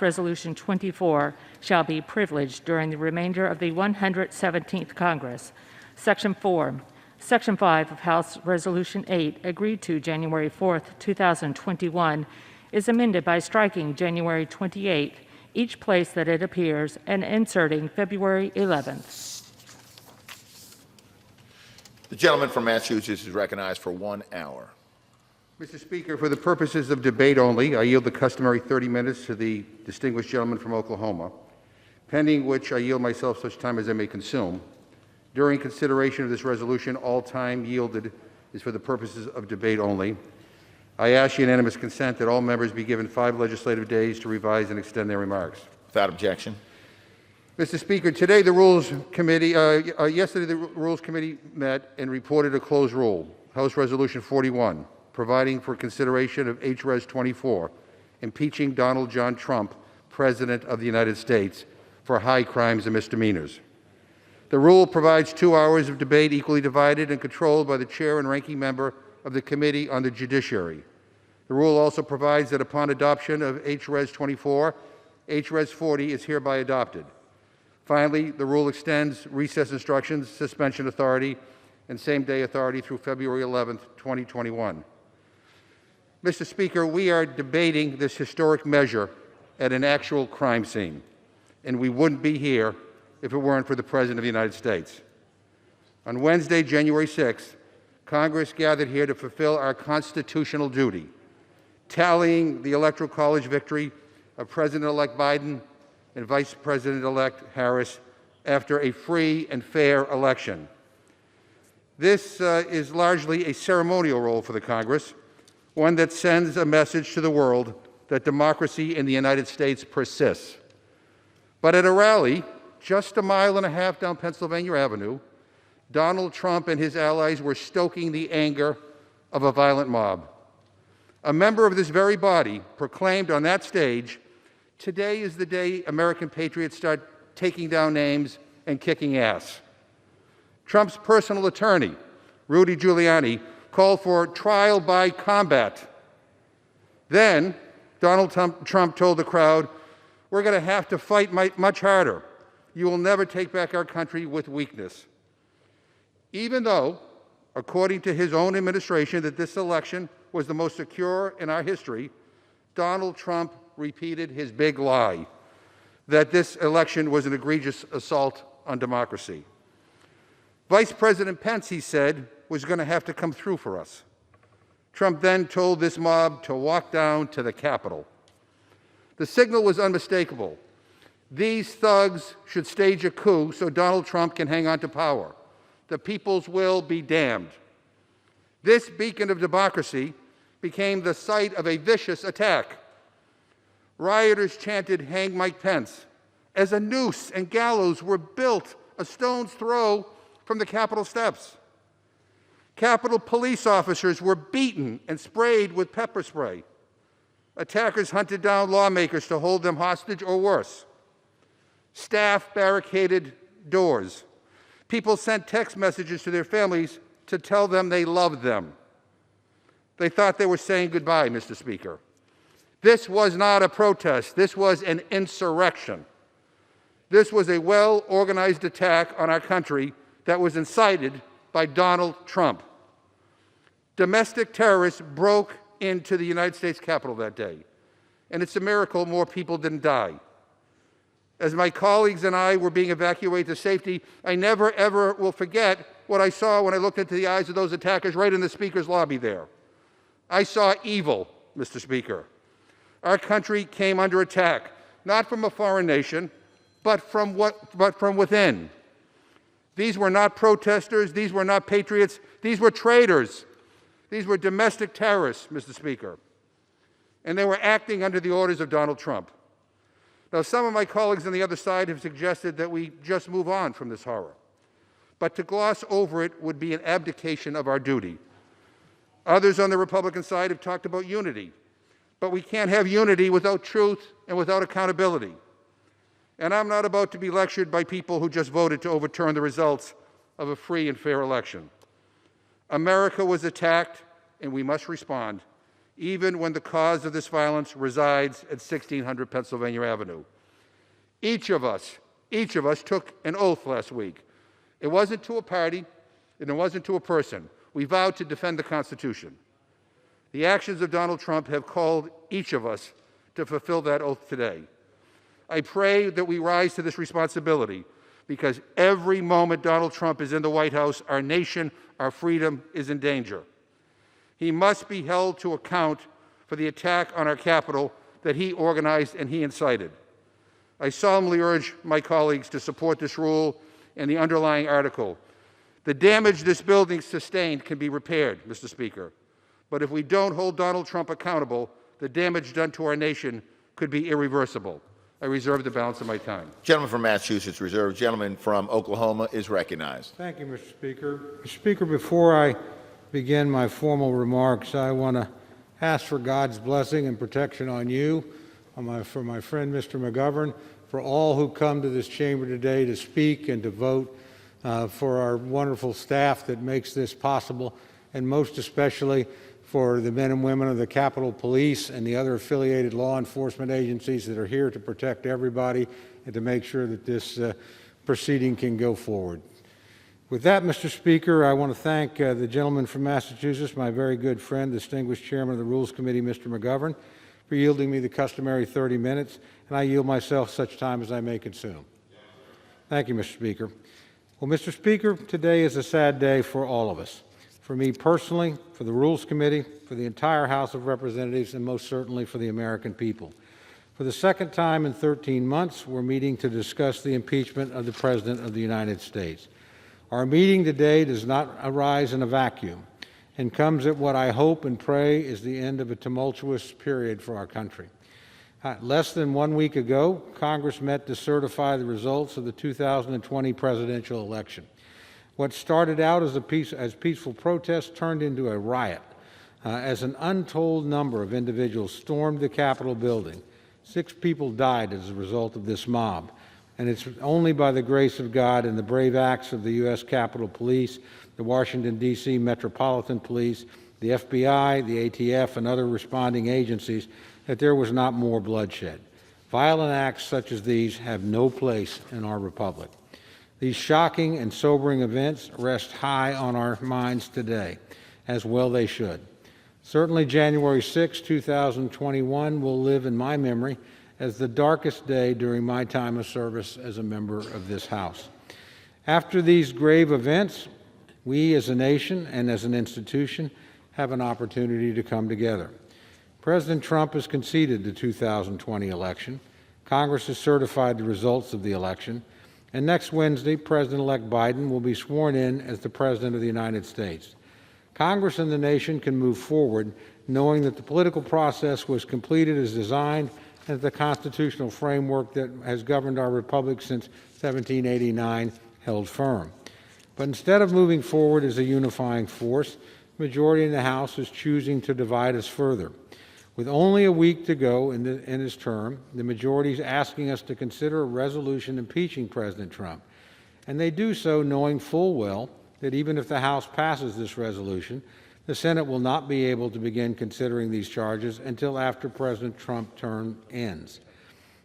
Resolution 24 shall be privileged during the remainder of the 117th Congress. Section 4. Section 5 of House Resolution 8, agreed to January 4, 2021, is amended by striking January 28, each place that it appears, and inserting February 11th. The gentleman from Massachusetts is recognized for 1 hour. Mr. Speaker, for the purposes of debate only, I yield the customary 30 minutes to the distinguished gentleman from Oklahoma, pending which I yield myself such time as I may consume. During consideration of this resolution, all time yielded is for the purposes of debate only. I ask unanimous consent that all members be given 5 legislative days to revise and extend their remarks. Without objection. Mr. Speaker, today the Rules Committee, yesterday the Rules Committee met and reported a closed rule, House Resolution 41, providing for consideration of H.Res. 24, impeaching Donald John Trump, President of the United States, for high crimes and misdemeanors. The rule provides 2 hours of debate equally divided and controlled by the chair and ranking member of the Committee on the Judiciary. The rule also provides that upon adoption of H.Res. 24, H.Res. 40 is hereby adopted. Finally, the rule extends recess instructions, suspension authority, and same-day authority through February 11, 2021. Mr. Speaker, we are debating this historic measure at an actual crime scene, and we wouldn't be here if it weren't for the President of the United States. On Wednesday, January 6th, Congress gathered here to fulfill our constitutional duty, tallying the Electoral College victory of President-elect Biden and Vice President-elect Harris after a free and fair election. This is largely a ceremonial role for the Congress, one that sends a message to the world that democracy in the United States persists. But at a rally just 1.5 miles down Pennsylvania Avenue, Donald Trump and his allies were stoking the anger of a violent mob. A member of this very body proclaimed on that stage, "Today is the day American patriots start taking down names and kicking ass." Trump's personal attorney, Rudy Giuliani, called for trial by combat. Then Donald Trump told the crowd, "We're going to have to fight much harder. You will never take back our country with weakness." Even though, according to his own administration, that this election was the most secure in our history, Donald Trump repeated his big lie, that this election was an egregious assault on democracy. Vice President Pence, he said, was going to have to come through for us. Trump then told this mob to walk down to the Capitol. The signal was unmistakable. These thugs should stage a coup so Donald Trump can hang on to power. The people's will be damned. This beacon of democracy became the site of a vicious attack. Rioters chanted, "Hang Mike Pence," as a noose and gallows were built a stone's throw from the Capitol steps. Capitol police officers were beaten and sprayed with pepper spray. Attackers hunted down lawmakers to hold them hostage or worse. Staff barricaded doors. People sent text messages to their families to tell them they loved them. They thought they were saying goodbye, Mr. Speaker. This was not a protest. This was an insurrection. This was a well-organized attack on our country that was incited by Donald Trump. Domestic terrorists broke into the United States Capitol that day, and it's a miracle more people didn't die. As my colleagues and I were being evacuated to safety, I never, ever will forget what I saw when I looked into the eyes of those attackers right in the Speaker's lobby there. I saw evil, Mr. Speaker. Our country came under attack, not from a foreign nation, but from within. These were not protesters. These were not patriots. These were traitors. These were domestic terrorists, Mr. Speaker. And they were acting under the orders of Donald Trump. Now, some of my colleagues on the other side have suggested that we just move on from this horror. But to gloss over it would be an abdication of our duty. Others on the Republican side have talked about unity. But we can't have unity without truth and without accountability. And I'm not about to be lectured by people who just voted to overturn the results of a free and fair election. America was attacked, and we must respond. even when the cause of this violence resides at 1600 Pennsylvania Avenue. Each of us took an oath last week. It wasn't to a party, and it wasn't to a person. We vowed to defend the Constitution. The actions of Donald Trump have called each of us to fulfill that oath today. I pray that we rise to this responsibility, because every moment Donald Trump is in the White House, our nation, our freedom is in danger. He must be held to account for the attack on our Capitol that he organized and he incited. I solemnly urge my colleagues to support this rule and the underlying article. The damage this building sustained can be repaired, Mr. Speaker. But if we don't hold Donald Trump accountable, the damage done to our nation could be irreversible. I reserve the balance of my time. Gentleman from Massachusetts reserved. Gentleman from Oklahoma is recognized. Thank you, Mr. Speaker. Mr. Speaker, before I begin my formal remarks, I want to ask for God's blessing and protection on you, for my friend Mr. McGovern, for all who come to this chamber today to speak and to vote, for our wonderful staff that makes this possible, and most especially for the men and women of the Capitol Police and the other affiliated law enforcement agencies that are here to protect everybody and to make sure that this proceeding can go forward. With that, Mr. Speaker, I want to thank the gentleman from Massachusetts, my very good friend, distinguished chairman of the Rules Committee, Mr. McGovern, for yielding me the customary 30 minutes, and I yield myself such time as I may consume. Thank you, Mr. Speaker. Well, Mr. Speaker, today is a sad day for all of us. For me personally, for the Rules Committee, for the entire House of Representatives, and most certainly for the American people. For the second time in 13 months, we're meeting to discuss the impeachment of the President of the United States. Our meeting today does not arise in a vacuum and comes at what I hope and pray is the end of a tumultuous period for our country. Less than 1 week ago, Congress met to certify the results of the 2020 presidential election. What started out as peaceful protest turned into a riot as an untold number of individuals stormed the Capitol building. 6 people died as a result of this mob, and it's only by the grace of God and the brave acts of the U.S. Capitol Police, the Washington, D.C. Metropolitan Police, the FBI, the ATF, and other responding agencies that there was not more bloodshed. Violent acts such as these have no place in our republic. These shocking and sobering events rest high on our minds today, as well they should. Certainly January 6, 2021 will live in my memory as the darkest day during my time of service as a member of this House. After these grave events, we as a nation and as an institution have an opportunity to come together. President Trump has conceded the 2020 election. Congress has certified the results of the election. And next Wednesday, President-elect Biden will be sworn in as the President of the United States. Congress and the nation can move forward knowing that the political process was completed as designed and that the constitutional framework that has governed our republic since 1789 held firm. But instead of moving forward as a unifying force, the majority in the House is choosing to divide us further. With only a week to go in his term, the majority is asking us to consider a resolution impeaching President Trump. And they do so knowing full well that even if the House passes this resolution, the Senate will not be able to begin considering these charges until after President Trump's term ends.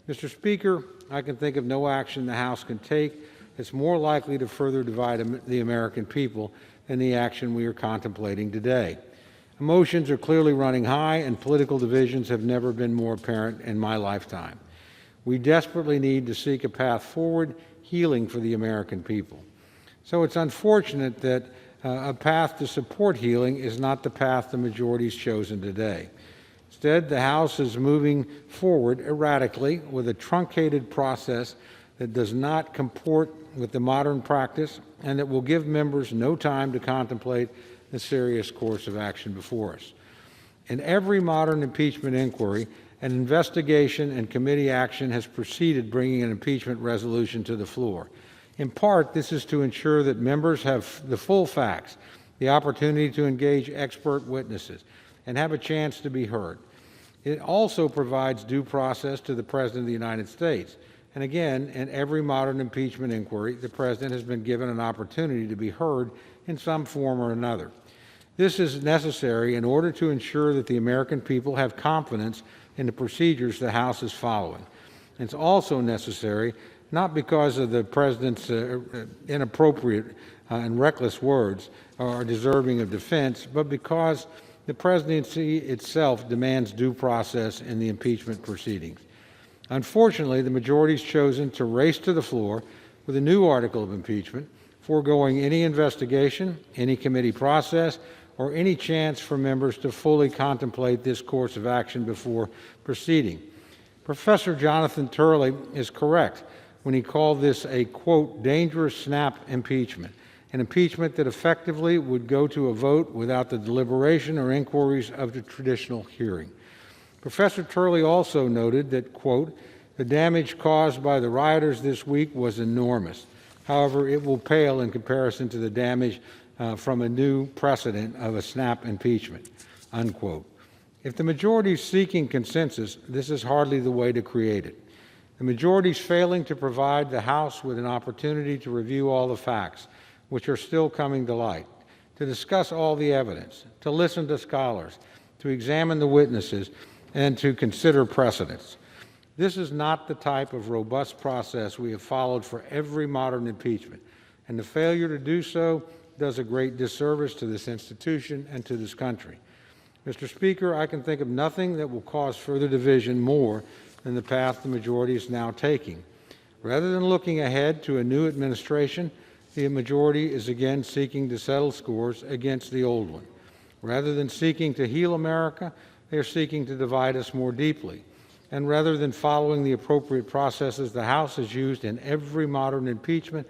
Mr. Speaker, I can think of no action the House can take that's more likely to further divide the American people than the action we are contemplating today. Emotions are clearly running high, and political divisions have never been more apparent in my lifetime. We desperately need to seek a path forward, healing for the American people. So it's unfortunate that a path to support healing is not the path the majority has chosen today. Instead, the House is moving forward erratically with a truncated process that does not comport with the modern practice and that will give members no time to contemplate the serious course of action before us. In every modern impeachment inquiry, an investigation and committee action has preceded bringing an impeachment resolution to the floor. In part, this is to ensure that members have the full facts, the opportunity to engage expert witnesses, and have a chance to be heard. It also provides due process to the President of the United States. And again, in every modern impeachment inquiry, the President has been given an opportunity to be heard in some form or another. This is necessary in order to ensure that the American people have confidence in the procedures the House is following. It's also necessary not because of the President's inappropriate and reckless words are deserving of defense, but because the presidency itself demands due process in the impeachment proceedings. Unfortunately, the majority's chosen to race to the floor with a new article of impeachment, foregoing any investigation, any committee process, or any chance for members to fully contemplate this course of action before proceeding. Professor Jonathan Turley is correct when he called this a, quote, dangerous snap impeachment, an impeachment that effectively would go to a vote without the deliberation or inquiries of the traditional hearing. Professor Turley also noted that, quote, the damage caused by the rioters this week was enormous. However, it will pale in comparison to the damage from a new precedent of a snap impeachment, unquote. If the majority is seeking consensus, this is hardly the way to create it. The majority is failing to provide the House with an opportunity to review all the facts, which are still coming to light, to discuss all the evidence, to listen to scholars, to examine the witnesses, and to consider precedents. This is not the type of robust process we have followed for every modern impeachment, and the failure to do so does a great disservice to this institution and to this country. Mr. Speaker, I can think of nothing that will cause further division more than the path the majority is now taking. Rather than looking ahead to a new administration, the majority is again seeking to settle scores against the old one. Rather than seeking to heal America, they are seeking to divide us more deeply. And rather than following the appropriate processes the House has used in every modern impeachment,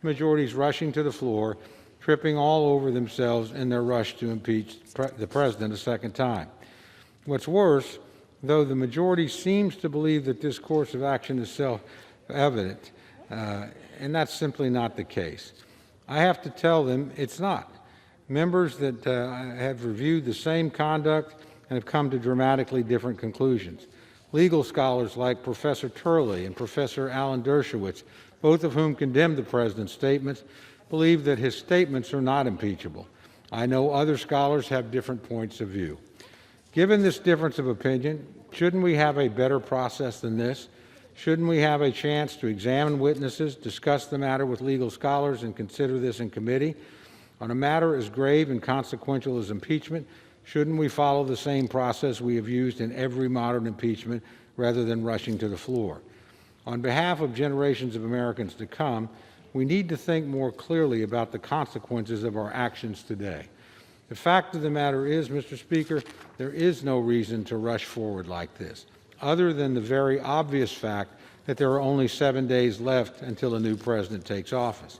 the majority is rushing to the floor, tripping all over themselves in their rush to impeach the President a second time. What's worse, though the majority seems to believe that this course of action is self-evident, and that's simply not the case. I have to tell them it's not. Members that have reviewed the same conduct and have come to dramatically different conclusions. Legal scholars like Professor Turley and Professor Alan Dershowitz, both of whom condemned the President's statements, believe that his statements are not impeachable. I know other scholars have different points of view. Given this difference of opinion, shouldn't we have a better process than this? Shouldn't we have a chance to examine witnesses, discuss the matter with legal scholars, and consider this in committee? On a matter as grave and consequential as impeachment, shouldn't we follow the same process we have used in every modern impeachment rather than rushing to the floor? On behalf of generations of Americans to come, we need to think more clearly about the consequences of our actions today. The fact of the matter is, Mr. Speaker, there is no reason to rush forward like this, other than the very obvious fact that there are only 7 days left until a new president takes office.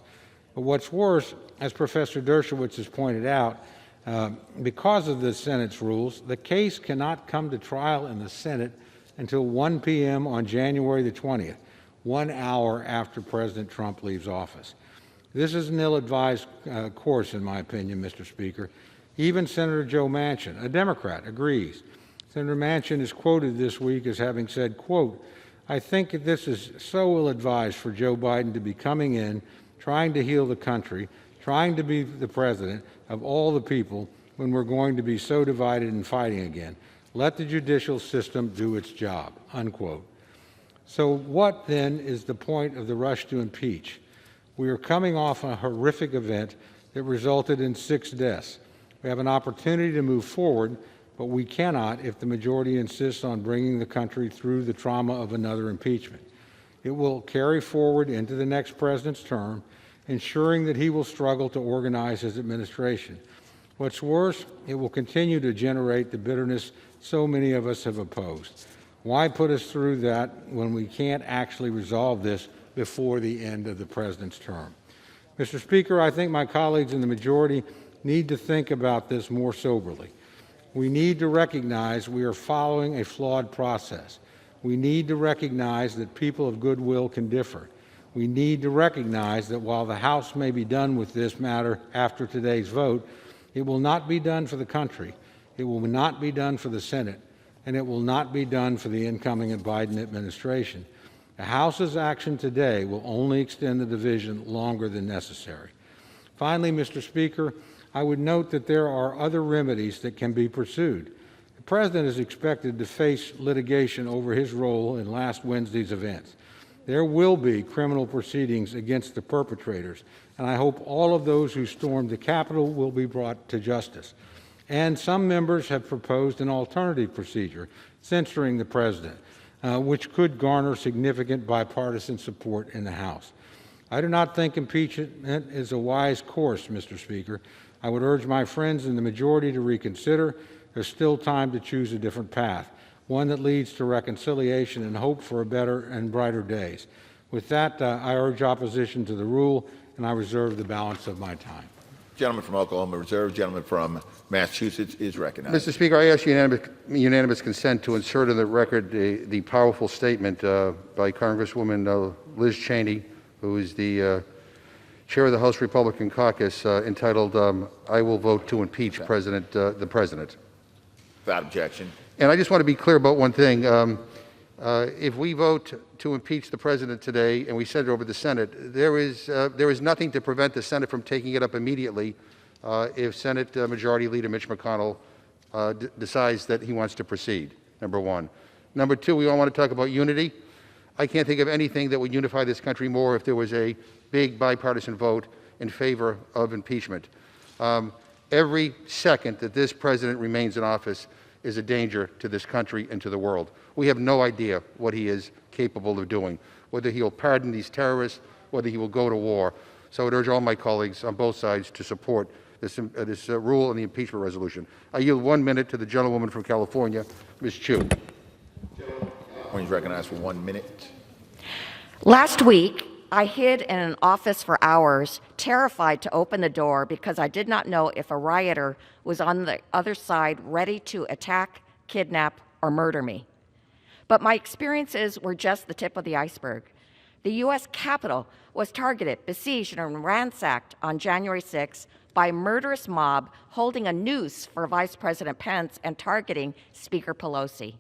But what's worse, as Professor Dershowitz has pointed out, because of the Senate's rules, the case cannot come to trial in the Senate until 1 p.m. on January the 20th, 1 hour after President Trump leaves office. This is an ill-advised course, in my opinion, Mr. Speaker. Even Senator Joe Manchin, a Democrat, agrees. Senator Manchin is quoted this week as having said, quote, I think this is so ill-advised for Joe Biden to be coming in, trying to heal the country, trying to be the president of all the people when we're going to be so divided and fighting again. Let the judicial system do its job, unquote. So what, then, is the point of the rush to impeach? We are coming off a horrific event that resulted in 6 deaths. We have an opportunity to move forward, but we cannot if the majority insists on bringing the country through the trauma of another impeachment. It will carry forward into the next president's term, ensuring that he will struggle to organize his administration. What's worse, it will continue to generate the bitterness so many of us have opposed. Why put us through that when we can't actually resolve this before the end of the president's term? Mr. Speaker, I think my colleagues in the majority need to think about this more soberly. We need to recognize we are following a flawed process. We need to recognize that people of goodwill can differ. We need to recognize that while the House may be done with this matter after today's vote, it will not be done for the country. It will not be done for the Senate, and it will not be done for the incoming Biden administration. The House's action today will only extend the division longer than necessary. Finally, Mr. Speaker, I would note that there are other remedies that can be pursued. The President is expected to face litigation over his role in last Wednesday's events. There will be criminal proceedings against the perpetrators, and I hope all of those who stormed the Capitol will be brought to justice. And some members have proposed an alternative procedure, censuring the President, which could garner significant bipartisan support in the House. I do not think impeachment is a wise course, Mr. Speaker. I would urge my friends in the majority to reconsider. There's still time to choose a different path, one that leads to reconciliation and hope for a better and brighter days. With that, I urge opposition to the rule, and I reserve the balance of my time. Gentleman from Oklahoma reserves. Gentleman from Massachusetts is recognized. Mr. Speaker, I ask unanimous consent to insert in the record the powerful statement by Congresswoman Liz Cheney, who is the chair of the House Republican Caucus, entitled, I will vote to impeach the President. Without objection. And I just want to be clear about one thing. If we vote to impeach the President today and we send it over to the Senate, there is nothing to prevent the Senate from taking it up immediately if Senate Majority Leader Mitch McConnell decides that he wants to proceed, number one. Number two, we all want to talk about unity. I can't think of anything that would unify this country more if there was a big bipartisan vote in favor of impeachment. Every second that this President remains in office is a danger to this country and to the world. We have no idea what he is capable of doing, whether he will pardon these terrorists, whether he will go to war. So I would urge all my colleagues on both sides to support this rule and the impeachment resolution. I yield 1 minute to the gentlewoman from California, Ms. Chu. He's recognized for 1 minute. Last week, I hid in an office for hours, terrified to open the door because I did not know if a rioter was on the other side ready to attack, kidnap, or murder me. But my experiences were just the tip of the iceberg. The U.S. Capitol was targeted, besieged, and ransacked on January 6 by a murderous mob holding a noose for Vice President Pence and targeting Speaker Pelosi.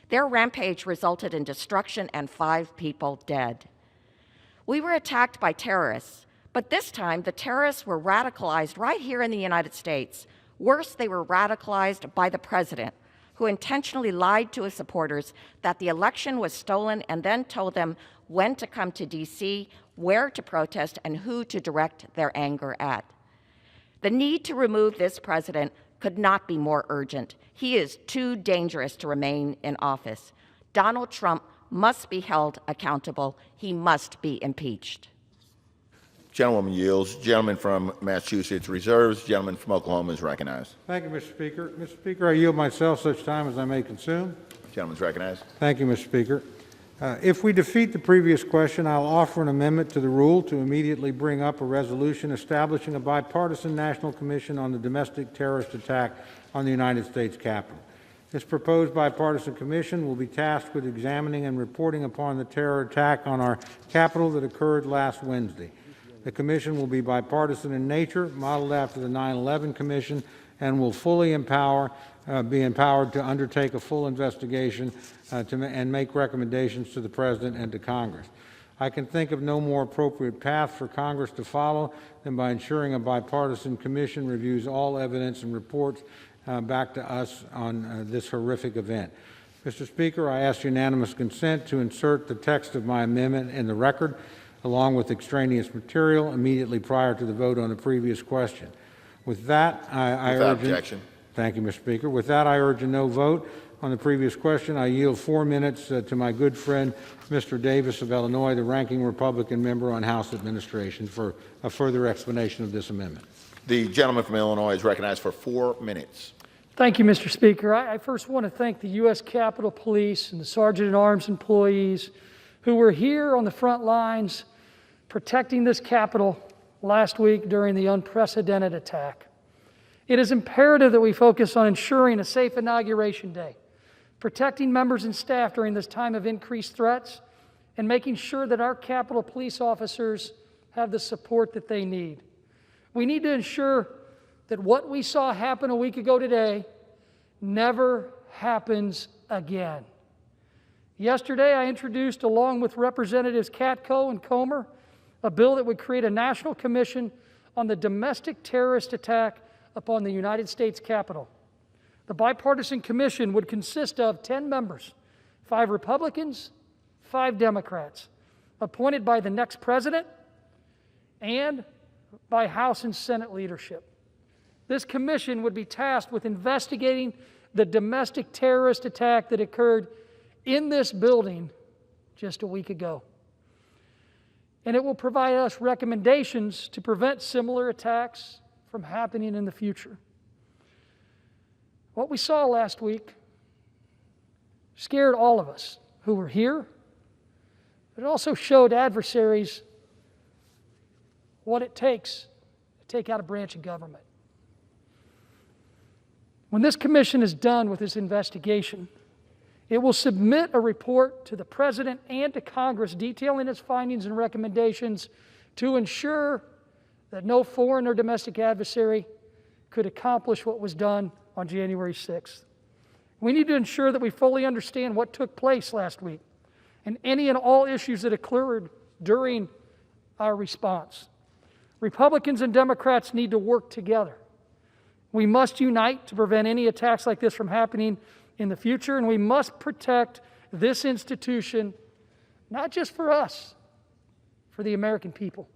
Their rampage resulted in destruction and 5 people dead. We were attacked by terrorists, but this time the terrorists were radicalized right here in the United States. Worse, they were radicalized by the President, who intentionally lied to his supporters that the election was stolen and then told them when to come to D.C., where to protest, and who to direct their anger at. The need to remove this president could not be more urgent. He is too dangerous to remain in office. Donald Trump must be held accountable. He must be impeached. Gentlewoman yields. Gentleman from Massachusetts reserves. Gentleman from Oklahoma is recognized. Thank you, Mr. Speaker. Mr. Speaker, I yield myself such time as I may consume. Gentleman is recognized. Thank you, Mr. Speaker. If we defeat the previous question, I'll offer an amendment to the rule to immediately bring up a resolution establishing a bipartisan national commission on the domestic terrorist attack on the United States Capitol. This proposed bipartisan commission will be tasked with examining and reporting upon the terror attack on our Capitol that occurred last Wednesday. The commission will be bipartisan in nature, modeled after the 9/11 Commission, and will fully be empowered to undertake a full investigation and make recommendations to the President and to Congress. I can think of no more appropriate path for Congress to follow than by ensuring a bipartisan commission reviews all evidence and reports back to us on this horrific event. Mr. Speaker, I ask unanimous consent to insert the text of my amendment in the record, along with extraneous material, immediately prior to the vote on the previous question. With that, I Without urge... objection. Thank you, Mr. Speaker. With that, I urge a no vote on the previous question. I yield 4 minutes to my good friend, Mr. Davis of Illinois, the ranking Republican member on House Administration, for a further explanation of this amendment. The gentleman from Illinois is recognized for 4 minutes. Thank you, Mr. Speaker. I first want to thank the U.S. Capitol Police and the Sergeant-at-Arms employees who were here on the front lines protecting this Capitol last week during the unprecedented attack. It is imperative that we focus on ensuring a safe inauguration day, protecting members and staff during this time of increased threats, and making sure that our Capitol police officers have the support that they need. We need to ensure that what we saw happen a week ago today never happens again. Yesterday, I introduced, along with Representatives Katko and Comer, a bill that would create a national commission on the domestic terrorist attack upon the United States Capitol. The bipartisan commission would consist of 10 members, 5 Republicans, 5 Democrats, appointed by the next president and by House and Senate leadership. This commission would be tasked with investigating the domestic terrorist attack that occurred in this building just a week ago. And it will provide us recommendations to prevent similar attacks from happening in the future. What we saw last week scared all of us who were here, but it also showed adversaries what it takes to take out a branch of government. When this commission is done with this investigation, it will submit a report to the President and to Congress detailing its findings and recommendations to ensure that no foreign or domestic adversary could accomplish what was done on January 6th. We need to ensure that we fully understand what took place last week and any and all issues that occurred during our response. Republicans and Democrats need to work together. We must unite to prevent any attacks like this from happening in the future, and we must protect this institution, not just for us, for the American people.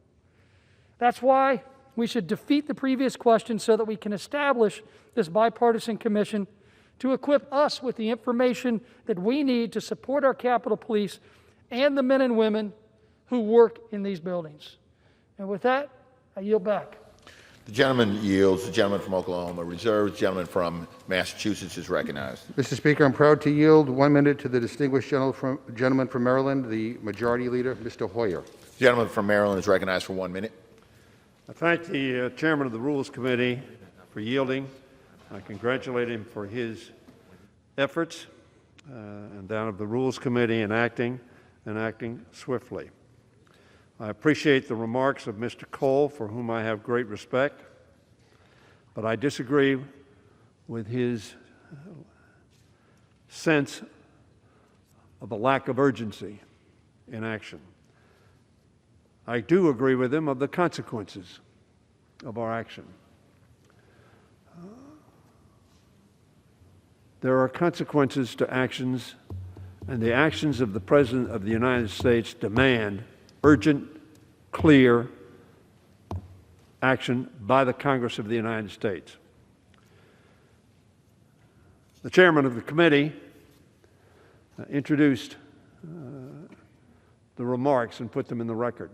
That's why we should defeat the previous question so that we can establish this bipartisan commission to equip us with the information that we need to support our Capitol Police and the men and women who work in these buildings. And with that, I yield back. The gentleman yields. The gentleman from Oklahoma reserves. The gentleman from Massachusetts is recognized. Mr. Speaker, I'm proud to yield 1 minute to the distinguished gentleman from Maryland, the Majority Leader, Mr. Hoyer. The gentleman from Maryland is recognized for 1 minute. I thank the chairman of the Rules Committee for yielding. I congratulate him for his efforts and that of the Rules Committee in acting swiftly. I appreciate the remarks of Mr. Cole, for whom I have great respect, but I disagree with his sense of a lack of urgency in action. I do agree with him of the consequences of our action. There are consequences to actions, and the actions of the President of the United States demand urgent, clear action by the Congress of the United States. The chairman of the committee introduced the remarks and put them in the record.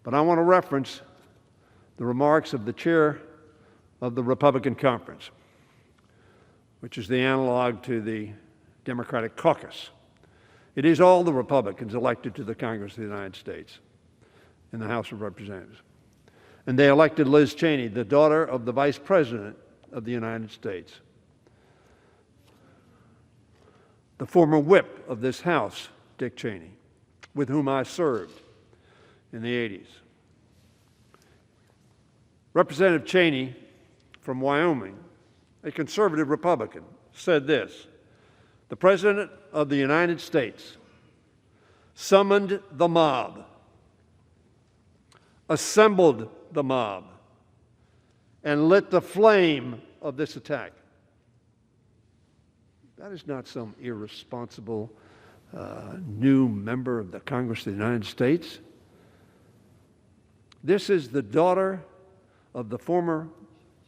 But I want to reference the remarks of the chair of the Republican Conference, which is the analog to the Democratic Caucus. It is all the Republicans elected to the Congress of the United States in the House of Representatives. And they elected Liz Cheney, the daughter of the Vice President of the United States, the former whip of this House, Dick Cheney, with whom I served in the 80s. Representative Cheney from Wyoming, a conservative Republican, said this: "The President of the United States summoned the mob, assembled the mob, and lit the flame of this attack." That is not some irresponsible new member of the Congress of the United States. This is the daughter of the former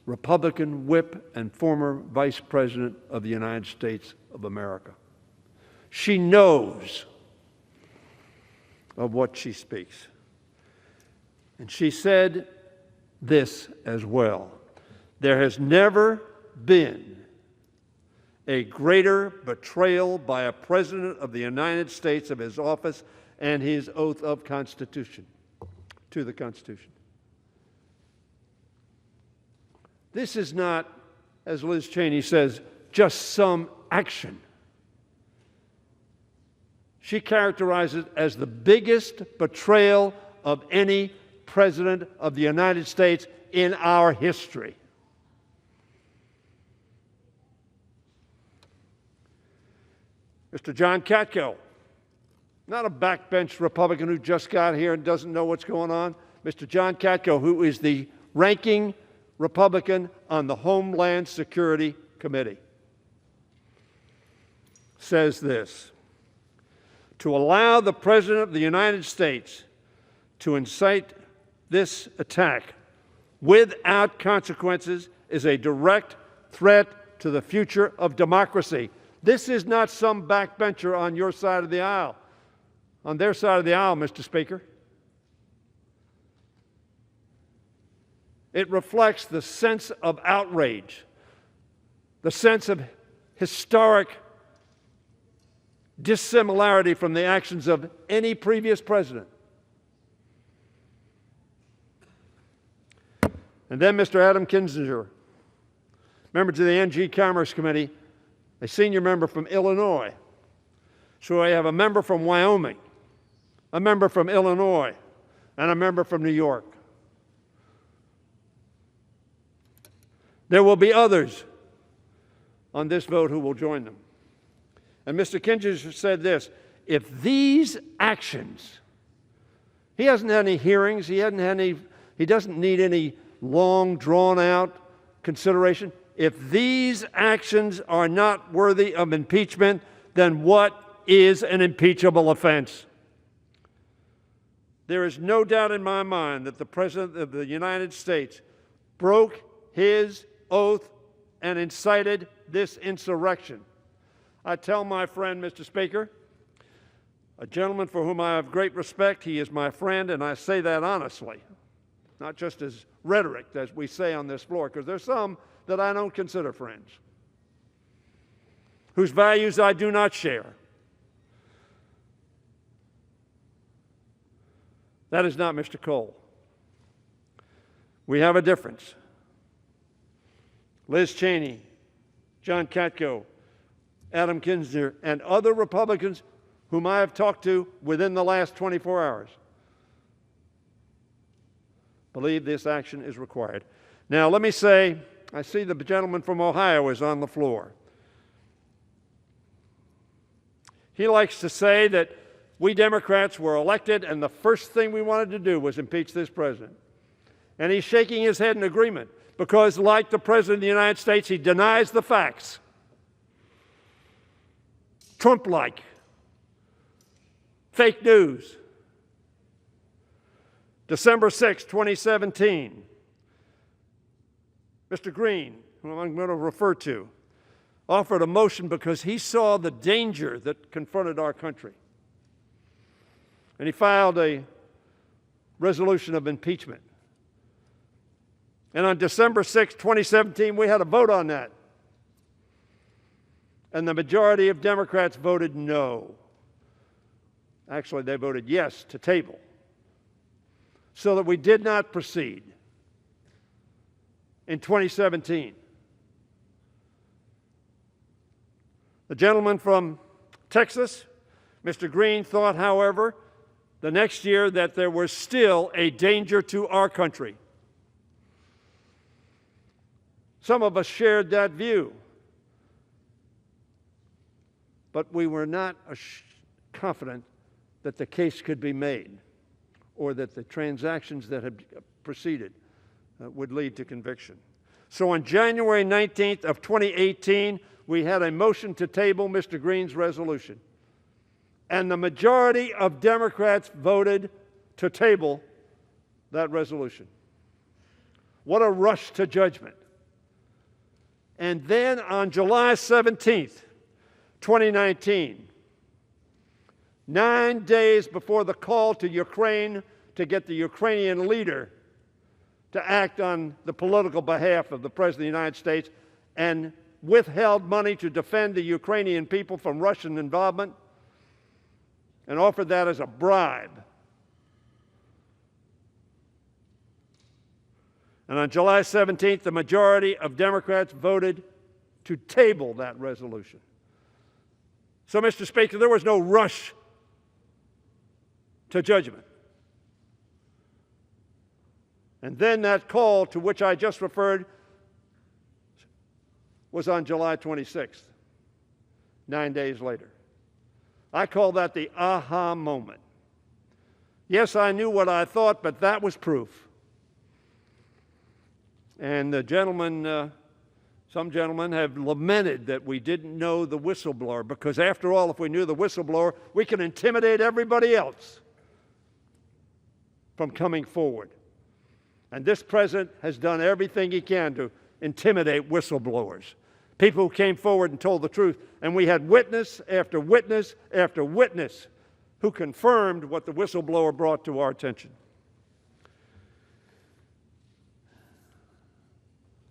Republican whip and former Vice President of the United States of America. She knows of what she speaks. And she said this as well: "There has never been a greater betrayal by a President of the United States of his office and his oath of Constitution, to the Constitution." This is not, as Liz Cheney says, just some action. She characterizes it as the biggest betrayal of any President of the United States in our history. Mr. John Katko, not a backbench Republican who just got here and doesn't know what's going on. Mr. John Katko, who is the ranking Republican on the Homeland Security Committee, says this: to allow the President of the United States to incite this attack without consequences is a direct threat to the future of democracy. This is not some backbencher on your side of the aisle, on their side of the aisle, Mr. Speaker. It reflects the sense of outrage, the sense of historic dissimilarity from the actions of any previous president. And then Mr. Adam Kinzinger, member to the NG Commerce Committee, a senior member from Illinois. So I have a member from Wyoming, a member from Illinois, and a member from New York. There will be others on this vote who will join them. And Mr. Kinzinger said this: if these actions, he hasn't had any hearings, he doesn't need any long, drawn-out consideration. If these actions are not worthy of impeachment, then what is an impeachable offense? There is no doubt in my mind that the President of the United States broke his oath and incited this insurrection. I tell my friend, Mr. Speaker, a gentleman for whom I have great respect, he is my friend, and I say that honestly, not just as rhetoric, as we say on this floor, because there's some that I don't consider friends, whose values I do not share. That is not Mr. Cole. We have a difference. Liz Cheney, John Katko, Adam Kinzinger, and other Republicans whom I have talked to within the last 24 hours believe this action is required. Now, let me say, I see the gentleman from Ohio is on the floor. He likes to say that we Democrats were elected and the first thing we wanted to do was impeach this president. And he's shaking his head in agreement because, like the President of the United States, he denies the facts. Trump-like. Fake news. December 6, 2017, Mr. Green, whom I'm going to refer to, offered a motion because he saw the danger that confronted our country. And he filed a resolution of impeachment. And on December 6, 2017, we had a vote on that. And the majority of Democrats voted no. Actually, they voted yes to table, so that we did not proceed in 2017. The gentleman from Texas, Mr. Green, thought, however, the next year that there was still a danger to our country. Some of us shared that view, but we were not confident that the case could be made or that the transactions that had proceeded would lead to conviction. So on January 19th of 2018, we had a motion to table Mr. Green's resolution. And the majority of Democrats voted to table that resolution. What a rush to judgment. And then on July 17th, 2019, 9 days before the call to Ukraine to get the Ukrainian leader to act on the political behalf of the President of the United States and withheld money to defend the Ukrainian people from Russian involvement and offered that as a bribe. And on July 17th, the majority of Democrats voted to table that resolution. So, Mr. Speaker, there was no rush to judgment. And then that call to which I just referred was on July 26th, 9 days later. I call that the aha moment. Yes, I knew what I thought, but that was proof. And some gentlemen have lamented that we didn't know the whistleblower, because after all, if we knew the whistleblower, we can intimidate everybody else from coming forward. And this president has done everything he can to intimidate whistleblowers, people who came forward and told the truth. And we had witness after witness after witness who confirmed what the whistleblower brought to our attention.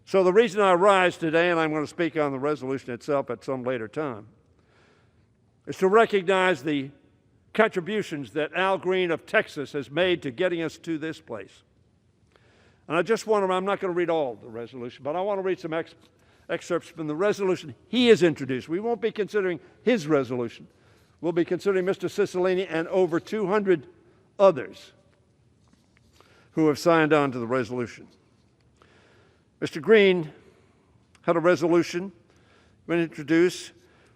So the reason I rise today, and I'm going to speak on the resolution itself at some later time, is to recognize the contributions that Al Green of Texas has made to getting us to this place. And I just want to, I'm not going to read all of the resolution, but I want to read some excerpts from the resolution he has introduced. We won't be considering his resolution. We'll be considering Mr. Cicilline and over 200 others who have signed on to the resolution. Mr. Green had a resolution when introduced,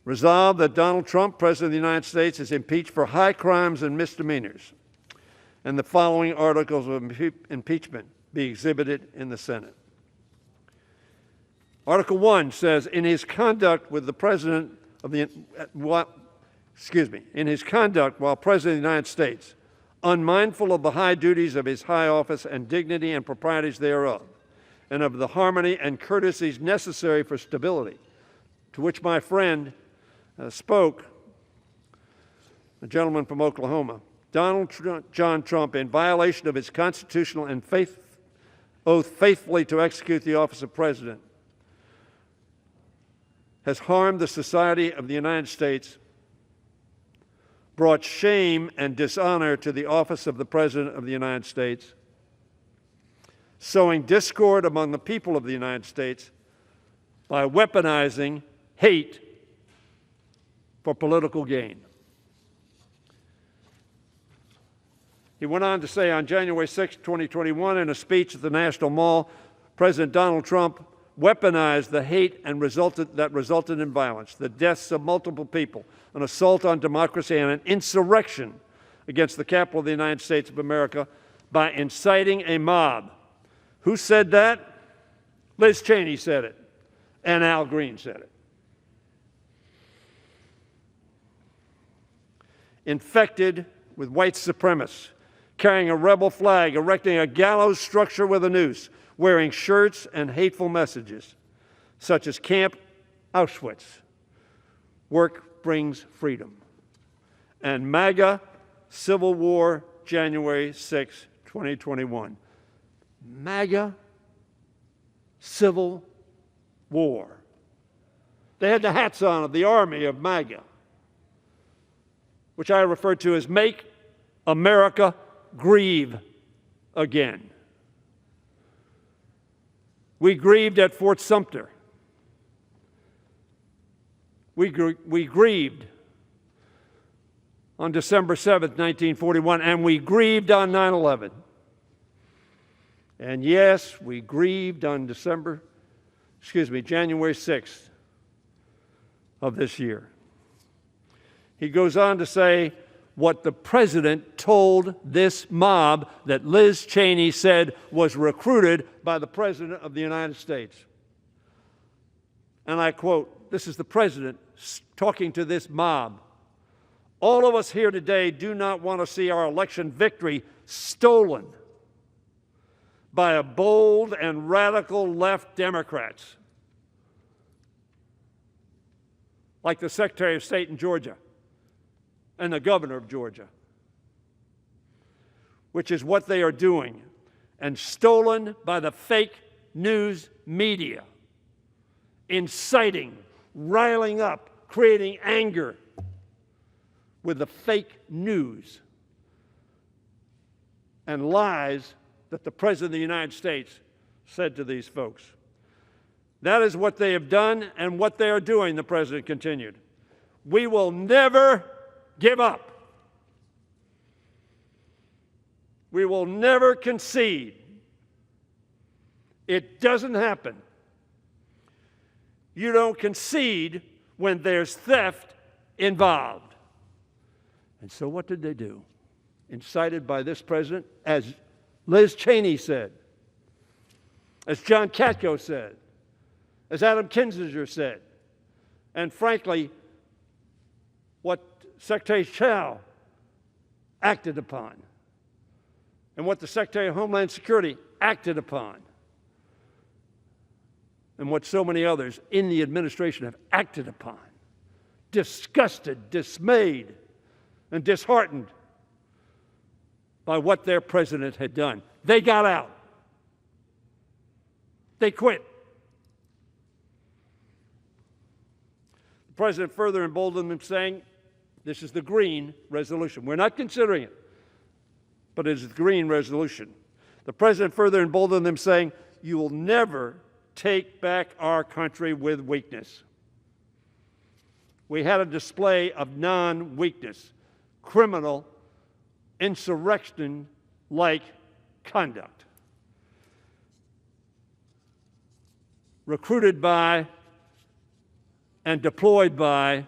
resolved that Donald Trump, President of the United States, is impeached for high crimes and misdemeanors, and the following articles of impeachment be exhibited in the Senate. Article 1 says, in his conduct with the President of the, in his conduct while President of the United States, unmindful of the high duties of his high office and dignity and proprieties thereof, and of the harmony and courtesies necessary for stability, to which my friend spoke, a gentleman from Oklahoma, John Trump, in violation of his constitutional and oath faithfully to execute the office of President, has harmed the society of the United States, brought shame and dishonor to the office of the President of the United States, sowing discord among the people of the United States by weaponizing hate for political gain. He went on to say on January 6, 2021, in a speech at the National Mall, President Donald Trump weaponized the hate and that resulted in violence, the deaths of multiple people, an assault on democracy, and an insurrection against the Capitol of the United States of America by inciting a mob. Who said that? Liz Cheney said it, and Al Green said it. Infected with white supremacists, carrying a rebel flag, erecting a gallows structure with a noose, wearing shirts and hateful messages, such as Camp Auschwitz, work brings freedom, and MAGA Civil War, January 6, 2021. MAGA Civil War. They had the hats on of the army of MAGA, which I refer to as Make America Grieve Again. We grieved at Fort Sumter. We grieved on December 7th, 1941, and we grieved on 9/11. And yes, we grieved on January 6th of this year. He goes on to say what the president told this mob that Liz Cheney said was recruited by the President of the United States. And I quote, this is the president talking to this mob. All of us here today do not want to see our election victory stolen by a bold and radical left Democrats, like the Secretary of State in Georgia and the governor of Georgia, which is what they are doing, and stolen by the fake news media, inciting, riling up, creating anger with the fake news and lies that the President of the United States said to these folks. That is what they have done and what they are doing, the President continued. We will never give up. We will never concede. It doesn't happen. You don't concede when there's theft involved. And so what did they do? Incited by this president, as Liz Cheney said, as John Katko said, as Adam Kinzinger said, and frankly, what Secretary Chao acted upon, and what the Secretary of Homeland Security acted upon, and what so many others in the administration have acted upon. Disgusted, dismayed, and disheartened by what their president had done. They got out. They quit. The president further emboldened them, saying, this is the green resolution. We're not considering it, but it is the green resolution. The president further emboldened them, saying, you will never take back our country with weakness. We had a display of non-weakness, criminal, insurrection-like conduct. Recruited by and deployed by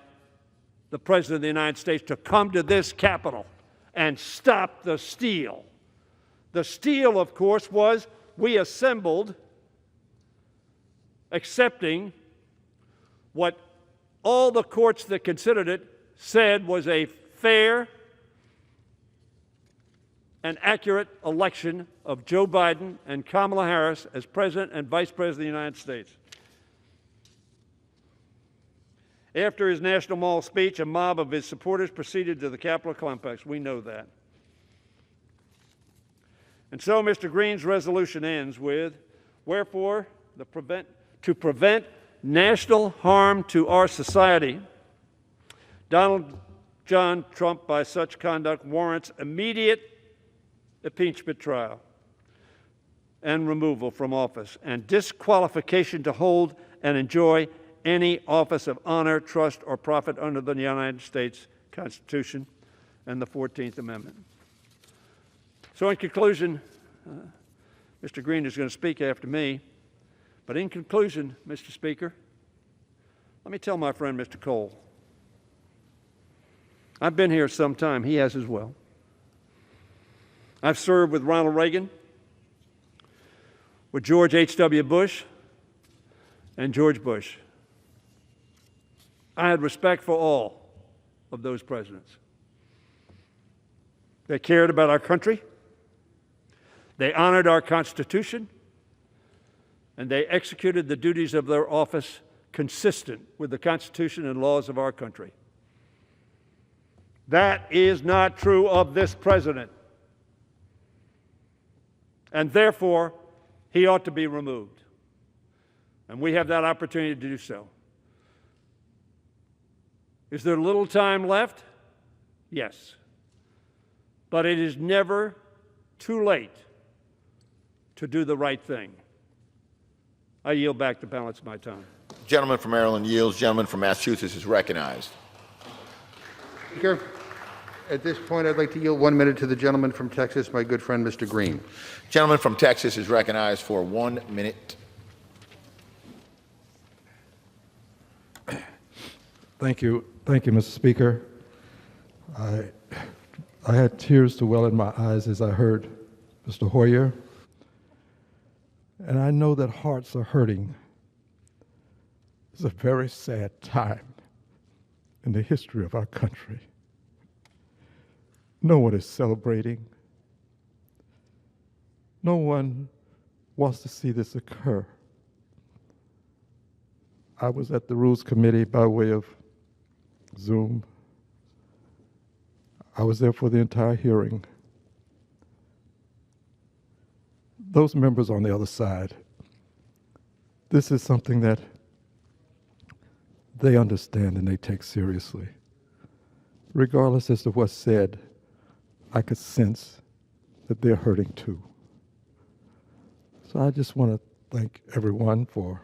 the President of the United States to come to this Capitol and stop the steal. The steal, of course, was we assembled accepting what all the courts that considered it said was a fair and accurate election of Joe Biden and Kamala Harris as President and Vice President of the United States. After his National Mall speech, a mob of his supporters proceeded to the Capitol complex. We know that. And so Mr. Green's resolution ends with, wherefore, to prevent national harm to our society, Donald John Trump, by such conduct, warrants immediate impeachment trial and removal from office and disqualification to hold and enjoy any office of honor, trust, or profit under the United States Constitution and the 14th Amendment. So in conclusion, Mr. Green is going to speak after me, but in conclusion, Mr. Speaker, let me tell my friend Mr. Cole, I've been here some time. He has as well. I've served with Ronald Reagan, with George H.W. Bush, and George Bush. I had respect for all of those presidents. They cared about our country, they honored our Constitution, and they executed the duties of their office consistent with the Constitution and laws of our country. That is not true of this president. And therefore, he ought to be removed. And we have that opportunity to do so. Is there little time left? Yes. But it is never too late to do the right thing. I yield back the balance of my time. Gentleman from Maryland yields. Gentleman from Massachusetts is recognized. Speaker, at this point, I'd like to yield 1 minute to the gentleman from Texas, my good friend, Mr. Green. Gentleman from Texas is recognized for 1 minute. Thank you, Mr. Speaker. I had tears to well in my eyes as I heard Mr. Hoyer, and I know that hearts are hurting. It's a very sad time in the history of our country. No one is celebrating. No one wants to see this occur. I was at the Rules Committee by way of Zoom. I was there for the entire hearing. Those members on the other side, this is something that they understand and they take seriously. Regardless as to what's said, I could sense that they're hurting too. So I just want to thank everyone for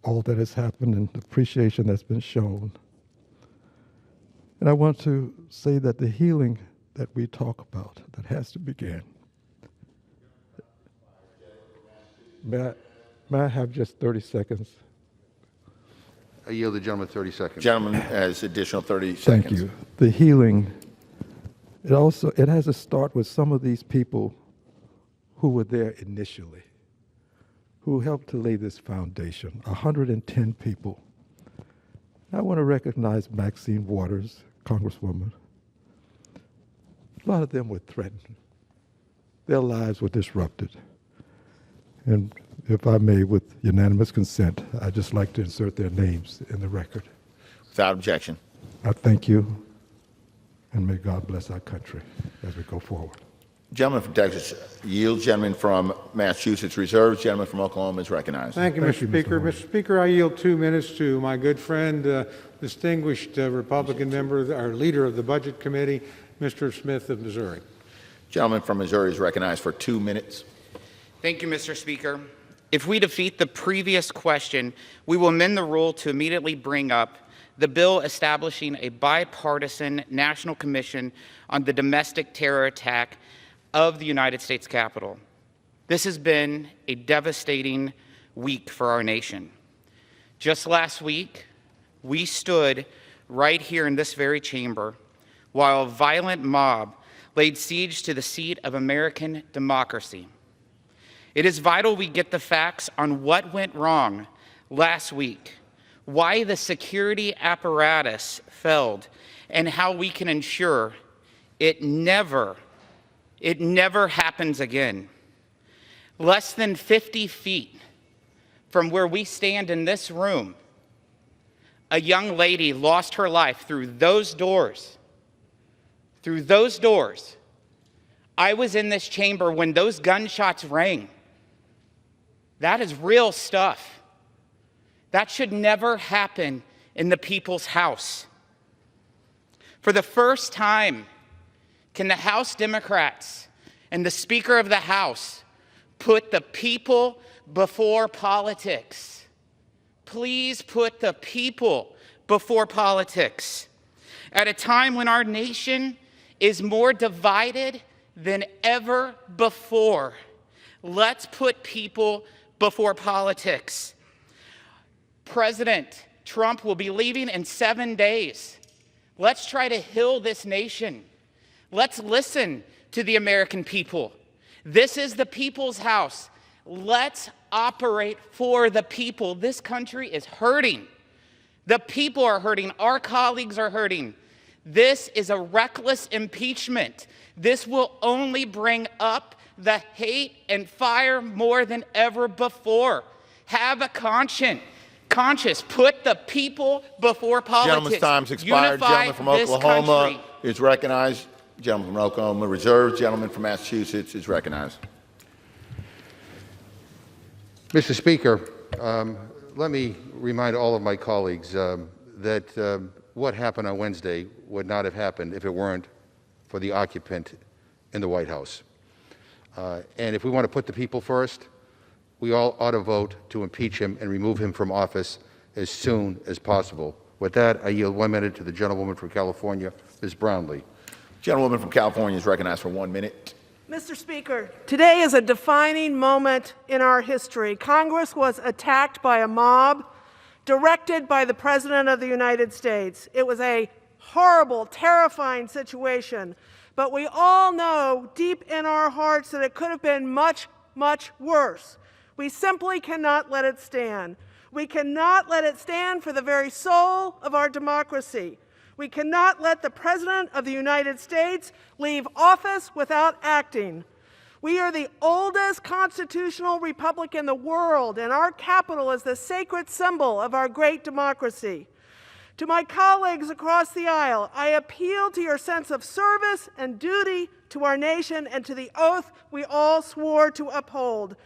all that has happened and the appreciation that's been shown. And I want to say that the healing that we talk about, that has to begin. May I have just 30 seconds? I yield the gentleman 30 seconds. Gentleman has additional 30 seconds. Thank you. The healing, it has to start with some of these people who were there initially. who helped to lay this foundation, 110 people. I want to recognize Maxine Waters, Congresswoman. A lot of them were threatened. Their lives were disrupted. And if I may, with unanimous consent, I'd just like to insert their names in the record. Without objection. I thank you, and may God bless our country as we go forward. Gentleman from Texas yields. Gentleman from Massachusetts reserves. Gentleman from Oklahoma is recognized. Thank you, Mr. Speaker. Mr. Speaker, I yield 2 minutes to my good friend, distinguished Republican member, our leader of the Budget Committee, Mr. Smith of Missouri. Gentleman from Missouri is recognized for 2 minutes. Thank you, Mr. Speaker. If we defeat the previous question, we will amend the rule to immediately bring up the bill establishing a bipartisan national commission on the domestic terror attack of the United States Capitol. This has been a devastating week for our nation. Just last week, we stood right here in this very chamber while a violent mob laid siege to the seat of American democracy. It is vital we get the facts on what went wrong last week, why the security apparatus failed, and how we can ensure it never happens again. Less than 50 feet from where we stand in this room, a young lady lost her life through those doors. Through those doors. I was in this chamber when those gunshots rang. That is real stuff. That should never happen in the people's house. For the first time, can the House Democrats and the Speaker of the House put the people before politics? Please put the people before politics. At a time when our nation is more divided than ever before, let's put people before politics. President Trump will be leaving in 7 days. Let's try to heal this nation. Let's listen to the American people. This is the people's house. Let's operate for the people. This country is hurting. The people are hurting. Our colleagues are hurting. This is a reckless impeachment. This will only bring up the hate and fire more than ever before. Have a conscience. Put the people before politics. Gentleman's time's expired. Unify Gentleman from this Oklahoma country. is recognized. Gentleman from Oklahoma reserves. Gentleman from Massachusetts is recognized. Mr. Speaker, let me remind all of my colleagues that what happened on Wednesday would not have happened if it weren't for the occupant in the White House. And if we want to put the people first, we all ought to vote to impeach him and remove him from office as soon as possible. With that, I yield 1 minute to the gentlewoman from California, Ms. Brownlee. Gentlewoman from California is recognized for 1 minute. Mr. Speaker, today is a defining moment in our history. Congress was attacked by a mob directed by the President of the United States. It was a horrible, terrifying situation, but we all know deep in our hearts that it could have been much, much worse. We simply cannot let it stand. We cannot let it stand for the very soul of our democracy. We cannot let the President of the United States leave office without acting. We are the oldest constitutional republic in the world, and our Capitol is the sacred symbol of our great democracy. To my colleagues across the aisle, I appeal to your sense of service and duty to our nation and to the oath we all swore to uphold.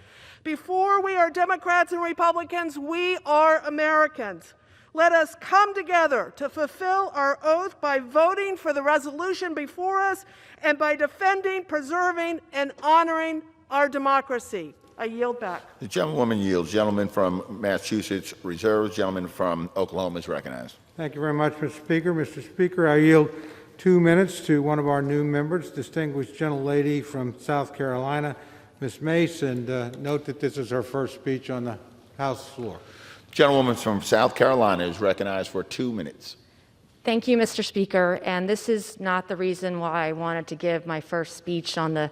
Before we are Democrats and Republicans, we are Americans. Let us come together to fulfill our oath by voting for the resolution before us and by defending, preserving, and honoring our democracy. I yield back. The gentlewoman yields. Gentleman from Massachusetts reserves. Gentleman from Oklahoma is recognized. Thank you very much, Mr. Speaker. Mr. Speaker, I yield 2 minutes to one of our new members, distinguished gentlelady from South Carolina, Ms. Mace, and note that this is her first speech on the House floor. Gentlewoman from South Carolina is recognized for 2 minutes. Thank you, Mr. Speaker. And this is not the reason why I wanted to give my first speech on the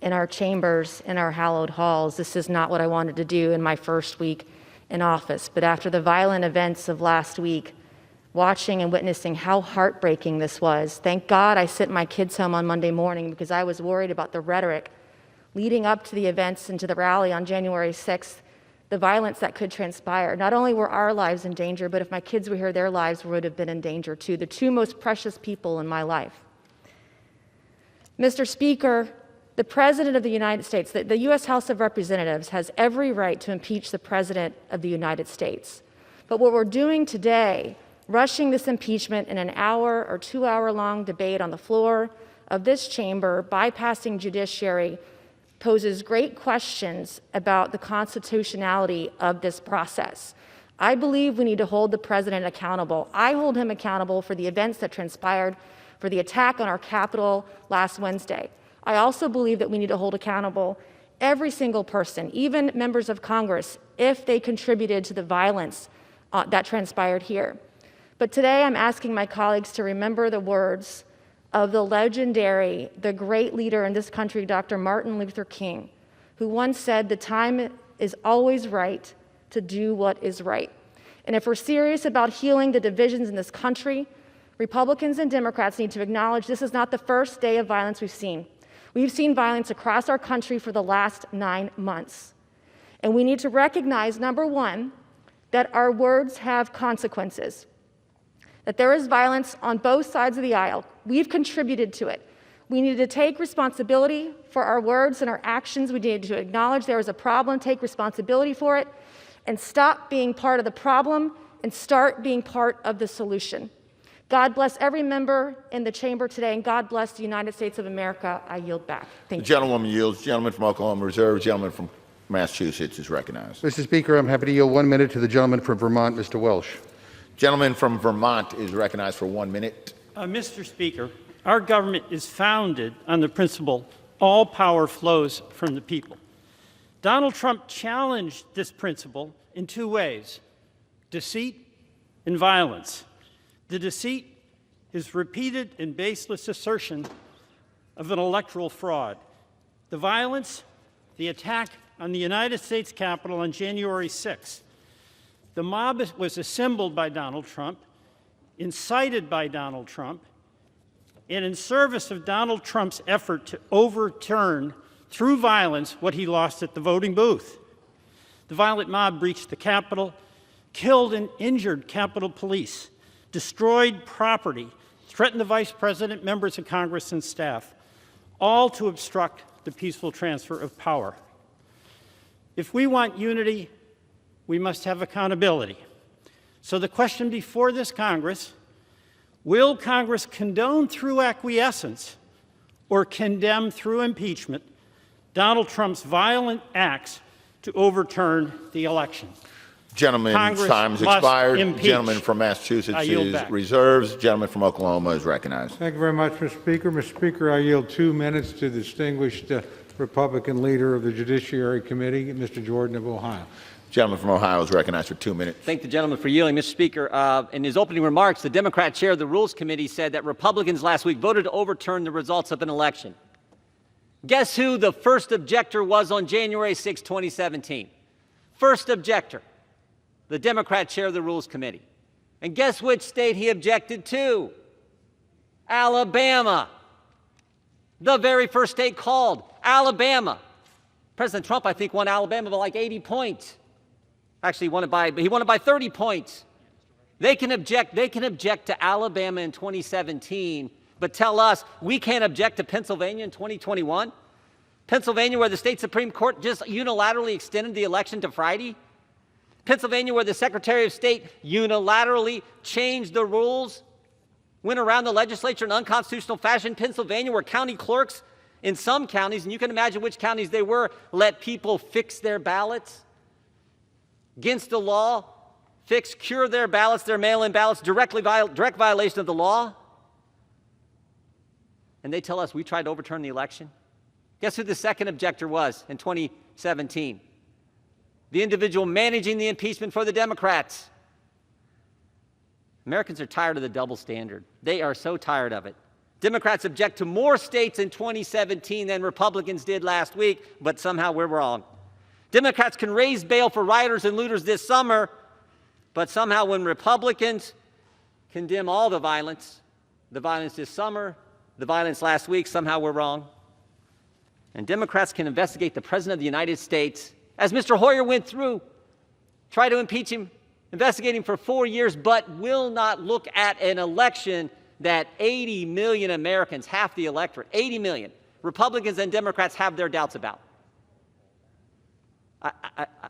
in our chambers, in our hallowed halls. This is not what I wanted to do in my first week in office. But after the violent events of last week, watching and witnessing how heartbreaking this was, thank God I sent my kids home on Monday morning because I was worried about the rhetoric leading up to the events and to the rally on January 6th, the violence that could transpire. Not only were our lives in danger, but if my kids were here, their lives would have been in danger too, the two most precious people in my life. Mr. Speaker, the President of the United States, the U.S. House of Representatives has every right to impeach the President of the United States. But what we're doing today, rushing this impeachment in an hour or 2 hour long debate on the floor of this chamber, bypassing judiciary, poses great questions about the constitutionality of this process. I believe we need to hold the president accountable. I hold him accountable for the events that transpired, for the attack on our Capitol last Wednesday. I also believe that we need to hold accountable every single person, even members of Congress, if they contributed to the violence that transpired here. But today I'm asking my colleagues to remember the words of the legendary, the great leader in this country, Dr. Martin Luther King, who once said, "The time is always right to do what is right." And if we're serious about healing the divisions in this country, Republicans and Democrats need to acknowledge this is not the first day of violence we've seen. We've seen violence across our country for the last 9 months. And we need to recognize, number one, that our words have consequences, that there is violence on both sides of the aisle. We've contributed to it. We need to take responsibility for our words and our actions. We need to acknowledge there is a problem, take responsibility for it, and stop being part of the problem and start being part of the solution. God bless every member in the chamber today, and God bless the United States of America. I yield back. Thank you. The gentlewoman yields. Gentleman from Oklahoma Reserve. Gentleman from Massachusetts is recognized. Mr. Speaker, I'm happy to yield 1 minute to the gentleman from Vermont, Mr. Welsh. Gentleman from Vermont is recognized for 1 minute. Mr. Speaker, our government is founded on the principle all power flows from the people. Donald Trump challenged this principle in 2 ways: deceit and violence. The deceit is repeated and baseless assertion of an electoral fraud. The violence, the attack on the United States Capitol on January 6th. The mob was assembled by Donald Trump, incited by Donald Trump, and in service of Donald Trump's effort to overturn, through violence, what he lost at the voting booth. The violent mob breached the Capitol, killed and injured Capitol Police, destroyed property, threatened the Vice President, members of Congress, and staff, all to obstruct the peaceful transfer of power. If we want unity, we must have accountability. So the question before this Congress: will Congress condone through acquiescence or condemn through impeachment Donald Trump's violent acts to overturn the election? Gentleman's Congress time has must expired. impeach. Gentleman from Massachusetts I yield is back. reserves. Gentleman from Oklahoma is recognized. Thank you very much, Mr. Speaker. Mr. Speaker, I yield 2 minutes to the distinguished Republican leader of the Judiciary Committee, Mr. Jordan of Ohio. Gentleman from Ohio is recognized for 2 minutes. Thank the gentleman for yielding. Mr. Speaker, in his opening remarks, the Democrat chair of the Rules Committee said that Republicans last week voted to overturn the results of an election. Guess who the first objector was on January 6, 2017? First objector, the Democrat chair of the Rules Committee. And guess which state he objected to? Alabama. The very first state called, Alabama. President Trump, I think, won Alabama by like 80 points. Actually, he won it by 30 points. They can object to Alabama in 2017, but tell us we can't object to Pennsylvania in 2021? Pennsylvania, where the state Supreme Court just unilaterally extended the election to Friday? Pennsylvania, where the Secretary of State unilaterally changed the rules, went around the legislature in unconstitutional fashion? Pennsylvania, where county clerks in some counties, and you can imagine which counties they were, let people fix their ballots against the law, cure their ballots, their mail-in ballots, direct violation of the law. And they tell us we tried to overturn the election. Guess who the second objector was in 2017? The individual managing the impeachment for the Democrats. Americans are tired of the double standard. They are so tired of it. Democrats object to more states in 2017 than Republicans did last week, but somehow we're wrong. Democrats can raise bail for rioters and looters this summer, but somehow when Republicans condemn all the violence this summer, the violence last week, somehow we're wrong. And Democrats can investigate the President of the United States, as Mr. Hoyer went through, try to impeach him, investigate him for 4 years, but will not look at an election that 80 million Americans, half the electorate, 80 million, Republicans and Democrats have their doubts about.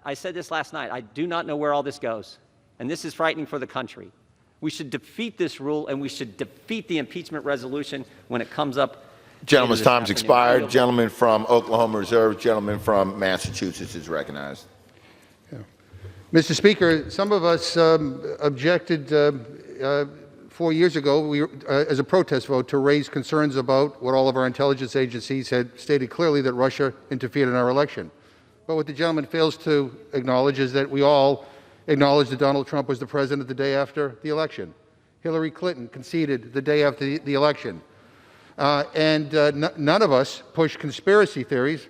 I said this last night. I do not know where all this goes, and this is frightening for the country. We should defeat this rule, and we should defeat the impeachment resolution when it comes up. Gentleman's time's expired. Gentleman from Oklahoma reserved. Gentleman from Massachusetts is recognized. Mr. Speaker, some of us objected 4 years ago as a protest vote to raise concerns about what all of our intelligence agencies had stated clearly, that Russia interfered in our election. But what the gentleman fails to acknowledge is that we all acknowledge that Donald Trump was the president the day after the election. Hillary Clinton conceded the day after the election. None of us push conspiracy theories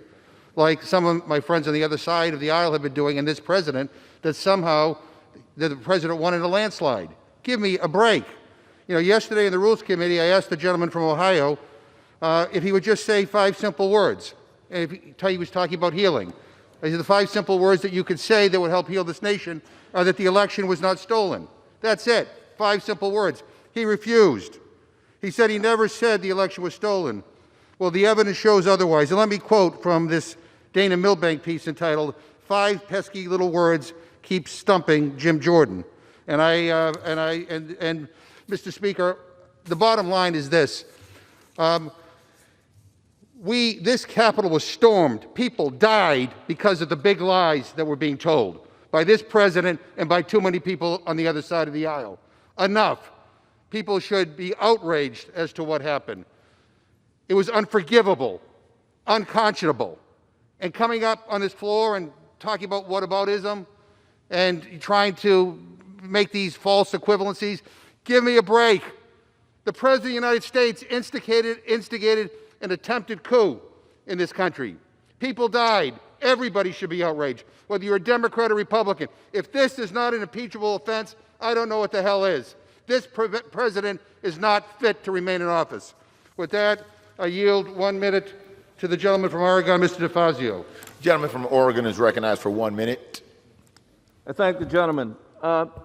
like some of my friends on the other side of the aisle have been doing in this president, that somehow the president won in a landslide. Give me a break. You know, yesterday in the Rules Committee, I asked the gentleman from Ohio if he would just say 5 simple words. And if he was talking about healing. I said the 5 simple words that you could say that would help heal this nation are that the election was not stolen. That's it. 5 simple words. He refused. He said he never said the election was stolen. Well, the evidence shows otherwise. And let me quote from this Dana Milbank piece entitled, "5 Pesky Little Words Keep Stumping Jim Jordan." And Mr. Speaker, the bottom line is this. This Capitol was stormed. People died because of the big lies that were being told by this president and by too many people on the other side of the aisle. Enough. People should be outraged as to what happened. It was unforgivable, unconscionable. And coming up on this floor and talking about whataboutism and trying to make these false equivalencies, give me a break. The President of the United States instigated an attempted coup in this country. People died. Everybody should be outraged, whether you're a Democrat or Republican. If this is not an impeachable offense, I don't know what the hell is. This president is not fit to remain in office. With that, I yield 1 minute to the gentleman from Oregon, Mr. DeFazio. Gentleman from Oregon is recognized for 1 minute. I thank the gentleman.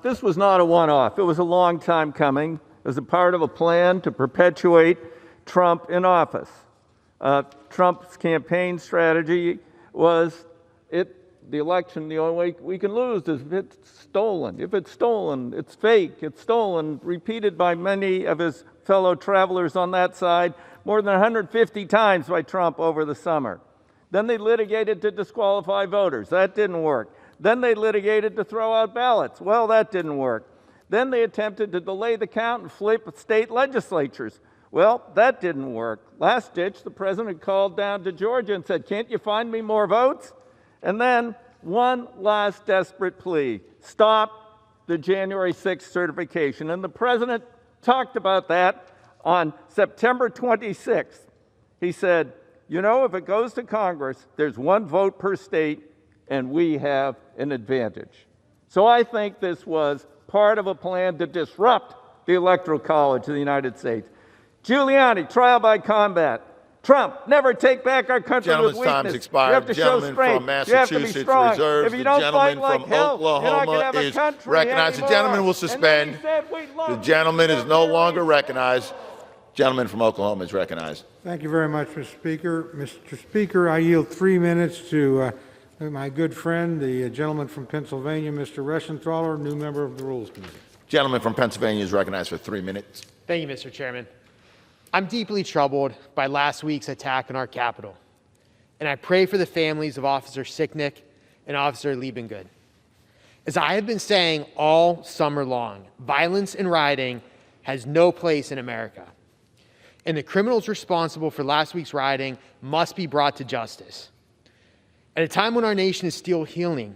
This was not a one-off. It was a long time coming. It was a part of a plan to perpetuate Trump in office. Trump's campaign strategy was the election, the only way we can lose is if it's stolen. If it's stolen, it's fake, it's stolen, repeated by many of his fellow travelers on that side more than 150 times by Trump over the summer. Then they litigated to disqualify voters. That didn't work. Then they litigated to throw out ballots. Well, that didn't work. Then they attempted to delay the count and flip state legislatures. Well, that didn't work. Last ditch, the president called down to Georgia and said, "Can't you find me more votes?" And then one last desperate plea: stop the January 6th certification. And the president talked about that on September 26th. He said, "You know, if it goes to Congress, there's 1 vote per state, and we have an advantage." So I think this was part of a plan to disrupt the Electoral College of the United States. Giuliani, trial by combat. Trump, never take back our country with weakness. Gentleman's time's expired. You have to show Gentleman strength. from Massachusetts You have to be strong. reserves. If you The don't gentleman fight like from hell, you're not gonna Oklahoma have a is country recognized. The anymore. gentleman will And then suspend. he said, "We love The you." gentleman is no longer recognized. Gentleman from Oklahoma is recognized. Thank you very much, Mr. Speaker. Mr. Speaker, I yield 3 minutes to my good friend, the gentleman from Pennsylvania, Mr. Reschenthaler, new member of the Rules Committee. Gentleman from Pennsylvania is recognized for 3 minutes. Thank you, Mr. Chairman. I'm deeply troubled by last week's attack on our Capitol, and I pray for the families of Officer Sicknick and Officer Liebengood. As I have been saying all summer long, violence and rioting has no place in America, and the criminals responsible for last week's rioting must be brought to justice. At a time when our nation is still healing,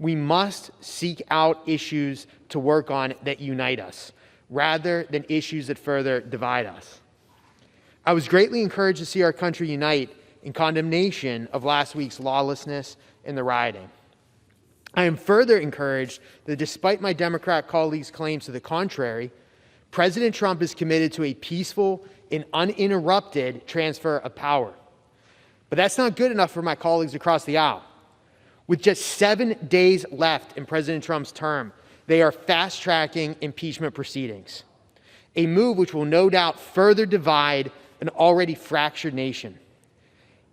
we must seek out issues to work on that unite us, rather than issues that further divide us. I was greatly encouraged to see our country unite in condemnation of last week's lawlessness and the rioting. I am further encouraged that despite my Democrat colleagues' claims to the contrary, President Trump is committed to a peaceful and uninterrupted transfer of power. But that's not good enough for my colleagues across the aisle. With just 7 days left in President Trump's term, they are fast-tracking impeachment proceedings, a move which will no doubt further divide an already fractured nation.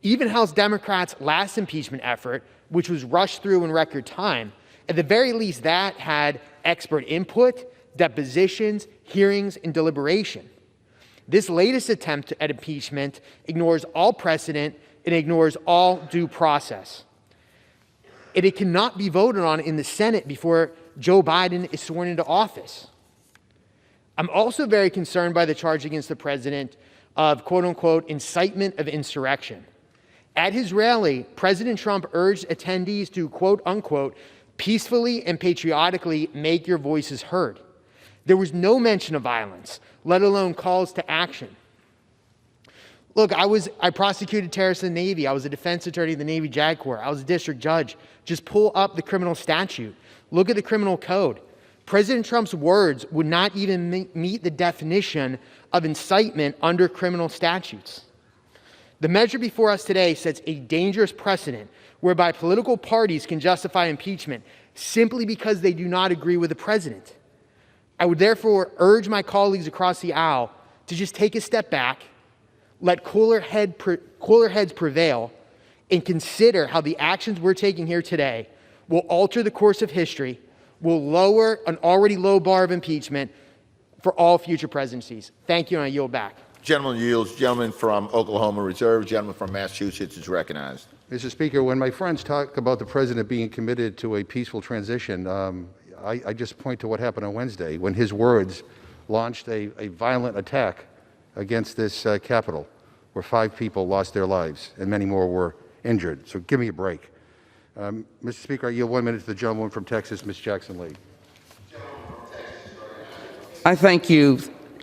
Even House Democrats' last impeachment effort, which was rushed through in record time, at the very least that had expert input, depositions, hearings, and deliberation. This latest attempt at impeachment ignores all precedent and ignores all due process. And it cannot be voted on in the Senate before Joe Biden is sworn into office. I'm also very concerned by the charge against the president of quote-unquote incitement of insurrection. At his rally, President Trump urged attendees to quote-unquote peacefully and patriotically make your voices heard. There was no mention of violence, let alone calls to action. Look, I prosecuted terrorists in the Navy. I was a defense attorney in the Navy JAG Corps. I was a district judge. Just pull up the criminal statute. Look at the criminal code. President Trump's words would not even meet the definition of incitement under criminal statutes. The measure before us today sets a dangerous precedent whereby political parties can justify impeachment simply because they do not agree with the president. I would therefore urge my colleagues across the aisle to just take a step back, let cooler heads prevail, and consider how the actions we're taking here today will alter the course of history, will lower an already low bar of impeachment for all future presidencies. Thank you, and I yield back. Gentleman yields. Gentleman from Oklahoma reserves. Gentleman from Massachusetts is recognized. Mr. Speaker, when my friends talk about the president being committed to a peaceful transition, I just point to what happened on Wednesday when his words launched a violent attack against this Capitol, where 5 people lost their lives and many more were injured. So give me a break. Mr. Speaker, I yield 1 minute to the gentleman from Texas, Ms. Jackson Lee. I thank you.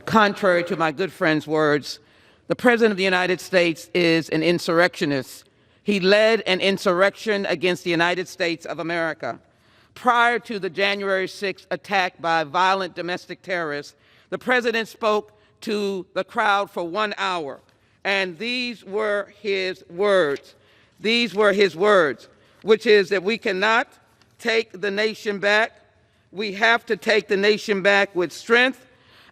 Contrary to my good friend's words, the President of the United States is an insurrectionist. He led an insurrection against the United States of America. Prior to the January 6th attack by violent domestic terrorists, the President spoke to the crowd for 1 hour, and these were his words. These were his words, which is that we cannot take the nation back. We have to take the nation back with strength,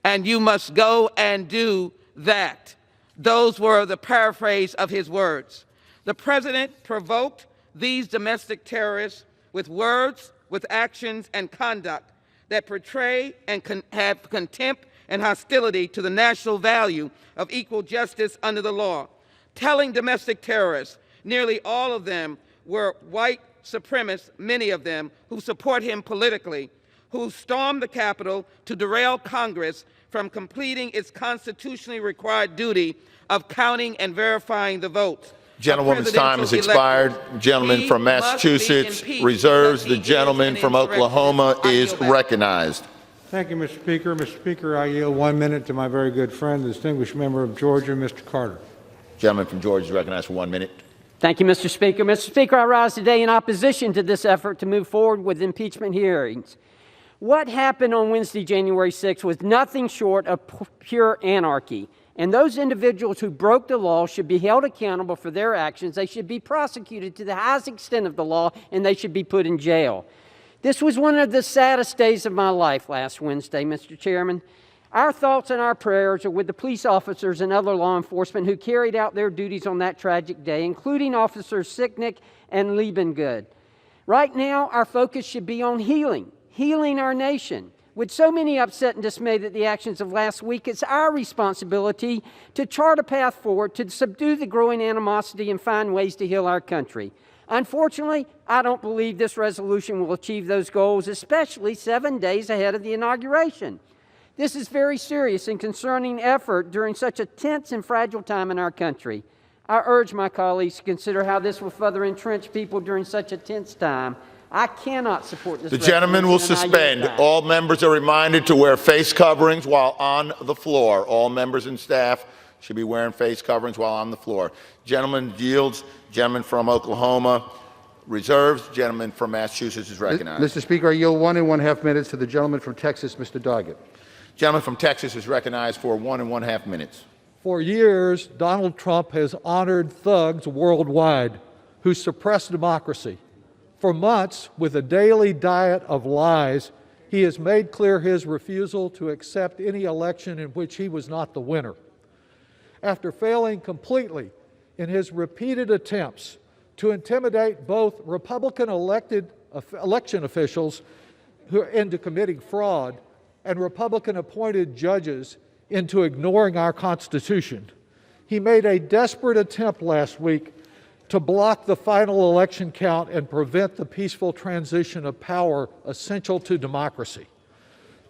and you must go and do that. Those were the paraphrase of his words. The President provoked these domestic terrorists with words, with actions, and conduct that portray and have contempt and hostility to the national value of equal justice under the law. Telling domestic terrorists, nearly all of them were white supremacists, many of them, who support him politically, who stormed the Capitol to derail Congress from completing its constitutionally required duty of counting and verifying the votes. Gentlewoman's time has expired. Gentleman from Massachusetts reserves. The gentleman from Oklahoma is recognized. Thank you, Mr. Speaker. Mr. Speaker, I yield 1 minute to my very good friend, the distinguished member of Georgia, Mr. Carter. Gentleman from Georgia is recognized for 1 minute. Thank you, Mr. Speaker. Mr. Speaker, I rise today in opposition to this effort to move forward with impeachment hearings. What happened on Wednesday, January 6th, was nothing short of pure anarchy. And those individuals who broke the law should be held accountable for their actions. They should be prosecuted to the highest extent of the law, and they should be put in jail. This was one of the saddest days of my life last Wednesday, Mr. Chairman. Our thoughts and our prayers are with the police officers and other law enforcement who carried out their duties on that tragic day, including Officers Sicknick and Liebengood. Right now, our focus should be on healing our nation. With so many upset and dismayed at the actions of last week, it's our responsibility to chart a path forward to subdue the growing animosity and find ways to heal our country. Unfortunately, I don't believe this resolution will achieve those goals, especially 7 days ahead of the inauguration. This is very serious and concerning effort during such a tense and fragile time in our country. I urge my colleagues to consider how this will further entrench people during such a tense time. I cannot support this. The gentleman will suspend. All members are reminded to wear face coverings while on the floor. All members and staff should be wearing face coverings while on the floor. Gentleman yields. Gentleman from Oklahoma reserves. Gentleman from Massachusetts is recognized. Mr. Speaker, I yield 1.5 minutes to the gentleman from Texas, Mr. Doggett. Gentleman from Texas is recognized for 1.5 minutes. For years, Donald Trump has honored thugs worldwide who suppress democracy. For months, with a daily diet of lies, he has made clear his refusal to accept any election in which he was not the winner. After failing completely in his repeated attempts to intimidate both Republican election officials into committing fraud and Republican-appointed judges into ignoring our Constitution, he made a desperate attempt last week to block the final election count and prevent the peaceful transition of power essential to democracy.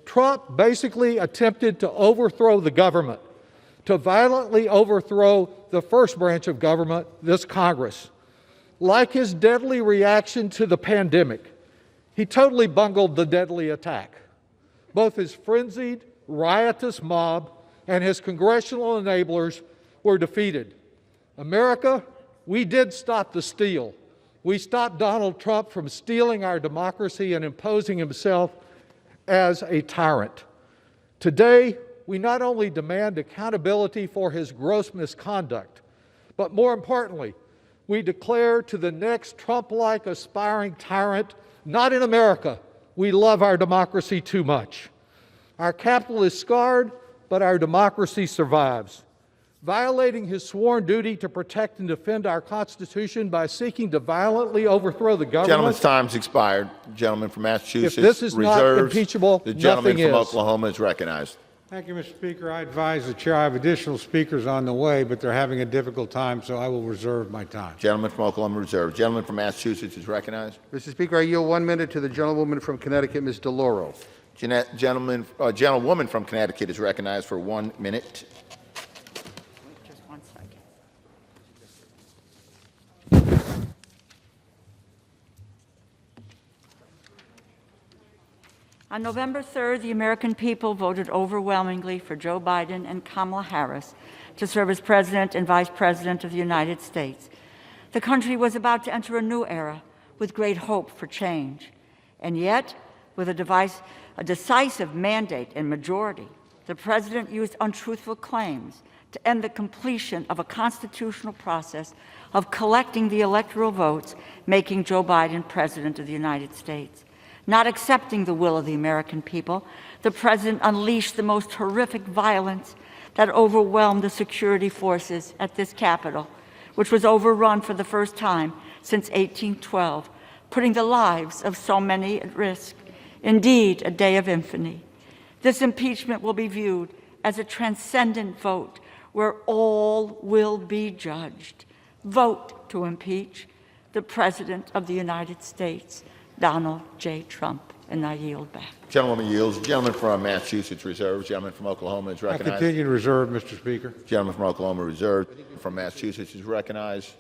Trump basically attempted to overthrow the government, to violently overthrow the first branch of government, this Congress. Like his deadly reaction to the pandemic, he totally bungled the deadly attack. Both his frenzied, riotous mob and his congressional enablers were defeated. America, we did stop the steal. We stopped Donald Trump from stealing our democracy and imposing himself as a tyrant. Today, we not only demand accountability for his gross misconduct, but more importantly, we declare to the next Trump-like aspiring tyrant, not in America, we love our democracy too much. Our capital is scarred, but our democracy survives. Violating his sworn duty to protect and defend our Constitution by seeking to violently overthrow the government. Gentleman's time's expired. Gentleman from Massachusetts If this is not reserves. impeachable, The gentleman nothing from is. Oklahoma is recognized. Thank you, Mr. Speaker. I advise the chair I have additional speakers on the way, but they're having a difficult time, so I will reserve my time. Gentleman from Oklahoma reserved. Gentleman from Massachusetts is recognized. Mr. Speaker, I yield 1 minute to the gentlewoman from Connecticut, Ms. DeLauro. Gentlewoman from Connecticut is recognized for 1 minute. Just 1 second. On November 3rd, the American people voted overwhelmingly for Joe Biden and Kamala Harris to serve as President and Vice President of the United States. The country was about to enter a new era with great hope for change. And yet, with a decisive mandate and majority, the President used untruthful claims to end the completion of a constitutional process of collecting the electoral votes, making Joe Biden President of the United States. Not accepting the will of the American people, the President unleashed the most horrific violence that overwhelmed the security forces at this Capitol, which was overrun for the first time since 1812, putting the lives of so many at risk. Indeed, a day of infamy. This impeachment will be viewed as a transcendent vote where all will be judged. Vote to impeach the President of the United States, Donald J. Trump, and I yield back. Gentlewoman yields. Gentleman from Massachusetts reserves. Gentleman from Oklahoma is I recognized. continue to reserve, Mr. Speaker. Gentleman from Oklahoma reserved. From Massachusetts is recognized.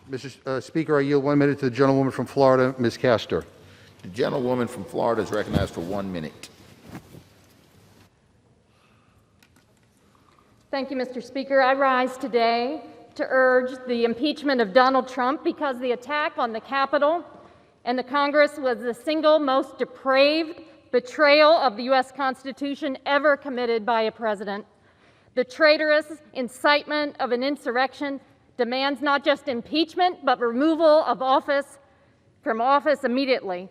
Mr. Speaker, I yield 1 minute to the gentlewoman from Florida, Ms. Castor. The gentlewoman from Florida is recognized for 1 minute. Thank you, Mr. Speaker. I rise today to urge the impeachment of Donald Trump because the attack on the Capitol and the Congress was the single most depraved betrayal of the U.S. Constitution ever committed by a president. The traitorous incitement of an insurrection demands not just impeachment, but removal of from office immediately.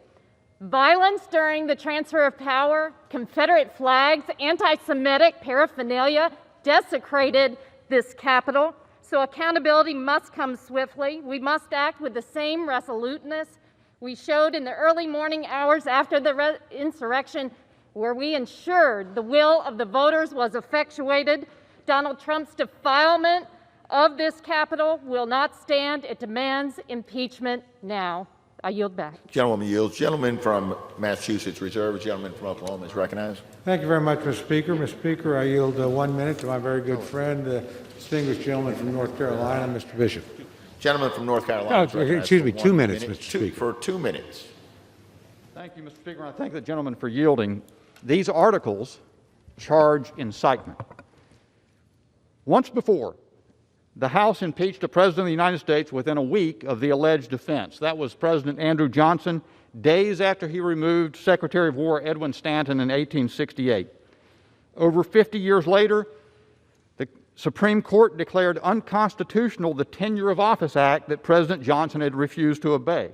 Violence during the transfer of power, Confederate flags, anti-Semitic paraphernalia desecrated this Capitol, so accountability must come swiftly. We must act with the same resoluteness we showed in the early morning hours after the insurrection, where we ensured the will of the voters was effectuated. Donald Trump's defilement of this Capitol will not stand. It demands impeachment now. I yield back. Gentlewoman yields. Gentleman from Massachusetts reserved. Gentleman from Oklahoma is recognized. Thank you very much, Mr. Speaker. Mr. Speaker, I yield 1 minute to my very good friend, the distinguished gentleman from North Carolina, Mr. Bishop. Gentleman from North Carolina. Excuse me, 2 minutes, Mr. Speaker. For 2 minutes. Thank you, Mr. Speaker. I thank the gentleman for yielding. These articles charge incitement. Once before, the House impeached the President of the United States within a week of the alleged offense. That was President Andrew Johnson, days after he removed Secretary of War Edwin Stanton in 1868. Over 50 years later, the Supreme Court declared unconstitutional the Tenure of Office Act that President Johnson had refused to obey.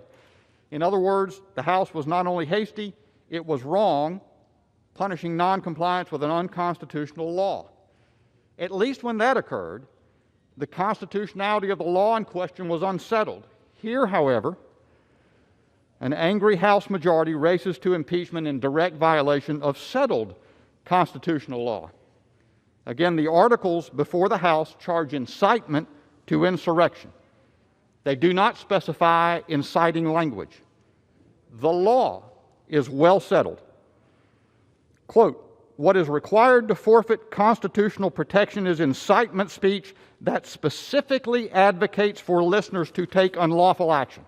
In other words, the House was not only hasty, it was wrong, punishing noncompliance with an unconstitutional law. At least when that occurred, the constitutionality of the law in question was unsettled. Here, however, an angry House majority races to impeachment in direct violation of settled constitutional law. Again, the articles before the House charge incitement to insurrection. They do not specify inciting language. The law is well settled. Quote, "What is required to forfeit constitutional protection is incitement speech that specifically advocates for listeners to take unlawful action."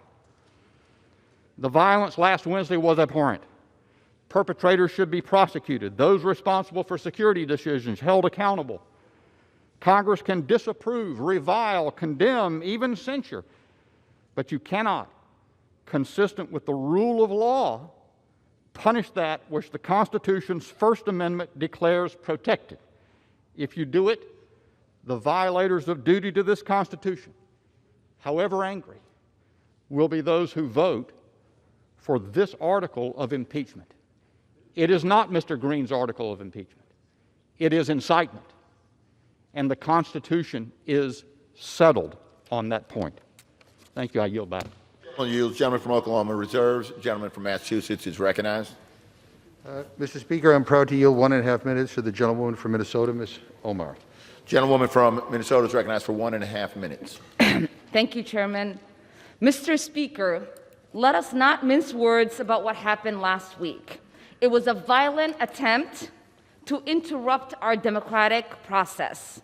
The violence last Wednesday was abhorrent. Perpetrators should be prosecuted. Those responsible for security decisions held accountable. Congress can disapprove, revile, condemn, even censure, but you cannot, consistent with the rule of law, punish that which the Constitution's First Amendment declares protected. If you do it, the violators of duty to this Constitution, however angry, will be those who vote for this article of impeachment. It is not Mr. Green's article of impeachment. It is incitement. And the Constitution is settled on that point. Thank you. I yield back. Yields. Gentleman from Oklahoma reserves. Gentleman from Massachusetts is recognized. Mr. Speaker, I'm proud to yield 1.5 minutes to the gentlewoman from Minnesota, Ms. Omar. Gentlewoman from Minnesota is recognized for 1.5 minutes. Thank you, Chairman. Mr. Speaker, let us not mince words about what happened last week. It was a violent attempt to interrupt our democratic process.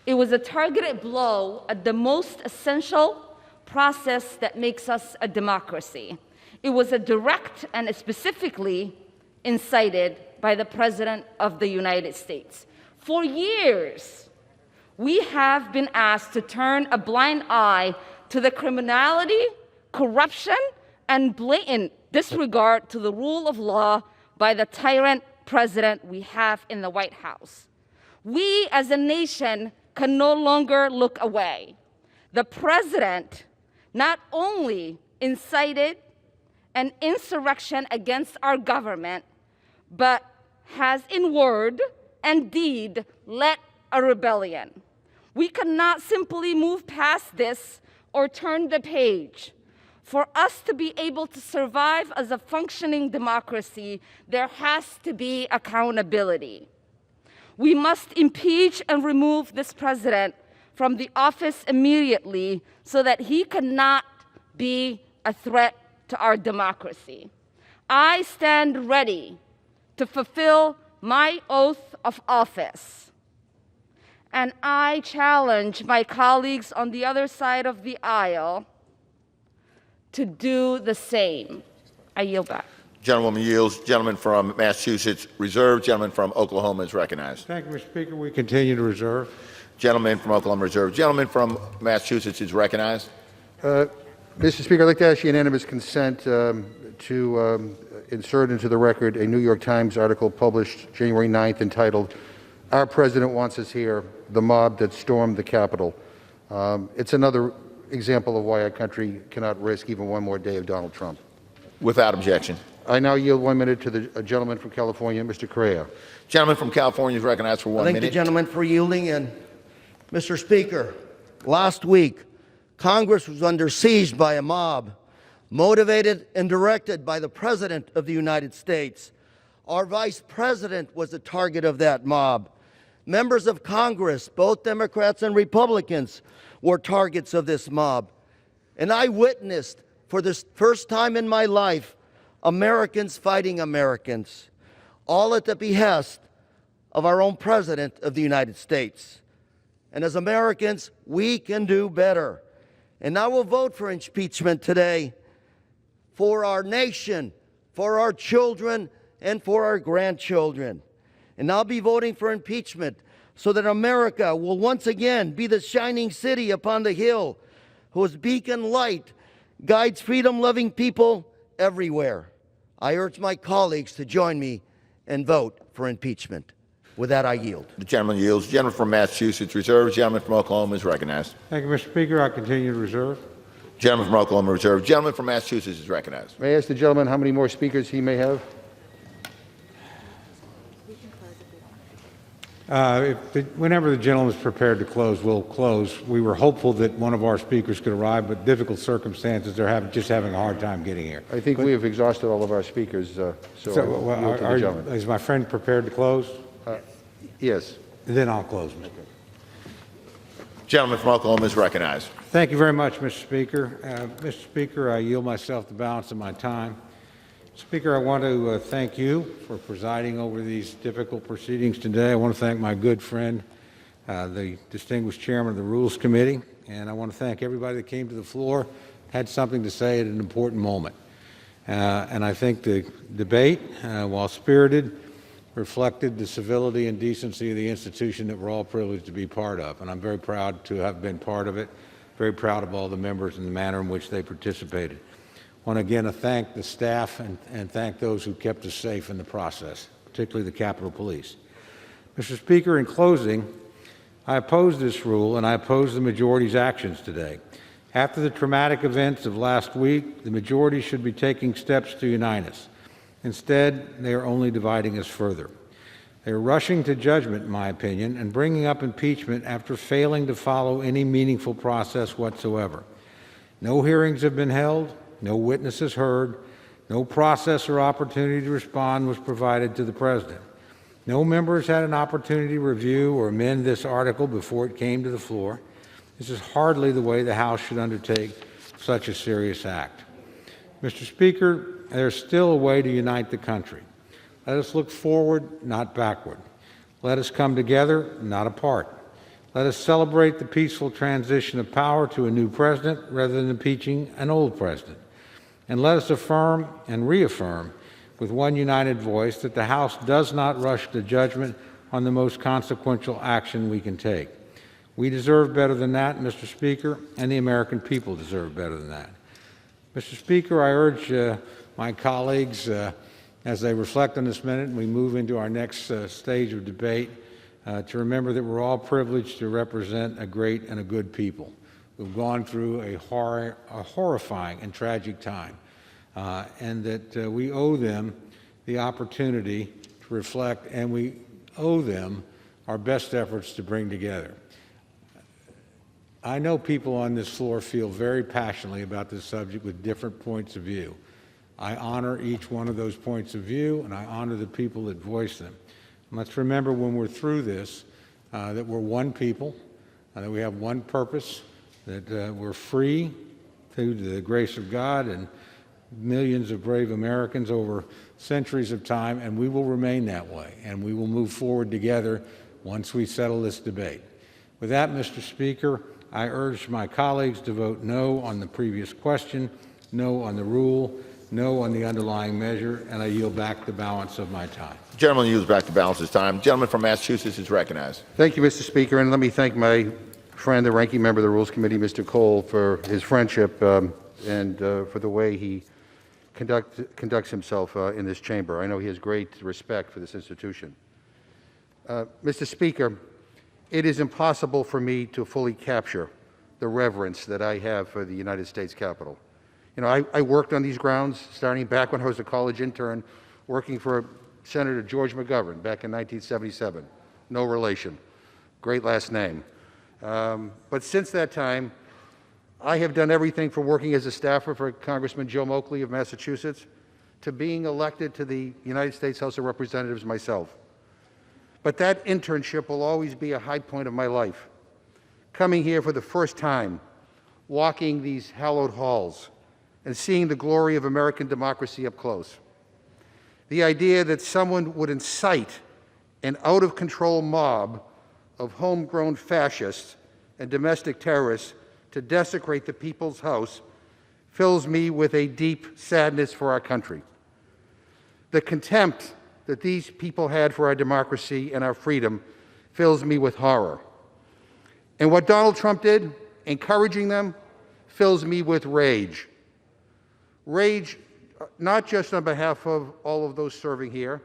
It was a targeted blow at the most essential process that makes us a democracy. It was a direct and specifically incited by the President of the United States. For years, we have been asked to turn a blind eye to the criminality, corruption, and blatant disregard to the rule of law by the tyrant president we have in the White House. We as a nation can no longer look away. The president not only incited an insurrection against our government, but has in word and deed led a rebellion. We cannot simply move past this or turn the page. For us to be able to survive as a functioning democracy, there has to be accountability. We must impeach and remove this president from the office immediately so that he cannot be a threat to our democracy. I stand ready to fulfill my oath of office, and I challenge my colleagues on the other side of the aisle to do the same. I yield back. Gentlewoman yields. Gentleman from Massachusetts reserved. Gentleman from Oklahoma is recognized. Thank you, Mr. Speaker. We continue to reserve. Gentleman from Oklahoma reserved. Gentleman from Massachusetts is recognized. Mr. Speaker, I'd like to ask unanimous consent to insert into the record a New York Times article published January 9th entitled, "Our President Wants Us Here, the Mob That Stormed the Capitol." It's another example of why our country cannot risk even one more day of Donald Trump. Without objection. I now yield 1 minute to the gentleman from California, Mr. Correa. Gentleman from California is recognized for 1 minute. I thank the gentleman for yielding. And Mr. Speaker, last week, Congress was under siege by a mob, motivated and directed by the President of the United States. Our Vice President was the target of that mob. Members of Congress, both Democrats and Republicans, were targets of this mob. And I witnessed, for the first time in my life, Americans fighting Americans, all at the behest of our own President of the United States. And as Americans, we can do better. And I will vote for impeachment today for our nation for our children, and for our grandchildren. And I'll be voting for impeachment so that America will once again be the shining city upon the hill whose beacon light guides freedom-loving people everywhere. I urge my colleagues to join me and vote for impeachment. With that, I yield. The gentleman yields. The gentleman from Massachusetts reserves. The gentleman from Oklahoma is recognized. Thank you, Mr. Speaker. I continue to reserve. The gentleman from Oklahoma reserves. The gentleman from Massachusetts is recognized. May I ask the gentleman how many more speakers he may have? Whenever the gentleman is prepared to close, we'll close. We were hopeful that one of our speakers could arrive, but difficult circumstances, they're just having a hard time getting here. I think we have exhausted all of our speakers, so I yield to the gentleman. Is my friend prepared to close? Yes. Then I'll close, Mr. Gentleman from Oklahoma is recognized. Thank you very much, Mr. Speaker. Mr. Speaker, I yield myself the balance of my time. Speaker, I want to thank you for presiding over these difficult proceedings today. I want to thank my good friend, the distinguished chairman of the Rules Committee, and I want to thank everybody that came to the floor, had something to say at an important moment. And I think the debate, while spirited, reflected the civility and decency of the institution that we're all privileged to be part of. And I'm very proud to have been part of it, very proud of all the members and the manner in which they participated. I want again to thank the staff and thank those who kept us safe in the process, particularly the Capitol Police. Mr. Speaker, in closing, I oppose this rule and I oppose the majority's actions today. After the traumatic events of last week, the majority should be taking steps to unite us. Instead, they are only dividing us further. They are rushing to judgment, in my opinion, and bringing up impeachment after failing to follow any meaningful process whatsoever. No hearings have been held. No witnesses heard, no process or opportunity to respond was provided to the President. No members had an opportunity to review or amend this article before it came to the floor. This is hardly the way the House should undertake such a serious act. Mr. Speaker, there's still a way to unite the country. Let us look forward, not backward. Let us come together, not apart. Let us celebrate the peaceful transition of power to a new president rather than impeaching an old president. And let us affirm and reaffirm with one united voice that the House does not rush to judgment on the most consequential action we can take. We deserve better than that, Mr. Speaker, and the American people deserve better than that. Mr. Speaker, I urge my colleagues, as they reflect on this minute and we move into our next stage of debate, to remember that we're all privileged to represent a great and a good people who've gone through a horrifying and tragic time, and that we owe them the opportunity to reflect, and we owe them our best efforts to bring together. I know people on this floor feel very passionately about this subject with different points of view. I honor each one of those points of view, and I honor the people that voice them. And let's remember when we're through this that we're one people, that we have one purpose, that we're free through the grace of God and millions of brave Americans over centuries of time, and we will remain that way, and we will move forward together once we settle this debate. With that, Mr. Speaker, I urge my colleagues to vote no on the previous question, no on the rule, no on the underlying measure, and I yield back the balance of my time. The gentleman yields back the balance of his time. The gentleman from Massachusetts is recognized. Thank you, Mr. Speaker, and let me thank my friend, the ranking member of the Rules Committee, Mr. Cole, for his friendship and for the way he conducts himself in this chamber. I know he has great respect for this institution. Mr. Speaker, it is impossible for me to fully capture the reverence that I have for the United States Capitol. You know, I worked on these grounds starting back when I was a college intern, working for Senator George McGovern back in 1977. No relation. Great last name. But since that time, I have done everything from working as a staffer for Congressman Joe Moakley of Massachusetts to being elected to the United States House of Representatives myself. But that internship will always be a high point of my life. Coming here for the first time, walking these hallowed halls, and seeing the glory of American democracy up close. The idea that someone would incite an out-of-control mob of homegrown fascists and domestic terrorists to desecrate the People's House fills me with a deep sadness for our country. The contempt that these people had for our democracy and our freedom fills me with horror. And what Donald Trump did, encouraging them, fills me with rage. Rage, not just on behalf of all of those serving here,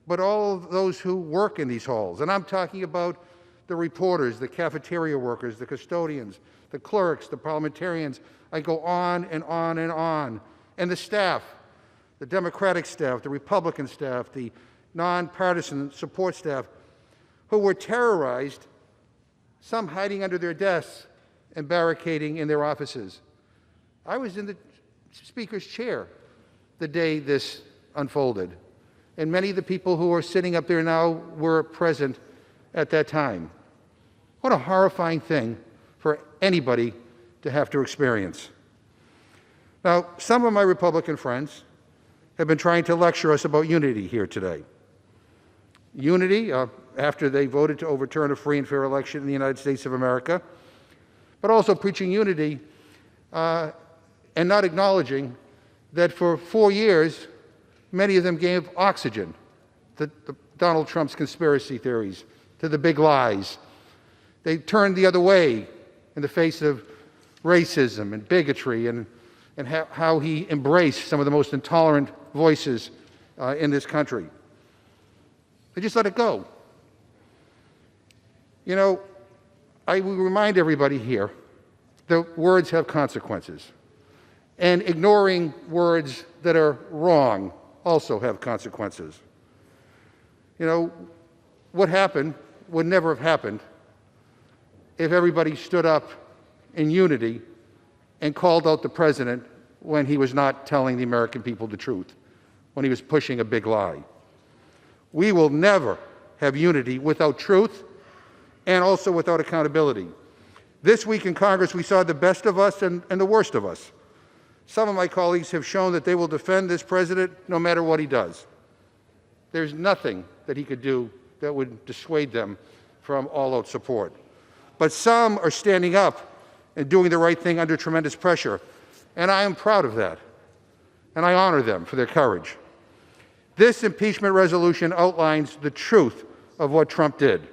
but all of those who work in these halls. And I'm talking about the reporters, the cafeteria workers, the custodians, the clerks, the parliamentarians. I go on and on and on. And the staff, the Democratic staff, the Republican staff, the nonpartisan support staff, who were terrorized, some hiding under their desks and barricading in their offices. I was in the Speaker's chair the day this unfolded, and many of the people who are sitting up there now were present at that time. What a horrifying thing for anybody to have to experience. Now, some of my Republican friends have been trying to lecture us about unity here today. Unity, after they voted to overturn a free and fair election in the United States of America, but also preaching unity and not acknowledging that for 4 years, many of them gave oxygen to Donald Trump's conspiracy theories, to the big lies. They turned the other way in the face of racism and bigotry and how he embraced some of the most intolerant voices in this country. They just let it go. You know, I will remind everybody here that words have consequences. And ignoring words that are wrong also have consequences. You know, what happened would never have happened if everybody stood up in unity and called out the president when he was not telling the American people the truth, when he was pushing a big lie. We will never have unity without truth and also without accountability. This week in Congress, we saw the best of us and the worst of us. Some of my colleagues have shown that they will defend this president no matter what he does. There's nothing that he could do that would dissuade them from all-out support. But some are standing up and doing the right thing under tremendous pressure, and I am proud of that, and I honor them for their courage. This impeachment resolution outlines the truth of what Trump did.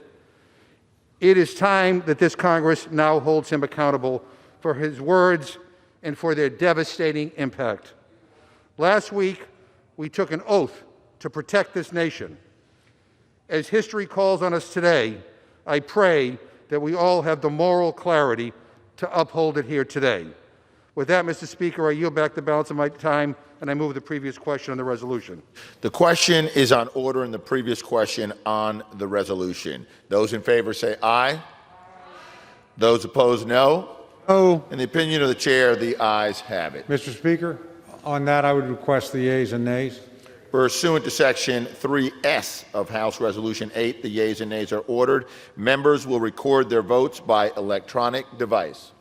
It is time that this Congress now holds him accountable for his words and for their devastating impact. Last week, we took an oath to protect this nation. As history calls on us today, I pray that we all have the moral clarity to uphold it here today. With that, Mr. Speaker, I yield back the balance of my time, and I move the previous question on the resolution. The question is on order in the previous question on the resolution. Those in favor say aye. Those opposed, no. No. In the opinion of the chair, the ayes have it. Mr. Speaker, on that, I would request the yeas and nays. Pursuant to Section 3S of House Resolution 8, the yeas and nays are ordered. Members will record their votes by electronic device.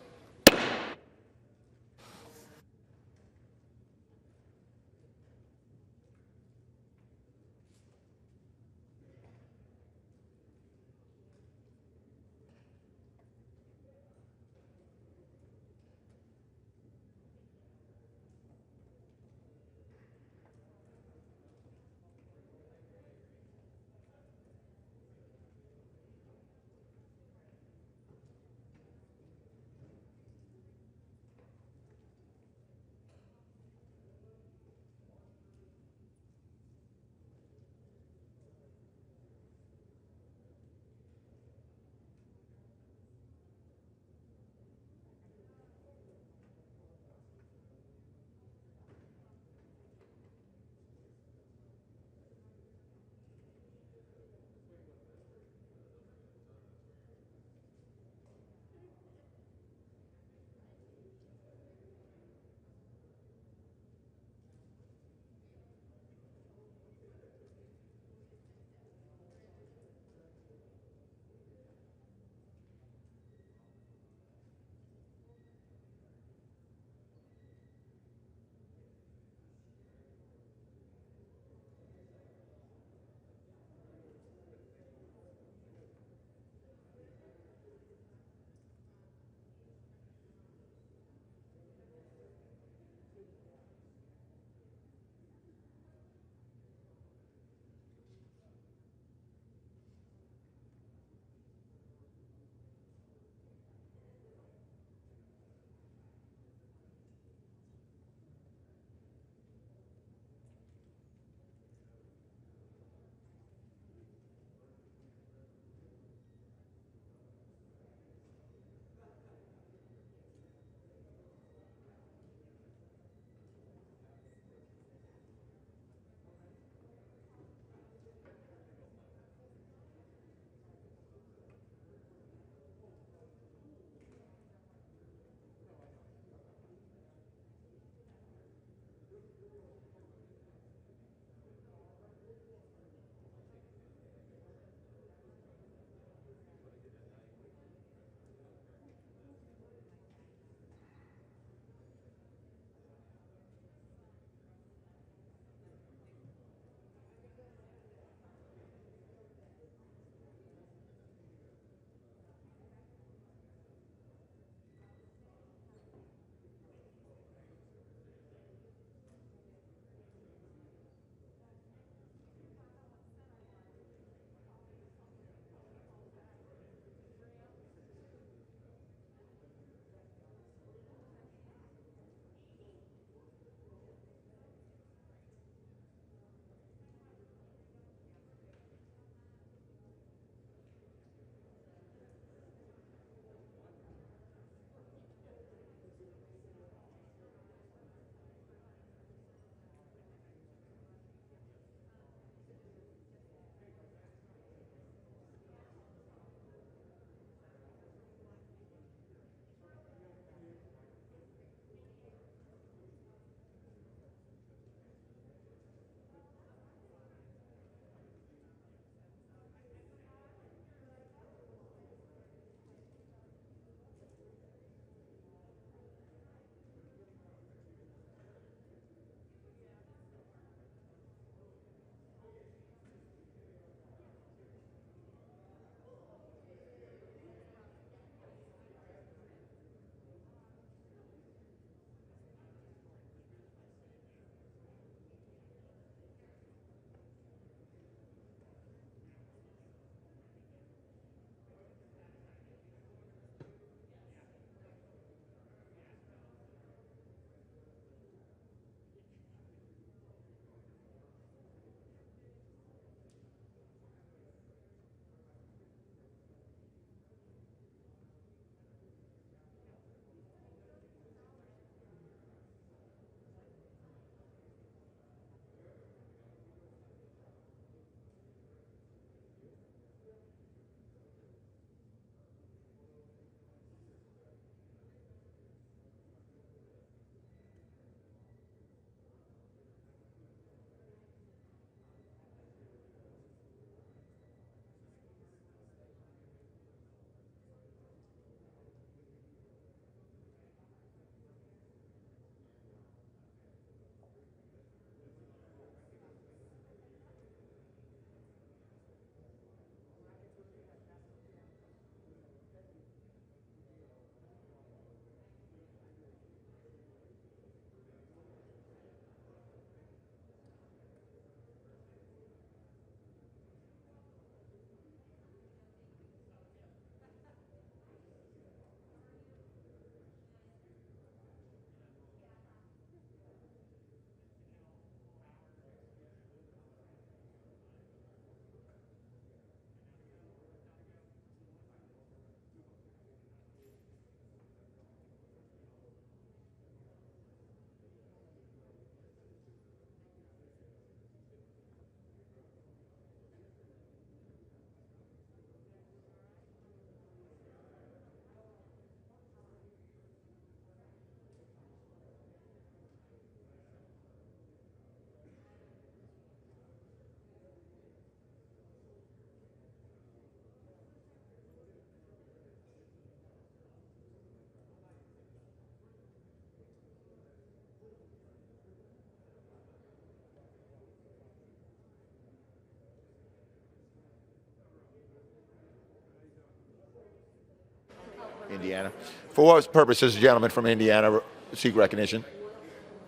Indiana. For what purpose does the gentleman from Indiana seek recognition?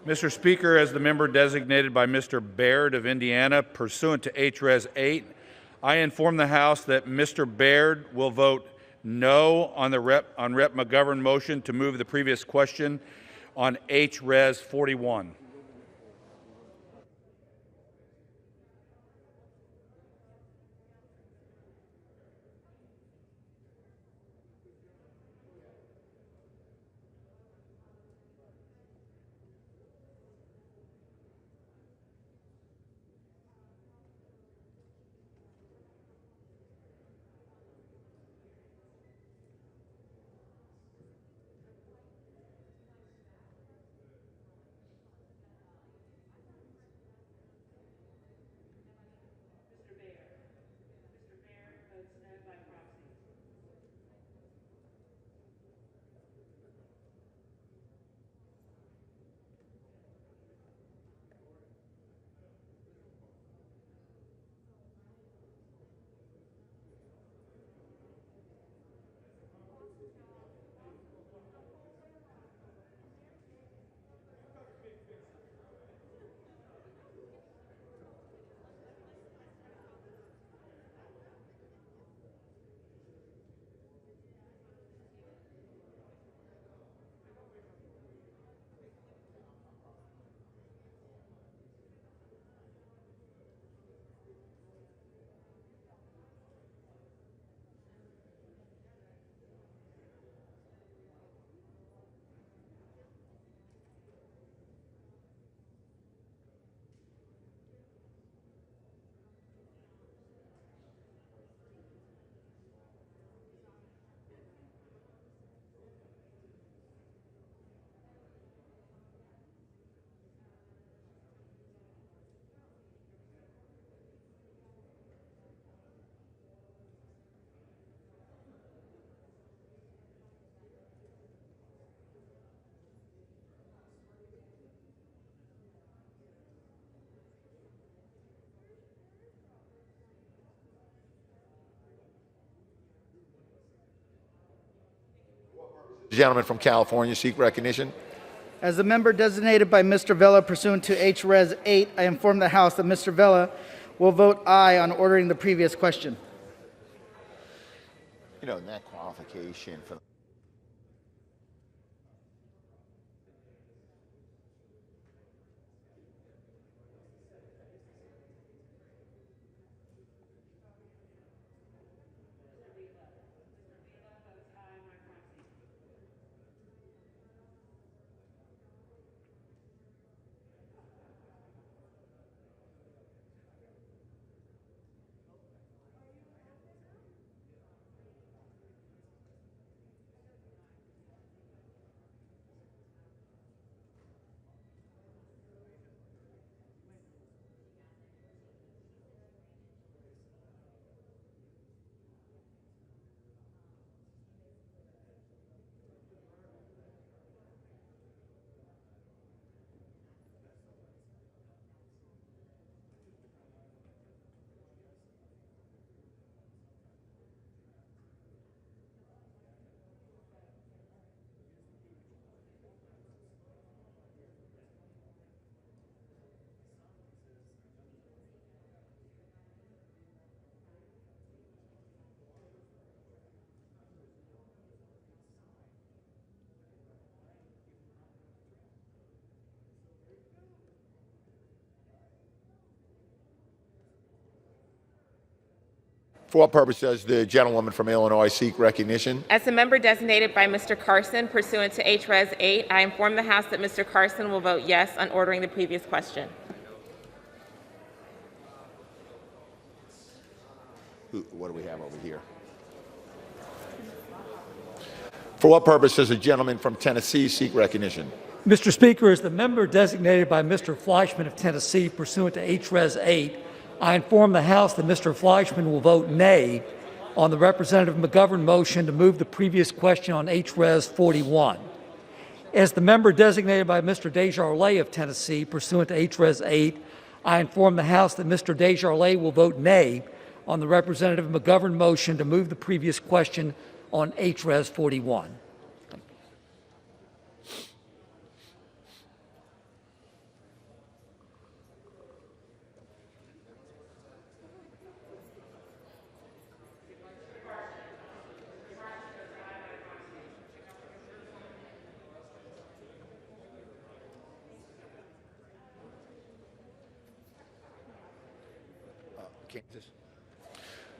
Mr. Speaker, as the member designated by Mr. Baird of Indiana, pursuant to H-Res 8, I inform the House that Mr. Baird will vote no on Rep. McGovern motion to move the previous question on H-Res 41. The gentleman from California seek recognition. As a member designated by Mr. Vella pursuant to H-Res 8, I inform the House that Mr. Vella will vote aye on ordering the previous question. You know, that qualification for what purpose does the gentlewoman from Illinois seek recognition? As a member designated by Mr. Carson pursuant to H-Res 8, I inform the House that Mr. Carson will vote yes on ordering the previous question. What do we have over here? For what purpose does the gentleman from Tennessee seek recognition? Mr. Speaker, as the member designated by Mr. Fleischman of Tennessee pursuant to H-Res 8, I inform the House that Mr. Fleischman will vote nay on the Representative McGovern motion to move the previous question on H-Res 41. As the member designated by Mr. Desjardins of Tennessee pursuant to H-Res 8, I inform the House that Mr. Desjardins will vote nay on the Representative McGovern motion to move the previous question on HRES 41. Kansas.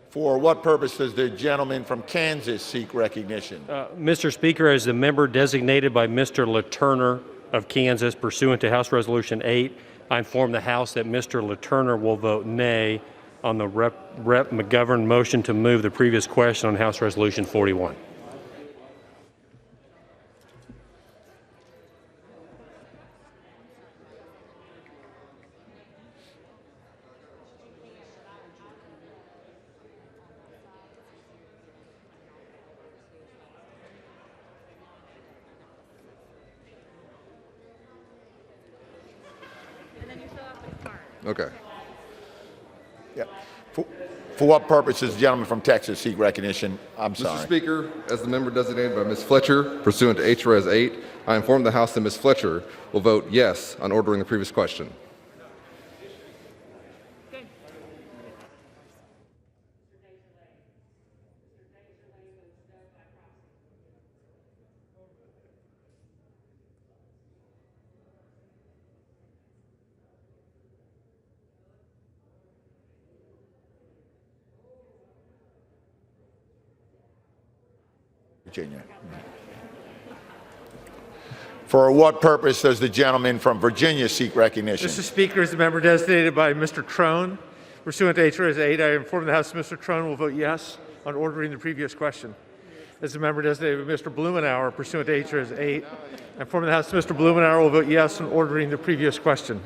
For what purpose does the gentleman from Kansas seek recognition? Mr. Speaker, as the member designated by Mr. LaTurner of Kansas pursuant to House Resolution 8, I inform the House that Mr. LaTurner will vote nay on the Rep. McGovern motion to move the previous question on House Resolution 41. Okay. Yep. For what purpose does the gentleman from Texas seek recognition? I'm sorry. Mr. Speaker, as the member designated by Ms. Fletcher, pursuant to HRES 8, I inform the House that Ms. Fletcher will vote yes on ordering the previous question. Virginia. For what purpose does the gentleman from Virginia seek recognition? Mr. Speaker, as the member designated by Mr. Trone, pursuant to HRES 8, I inform the House that Mr. Trone will vote yes on ordering the previous question. As the member designated by Mr. Blumenauer, pursuant to HRES 8, I inform the House that Mr. Blumenauer will vote yes on ordering the previous question.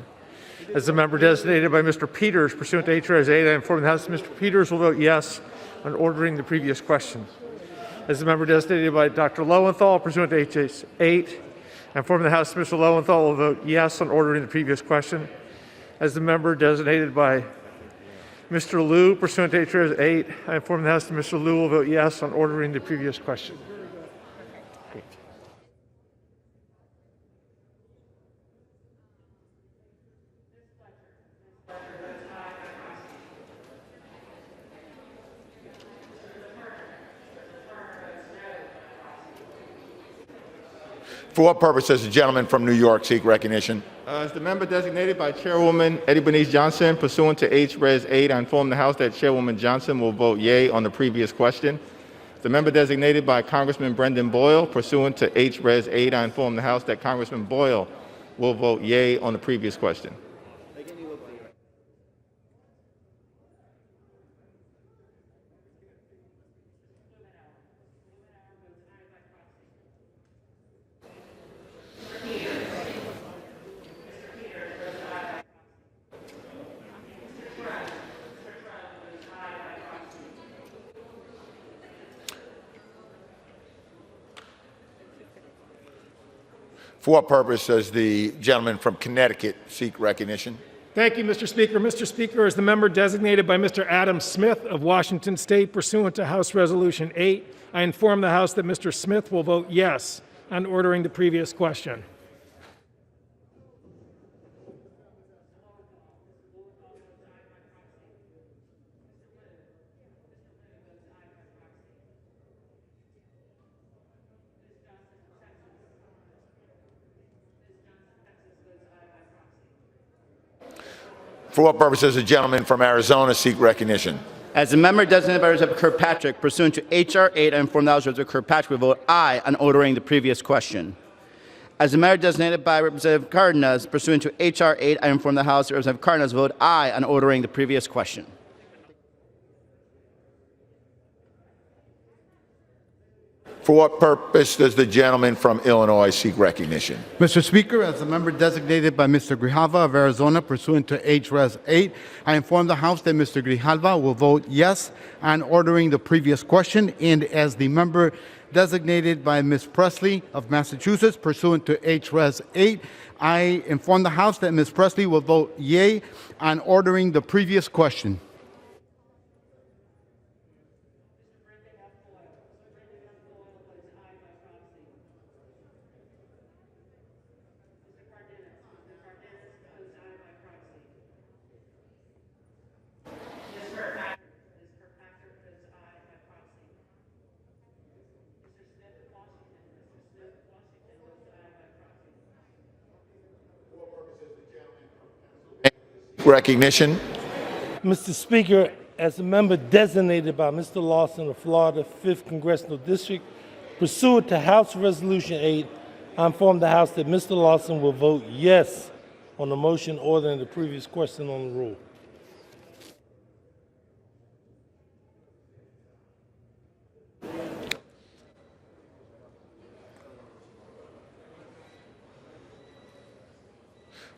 As the member designated by Mr. Peters, pursuant to HRES 8, I inform the House that Mr. Peters will vote yes on ordering the previous question. As the member designated by Dr. Lowenthal, pursuant to HRES 8, I inform the House that Mr. Lowenthal will vote yes on ordering the previous question. As the member designated by Mr. Liu, pursuant to HRES 8, I inform the House that Mr. Liu will vote yes on ordering the previous question. For what purpose does the gentleman from New York seek recognition? As the member designated by Chairwoman Eddie Bernice Johnson, pursuant to HRES 8, I inform the House that Chairwoman Johnson will vote yea on the previous question. The member designated by Congressman Brendan Boyle, pursuant to HRES 8, I inform the House that Congressman Boyle will vote yea on the previous question. For what purpose does the gentleman from Connecticut seek recognition? Thank you, Mr. Speaker. Mr. Speaker, as the member designated by Mr. Adam Smith of Washington State, pursuant to House Resolution 8, I inform the House that Mr. Smith will vote yes on ordering the previous question. For what purpose does the gentleman from Arizona seek recognition? As a member designated by Representative Kirkpatrick, pursuant to H.R. 8, I inform the House Representative Kirkpatrick will vote aye on ordering the previous question. As a member designated by Representative Cardenas, pursuant to H.R. 8, I inform the House that Representative Cardenas will vote aye on ordering the previous question. For what purpose does the gentleman from Illinois seek recognition? Mr. Speaker, as a member designated by Mr. Grijalva of Arizona pursuant to HRES 8, I inform the House that Mr. Grijalva will vote yes on ordering the previous question, and as the member designated by Ms. Presley of Massachusetts pursuant to HRES 8, I inform the House that Ms. Presley will vote yea on ordering the previous question. Recognition. Mr. Speaker, as a member designated by Mr. Lawson of Florida 5th Congressional District, pursuant to House Resolution 8, I inform the House that Mr. Lawson will vote yes on the motion ordering the previous question on the rule.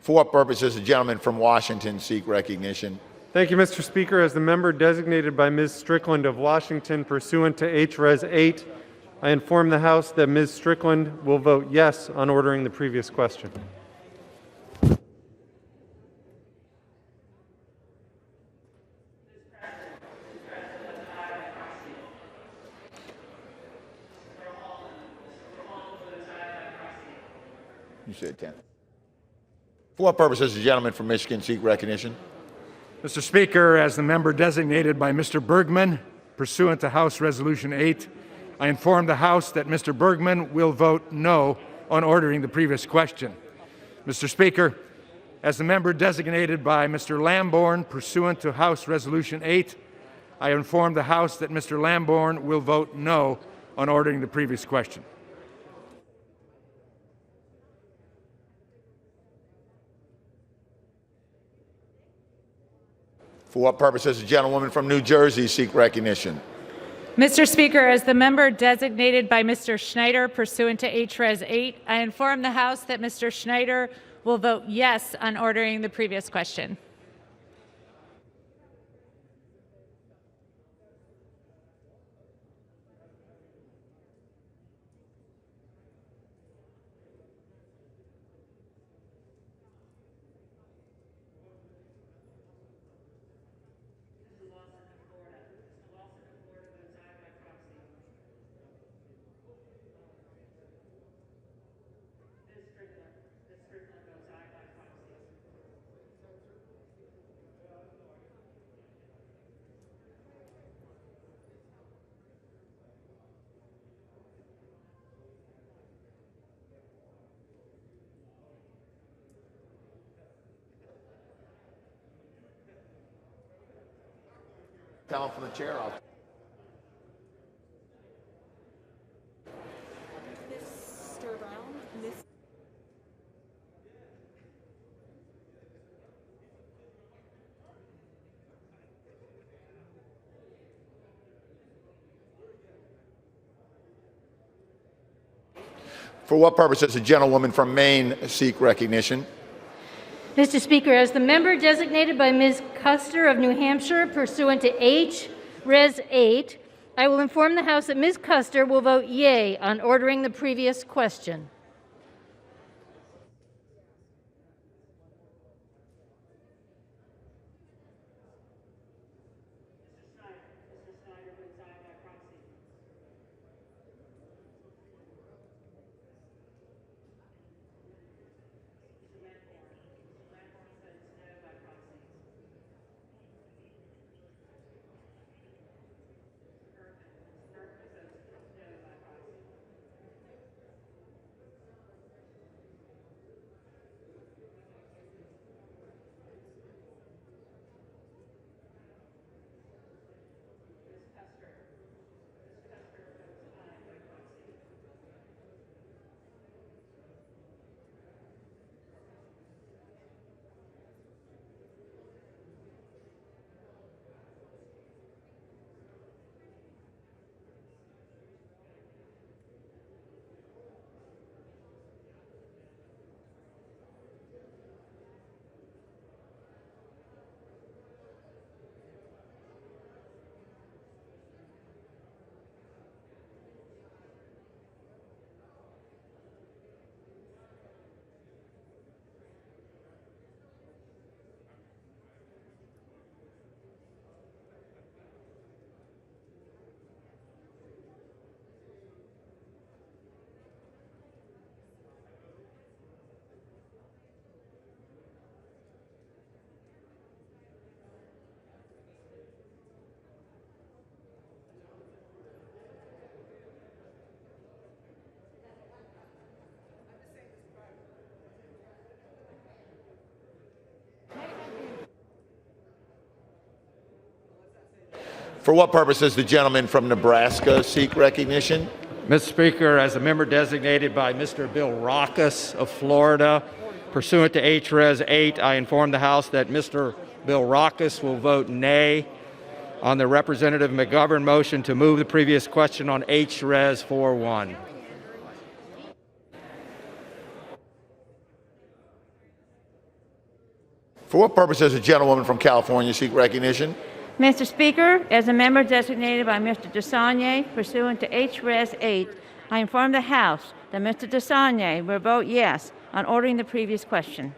For what purposes the gentleman from Washington seek recognition? Thank you, Mr. Speaker. As the member designated by Ms. Strickland of Washington pursuant to H-Res 8, I inform the House that Ms. Strickland will vote yes on ordering the previous question. You said 10. For what purposes the gentleman from Michigan seek recognition? Mr. Speaker, as the member designated by Mr. Bergman, pursuant to House Resolution 8, I inform the House that Mr. Bergman will vote no on ordering the previous question. Mr. Speaker, as the member designated by Mr. Lamborn, pursuant to House Resolution 8, I inform the House that Mr. Lamborn will vote no on ordering the previous question. For what purposes the gentlewoman from New Jersey seek recognition? Mr. Speaker, as the member designated by Mr. Schneider pursuant to H-Res 8, I inform the House that Mr. Schneider will vote yes on ordering the previous question. Tell him from the chair. Mr. Brown, For what purposes the gentlewoman from Maine seek recognition? Mr. Speaker, as the member designated by Ms. Custer of New Hampshire pursuant to H-Res 8, I will inform the House that Ms. Custer will vote yea on ordering the previous question. For what purpose does the gentleman from Nebraska seek recognition? Mr. Speaker, as a member designated by Mr. Bill Raucus of Florida, pursuant to H-Res 8, I inform the House that Mr. Bill Raucus will vote nay on the Representative McGovern motion to move the previous question on H-Res 4-1. For what purpose does the gentlewoman from California seek recognition? Mr. Speaker, as a member designated by Mr. DeSaulnier pursuant to H-Res 8, I inform the House that Mr. DeSaulnier will vote yes on ordering the previous question.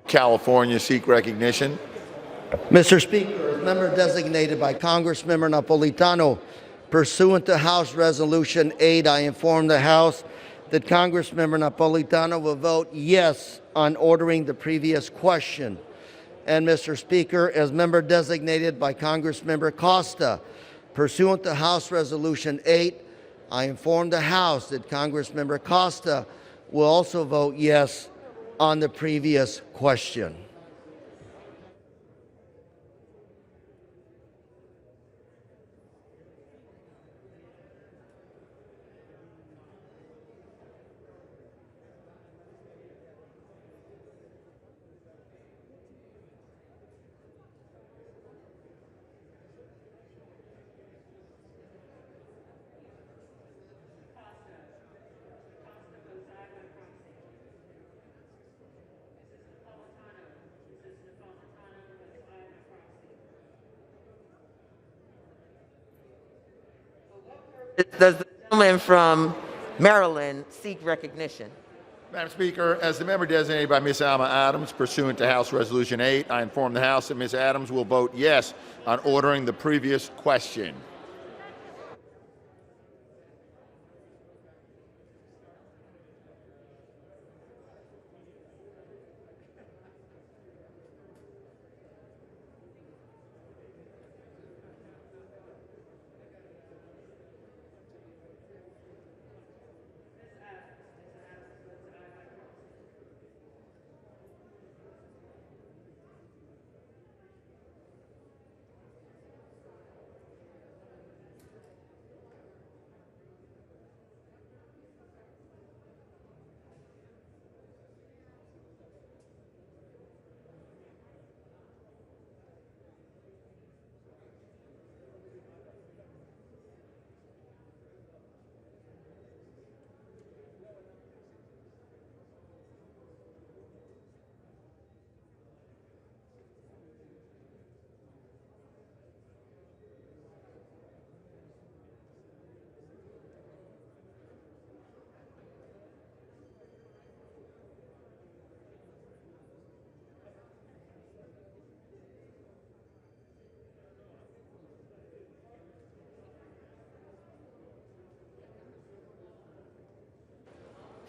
California seek recognition. Mr. Speaker, as member designated by Congressmember Napolitano, pursuant to House Resolution 8, I inform the House that Congressmember Napolitano will vote yes on ordering the previous question. And Mr. Speaker, as member designated by Congressmember Costa, pursuant to House Resolution 8, I inform the House that Congressmember Costa will also vote yes on the previous question. does the gentleman from Maryland seek recognition? Madam Speaker, as the member designated by Ms. Alma Adams pursuant to House Resolution 8, I inform the House that Ms. Adams will vote yes on ordering the previous question.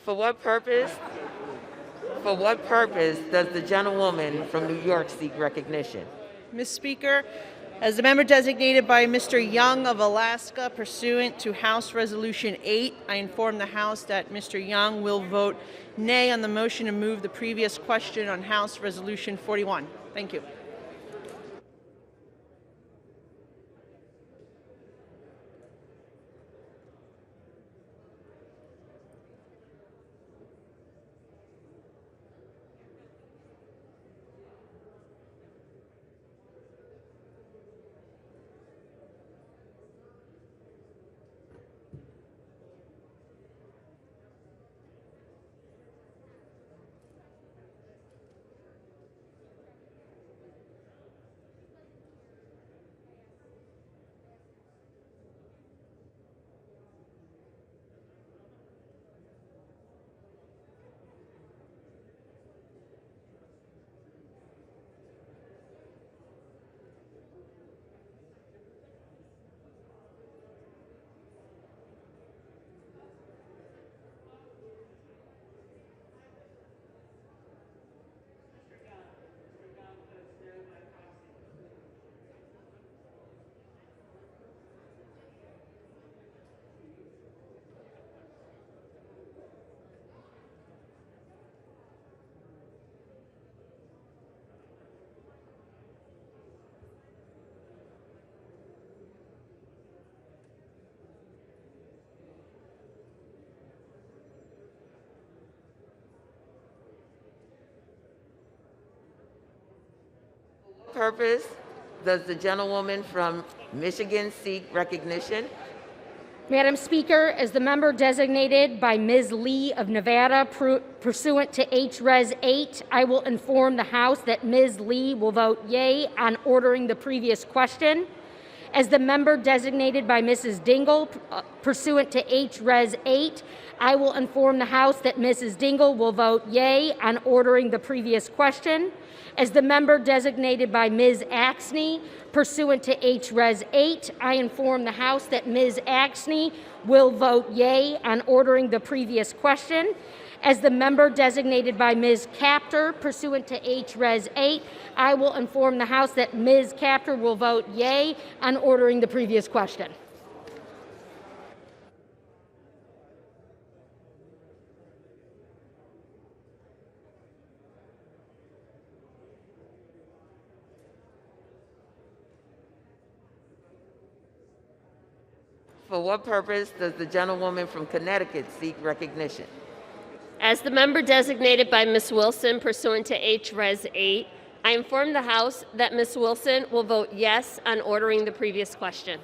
For what purpose does the gentlewoman from New York seek recognition? Ms. Speaker, as the member designated by Mr. Young of Alaska pursuant to House Resolution 8, I inform the House that Mr. Young will vote nay on the motion to move the previous question on House Resolution 41. Thank you. Purpose does the gentlewoman from Michigan seek recognition? Madam Speaker, as the member designated by Ms. Lee of Nevada pursuant to H-Res 8, I will inform the House that Ms. Lee will vote yea on ordering the previous question. As the member designated by Mrs. Dingle pursuant to H-Res 8, I will inform the House that Mrs. Dingle will vote yea on ordering the previous question. As the member designated by Ms. Axney pursuant to H-Res 8, I inform the House that Ms. Axney will vote yea on ordering the previous question. As the member designated by Ms. Capter pursuant to H-Res 8, I will inform the House that Ms. Capter will vote yea on ordering the previous question. For what purpose does the gentlewoman from Connecticut seek recognition? As the member designated by Ms. Wilson pursuant to H-Res 8, I inform the House that Ms. Wilson will vote yes on ordering the previous question.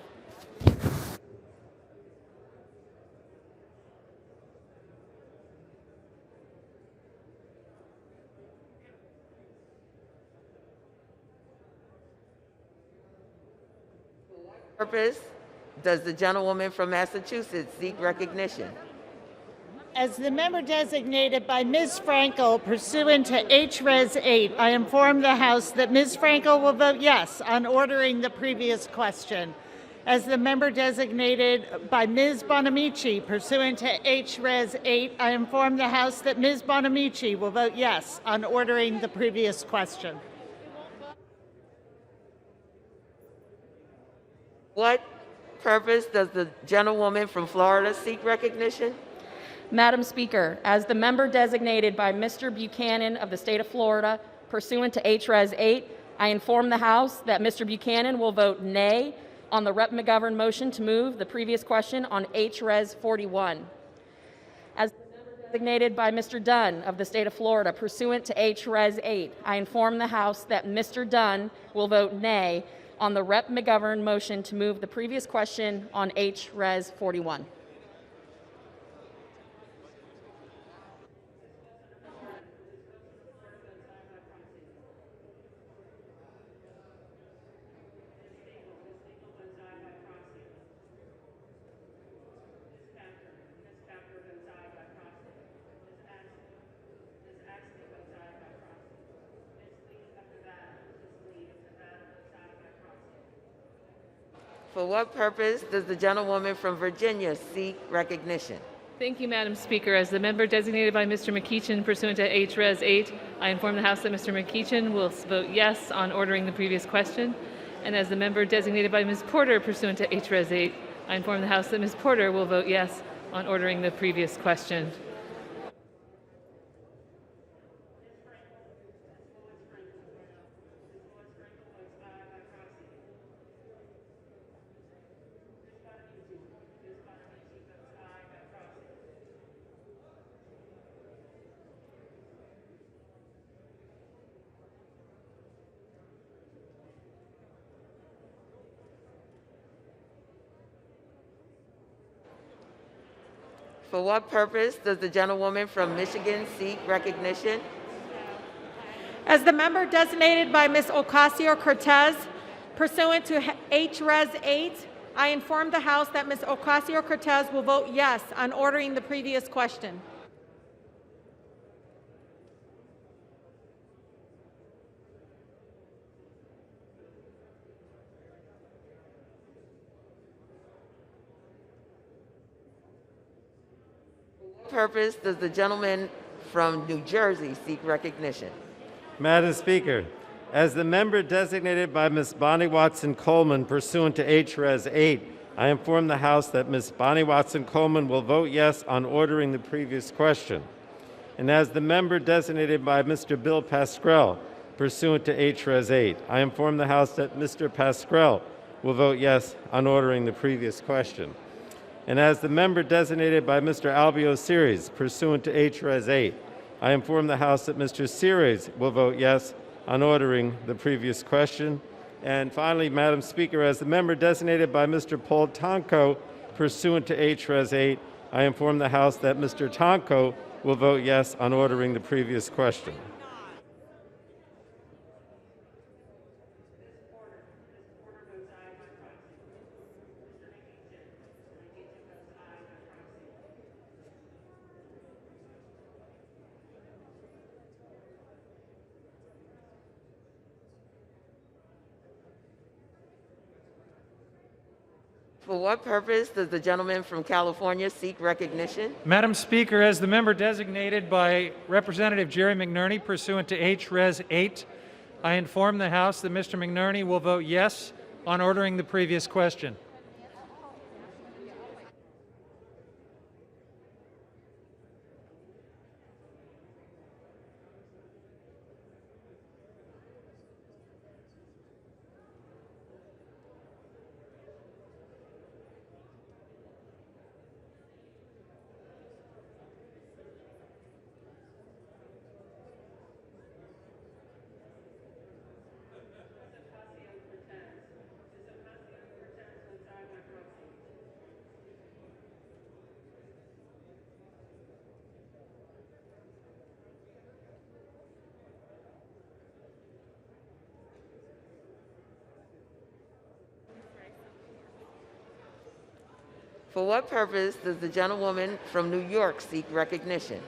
Purpose Does the gentlewoman from Massachusetts seek recognition? As the member designated by Ms. Frankel pursuant to H-Res 8, I inform the House that Ms. Frankel will vote yes on ordering the previous question. As the member designated by Ms. Bonamici pursuant to H-Res 8, I inform the House that Ms. Bonamici will vote yes on ordering the previous question. What purpose does the gentlewoman from Florida seek recognition? Madam Speaker, as the member designated by Mr. Buchanan of the state of Florida pursuant to H-Res 8, I inform the House that Mr. Buchanan will vote nay on the Rep. McGovern motion to move the previous question on H-Res 41. As the member designated by Mr. Dunn of the state of Florida pursuant to H-Res 8, I inform the House that Mr. Dunn will vote nay on the Rep. McGovern motion to move the previous question on H-Res 41. For what purpose does the gentlewoman from Virginia seek recognition? Thank you, Madam Speaker. As the member designated by Mr. McEachin pursuant to H-Res 8, I inform the House that Mr. McEachin will vote yes on ordering the previous question. And as the member designated by Ms. Porter pursuant to H-Res 8, I inform the House that Ms. Porter will vote yes on ordering the previous question. For what purpose does the gentlewoman from Michigan seek recognition? As the member designated by Ms. Ocasio-Cortez pursuant to H-Res 8, I inform the House that Ms. Ocasio-Cortez will vote yes on ordering the previous question. Purpose does the gentleman from New Jersey seek recognition? Madam Speaker, as the member designated by Ms. Bonnie Watson Coleman pursuant to H-Res 8, I inform the House that Ms. Bonnie Watson Coleman will vote yes on ordering the previous question. And as the member designated by Mr. Bill Pascrell pursuant to H-Res 8, I inform the House that Mr. Pascrell will vote yes on ordering the previous question. And as the member designated by Mr. Albio Series pursuant to H-Res 8, I inform the House that Mr. Series will vote yes on ordering the previous question. And finally, Madam Speaker, as the member designated by Mr. Paul Tonko pursuant to H-Res 8, I inform the House that Mr. Tonko will vote yes on ordering the previous question. For what purpose does the gentleman from California seek recognition? Madam Speaker, as the member designated by Representative Jerry McNerney pursuant to H-Res 8, I inform the House that Mr. McNerney will vote yes on ordering the previous question. For what purpose does the gentlewoman from New York seek recognition?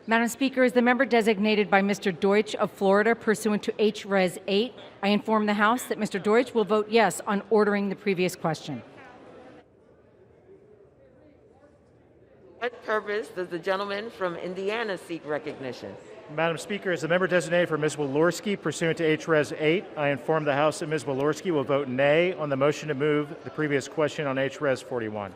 Madam Speaker, as the member designated by Mr. Deutsch of Florida pursuant to H-Res 8, I inform the House that Mr. Deutsch will vote yes on ordering the previous question. For what purpose does the gentleman from Indiana seek recognition? Madam Speaker, as the member designated for Ms. Walorski pursuant to H-Res 8, I inform the House that Ms. Walorski will vote nay on the motion to move the previous question on H-Res 41.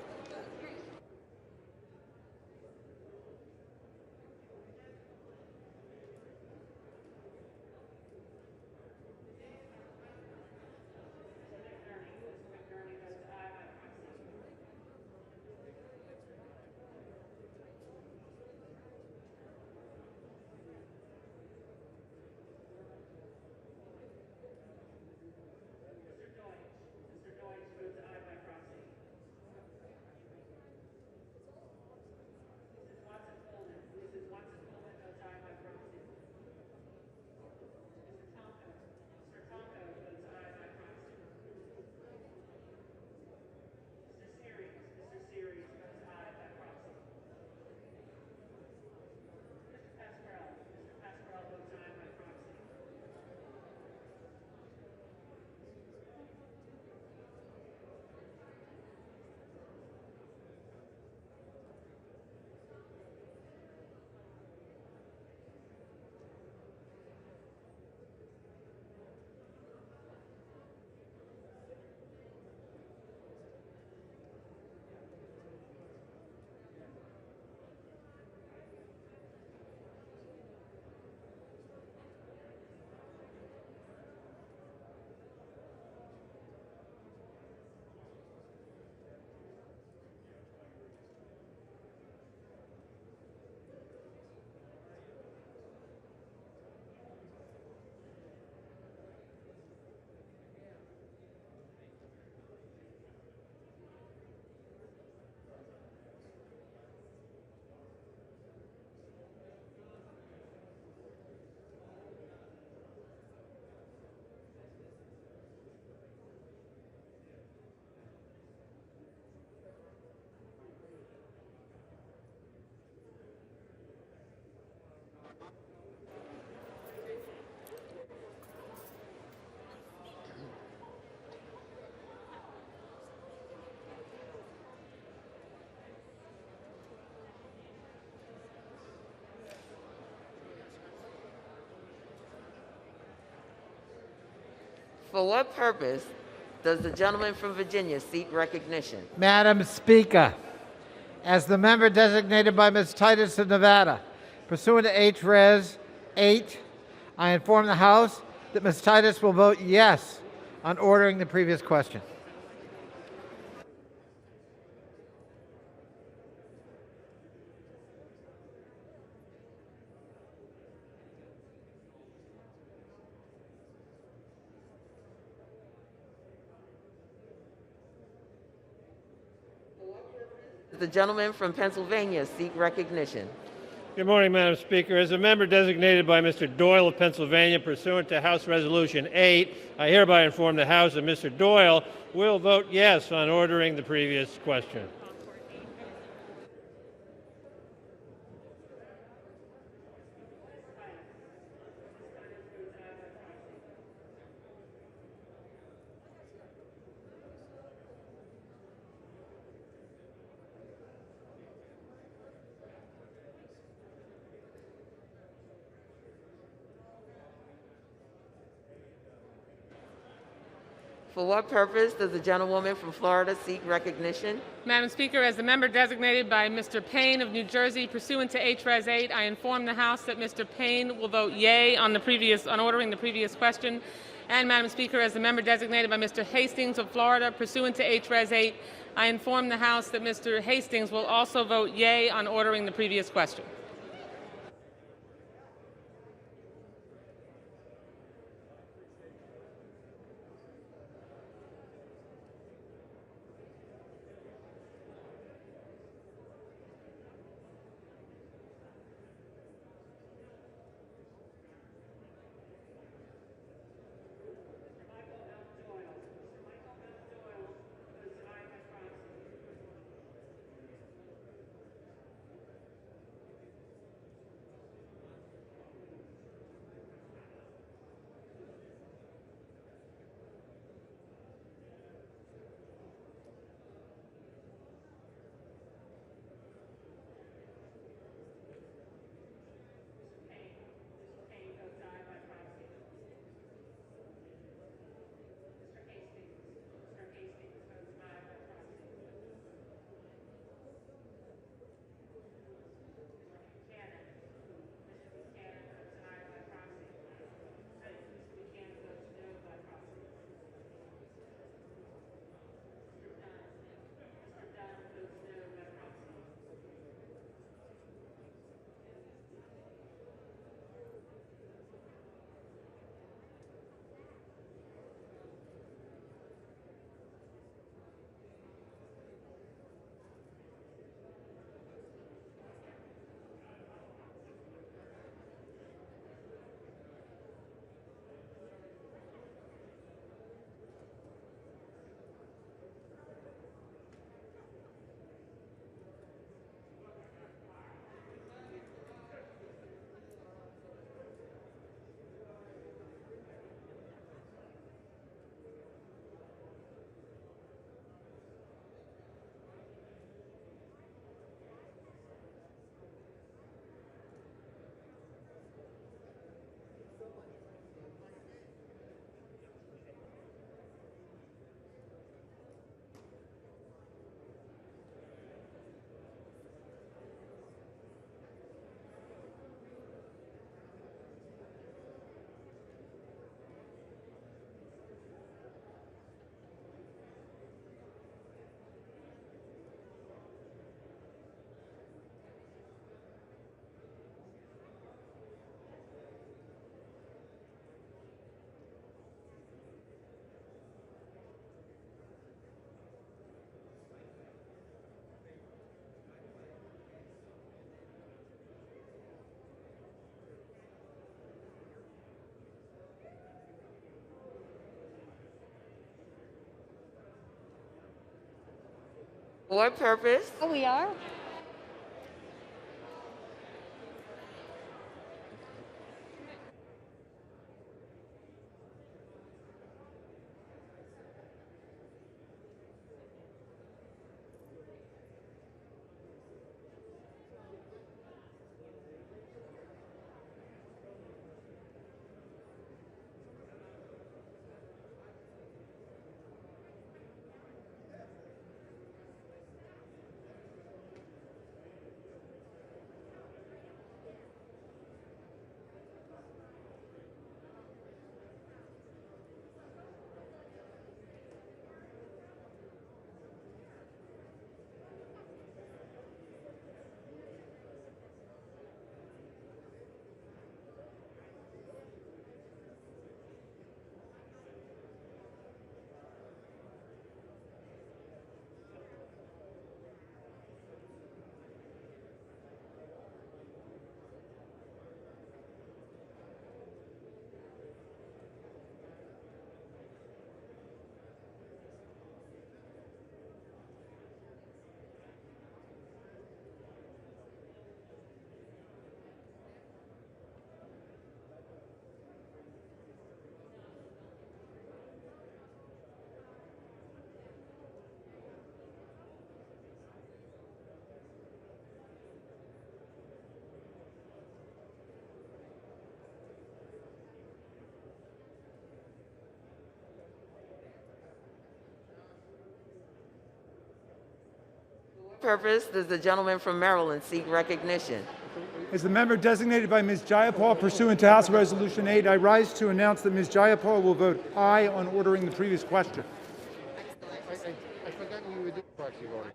For what purpose does the gentleman from Virginia seek recognition? Madam Speaker, as the member designated by Ms. Titus of Nevada, pursuant to H-Res 8, I inform the House that Ms. Titus will vote yes on ordering the previous question. The gentleman from Pennsylvania seek recognition. Good morning, Madam Speaker. As a member designated by Mr. Doyle of Pennsylvania pursuant to House Resolution 8, I hereby inform the House that Mr. Doyle will vote yes on ordering the previous question. For what purpose does the gentlewoman from Florida seek recognition? Madam Speaker, as the member designated by Mr. Payne of New Jersey pursuant to H-Res 8, I inform the House that Mr. Payne will vote yea on ordering the previous question. And Madam Speaker, as the member designated by Mr. Hastings of Florida pursuant to H-Res 8, I inform the House that Mr. Hastings will also vote yea on ordering the previous question. For what purpose? Oh, we are? Purpose does the gentleman from Maryland seek recognition? As the member designated by Ms. Jayapal pursuant to House Resolution 8, I rise to announce that Ms. Jayapal will vote aye on ordering the previous question. I forgot we were doing proxy voting.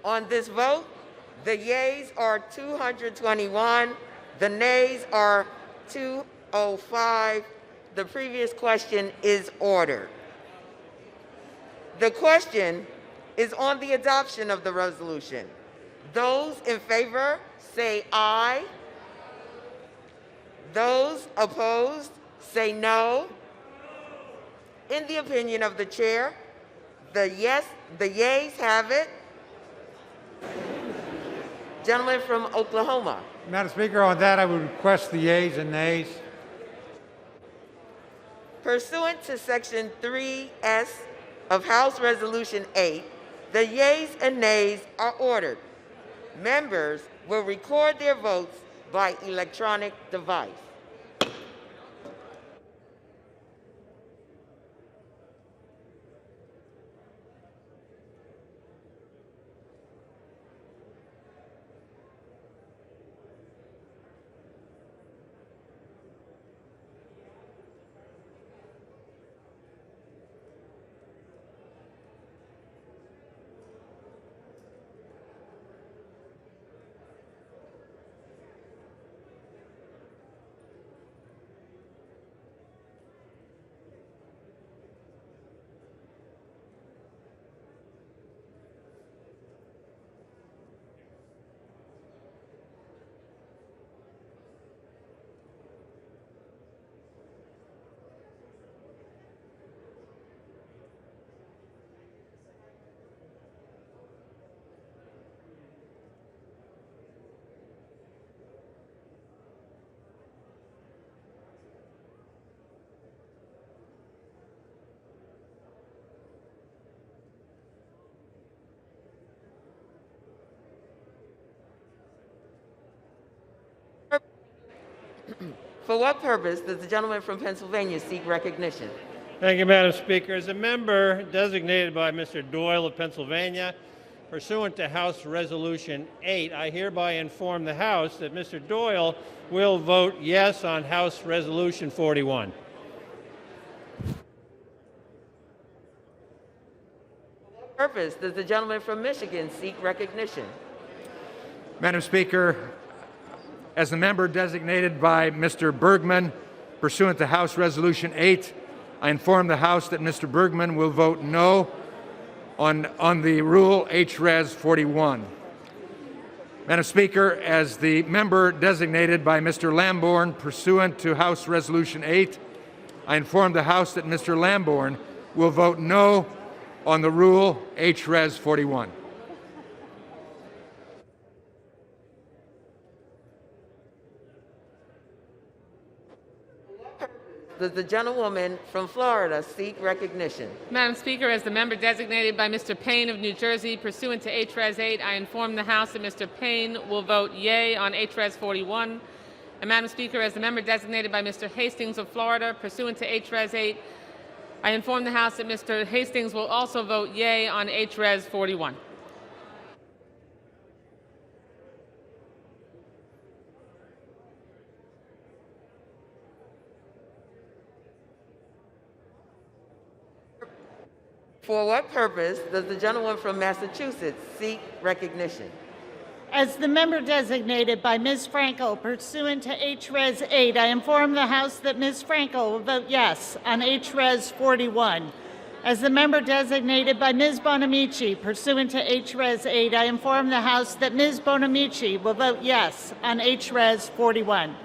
On this vote, the yeas are 221, the nays are 205. The previous question is ordered. The question is on the adoption of the resolution. Those in favor say aye. Those opposed say no. In the opinion of the chair, the yeas have it. Gentleman from Oklahoma. Madam Speaker, on that, I would request the yeas and nays. Pursuant to Section 3S of House Resolution 8, the yeas and nays are ordered. Members will record their votes by electronic device. For what purpose does the gentleman from Pennsylvania seek recognition? Thank you, Madam Speaker. As a member designated by Mr. Doyle of Pennsylvania, pursuant to House Resolution 8, I hereby inform the House that Mr. Doyle will vote yes on House Resolution 41. For what purpose does the gentleman from Michigan seek recognition? Madam Speaker, as the member designated by Mr. Bergman, pursuant to House Resolution 8, I inform the House that Mr. Bergman will vote no on the rule H-Res 41. Madam Speaker, as the member designated by Mr. Lamborn, pursuant to House Resolution 8, I inform the House that Mr. Lamborn will vote no on the rule H-Res 41. Does the gentlewoman from Florida seek recognition? Madam Speaker, as the member designated by Mr. Payne of New Jersey, pursuant to H-Res 8, I inform the House that Mr. Payne will vote yea on H-Res 41. And Madam Speaker, as the member designated by Mr. Hastings of Florida, pursuant to H-Res 8, I inform the House that Mr. Hastings will also vote yea on H-Res 41. For what purpose does the gentleman from Massachusetts seek recognition? As the member designated by Ms. Franco pursuant to H-Res 8, I inform the House that Ms. Franco will vote yes on H-Res 41. As the member designated by Ms. Bonamici pursuant to H-Res 8, I inform the House that Ms. Bonamici will vote yes on H-Res 41.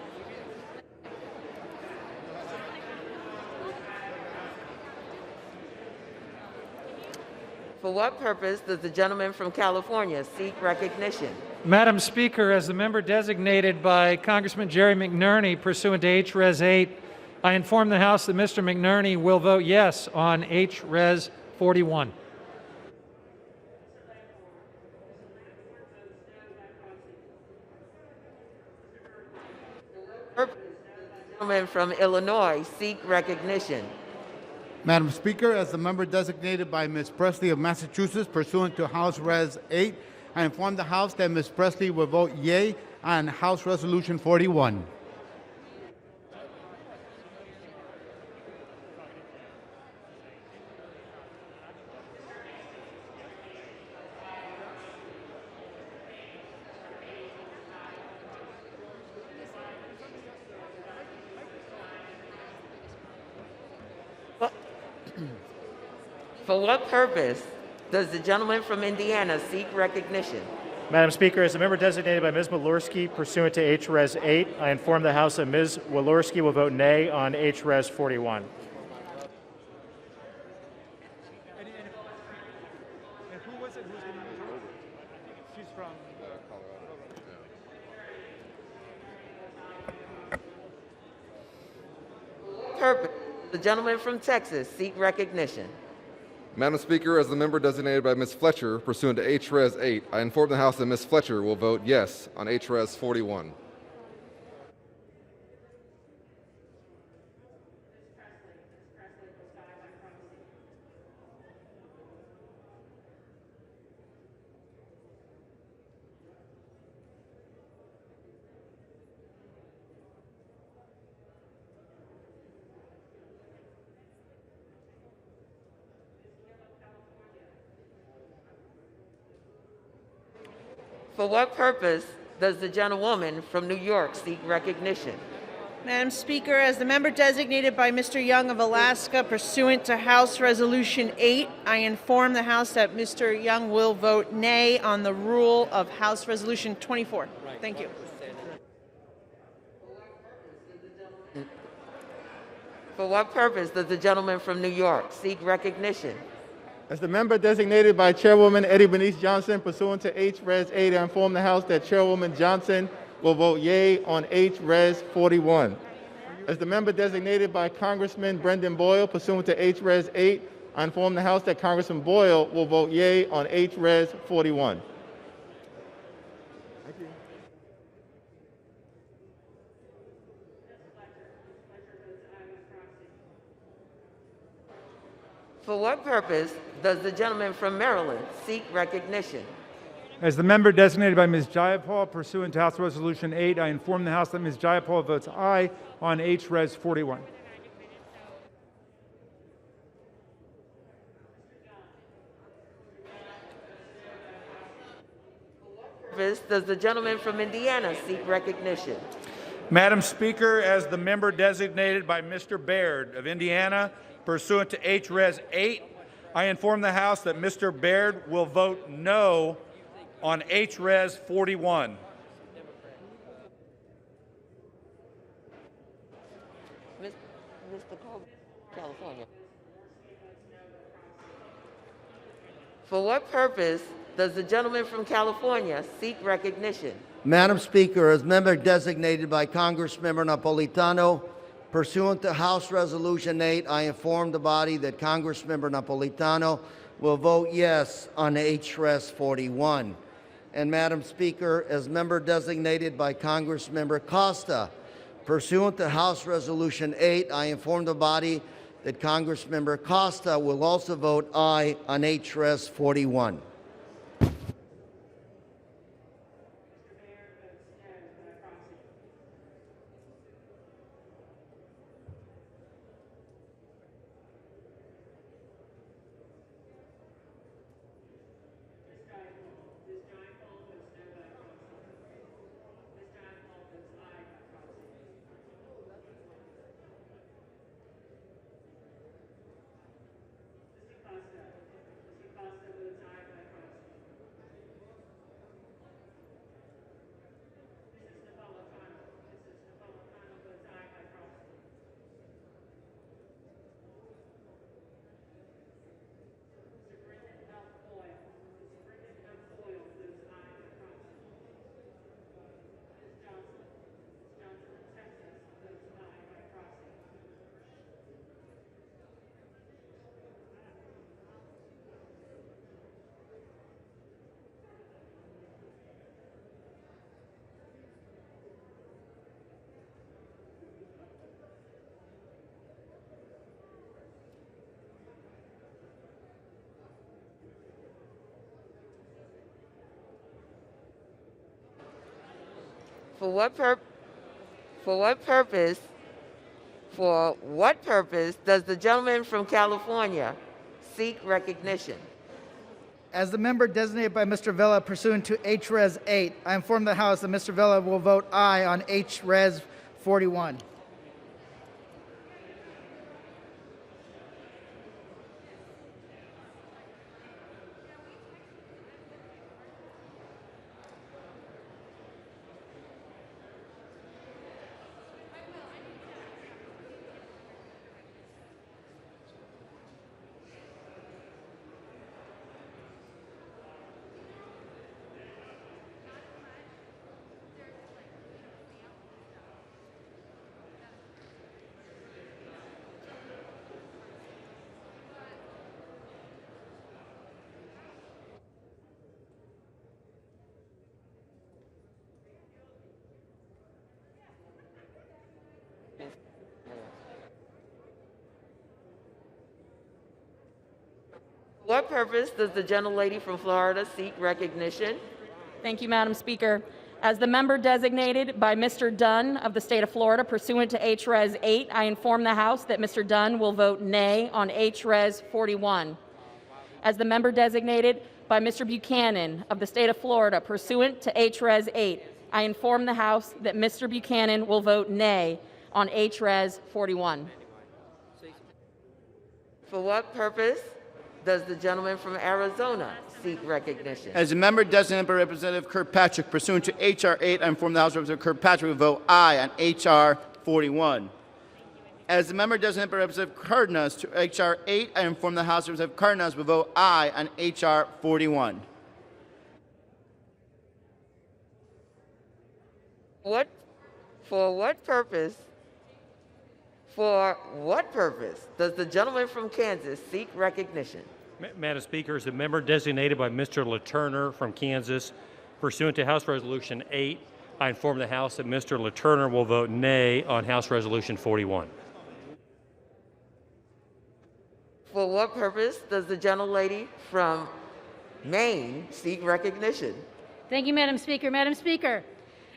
For what purpose does the gentleman from California seek recognition? Madam Speaker, as the member designated by Congressman Jerry McNerney pursuant to H-Res 8, I inform the House that Mr. McNerney will vote yes on H-Res 41. The gentleman from Illinois seek recognition. Madam Speaker, as the member designated by Ms. Presley of Massachusetts pursuant to House Res 8, I inform the House that Ms. Presley will vote yea on House Resolution 41. For what purpose does the gentleman from Indiana seek recognition? Madam Speaker, as the member designated by Ms. Walorski pursuant to H-Res 8, I inform the House that Ms. Walorski will vote nay on H-Res 41. Purpose, the gentleman from Texas seek recognition. Madam Speaker, as the member designated by Ms. Fletcher pursuant to H-Res 8, I inform the House that Ms. Fletcher will vote yes on H-Res 41. For what purpose does the gentlewoman from New York seek recognition? Madam Speaker, as the member designated by Mr. Young of Alaska pursuant to House Resolution 8, I inform the House that Mr. Young will vote nay on the rule of House Resolution 24. Thank you. For what purpose does the gentleman from New York seek recognition? As the member designated by Chairwoman Eddie Bernice Johnson pursuant to H-Res 8, I inform the House that Chairwoman Johnson will vote yea on H-Res 41. As the member designated by Congressman Brendan Boyle pursuant to H-Res 8, I inform the House that Congressman Boyle will vote yea on H-Res 41. For what purpose does the gentleman from Maryland seek recognition? As the member designated by Ms. Jayapal pursuant to House Resolution 8, I inform the House that Ms. Jayapal votes aye on H-Res 41. Purpose does the gentleman from Indiana seek recognition? Madam Speaker, as the member designated by Mr. Baird of Indiana pursuant to H-Res 8, I inform the House that Mr. Baird will vote no on H-Res 41. Mr. California. For what purpose does the gentleman from California seek recognition? Madam Speaker, as member designated by Congressmember Napolitano, pursuant to House Resolution 8, I inform the body that Congressmember Napolitano will vote yes on H-Res 41. And Madam Speaker, as member designated by Congressmember Costa, pursuant to House Resolution 8, I inform the body that Congressmember Costa will also vote aye on H-Res 41. For what purpose does the gentleman from California seek recognition? As the member designated by Mr. Vella pursuant to H-Res 8, I inform the House that Mr. Vella will vote aye on H-Res 41. What purpose does the gentlelady from Florida seek recognition? Thank you, Madam Speaker. As the member designated by Mr. Dunn of the state of Florida pursuant to HRes 8, I inform the House that Mr. Dunn will vote nay on HRes 41. As the member designated by Mr. Buchanan of the state of Florida pursuant to HRes 8, I inform the House that Mr. Buchanan will vote nay on HRes 41. For what purpose does the gentleman from Arizona seek recognition? As a member designated by Representative Kirkpatrick pursuant to H.R. 8, I inform the House Representative Kirkpatrick will vote aye on H.R. 41. As the member designated by Representative Cardenas to H.R. 8, I inform the House Representative Cardenas will vote aye on H.R. 41. For what purpose does the gentleman from Kansas seek recognition? Madam Speaker, as a member designated by Mr. LaTurner from Kansas, pursuant to House Resolution 8, I inform the House that Mr. LaTurner will vote nay on House Resolution 41. For what purpose does the gentlelady from Maine seek recognition? Thank you, Madam Speaker. Madam Speaker,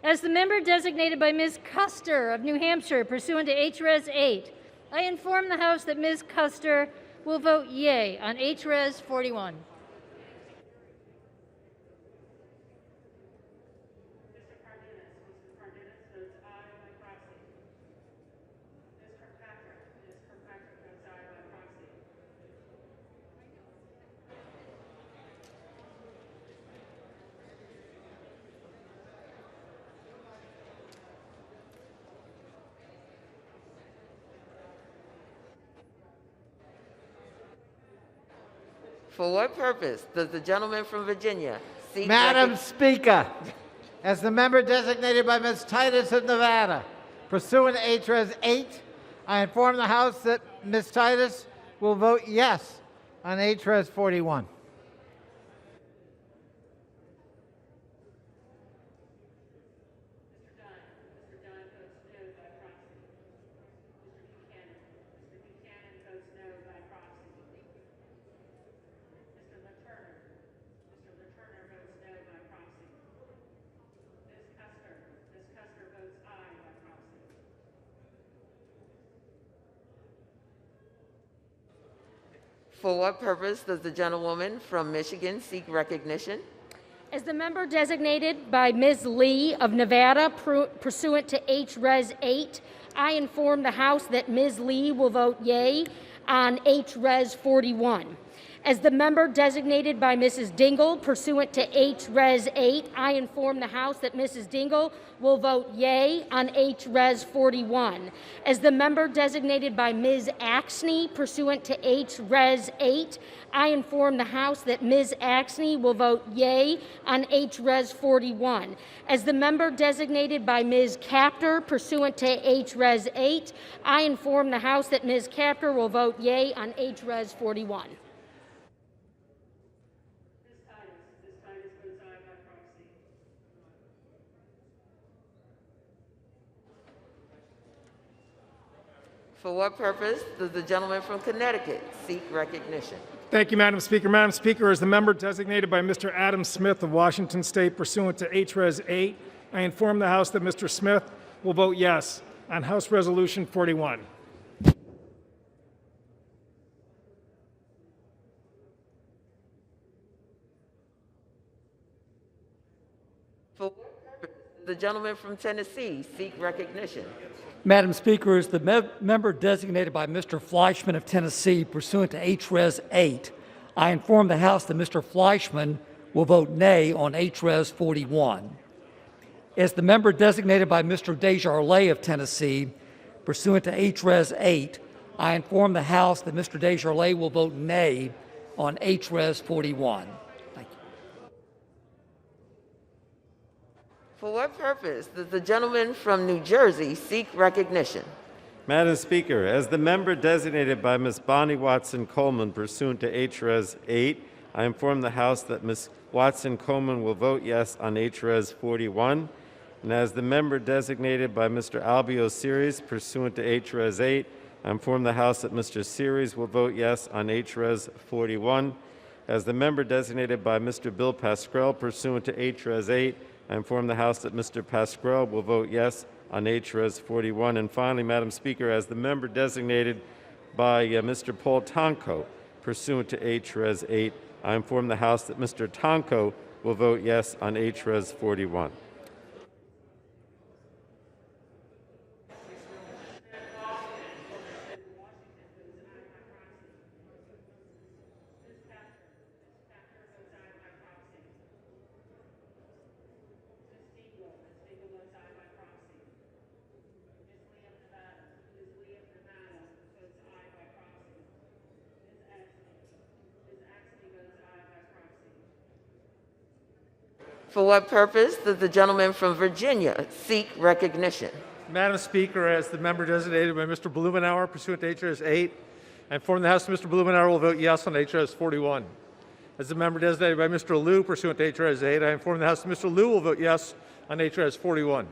as the member designated by Ms. Custer of New Hampshire pursuant to HRes 8, I inform the House that Ms. Custer will vote yea on HRes 41. For what purpose does the gentleman from Virginia seek Madam Speaker, as the member designated by Ms. Titus of Nevada, pursuant to HRes 8, I inform the House that Ms. Titus will vote yes on HRes 41. For what purpose does the gentlewoman from Michigan seek recognition? As the member designated by Ms. Lee of Nevada pursuant to HRes 8, I inform the House that Ms. Lee will vote yea on HRes 41. As the member designated by Mrs. Dingle pursuant to HRes 8, I inform the House that Mrs. Dingle will vote yea on HRes 41. As the member designated by Ms. Axney pursuant to HRes 8, I inform the House that Ms. Axney will vote yea on HRes 41. As the member designated by Ms. Capter pursuant to HRes 8, I inform the House that Ms. Capter will vote yea on HRes 41. For what purpose does the gentleman from Connecticut seek recognition? Thank you, Madam Speaker. Madam Speaker, as the member designated by Mr. Adam Smith of Washington State pursuant to HRes 8, I inform the House that Mr. Smith will vote yes on House Resolution 41. For what purpose does the gentleman from Tennessee seek recognition? Madam Speaker, as the member designated by Mr. Fleischman of Tennessee pursuant to HRes 8, I inform the House that Mr. Fleischman will vote nay on HRes 41. As the member designated by Mr. Desjardins of Tennessee pursuant to HRes 8, I inform the House that Mr. Desjardins will vote nay on HRes 41. Thank you. For what purpose does the gentleman from New Jersey seek recognition? Madam Speaker, as the member designated by Ms. Bonnie Watson Coleman pursuant to HRes 8, I inform the House that Ms. Watson Coleman will vote yes on HRes 41. And as the member designated by Mr. Albio Series pursuant to HRes 8, I inform the House that Mr. Series will vote yes on HRes 41. As the member designated by Mr. Bill Pascrell pursuant to H-Res 8, I inform the House that Mr. Pascrell will vote yes on H-Res 41. And finally, Madam Speaker, as the member designated by Mr. Paul Tonko pursuant to H-Res 8, I inform the House that Mr. Tonko will vote yes on H-Res 41. For what purpose does the gentleman from Virginia seek recognition? Madam Speaker, as the member designated by Mr. Blumenauer pursuant to H.R.S. 8, I inform the House that Mr. Blumenauer will vote yes on H.R.S. 41. As the member designated by Mr. Liu pursuant to H.R.S. 8, I inform the House that Mr. Liu will vote yes on H.R.S. 41.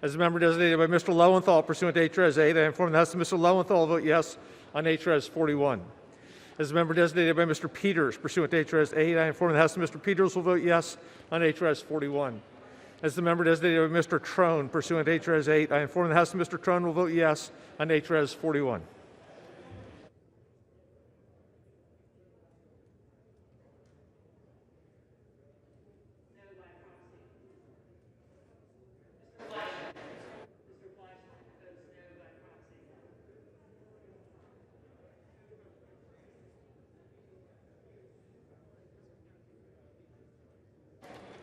As the member designated by Mr. Lowenthal pursuant to H.R.S. 8, I inform the House that Mr. Lowenthal will vote yes on H.R.S. 41. As the member designated by Mr. Peters pursuant to H.R.S. 8, I inform the House that Mr. Peters will vote yes on H.R.S. 41. As the member designated by Mr. Trone pursuant to H.R.S. 8, I inform the House that Mr. Trone will vote yes on H.R.S. 41.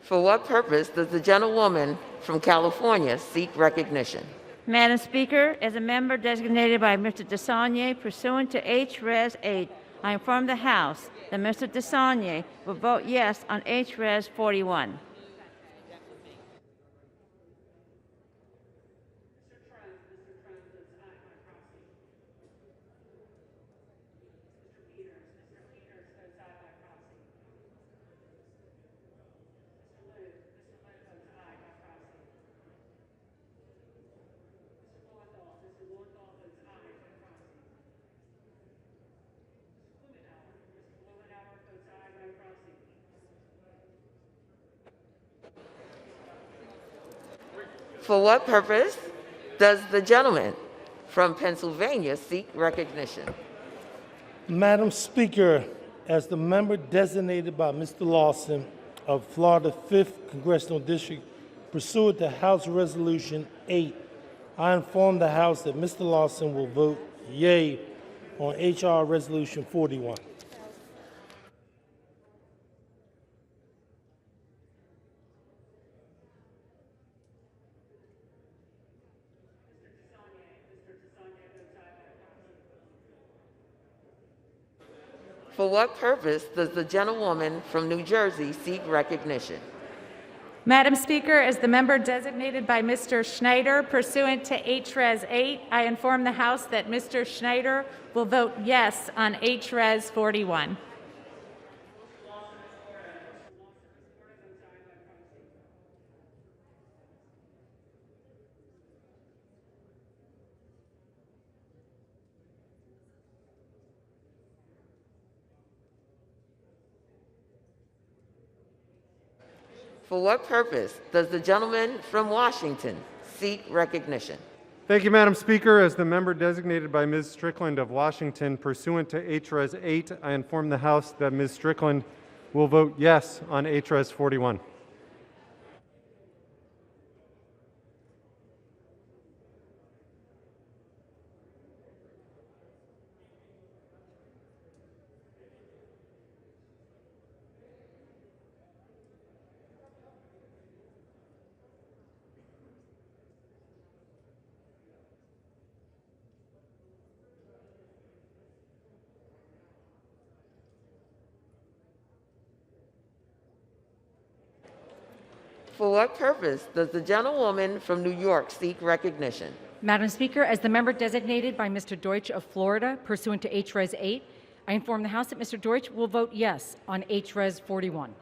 For what purpose does the gentlewoman from California seek recognition? Madam Speaker, as a member designated by Mr. DeSaulnier pursuant to H.Res. 8, I inform the House that Mr. DeSaulnier will vote yes on H.Res. 41. For what purpose does the gentleman from Pennsylvania seek recognition? Madam Speaker, as the member designated by Mr. Lawson of Florida 5th Congressional District pursuant to House Resolution 8, I inform the House that Mr. Lawson will vote yea on H.R. Resolution 41. For what purpose does the gentlewoman from New Jersey seek recognition? Madam Speaker, as the member designated by Mr. Schneider pursuant to H.Res. 8, I inform the House that Mr. Schneider will vote yes on H.Res. 41. For what purpose does the gentleman from Washington seek recognition? Thank you, Madam Speaker. As the member designated by Ms. Strickland of Washington pursuant to H.Res. 8, I inform the House that Ms. Strickland will vote yes on H.Res. 41. For what purpose does the gentlewoman from New York seek recognition? Madam Speaker, as the member designated by Mr. Deutsch of Florida pursuant to H.Res. 8, I inform the House that Mr. Deutsch will vote yes on H.Res. 41.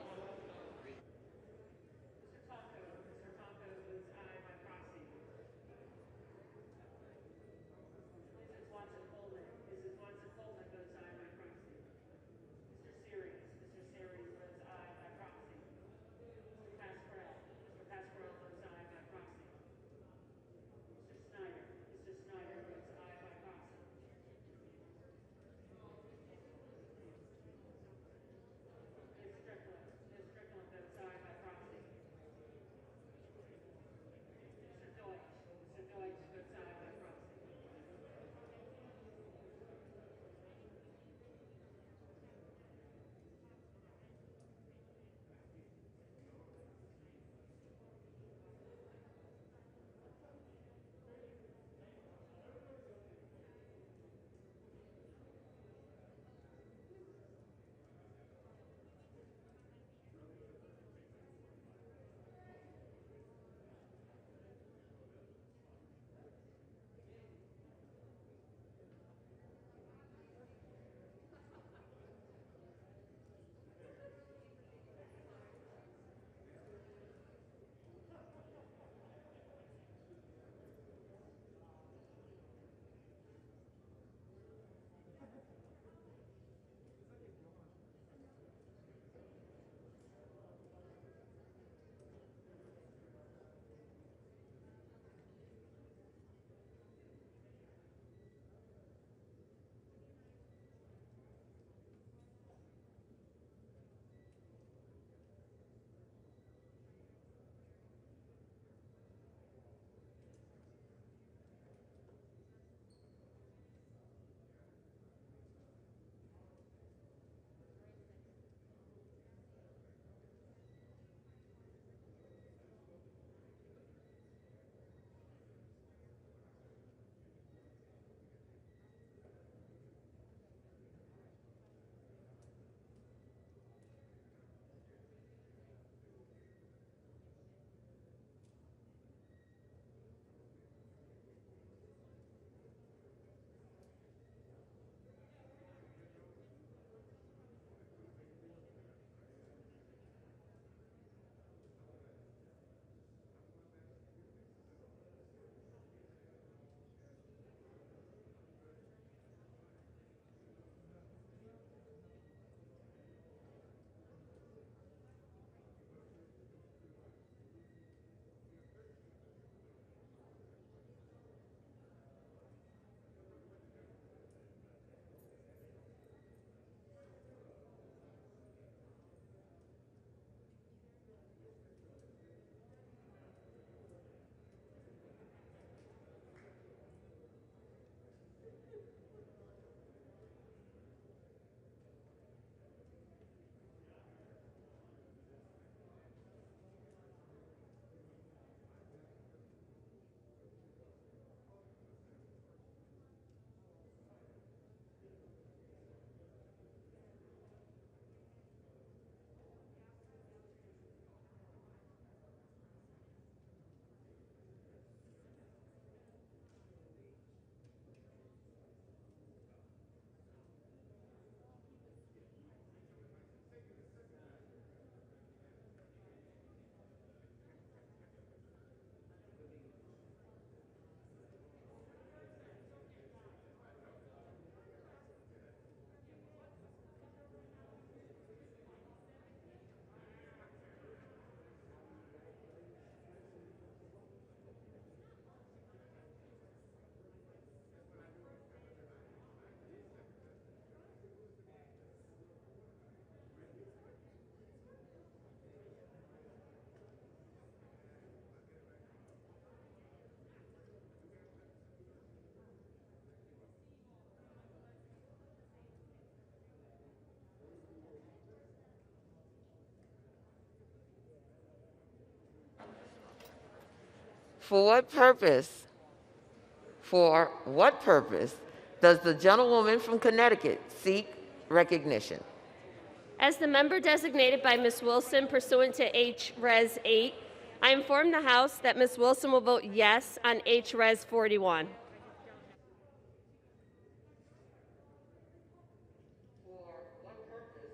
For what purpose does the gentlewoman from Connecticut seek recognition? As the member designated by Ms. Wilson pursuant to H-Res 8, I inform the House that Ms. Wilson will vote yes on H-Res 41.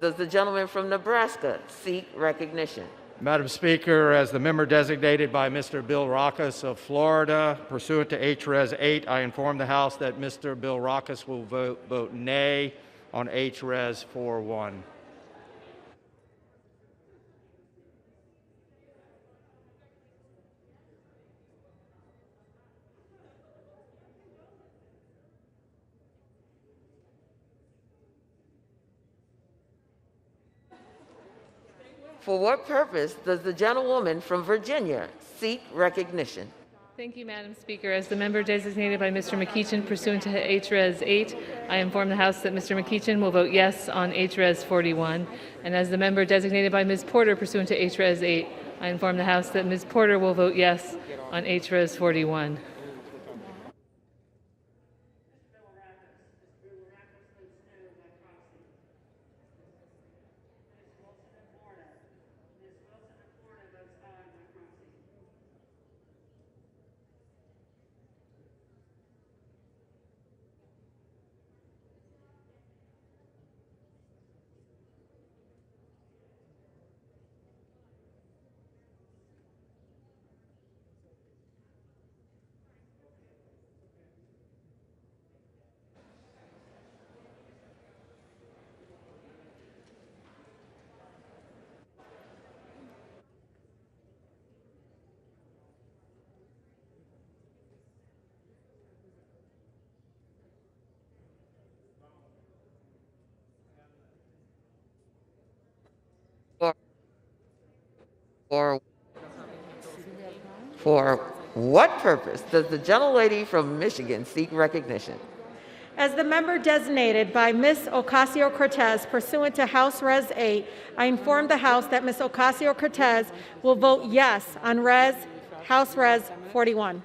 Does the gentleman from Nebraska seek recognition? Madam Speaker, as the member designated by Mr. Bill Rackus of Florida, pursuant to H-Res 8, I inform the House that Mr. Bill Rackus will vote nay on H-Res 41. For what purpose does the gentlewoman from Virginia seek recognition? Thank you, Madam Speaker. As the member designated by Mr. McEachin pursuant to H-Res 8, I inform the House that Mr. McEachin will vote yes on H-Res 41. And as the member designated by Ms. Porter pursuant to H-Res 8, I inform the House that Ms. Porter will vote yes on H-Res 41. For what purpose does the gentlelady from Michigan seek recognition? As the member designated by Ms. Ocasio-Cortez pursuant to House Res 8, I inform the House that Ms. Ocasio-Cortez will vote yes on House Res 41.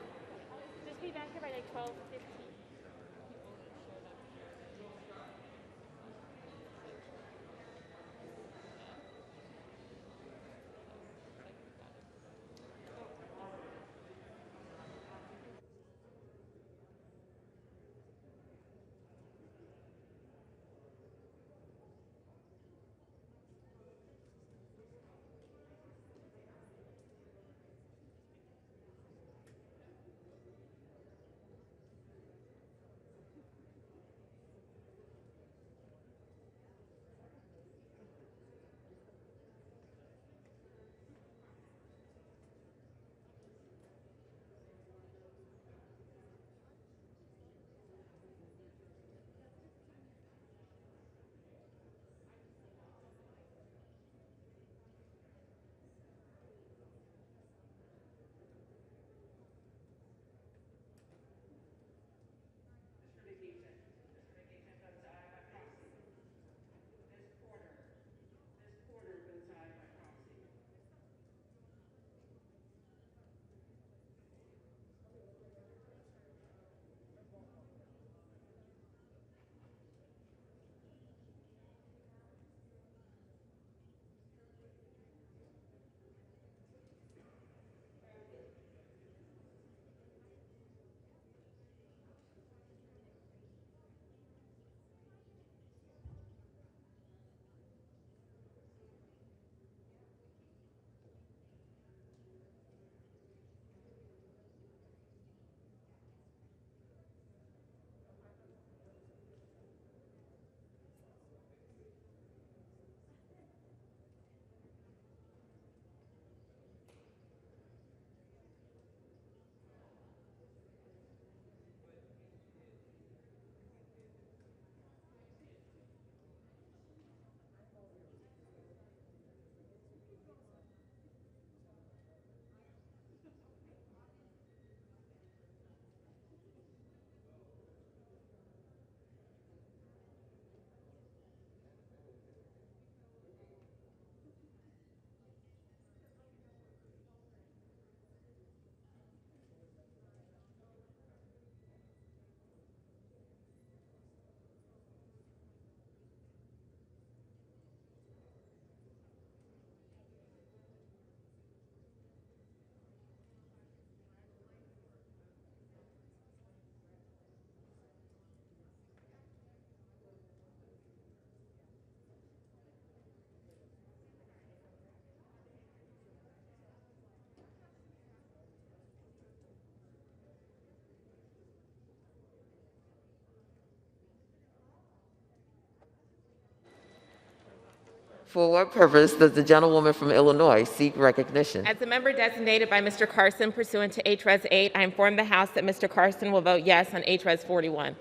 For what purpose does the gentlewoman from Illinois seek recognition? As the member designated by Mr. Carson pursuant to HRES 8, I inform the House that Mr. Carson will vote yes on HRES 41.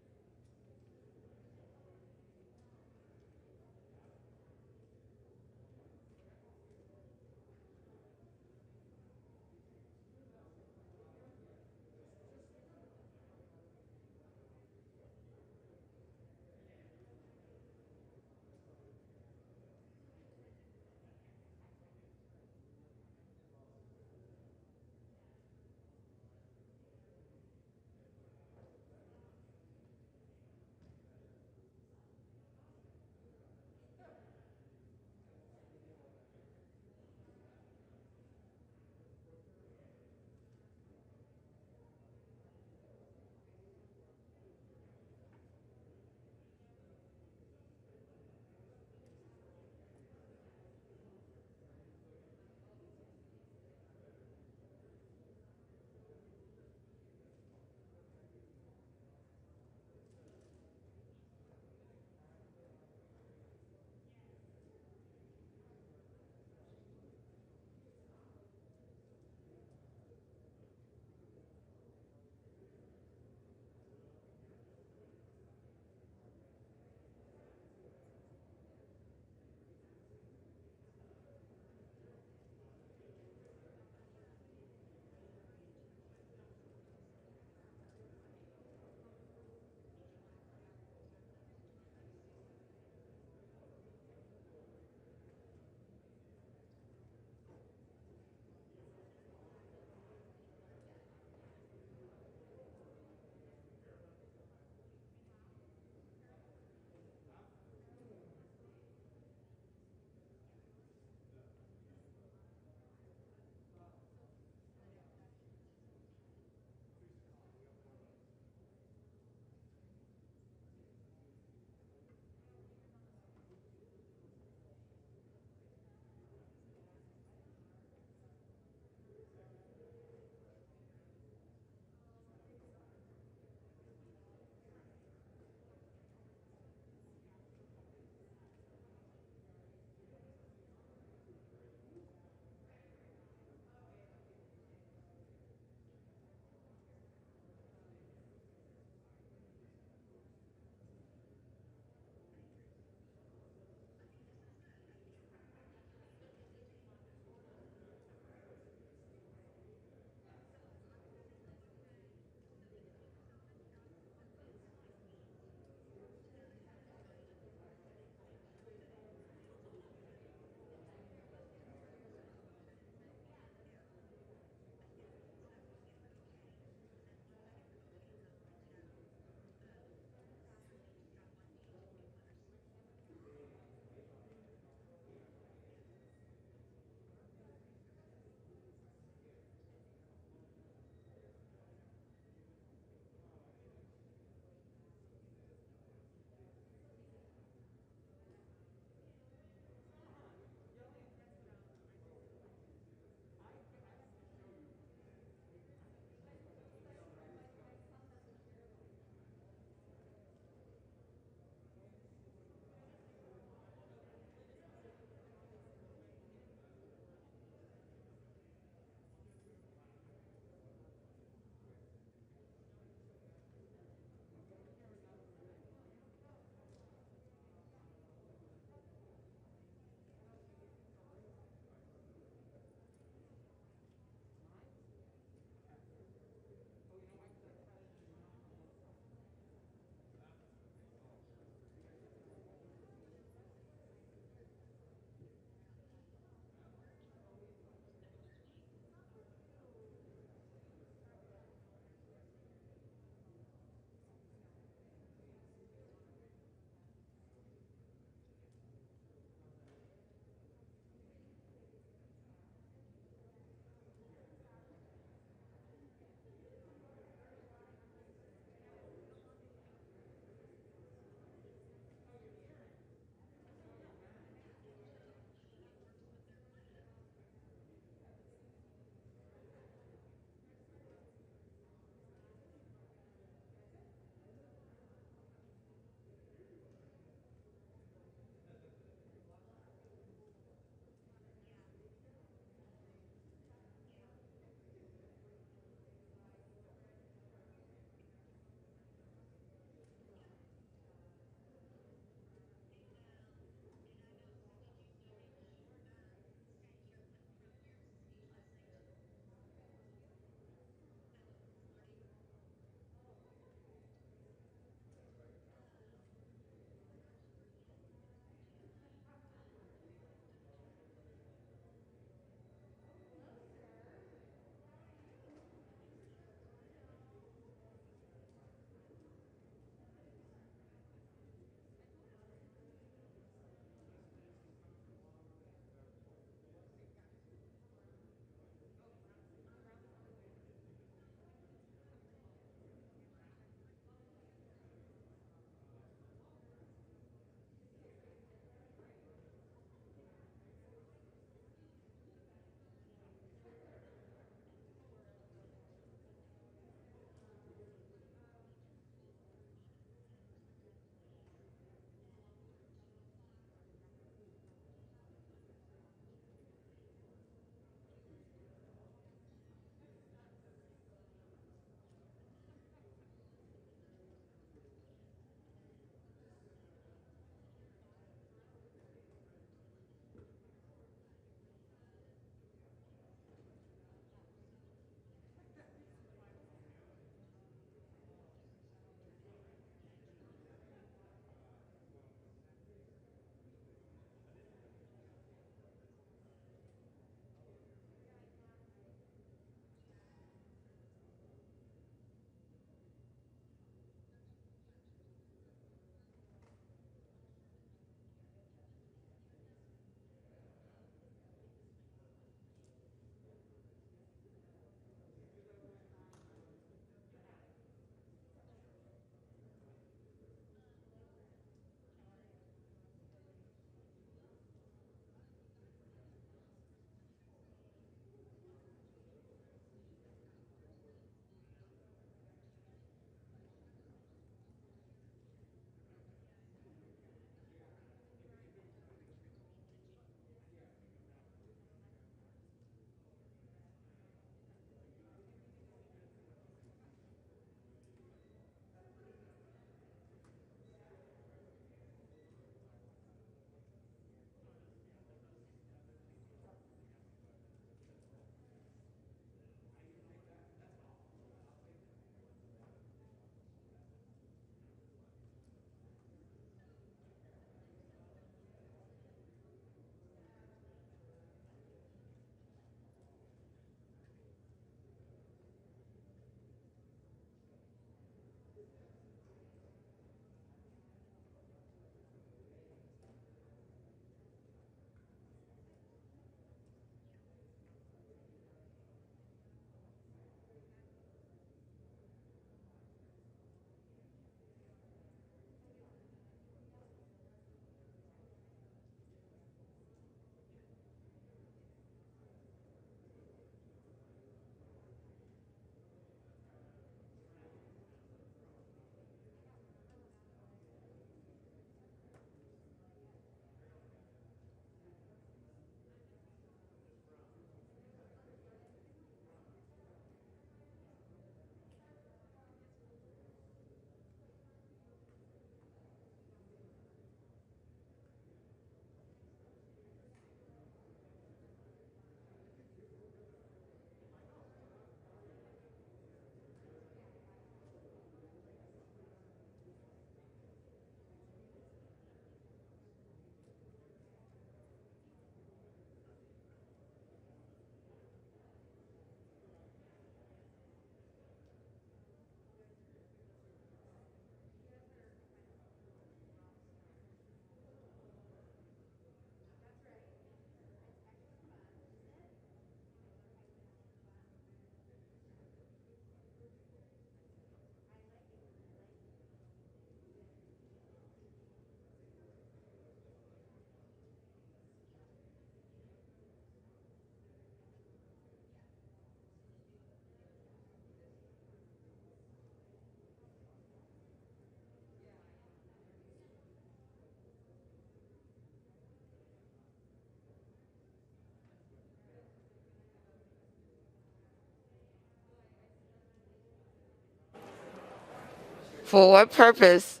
For what purpose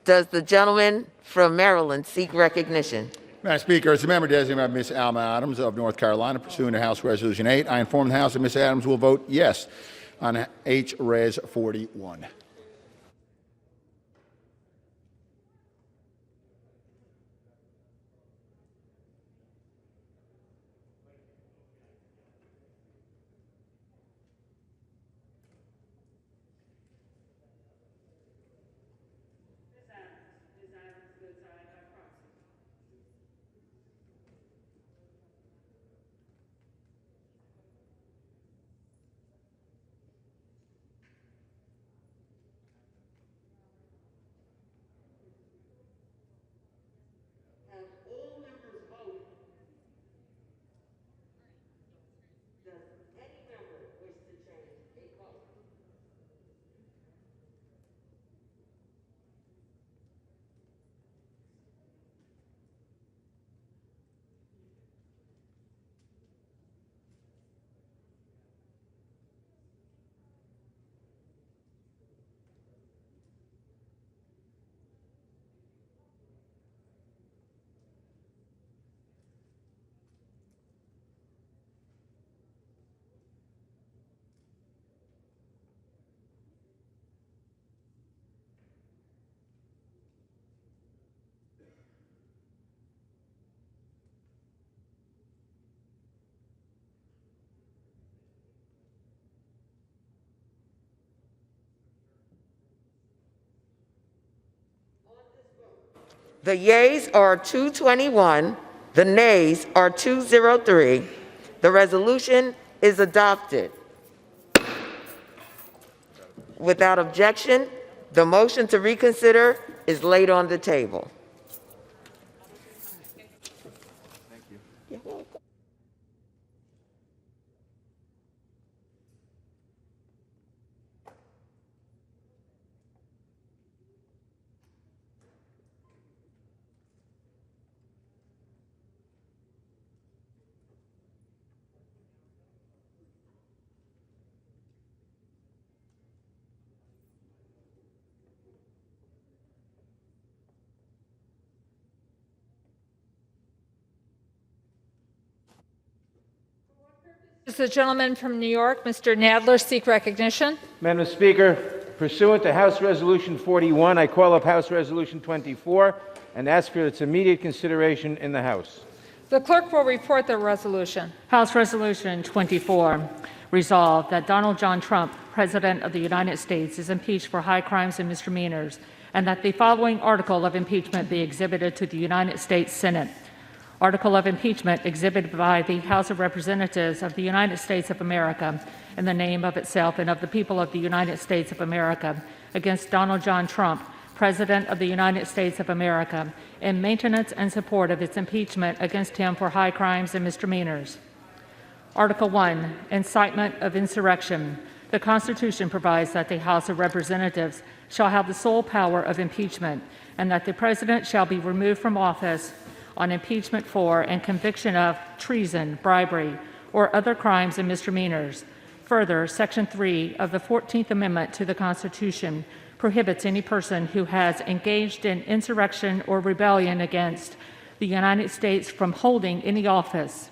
does the gentleman from Maryland seek recognition? Madam Speaker, as a member designated by Ms. Alma Adams of North Carolina, pursuant to House Resolution 8, I inform the House that Ms. Adams will vote yes on H.Res. 41. The yeas are 221, the nays are 203. The resolution is adopted. Without objection, the motion to reconsider is laid on the table. Does the gentleman from New York, Mr. Nadler, seek recognition? Madam Speaker, pursuant to House Resolution 41, I call up House Resolution 24 and ask for its immediate consideration in the House. The clerk will report the resolution. House Resolution 24, resolved that Donald John Trump, President of the United States, is impeached for high crimes and misdemeanors, and that the following article of impeachment be exhibited to the United States Senate. Article of impeachment exhibited by the House of Representatives of the United States of America in the name of itself and of the people of the United States of America against Donald John Trump, President of the United States of America, in maintenance and support of its impeachment against him for high crimes and misdemeanors. Article 1, incitement of insurrection. The Constitution provides that the House of Representatives shall have the sole power of impeachment, and that the President shall be removed from office on impeachment for and conviction of treason, bribery, or other crimes and misdemeanors. Further, Section 3 of the 14th Amendment to the Constitution prohibits any person who has engaged in insurrection or rebellion against the United States from holding any office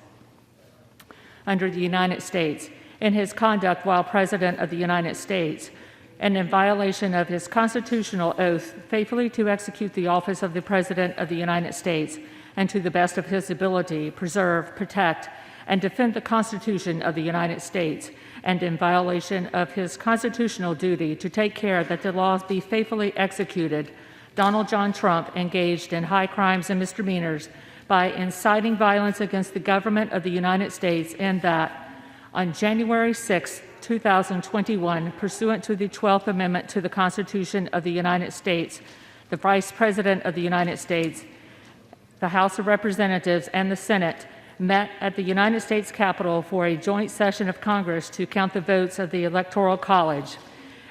under the United States in his conduct while President of the United States, and in violation of his constitutional oath faithfully to execute the office of the President of the United States, and to the best of his ability preserve, protect, and defend the Constitution of the United States, and in violation of his constitutional duty to take care that the laws be faithfully executed, Donald John Trump engaged in high crimes and misdemeanors by inciting violence against the government of the United States, and that on January 6, 2021, pursuant to the 12th Amendment to the Constitution of the United States, the Vice President of the United States, the House of Representatives, and the Senate met at the United States Capitol for a joint session of Congress to count the votes of the Electoral College.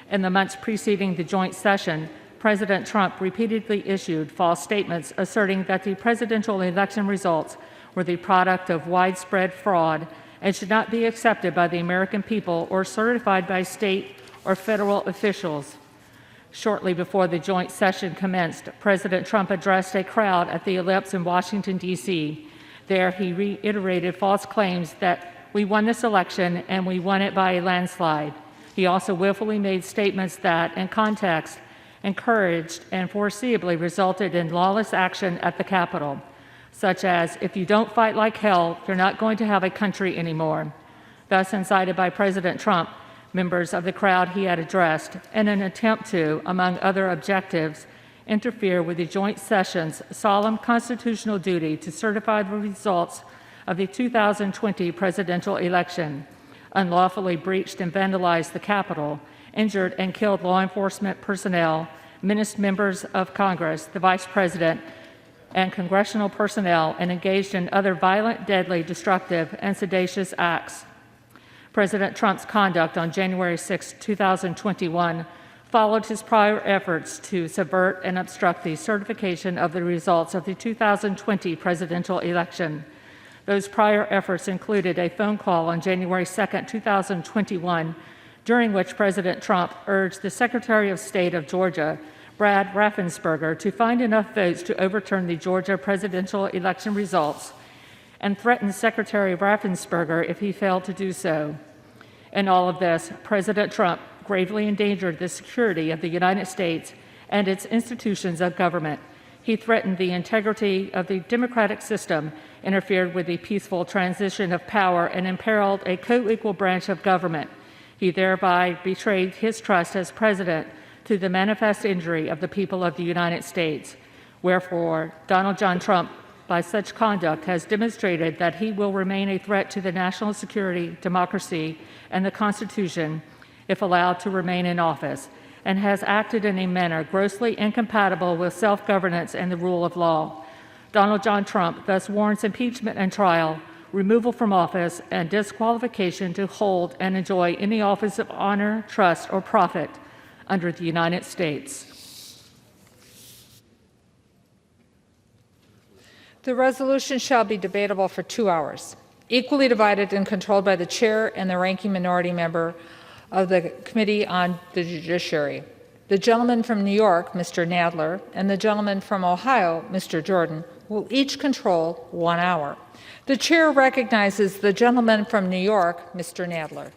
In the months preceding the joint session, President Trump repeatedly issued false statements asserting that the presidential election results were the product of widespread fraud and should not be accepted by the American people or certified by state or federal officials. Shortly before the joint session commenced, President Trump addressed a crowd at the Ellipse in Washington, D.C. There, he reiterated false claims that we won this election and we won it by a landslide. He also willfully made statements that, in context, encouraged and foreseeably resulted in lawless action at the Capitol, such as, if you don't fight like hell, you're not going to have a country anymore. Thus incited by President Trump, members of the crowd he had addressed, in an attempt to, among other objectives, interfere with the joint session's solemn constitutional duty to certify the results of the 2020 presidential election, unlawfully breached and vandalized the Capitol, injured and killed law enforcement personnel, menaced members of Congress, the Vice President, and congressional personnel, and engaged in other violent, deadly, destructive, and seditious acts. President Trump's conduct on January 6, 2021 followed his prior efforts to subvert and obstruct the certification of the results of the 2020 presidential election. Those prior efforts included a phone call on January 2, 2021, during which President Trump urged the Secretary of State of Georgia, Brad Raffensperger, to find enough votes to overturn the Georgia presidential election results, and threatened Secretary Raffensperger if he failed to do so. In all of this, President Trump gravely endangered the security of the United States and its institutions of government. He threatened the integrity of the democratic system, interfered with the peaceful transition of power, and imperiled a co-equal branch of government. He thereby betrayed his trust as president to the manifest injury of the people of the United States. Wherefore, Donald John Trump, by such conduct, has demonstrated that he will remain a threat to the national security, democracy, and the Constitution if allowed to remain in office, and has acted in a manner grossly incompatible with self-governance and the rule of law. Donald John Trump thus warrants impeachment and trial, removal from office, and disqualification to hold and enjoy any office of honor, trust, or profit under the United States. The resolution shall be debatable for 2 hours, equally divided and controlled by the chair and the ranking minority member of the Committee on the Judiciary. The gentleman from New York, Mr. Nadler, and the gentleman from Ohio, Mr. Jordan, will each control 1 hour. The chair recognizes the gentleman from New York, Mr. Nadler.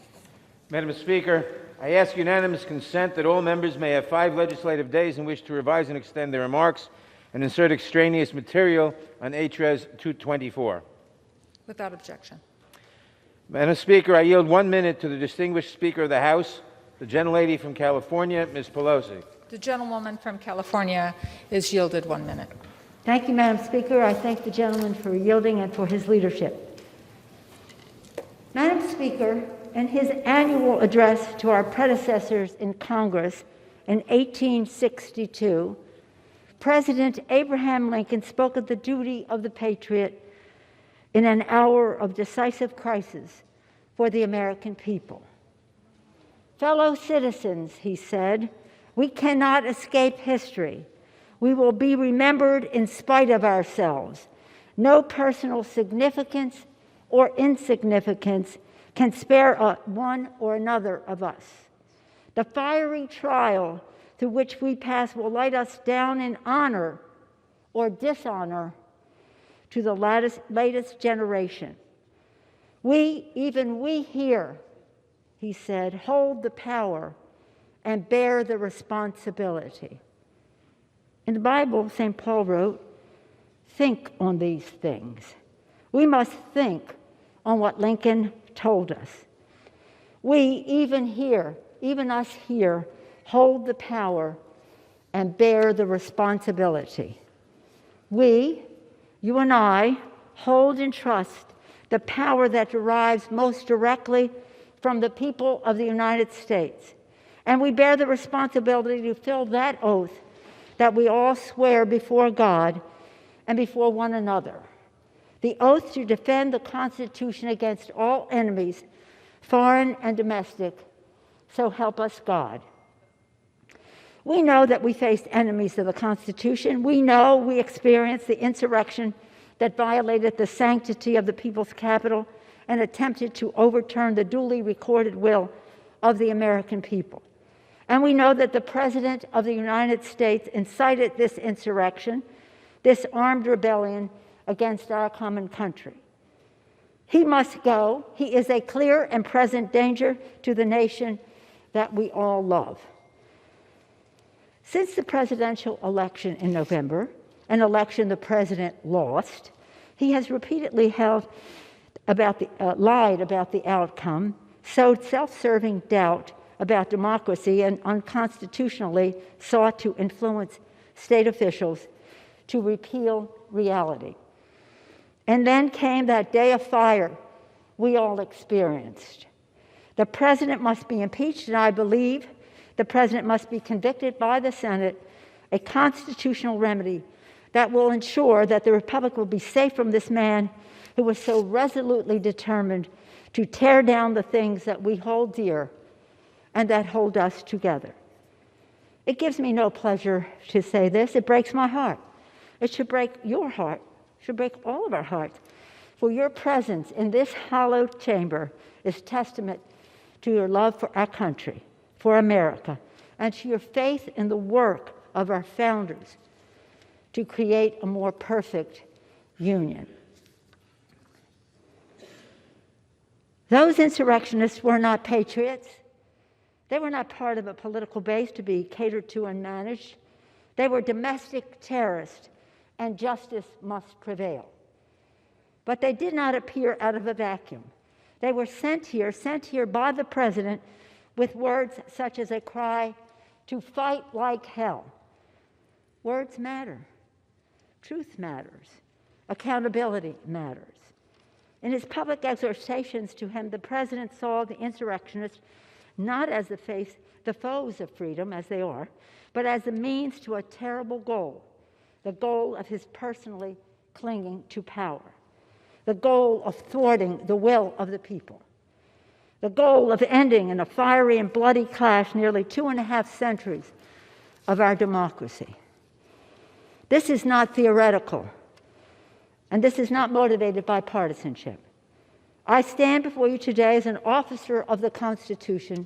Madam Speaker, I ask unanimous consent that all members may have 5 legislative days in which to revise and extend their remarks and insert extraneous material on HRES 224. Without objection. Madam Speaker, I yield 1 minute to the distinguished Speaker of the House, the gentlelady from California, Ms. Pelosi. The gentlewoman from California is yielded 1 minute. Thank you, Madam Speaker. I thank the gentleman for yielding and for his leadership. Madam Speaker, in his annual address to our predecessors in Congress in 1862, President Abraham Lincoln spoke of the duty of the patriot in an hour of decisive crisis for the American people. Fellow citizens, he said, we cannot escape history. We will be remembered in spite of ourselves. No personal significance or insignificance can spare one or another of us. The fiery trial through which we pass will light us down in honor or dishonor to the latest generation. Even we here, he said, hold the power and bear the responsibility. In the Bible, St. Paul wrote, think on these things. We must think on what Lincoln told us. We, even us here, hold the power and bear the responsibility. We, you and I, hold and trust the power that derives most directly from the people of the United States. And we bear the responsibility to fill that oath that we all swear before God and before one another. The oath to defend the Constitution against all enemies, foreign and domestic, so help us God. We know that we faced enemies of the Constitution. We know we experienced the insurrection that violated the sanctity of the people's capital and attempted to overturn the duly recorded will of the American people. And we know that the President of the United States incited this insurrection, this armed rebellion against our common country. He must go. He is a clear and present danger to the nation that we all love. Since the presidential election in November, an election the president lost, he has repeatedly lied about the outcome, sowed self-serving doubt about democracy, and unconstitutionally sought to influence state officials to repeal reality. And then came that day of fire we all experienced. The president must be impeached, and I believe the president must be convicted by the Senate, a constitutional remedy that will ensure that the Republic will be safe from this man who was so resolutely determined to tear down the things that we hold dear and that hold us together. It gives me no pleasure to say this. It breaks my heart. It should break your heart. It should break all of our hearts. For your presence in this hallowed chamber is testament to your love for our country, for America, and to your faith in the work of our founders to create a more perfect union. Those insurrectionists were not patriots. They were not part of a political base to be catered to and managed. They were domestic terrorists, and justice must prevail. But they did not appear out of a vacuum. They were sent here by the president with words such as a cry to fight like hell. Words matter. Truth matters. Accountability matters. In his public exhortations to him, the president saw the insurrectionists not as the foes of freedom, as they are, but as a means to a terrible goal, the goal of his personally clinging to power, the goal of thwarting the will of the people, the goal of ending in a fiery and bloody clash nearly 2.5 centuries of our democracy. This is not theoretical, and this is not motivated by partisanship. I stand before you today as an officer of the Constitution,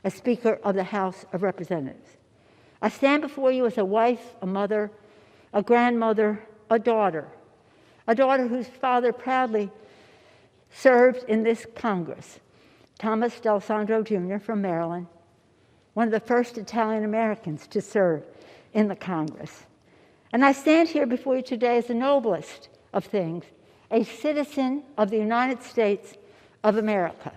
a Speaker of the House of Representatives. I stand before you as a wife, a mother, a grandmother, a daughter whose father proudly served in this Congress, Thomas D'Alessandro Jr. from Maryland, one of the first Italian Americans to serve in the Congress. And I stand here before you today as the noblest of things, a citizen of the United States of America.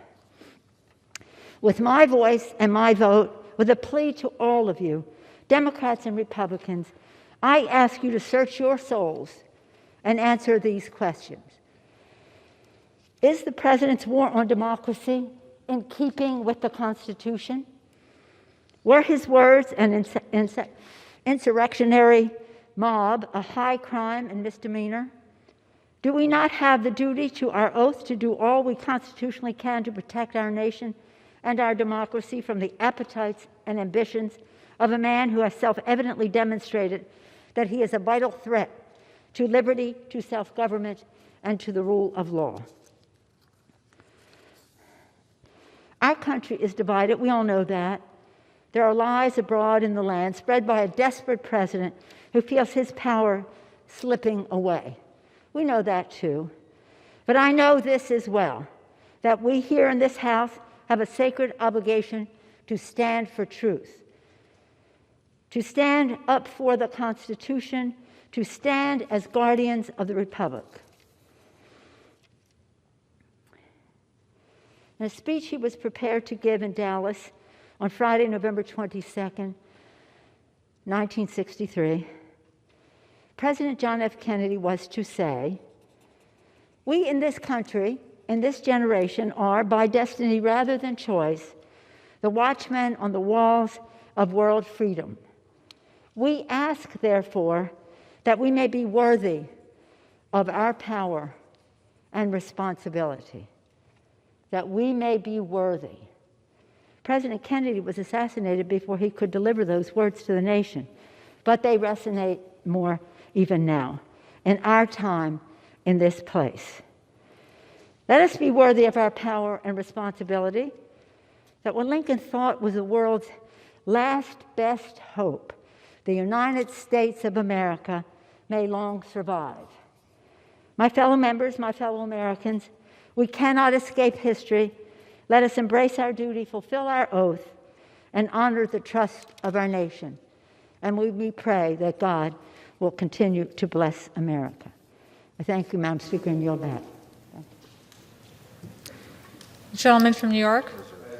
With my voice and my vote, with a plea to all of you, Democrats and Republicans, I ask you to search your souls and answer these questions. Is the president's war on democracy in keeping with the Constitution? Were his words an insurrectionary mob a high crime and misdemeanor? Do we not have the duty to our oath to do all we constitutionally can to protect our nation and our democracy from the appetites and ambitions of a man who has self-evidently demonstrated that he is a vital threat to liberty, to self-government, and to the rule of law? Our country is divided. We all know that. There are lies abroad in the land spread by a desperate president who feels his power slipping away. We know that too. But I know this as well, that we here in this House have a sacred obligation to stand for truth, to stand up for the Constitution, to stand as guardians of the Republic. In a speech he was prepared to give in Dallas on Friday, November 22nd, 1963, President John F. Kennedy was to say, "We in this country, in this generation, are, by destiny rather than choice, the watchmen on the walls of world freedom. We ask, therefore, that we may be worthy of our power and responsibility." That we may be worthy. President Kennedy was assassinated before he could deliver those words to the nation, but they resonate more even now, in our time, in this place. Let us be worthy of our power and responsibility, that what Lincoln thought was the world's last best hope, the United States of America may long survive. My fellow members, my fellow Americans, we cannot escape history. Let us embrace our duty, fulfill our oath, and honor the trust of our nation. And we pray that God will continue to bless America. I thank you, Madam Speaker, and yield back. The gentleman from New York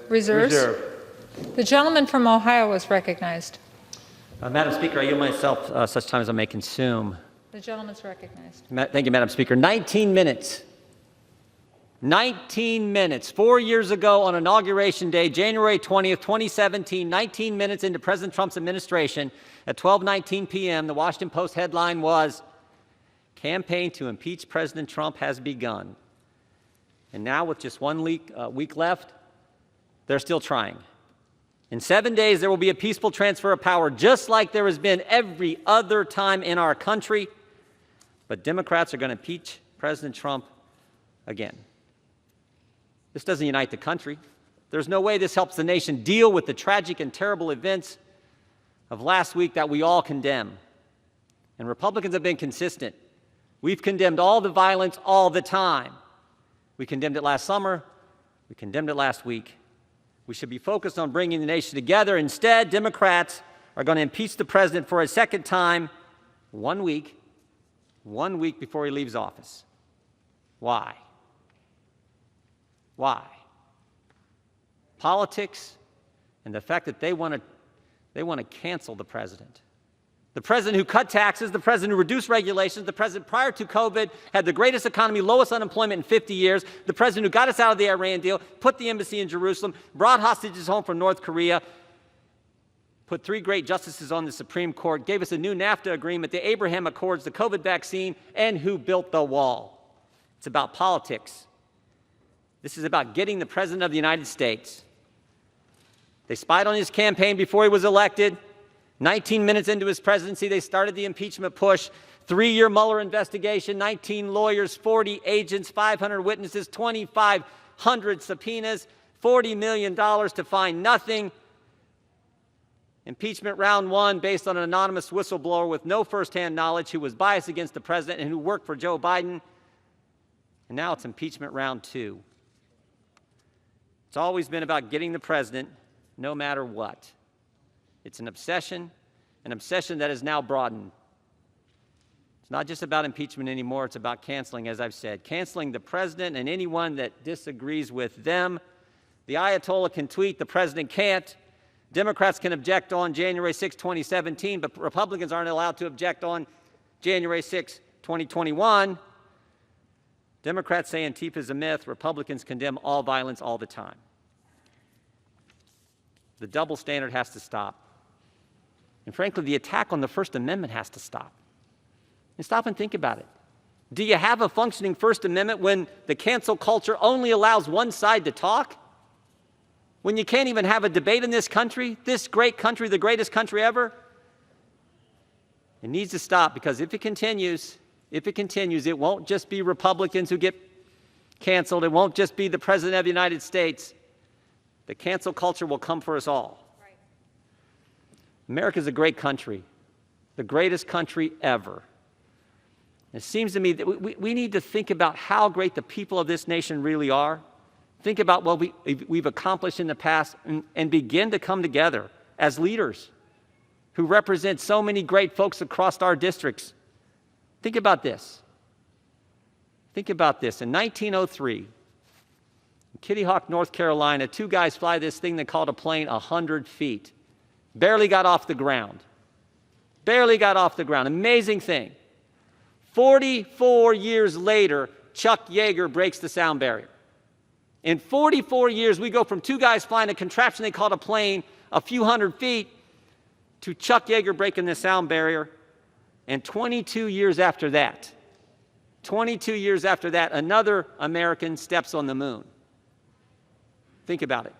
reserves. The gentleman from Ohio is recognized. Madam Speaker, I yield myself such time as I may consume. The gentleman's recognized. Thank you, Madam Speaker. 19 minutes. 19 minutes. 4 years ago on Inauguration Day, January 20th, 2017, 19 minutes into President Trump's administration, at 12:19 p.m., the Washington Post headline was, "Campaign to impeach President Trump has begun." And now, with just 1 week left, they're still trying. In 7 days, there will be a peaceful transfer of power, just like there has been every other time in our country. But Democrats are going to impeach President Trump again. This doesn't unite the country. There's no way this helps the nation deal with the tragic and terrible events of last week that we all condemn. And Republicans have been consistent. We've condemned all the violence all the time. We condemned it last summer. We condemned it last week. We should be focused on bringing the nation together. Instead, Democrats are going to impeach the president for a second time 1 week before he leaves office. Why? Why? Politics and the fact that they want to cancel the president. The president who cut taxes, the president who reduced regulations, the president prior to COVID had the greatest economy, lowest unemployment in 50 years, the president who got us out of the Iran deal, put the embassy in Jerusalem, brought hostages home from North Korea, put 3 great justices on the Supreme Court, gave us a new NAFTA agreement, the Abraham Accords, the COVID vaccine, and who built the wall. It's about politics. This is about getting the President of the United States. They spied on his campaign before he was elected. 19 minutes into his presidency, they started the impeachment push. 3-year Mueller investigation, 19 lawyers, 40 agents, 500 witnesses, 2,500 subpoenas, $40 million to find nothing. Impeachment round 1 based on an anonymous whistleblower with no firsthand knowledge who was biased against the president and who worked for Joe Biden. And now it's impeachment round 2. It's always been about getting the president no matter what. It's an obsession that is now broadened. It's not just about impeachment anymore, it's about canceling, as I've said. Canceling the president and anyone that disagrees with them. The Ayatollah can tweet, the president can't. Democrats can object on January 6, 2017, but Republicans aren't allowed to object on January 6, 2021. Democrats say Antifa is a myth. Republicans condemn all violence all the time. The double standard has to stop. And frankly, the attack on the First Amendment has to stop. And stop and think about it. Do you have a functioning First Amendment when the cancel culture only allows one side to talk? When you can't even have a debate in this country, this great country, the greatest country ever? It needs to stop, because if it continues, it won't just be Republicans who get canceled. It won't just be the President of the United States. The cancel culture will come for us all. Right. America's a great country, the greatest country ever. It seems to me that we need to think about how great the people of this nation really are. Think about what we've accomplished in the past and begin to come together as leaders who represent so many great folks across our districts. Think about this. Think about this. In 1903, in Kitty Hawk, North Carolina, 2 guys fly this thing they called a plane 100 feet. Barely got off the ground. Barely got off the ground. Amazing thing. 44 years later, Chuck Yeager breaks the sound barrier. In 44 years, we go from 2 guys flying a contraption they called a plane a few hundred feet to Chuck Yeager breaking the sound barrier. And 22 years after that, another American steps on the moon. Think about it.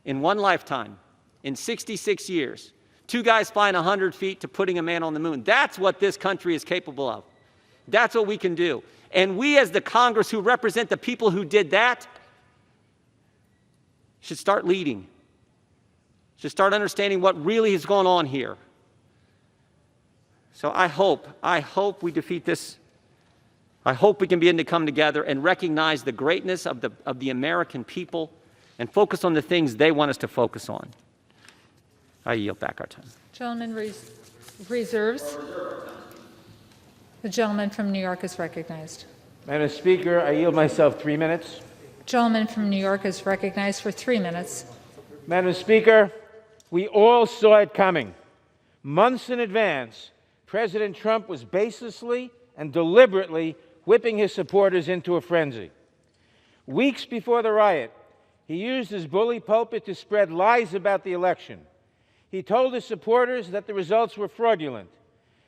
In one lifetime, in 66 years, 2 guys flying 100 feet to putting a man on the moon. That's what this country is capable of. That's what we can do. And we, as the Congress who represent the people who did that, should start leading. to start understanding what really is going on here. So I hope we defeat this. I hope we can begin to come together and recognize the greatness of the American people and focus on the things they want us to focus on. I yield back our time. Gentleman reserves. The gentleman from New York is recognized. Madam Speaker, I yield myself 3 minutes. Gentleman from New York is recognized for 3 minutes. Madam Speaker, we all saw it coming. Months in advance, President Trump was baselessly and deliberately whipping his supporters into a frenzy. Weeks before the riot, he used his bully pulpit to spread lies about the election. He told his supporters that the results were fraudulent.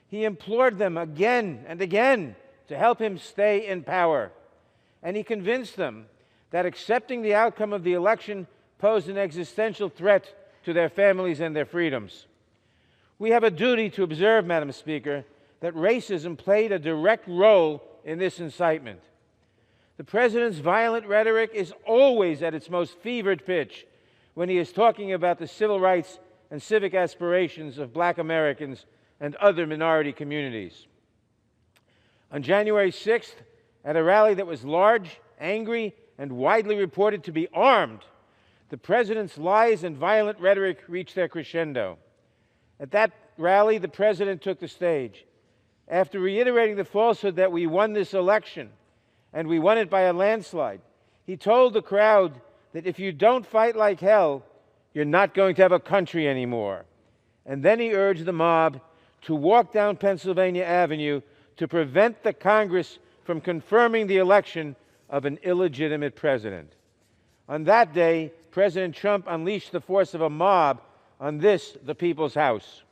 He implored them again and again to help him stay in power. And he convinced them that accepting the outcome of the election posed an existential threat to their families and their freedoms. We have a duty to observe, Madam Speaker, that racism played a direct role in this incitement. The president's violent rhetoric is always at its most fevered pitch when he is talking about the civil rights and civic aspirations of Black Americans and other minority communities. On January 6th, at a rally that was large, angry, and widely reported to be armed, the president's lies and violent rhetoric reached their crescendo. At that rally, the president took the stage. After reiterating the falsehood that we won this election, and we won it by a landslide, he told the crowd that if you don't fight like hell, you're not going to have a country anymore. And then he urged the mob to walk down Pennsylvania Avenue to prevent the Congress from confirming the election of an illegitimate president. On that day, President Trump unleashed the force of a mob on this, the people's house.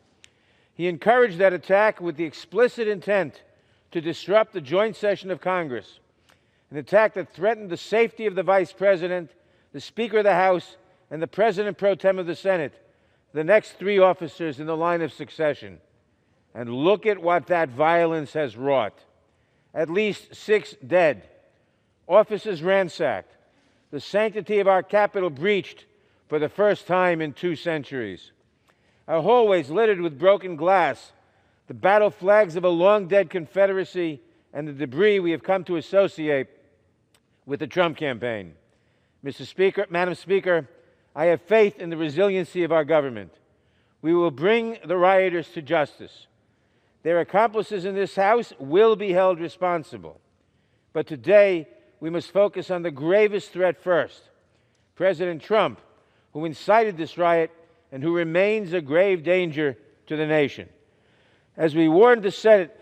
He encouraged that attack with the explicit intent to disrupt the joint session of Congress, an attack that threatened the safety of the Vice President, the Speaker of the House, and the President pro tem of the Senate, the next three officers in the line of succession. And look at what that violence has wrought. At least 6 dead, offices ransacked, the sanctity of our Capitol breached for the first time in 2 centuries. Our hallways littered with broken glass, the battle flags of a long-dead Confederacy, and the debris we have come to associate with the Trump campaign. Madam Speaker, I have faith in the resiliency of our government. We will bring the rioters to justice. Their accomplices in this House will be held responsible. But today, we must focus on the gravest threat first. President Trump, who incited this riot and who remains a grave danger to the nation. As we warned the Senate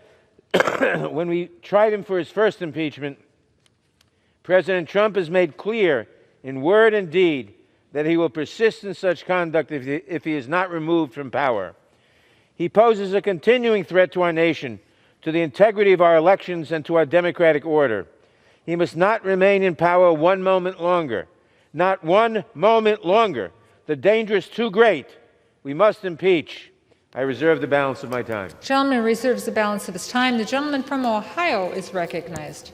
when we tried him for his first impeachment, President Trump has made clear in word and deed that he will persist in such conduct if he is not removed from power. He poses a continuing threat to our nation, to the integrity of our elections, and to our democratic order. He must not remain in power 1 moment longer. Not 1 moment longer. The danger is too great. We must impeach. I reserve the balance of my time. Gentleman reserves the balance of his time. The gentleman from Ohio is recognized.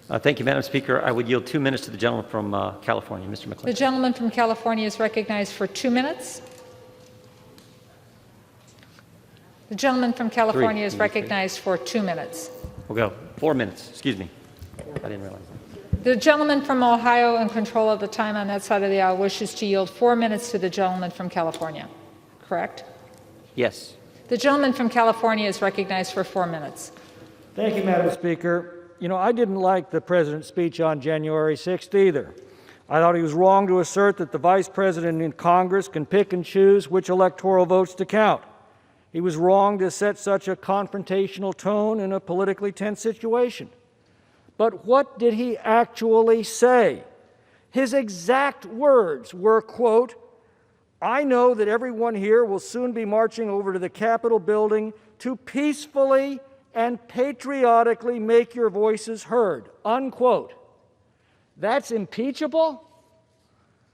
Thank you, Madam Speaker. I would yield 2 minutes to the gentleman from California, Mr. McClellan. The gentleman from California is recognized for 2 minutes. The gentleman from California is recognized for 2 minutes. We'll go 4 minutes. Excuse me. I didn't realize that. The gentleman from Ohio, in control of the time on that side of the aisle, wishes to yield 4 minutes to the gentleman from California. Correct? Yes. The gentleman from California is recognized for 4 minutes. Thank you, Madam Speaker. You know, I didn't like the president's speech on January 6th either. I thought he was wrong to assert that the vice president in Congress can pick and choose which electoral votes to count. He was wrong to set such a confrontational tone in a politically tense situation. But what did he actually say? His exact words were, quote, "I know that everyone here will soon be marching over to the Capitol building to peacefully and patriotically make your voices heard," unquote. That's impeachable?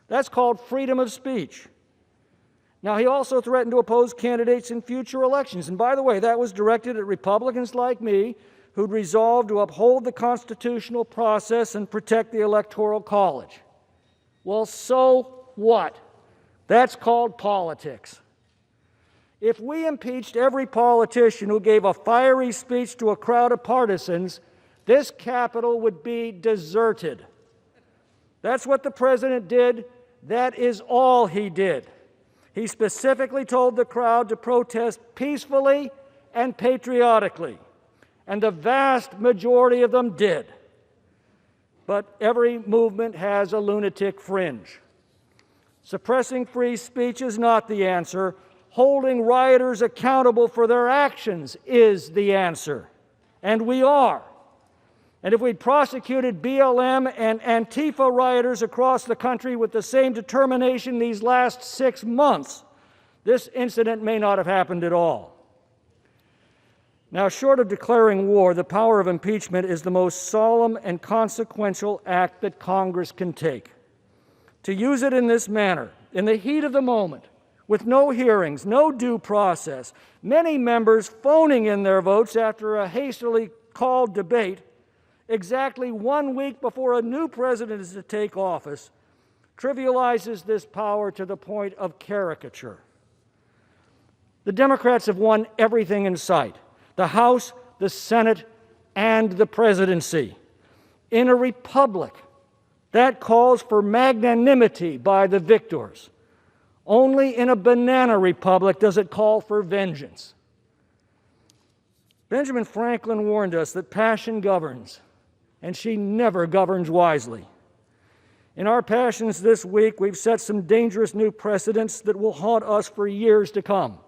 That's called freedom of speech. Now, he also threatened to oppose candidates in future elections. And by the way, that was directed at Republicans like me who'd resolved to uphold the constitutional process and protect the Electoral College. Well, so what? That's called politics. If we impeached every politician who gave a fiery speech to a crowd of partisans, this Capitol would be deserted. That's what the president did. That is all he did. He specifically told the crowd to protest peacefully and patriotically, and the vast majority of them did. But every movement has a lunatic fringe. Suppressing free speech is not the answer. Holding rioters accountable for their actions is the answer. And we are. And if we'd prosecuted BLM and Antifa rioters across the country with the same determination these last 6 months, this incident may not have happened at all. Now, short of declaring war, the power of impeachment is the most solemn and consequential act that Congress can take. To use it in this manner, in the heat of the moment, with no hearings, no due process, many members phoning in their votes after a hastily called debate, exactly 1 week before a new president is to take office, trivializes this power to the point of caricature. The Democrats have won everything in sight: the House, the Senate, and the presidency. In a republic, that calls for magnanimity by the victors. Only in a banana republic does it call for vengeance. Benjamin Franklin warned us that passion governs, and she never governs wisely. In our passions this week, we've set some dangerous new precedents that will haunt us for years to come.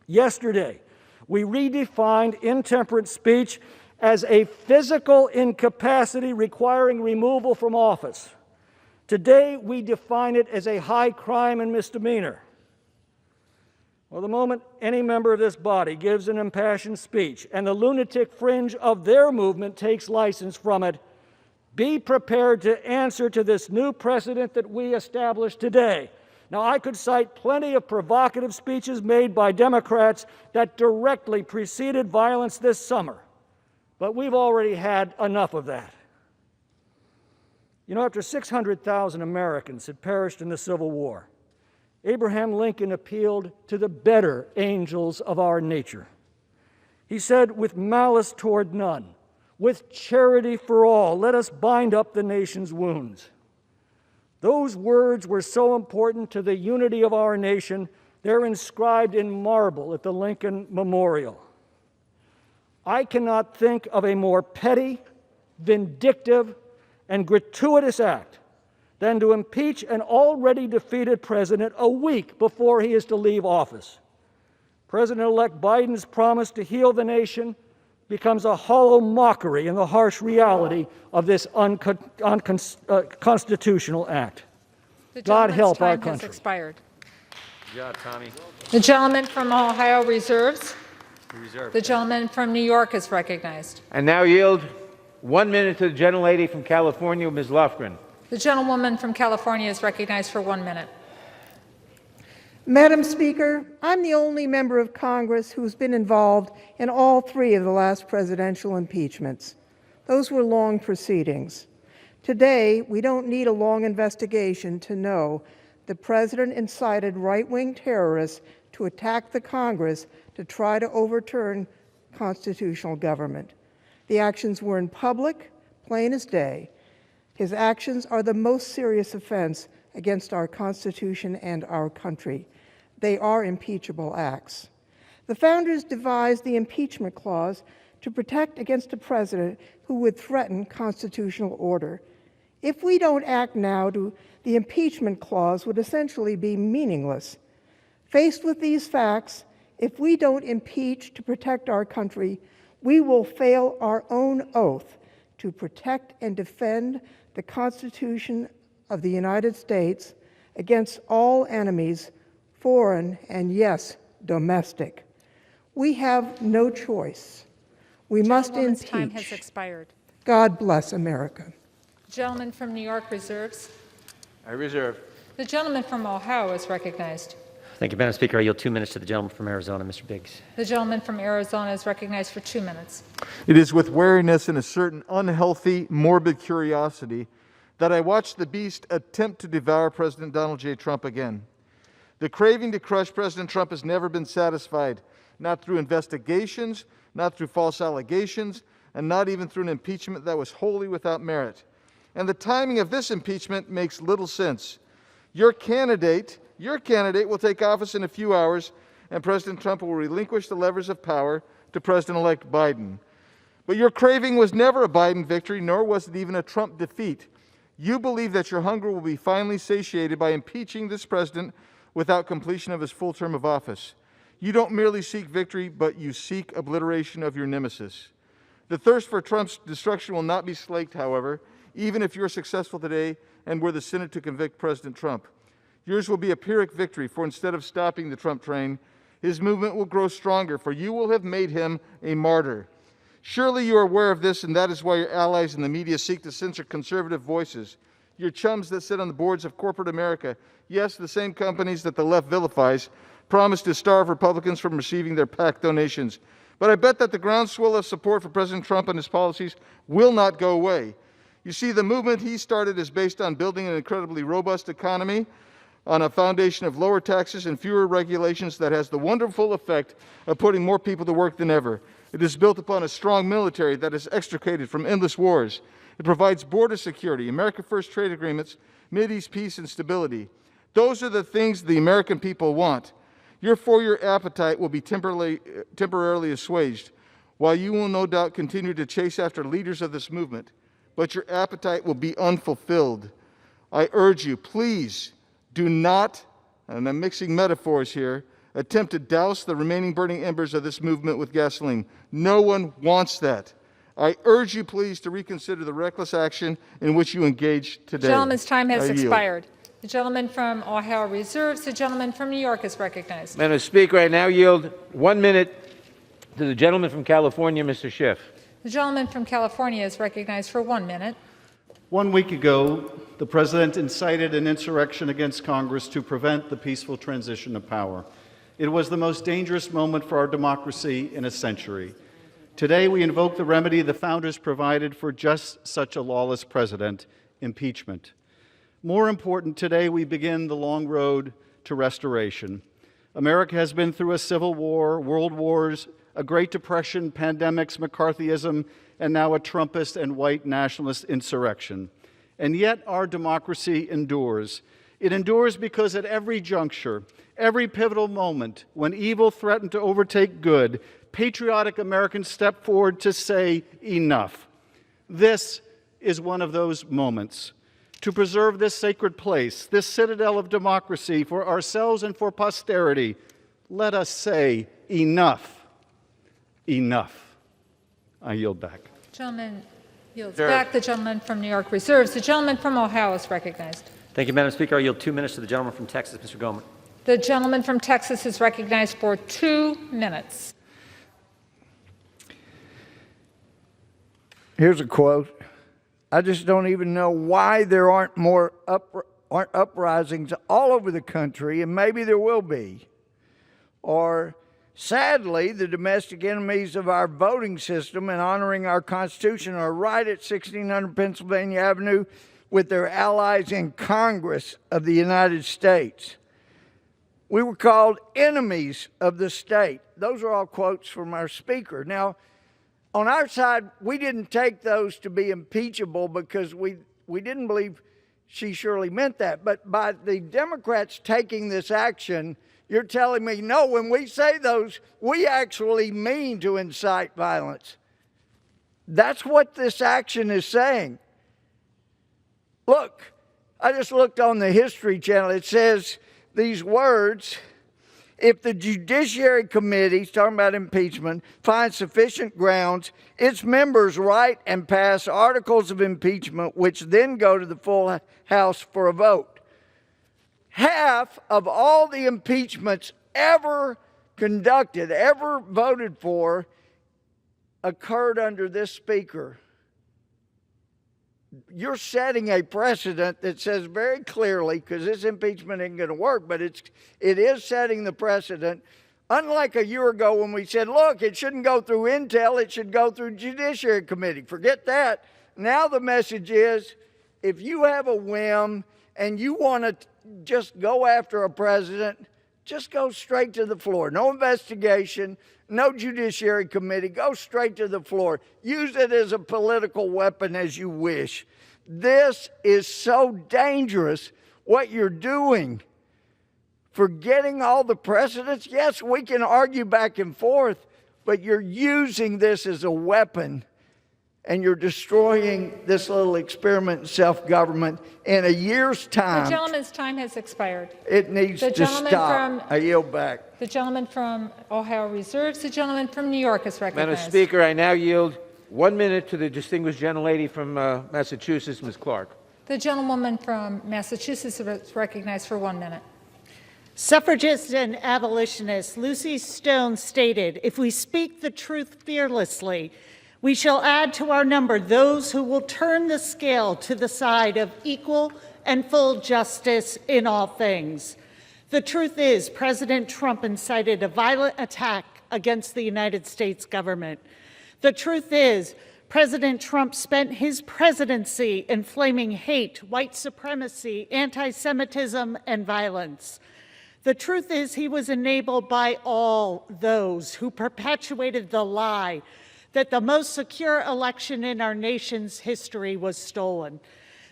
Yesterday, we redefined intemperate speech as a physical incapacity requiring removal from office. Today, we define it as a high crime and misdemeanor. Well, the moment any member of this body gives an impassioned speech and the lunatic fringe of their movement takes license from it, be prepared to answer to this new precedent that we established today. Now, I could cite plenty of provocative speeches made by Democrats that directly preceded violence this summer, but we've already had enough of that. You know, after 600,000 Americans had perished in the Civil War, Abraham Lincoln appealed to the better angels of our nature. He said, "With malice toward none, with charity for all, let us bind up the nation's wounds." Those words were so important to the unity of our nation, they're inscribed in marble at the Lincoln Memorial. I cannot think of a more petty, vindictive, and gratuitous act than to impeach an already defeated president a week before he is to leave office. President-elect Biden's promise to heal the nation becomes a hollow mockery in the harsh reality of this unconstitutional act. God help our country. Has expired. Good job, Tommy. The gentleman from Ohio reserves. The gentleman from New York is recognized. And now yield 1 minute to the gentlelady from California, Ms. Lofgren. The gentlewoman from California is recognized for 1 minute. Madam Speaker, I'm the only member of Congress who's been involved in all 3 of the last presidential impeachments. Those were long proceedings. Today, we don't need a long investigation to know the president incited right-wing terrorists to attack the Congress to try to overturn constitutional government. The actions were in public, plain as day. His actions are the most serious offense against our Constitution and our country. They are impeachable acts. The founders devised the impeachment clause to protect against a president who would threaten constitutional order. If we don't act now, the impeachment clause would essentially be meaningless. Faced with these facts, if we don't impeach to protect our country, we will fail our own oath to protect and defend the Constitution of the United States against all enemies, foreign and, yes, domestic. We have no choice. We must impeach. Time has expired. God bless America. Gentleman from New York reserves. I reserve. The gentleman from Ohio is recognized. Thank you, Madam Speaker. I yield 2 minutes to the gentleman from Arizona, Mr. Biggs. The gentleman from Arizona is recognized for 2 minutes. It is with wariness and a certain unhealthy, morbid curiosity that I watched the beast attempt to devour President Donald J. Trump again. The craving to crush President Trump has never been satisfied, not through investigations, not through false allegations, and not even through an impeachment that was wholly without merit. And the timing of this impeachment makes little sense. Your candidate will take office in a few hours, and President Trump will relinquish the levers of power to President-elect Biden. But your craving was never a Biden victory, nor was it even a Trump defeat. You believe that your hunger will be finally satiated by impeaching this president without completion of his full term of office. You don't merely seek victory, but you seek obliteration of your nemesis. The thirst for Trump's destruction will not be slaked, however, even if you're successful today and were the Senate to convict President Trump. Yours will be a Pyrrhic victory, for instead of stopping the Trump train, his movement will grow stronger, for you will have made him a martyr. Surely you are aware of this, and that is why your allies in the media seek to censor conservative voices. Your chums that sit on the boards of corporate America, yes, the same companies that the left vilifies, promise to starve Republicans from receiving their PAC donations. But I bet that the groundswell of support for President Trump and his policies will not go away. You see, the movement he started is based on building an incredibly robust economy on a foundation of lower taxes and fewer regulations that has the wonderful effect of putting more people to work than ever. It is built upon a strong military that is extricated from endless wars. It provides border security, America First trade agreements, Mideast peace and stability. Those are the things the American people want. Your four-year appetite will be temporarily assuaged, while you will no doubt continue to chase after leaders of this movement. But your appetite will be unfulfilled. I urge you, please do not, and I'm mixing metaphors here, attempt to douse the remaining burning embers of this movement with gasoline. No one wants that. I urge you, please, to reconsider the reckless action in which you engaged today. The gentleman's time has I yield. expired. The gentleman from Ohio reserves. The gentleman from New York is recognized. Madam Speaker, I now yield 1 minute to the gentleman from California, Mr. Schiff. The gentleman from California is recognized for 1 minute. 1 week ago, the President incited an insurrection against Congress to prevent the peaceful transition of power. It was the most dangerous moment for our democracy in a century. Today, we invoke the remedy the founders provided for just such a lawless president, impeachment. More important, today we begin the long road to restoration. America has been through a civil war, world wars, a Great Depression, pandemics, McCarthyism, and now a Trumpist and white nationalist insurrection. And yet our democracy endures. It endures because at every juncture, every pivotal moment, when evil threatened to overtake good, patriotic Americans step forward to say enough. This is one of those moments. To preserve this sacred place, this citadel of democracy for ourselves and for posterity, let us say enough. Enough. I yield back. Gentleman yields back. The gentleman from New York reserves. The gentleman from Ohio is recognized. Thank you, Madam Speaker. I yield 2 minutes to the gentleman from Texas, Mr. Gomer. The gentleman from Texas is recognized for 2 minutes. Here's a quote. I just don't even know why there aren't more uprisings all over the country, and maybe there will be. Or, sadly, the domestic enemies of our voting system and honoring our Constitution are right at 1600 Pennsylvania Avenue with their allies in Congress of the United States. We were called enemies of the state. Those are all quotes from our speaker. Now, on our side, we didn't take those to be impeachable because we didn't believe she surely meant that. But by the Democrats taking this action, you're telling me, no, when we say those, we actually mean to incite violence. That's what this action is saying. Look, I just looked on the History Channel. It says these words: if the Judiciary Committee, talking about impeachment, finds sufficient grounds, its members write and pass articles of impeachment, which then go to the full House for a vote. Half of all the impeachments ever conducted, ever voted for, occurred under this speaker. You're setting a precedent that says very clearly, because this impeachment isn't going to work, but it is setting the precedent. Unlike a year ago when we said, look, it shouldn't go through Intel, it should go through Judiciary Committee. Forget that. Now the message is, if you have a whim and you want to just go after a president, Just go straight to the floor. No investigation, no judiciary committee. Go straight to the floor. Use it as a political weapon as you wish. This is so dangerous, what you're doing. Forgetting all the precedents. Yes, we can argue back and forth, but you're using this as a weapon, and you're destroying this little experiment in self-government in a year's time. The gentleman's time has expired. It needs to stop. I yield back. The gentleman from Ohio reserves. The gentleman from New York is recognized. Madam Speaker, I now yield 1 minute to the distinguished gentlelady from Massachusetts, Ms. Clark. The gentlewoman from Massachusetts is recognized for 1 minute. Suffragist and abolitionist Lucy Stone stated, "If we speak the truth fearlessly, we shall add to our number those who will turn the scale to the side of equal and full justice in all things." The truth is, President Trump incited a violent attack against the United States government. The truth is, President Trump spent his presidency inflaming hate, white supremacy, anti-Semitism, and violence. The truth is, he was enabled by all those who perpetuated the lie that the most secure election in our nation's history was stolen.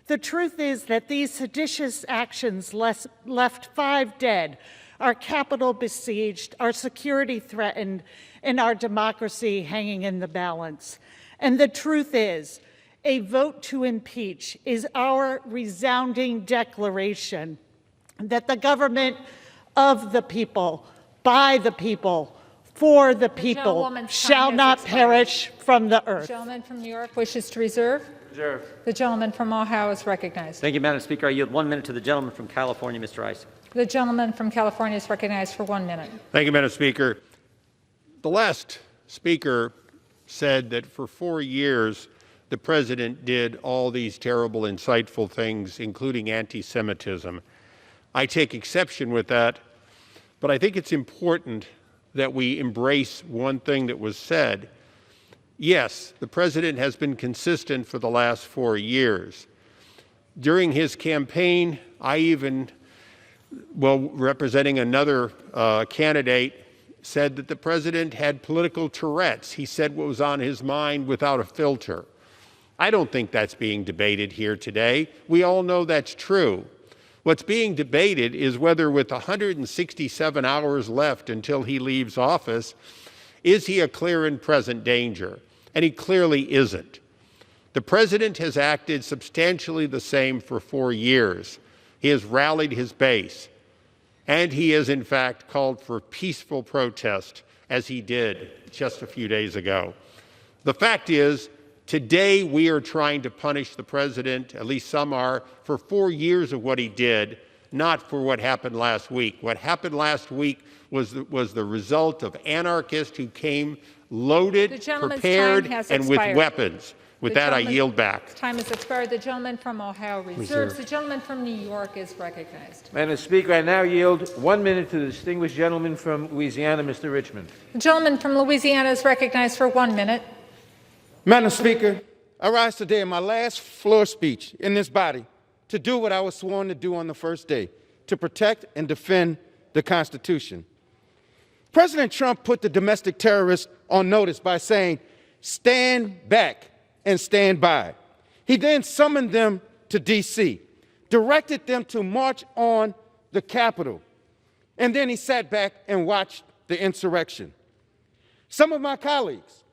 The truth is that these seditious actions left 5 dead, our Capitol besieged, our security threatened, and our democracy hanging in the balance. And the truth is, a vote to impeach is our resounding declaration that the government of the people, by the people, for the people, shall not perish from the earth. The gentleman from New York wishes to reserve. Reserve. The gentleman from Ohio is recognized. Thank you, Madam Speaker. I yield 1 minute to the gentleman from California, Mr. Issa. The gentleman from California is recognized for 1 minute. Thank you, Madam Speaker. The last speaker said that for 4 years, the president did all these terrible, insightful things, including anti-Semitism. I take exception with that, but I think it's important that we embrace one thing that was said. Yes, the president has been consistent for the last 4 years. During his campaign, I even, representing another candidate, said that the president had political Tourette's. He said what was on his mind without a filter. I don't think that's being debated here today. We all know that's true. What's being debated is whether, with 167 hours left until he leaves office, is he a clear and present danger? And he clearly isn't. The president has acted substantially the same for 4 years. He has rallied his base, and he has, in fact, called for peaceful protest, as he did just a few days ago. The fact is, today we are trying to punish the president, at least some are, for 4 years of what he did, not for what happened last week. What happened last week was the result of anarchists who came loaded, prepared, and with weapons. With that, I yield back. Time has expired. The gentleman from Ohio reserves. The gentleman from New York is recognized. Madam Speaker, I now yield 1 minute to the distinguished gentleman from Louisiana, Mr. Richmond. The gentleman from Louisiana is recognized for 1 minute. Madam Speaker, I rise today in my last floor speech in this body to do what I was sworn to do on the first day, to protect and defend the Constitution. President Trump put the domestic terrorists on notice by saying, "Stand back and stand by." He then summoned them to D.C., directed them to march on the Capitol, and then he sat back and watched the insurrection. Some of my colleagues,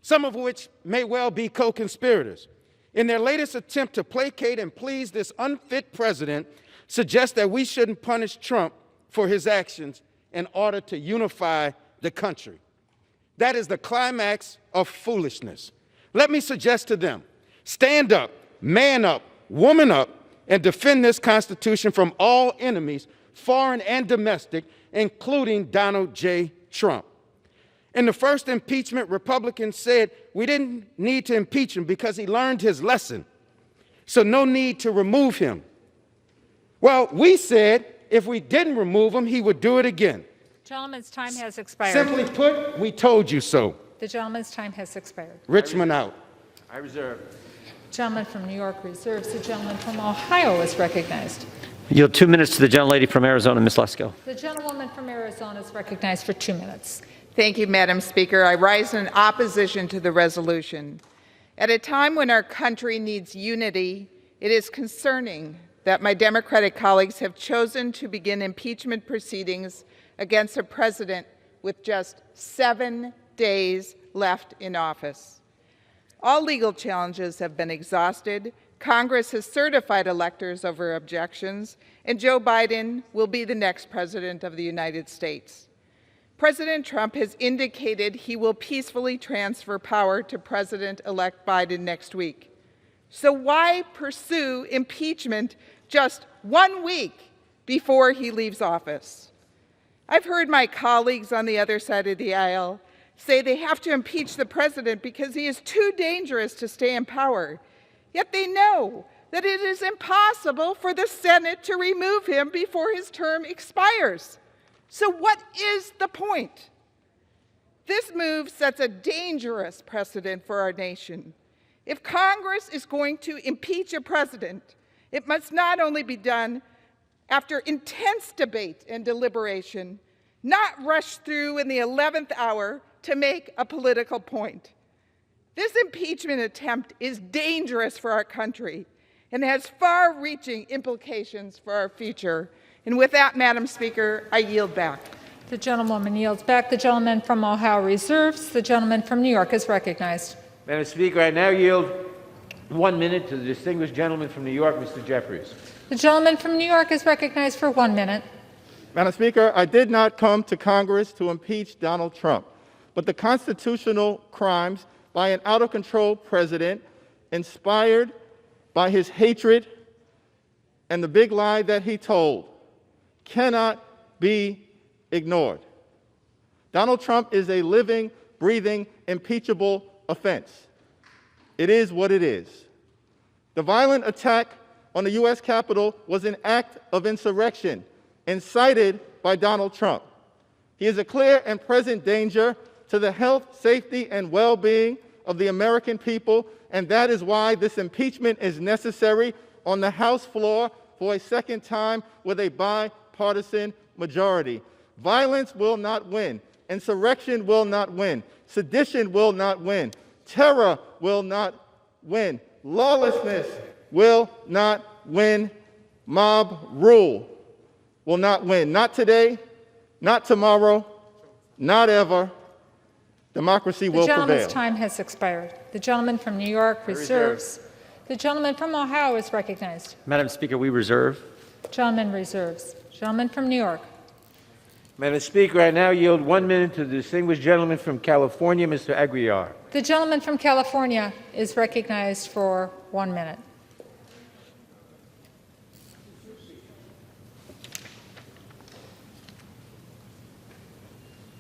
some of which may well be co-conspirators, in their latest attempt to placate and please this unfit president, suggest that we shouldn't punish Trump for his actions in order to unify the country. That is the climax of foolishness. Let me suggest to them, stand up, man up, woman up, and defend this Constitution from all enemies, foreign and domestic, including Donald J. Trump. In the first impeachment, Republicans said we didn't need to impeach him because he learned his lesson, so no need to remove him. Well, we said if we didn't remove him, he would do it again. Gentleman's time has expired. Simply put, we told you so. The gentleman's time has expired. Richmond out. I reserve. Gentleman from New York reserves. The gentleman from Ohio is recognized. Yield 2 minutes to the gentlelady from Arizona, Ms. Lesko. The gentlewoman from Arizona is recognized for 2 minutes. Thank you, Madam Speaker. I rise in opposition to the resolution. At a time when our country needs unity, it is concerning that my Democratic colleagues have chosen to begin impeachment proceedings against a president with just 7 days left in office. All legal challenges have been exhausted. Congress has certified electors over objections, and Joe Biden will be the next president of the United States. President Trump has indicated he will peacefully transfer power to President-elect Biden next week. So why pursue impeachment just 1 week before he leaves office? I've heard my colleagues on the other side of the aisle say they have to impeach the president because he is too dangerous to stay in power. Yet they know that it is impossible for the Senate to remove him before his term expires. So what is the point? This move sets a dangerous precedent for our nation. If Congress is going to impeach a president, it must not only be done after intense debate and deliberation, not rushed through in the 11th hour to make a political point. This impeachment attempt is dangerous for our country and has far-reaching implications for our future. And with that, Madam Speaker, I yield back. The gentlewoman yields back. The gentleman from Ohio reserves. The gentleman from New York is recognized. Madam Speaker, I now yield 1 minute to the distinguished gentleman from New York, Mr. Jeffries. The gentleman from New York is recognized for 1 minute. Madam Speaker, I did not come to Congress to impeach Donald Trump, but the constitutional crimes by an out-of-control president inspired by his hatred and the big lie that he told cannot be ignored. Donald Trump is a living, breathing, impeachable offense. It is what it is. The violent attack on the U.S. Capitol was an act of insurrection incited by Donald Trump. He is a clear and present danger to the health, safety, and well-being of the American people, and that is why this impeachment is necessary on the House floor for a second time with a bipartisan majority. Violence will not win. Insurrection will not win. Sedition will not win. Terror will not win. Lawlessness will not win. Mob rule will not win. Not today, not tomorrow, not ever. Democracy will prevail. The gentleman's time has expired. The gentleman from New York reserves. The gentleman from Ohio is recognized. Madam Speaker, we reserve. Gentleman reserves. Gentleman from New York. Madam Speaker, I now yield 1 minute to the distinguished gentleman from California, Mr. Aguilar. The gentleman from California is recognized for 1 minute.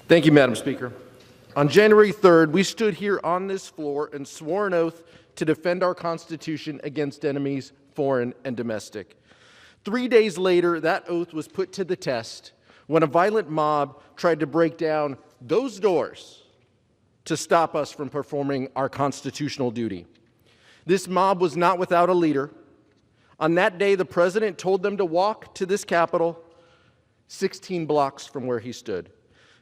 Thank you, Madam Speaker. On January 3rd, we stood here on this floor and swore an oath to defend our Constitution against enemies, foreign and domestic. 3 days later, that oath was put to the test when a violent mob tried to break down those doors to stop us from performing our constitutional duty. This mob was not without a leader. On that day, the president told them to walk to this Capitol 16 blocks from where he stood.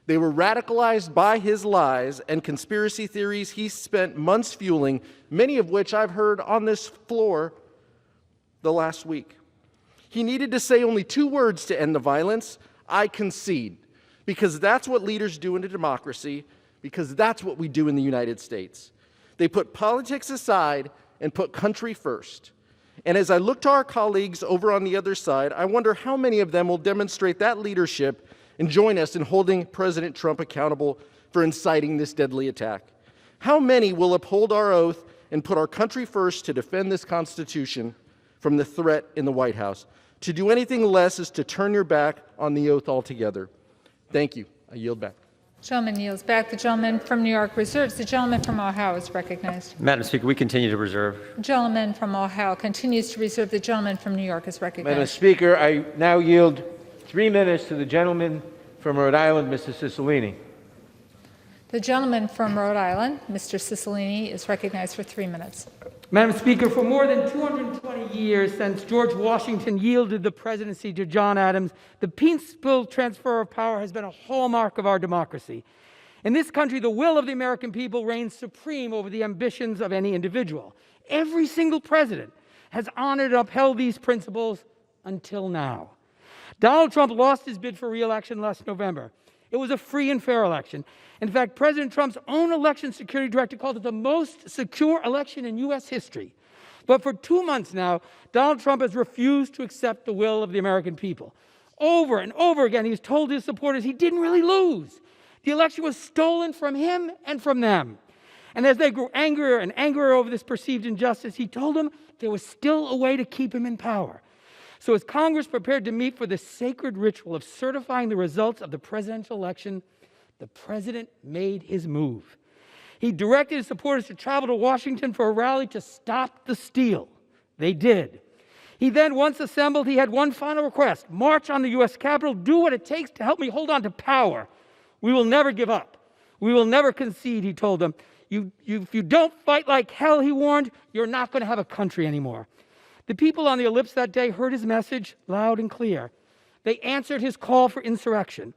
They were radicalized by his lies and conspiracy theories he spent months fueling, many of which I've heard on this floor the last week. He needed to say only 2 words to end the violence: I concede, because that's what leaders do in a democracy, because that's what we do in the United States. They put politics aside and put country first. And as I look to our colleagues over on the other side, I wonder how many of them will demonstrate that leadership and join us in holding President Trump accountable for inciting this deadly attack. How many will uphold our oath and put our country first to defend this Constitution from the threat in the White House? To do anything less is to turn your back on the oath altogether. Thank you. I yield back. Gentleman yields back. The gentleman from New York reserves. The gentleman from Ohio is recognized. Madam Speaker, we continue to reserve. The gentleman from Ohio continues to reserve. The gentleman from New York is recognized. Madam Speaker, I now yield 3 minutes to the gentleman from Rhode Island, Mr. Cicilline. The gentleman from Rhode Island, Mr. Cicilline, is recognized for 3 minutes. Madam Speaker, for more than 220 years since George Washington yielded the presidency to John Adams, the peaceful transfer of power has been a hallmark of our democracy. In this country, the will of the American people reigns supreme over the ambitions of any individual. Every single president has honored and upheld these principles until now. Donald Trump lost his bid for re-election last November. It was a free and fair election. In fact, President Trump's own election security director called it the most secure election in U.S. history. But for 2 months now, Donald Trump has refused to accept the will of the American people. Over and over again, he's told his supporters he didn't really lose. The election was stolen from him and from them. And as they grew angrier and angrier over this perceived injustice, he told them there was still a way to keep him in power. So as Congress prepared to meet for the sacred ritual of certifying the results of the presidential election, the president made his move. He directed his supporters to travel to Washington for a rally to stop the steal. They did. He then, once assembled, he had one final request: march on the U.S. Capitol, do what it takes to help me hold on to power. We will never give up. We will never concede, he told them. If you don't fight like hell, he warned, you're not going to have a country anymore. The people on the ellipse that day heard his message loud and clear. They answered his call for insurrection.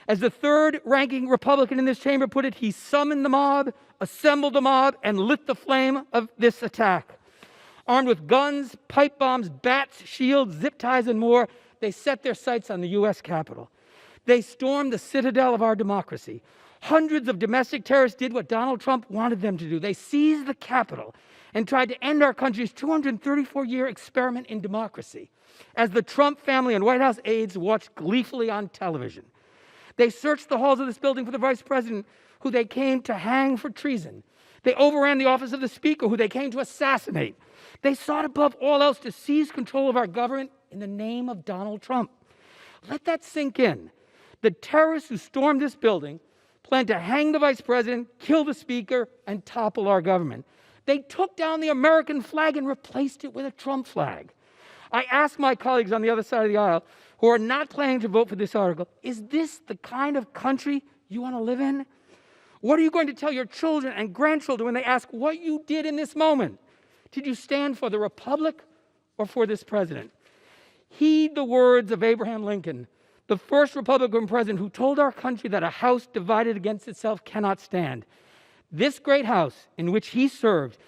As the third-ranking Republican in this chamber put it, he summoned the mob, assembled the mob, and lit the flame of this attack. Armed with guns, pipe bombs, bats, shields, zip ties, and more, they set their sights on the U.S. Capitol. They stormed the citadel of our democracy. Hundreds of domestic terrorists did what Donald Trump wanted them to do. They seized the Capitol and tried to end our country's 234-year experiment in democracy, as the Trump family and White House aides watched gleefully on television. They searched the halls of this building for the vice president, who they came to hang for treason. They overran the office of the speaker, who they came to assassinate. They sought above all else to seize control of our government in the name of Donald Trump. Let that sink in. The terrorists who stormed this building planned to hang the vice president, kill the speaker, and topple our government. They took down the American flag and replaced it with a Trump flag. I ask my colleagues on the other side of the aisle who are not planning to vote for this article, is this the kind of country you want to live in? What are you going to tell your children and grandchildren when they ask what you did in this moment? Did you stand for the republic or for this president? Heed the words of Abraham Lincoln, the first Republican president who told our country that a house divided against itself cannot stand. This great house in which he served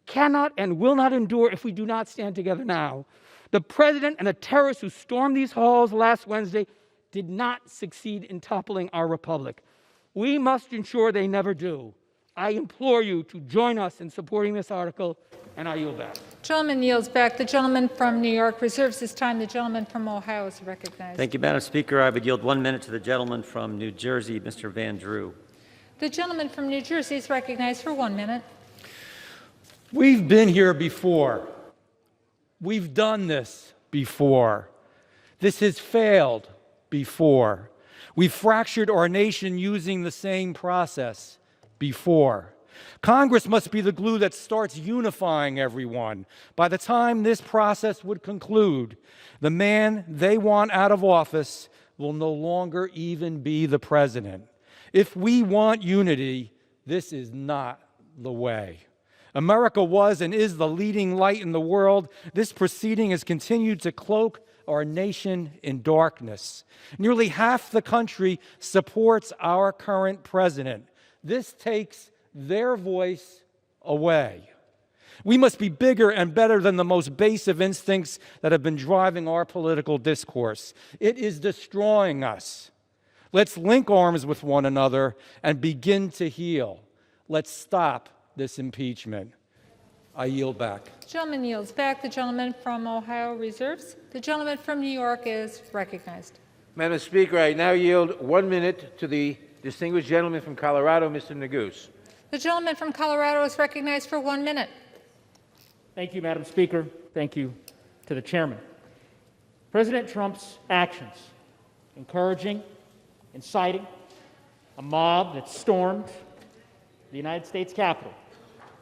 cannot and will not endure if we do not stand together now. The president and the terrorists who stormed these halls last Wednesday did not succeed in toppling our republic. We must ensure they never do. I implore you to join us in supporting this article, and I yield back. Gentleman yields back. The gentleman from New York reserves his time. The gentleman from Ohio is recognized. Thank you, Madam Speaker. I would yield 1 minute to the gentleman from New Jersey, Mr. Van Drew. The gentleman from New Jersey is recognized for 1 minute. We've been here before. We've done this before. This has failed before. We've fractured our nation using the same process before. Congress must be the glue that starts unifying everyone. By the time this process would conclude, the man they want out of office will no longer even be the president. If we want unity, this is not the way. America was and is the leading light in the world. This proceeding has continued to cloak our nation in darkness. Nearly half the country supports our current president. This takes their voice away. We must be bigger and better than the most base of instincts that have been driving our political discourse. It is destroying us. Let's link arms with one another and begin to heal. Let's stop this impeachment. I yield back. Gentleman yields back. The gentleman from Ohio reserves. The gentleman from New York is recognized. Madam Speaker, I now yield 1 minute to the distinguished gentleman from Colorado, Mr. Neguse. The gentleman from Colorado is recognized for 1 minute. Thank you, Madam Speaker. Thank you to the chairman. President Trump's actions, encouraging, inciting a mob that stormed the United States Capitol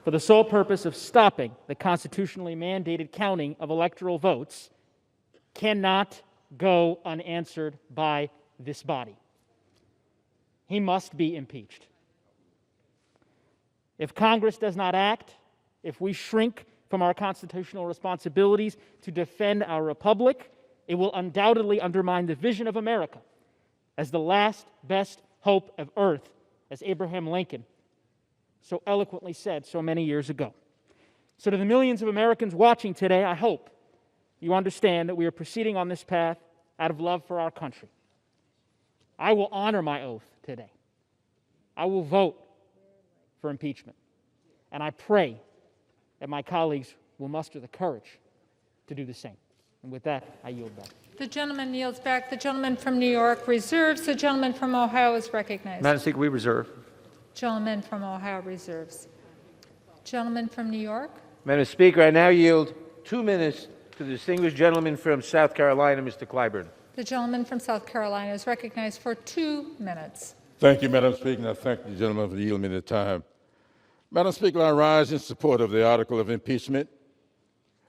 for the sole purpose of stopping the constitutionally mandated counting of electoral votes, cannot go unanswered by this body. He must be impeached. If Congress does not act, if we shrink from our constitutional responsibilities to defend our republic, it will undoubtedly undermine the vision of America as the last best hope of earth, as Abraham Lincoln so eloquently said so many years ago. So to the millions of Americans watching today, I hope you understand that we are proceeding on this path out of love for our country. I will honor my oath today. I will vote for impeachment. And I pray that my colleagues will muster the courage to do the same. And with that, I yield back. The gentleman yields back. The gentleman from New York reserves. The gentleman from Ohio is recognized. Madam Speaker, we reserve. Gentleman from Ohio reserves. Gentleman from New York. Madam Speaker, I now yield 2 minutes to the distinguished gentleman from South Carolina, Mr. Clyburn. The gentleman from South Carolina is recognized for 2 minutes. Thank you, Madam Speaker, and I thank the gentleman for yielding me the time. Madam Speaker, I rise in support of the article of impeachment.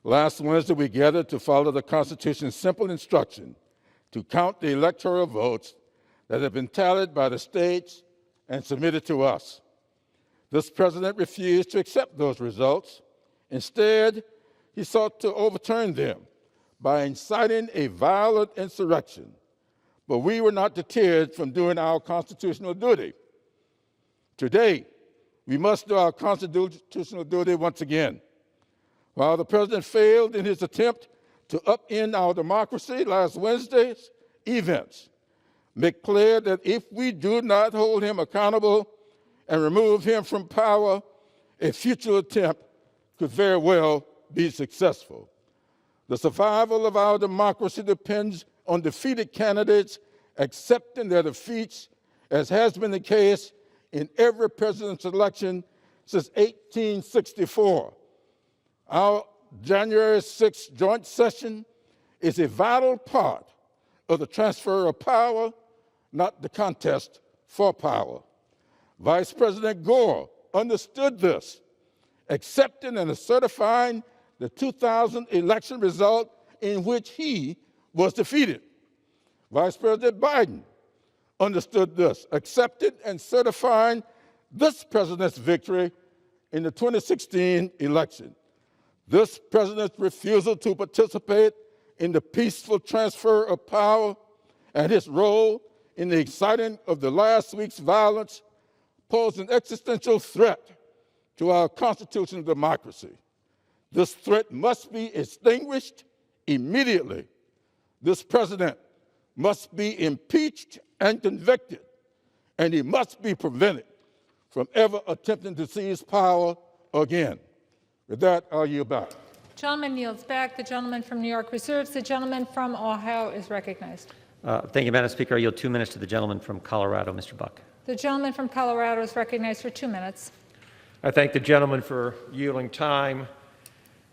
Last Wednesday, we gathered to follow the Constitution's simple instruction to count the electoral votes that have been tallied by the states and submitted to us. This president refused to accept those results. Instead, he sought to overturn them by inciting a violent insurrection. But we were not deterred from doing our constitutional duty. Today, we must do our constitutional duty once again. While the president failed in his attempt to upend our democracy last Wednesday's events make clear that if we do not hold him accountable and remove him from power, a future attempt could very well be successful. The survival of our democracy depends on defeated candidates accepting their defeats, as has been the case in every presidential election since 1864. Our January 6th joint session is a vital part of the transfer of power, not the contest for power. Vice President Gore understood this, accepting and certifying the 2000 election result in which he was defeated. Vice President Biden understood this, accepted and certifying this president's victory in the 2016 election. This president's refusal to participate in the peaceful transfer of power and his role in the inciting of the last week's violence pose an existential threat to our constitutional democracy. This threat must be extinguished immediately. This president must be impeached and convicted, and he must be prevented from ever attempting to seize power again. With that, I'll yield back. Gentleman yields back. The gentleman from New York reserves. The gentleman from Ohio is recognized. Thank you, Madam Speaker. I yield 2 minutes to the gentleman from Colorado, Mr. Buck. The gentleman from Colorado is recognized for 2 minutes. I thank the gentleman for yielding time.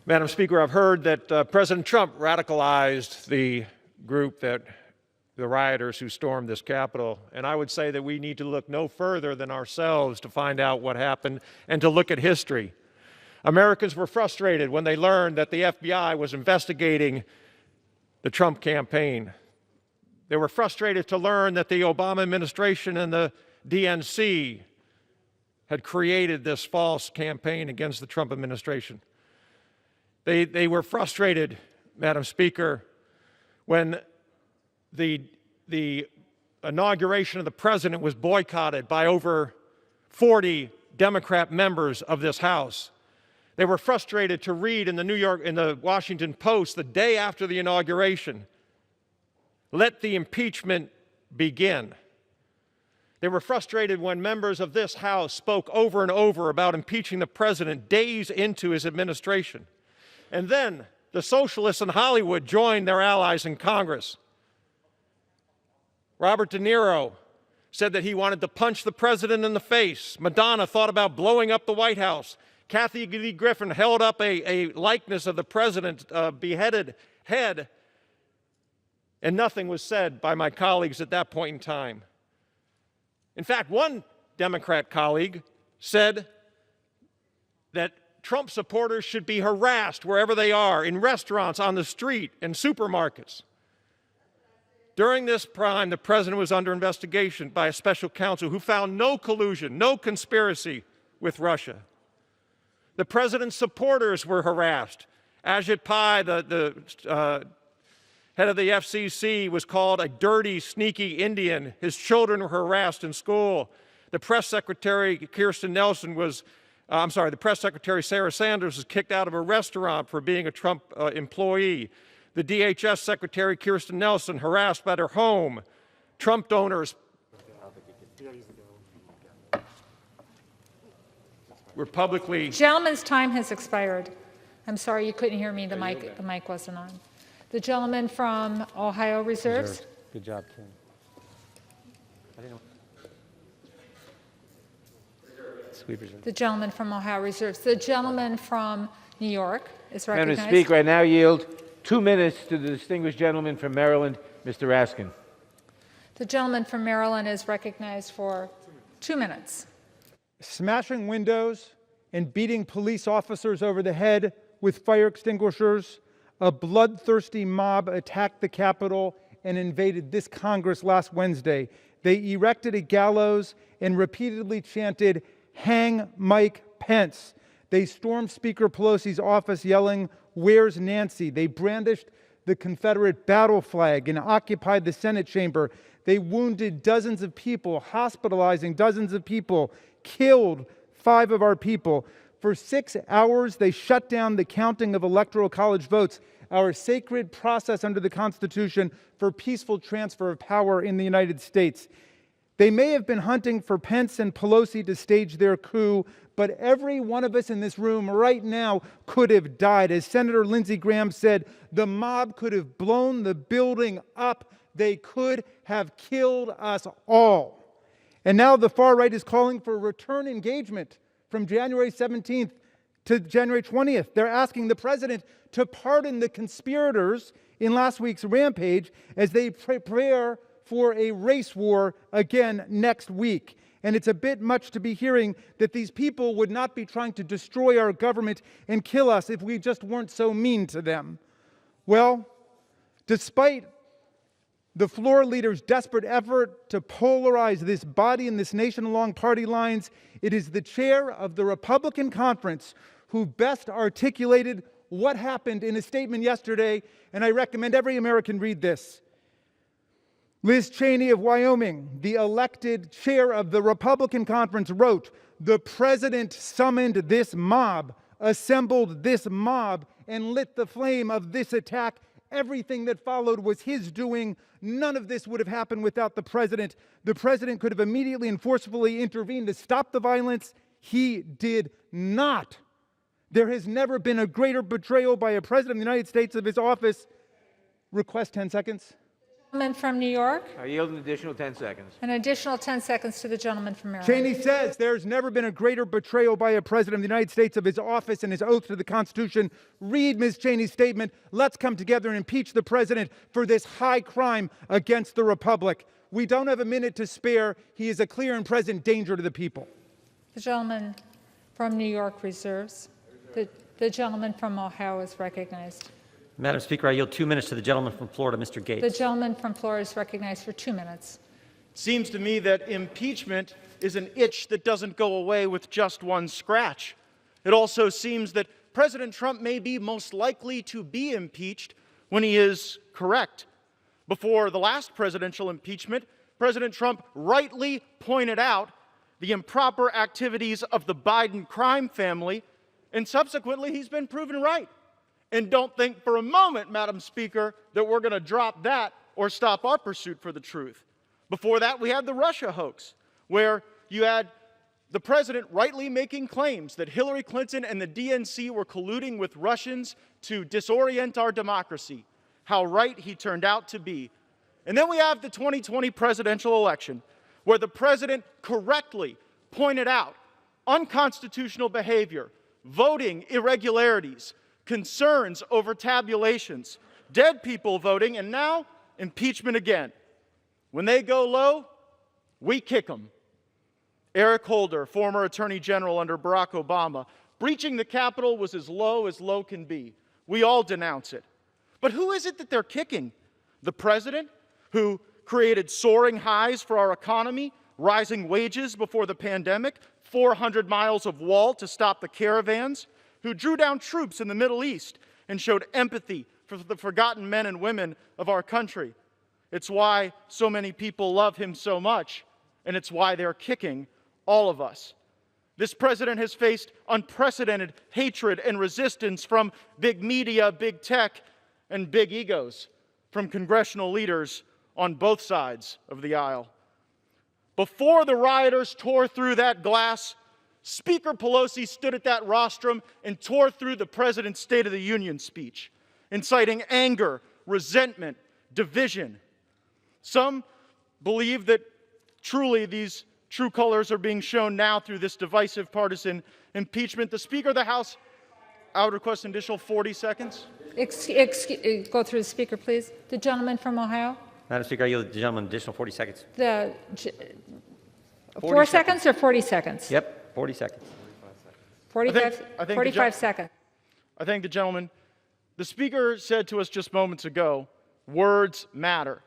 Madam Speaker, I've heard that President Trump radicalized the group the rioters who stormed this Capitol, and I would say that we need to look no further than ourselves to find out what happened and to look at history. Americans were frustrated when they learned that the FBI was investigating the Trump campaign. They were frustrated to learn that the Obama administration and the DNC had created this false campaign against the Trump administration. They were frustrated, Madam Speaker, when the inauguration of the president was boycotted by over 40 Democrat members of this House. They were frustrated to read in the Washington Post the day after the inauguration, "Let the impeachment begin." They were frustrated when members of this House spoke over and over about impeaching the president days into his administration. And then the socialists in Hollywood joined their allies in Congress. Robert De Niro said that he wanted to punch the president in the face. Madonna thought about blowing up the White House. Kathy Lee Griffin held up a likeness of the president's beheaded head, and nothing was said by my colleagues at that point in time. In fact, one Democrat colleague said that Trump supporters should be harassed wherever they are, in restaurants, on the street, in supermarkets. During this time, the president was under investigation by a special counsel who found no collusion, no conspiracy with Russia. The president's supporters were harassed. Ajit Pai, the head of the FCC, was called a dirty, sneaky Indian. His children were harassed in school. The press secretary, the press secretary, Sarah Sanders, was kicked out of a restaurant for being a Trump employee. The DHS secretary, Kirsten Nelson, harassed at her home. Trump donors were publicly... Gentleman's time has expired. I'm sorry you couldn't hear me. The mic wasn't on. The gentleman from Ohio reserves. Good job, Kim. The gentleman from Ohio reserves. The gentleman from New York is recognized. Madam Speaker, I now yield 2 minutes to the distinguished gentleman from Maryland, Mr. Raskin. The gentleman from Maryland is recognized for 2 minutes. Smashing windows and beating police officers over the head with fire extinguishers, a bloodthirsty mob attacked the Capitol and invaded this Congress last Wednesday. They erected a gallows and repeatedly chanted, "Hang Mike Pence." They stormed Speaker Pelosi's office yelling, "Where's Nancy?" They brandished the Confederate battle flag and occupied the Senate chamber. They wounded dozens of people, hospitalizing dozens of people, killed 5 of our people. For 6 hours, they shut down the counting of electoral college votes, our sacred process under the Constitution for peaceful transfer of power in the United States. They may have been hunting for Pence and Pelosi to stage their coup, but every one of us in this room right now could have died. As Senator Lindsey Graham said, the mob could have blown the building up. They could have killed us all. And now the far right is calling for return engagement from January 17th to January 20th. They're asking the president to pardon the conspirators in last week's rampage as they prepare for a race war again next week. And it's a bit much to be hearing that these people would not be trying to destroy our government and kill us if we just weren't so mean to them. Well, despite the floor leader's desperate effort to polarize this body and this nation along party lines, it is the chair of the Republican conference who best articulated what happened in a statement yesterday, and I recommend every American read this. Liz Cheney of Wyoming, the elected chair of the Republican conference, wrote, "The president summoned this mob, assembled this mob, and lit the flame of this attack. Everything that followed was his doing. None of this would have happened without the president. The president could have immediately and forcefully intervened to stop the violence. He did not. There has never been a greater betrayal by a president of the United States of his office." Request 10 seconds. Gentleman from New York. I yield an additional 10 seconds. An additional 10 seconds to the gentleman from Maryland. Cheney says there's never been a greater betrayal by a president of the United States of his office and his oath to the Constitution. Read Ms. Cheney's statement. Let's come together and impeach the president for this high crime against the republic. We don't have a minute to spare. He is a clear and present danger to the people. The gentleman from New York reserves. The gentleman from Ohio is recognized. Madam Speaker, I yield 2 minutes to the gentleman from Florida, Mr. Gates. The gentleman from Florida is recognized for 2 minutes. Seems to me that impeachment is an itch that doesn't go away with just one scratch. It also seems that President Trump may be most likely to be impeached when he is correct. Before the last presidential impeachment, President Trump rightly pointed out the improper activities of the Biden crime family, and subsequently he's been proven right. And don't think for a moment, Madam Speaker, that we're going to drop that or stop our pursuit for the truth. Before that, we had the Russia hoax, where you had the president rightly making claims that Hillary Clinton and the DNC were colluding with Russians to disorient our democracy. How right he turned out to be. And then we have the 2020 presidential election, where the president correctly pointed out unconstitutional behavior, voting irregularities, concerns over tabulations, dead people voting, and now impeachment again. When they go low, we kick them. Eric Holder, former Attorney General under Barack Obama, breaching the Capitol was as low can be. We all denounce it. But who is it that they're kicking? The president, who created soaring highs for our economy, rising wages before the pandemic, 400 miles of wall to stop the caravans, who drew down troops in the Middle East and showed empathy for the forgotten men and women of our country. It's why so many people love him so much, and it's why they're kicking all of us. This president has faced unprecedented hatred and resistance from big media, big tech, and big egos, from congressional leaders on both sides of the aisle. Before the rioters tore through that glass, Speaker Pelosi stood at that rostrum and tore through the president's State of the Union speech, inciting anger, resentment, division. Some believe that truly these true colors are being shown now through this divisive partisan impeachment. The Speaker of the House, I would request an additional 40 seconds. Go through the Speaker, please. The gentleman from Ohio. Madam Speaker, I yield the gentleman an additional 40 seconds. 4 seconds or 40 seconds? Yep, 40 seconds. 45 seconds. I thank the gentleman. The Speaker said to us just moments ago, words matter.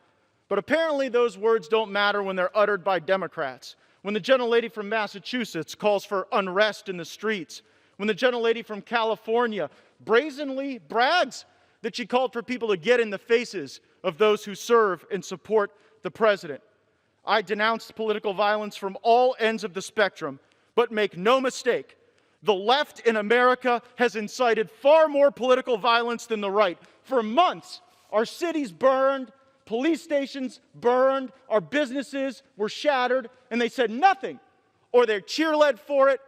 But apparently those words don't matter when they're uttered by Democrats. When the gentlelady from Massachusetts calls for unrest in the streets. When the gentlelady from California brazenly brags that she called for people to get in the faces of those who serve and support the president. I denounced political violence from all ends of the spectrum, but make no mistake, the left in America has incited far more political violence than the right. For months, our cities burned, police stations burned, our businesses were shattered, and they said nothing. Or they cheerled for it,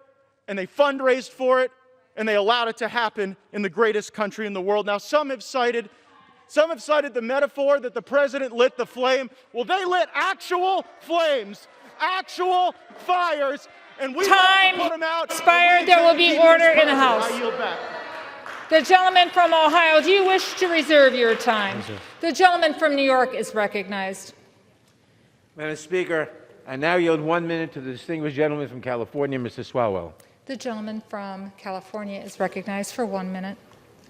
and they fundraised for it, and they allowed it to happen in the greatest country in the world. Now, some have cited the metaphor that the president lit the flame. Well, they lit actual flames, actual fires, and we Time put them out. expired. There will be order in the House. I yield back. The gentleman from Ohio, do you wish to reserve your time? The gentleman from New York is recognized. Madam Speaker, I now yield 1 minute to the distinguished gentleman from California, Mr. Swalwell. The gentleman from California is recognized for 1 minute.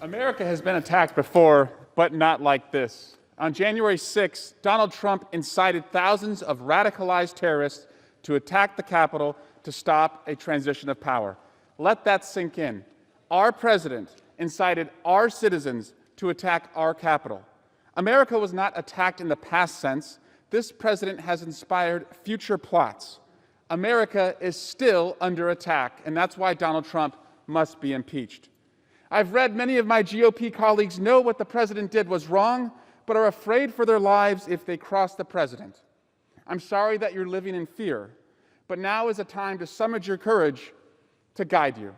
America has been attacked before, but not like this. On January 6, Donald Trump incited thousands of radicalized terrorists to attack the Capitol to stop a transition of power. Let that sink in. Our president incited our citizens to attack our Capitol. America was not attacked in the past sense. This president has inspired future plots. America is still under attack, and that's why Donald Trump must be impeached. I've read many of my GOP colleagues know what the president did was wrong, but are afraid for their lives if they cross the president. I'm sorry that you're living in fear, but now is a time to summon your courage to guide you.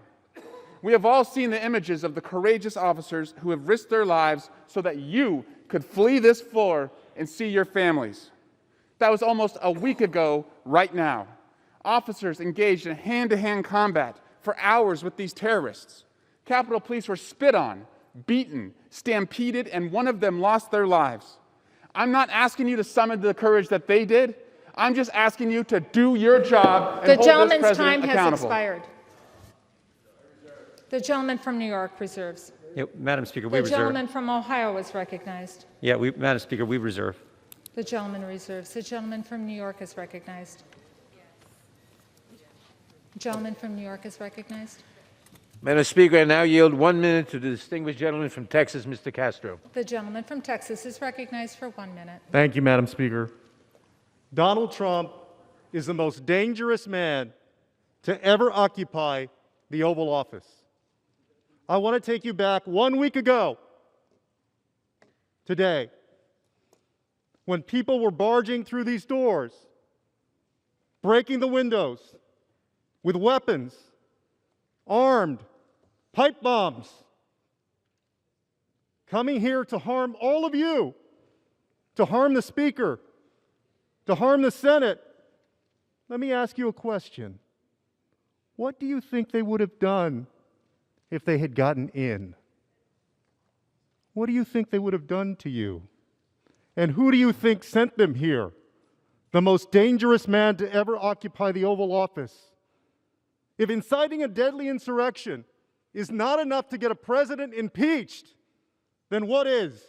We have all seen the images of the courageous officers who have risked their lives so that you could flee this floor and see your families. That was almost a week ago right now. Officers engaged in hand-to-hand combat for hours with these terrorists. Capitol Police were spit on, beaten, stampeded, and one of them lost their lives. I'm not asking you to summon the courage that they did. I'm just asking you to do your job and hold this gentleman's president time accountable. has expired. The gentleman from New York reserves. Yeah, Madam Speaker, we The reserve. gentleman from Ohio is recognized. Yeah, Madam Speaker, we reserve. The gentleman reserves. The gentleman from New York is recognized. The gentleman from New York is recognized. Madam Speaker, I now yield 1 minute to the distinguished gentleman from Texas, Mr. Castro. The gentleman from Texas is recognized for 1 minute. Thank you, Madam Speaker. Donald Trump is the most dangerous man to ever occupy the Oval Office. I want to take you back 1 week ago today, when people were barging through these doors, breaking the windows with weapons, armed, pipe bombs, coming here to harm all of you, to harm the Speaker, to harm the Senate. Let me ask you a question. What do you think they would have done if they had gotten in? What do you think they would have done to you? And who do you think sent them here? The most dangerous man to ever occupy the Oval Office. If inciting a deadly insurrection is not enough to get a president impeached, then what is?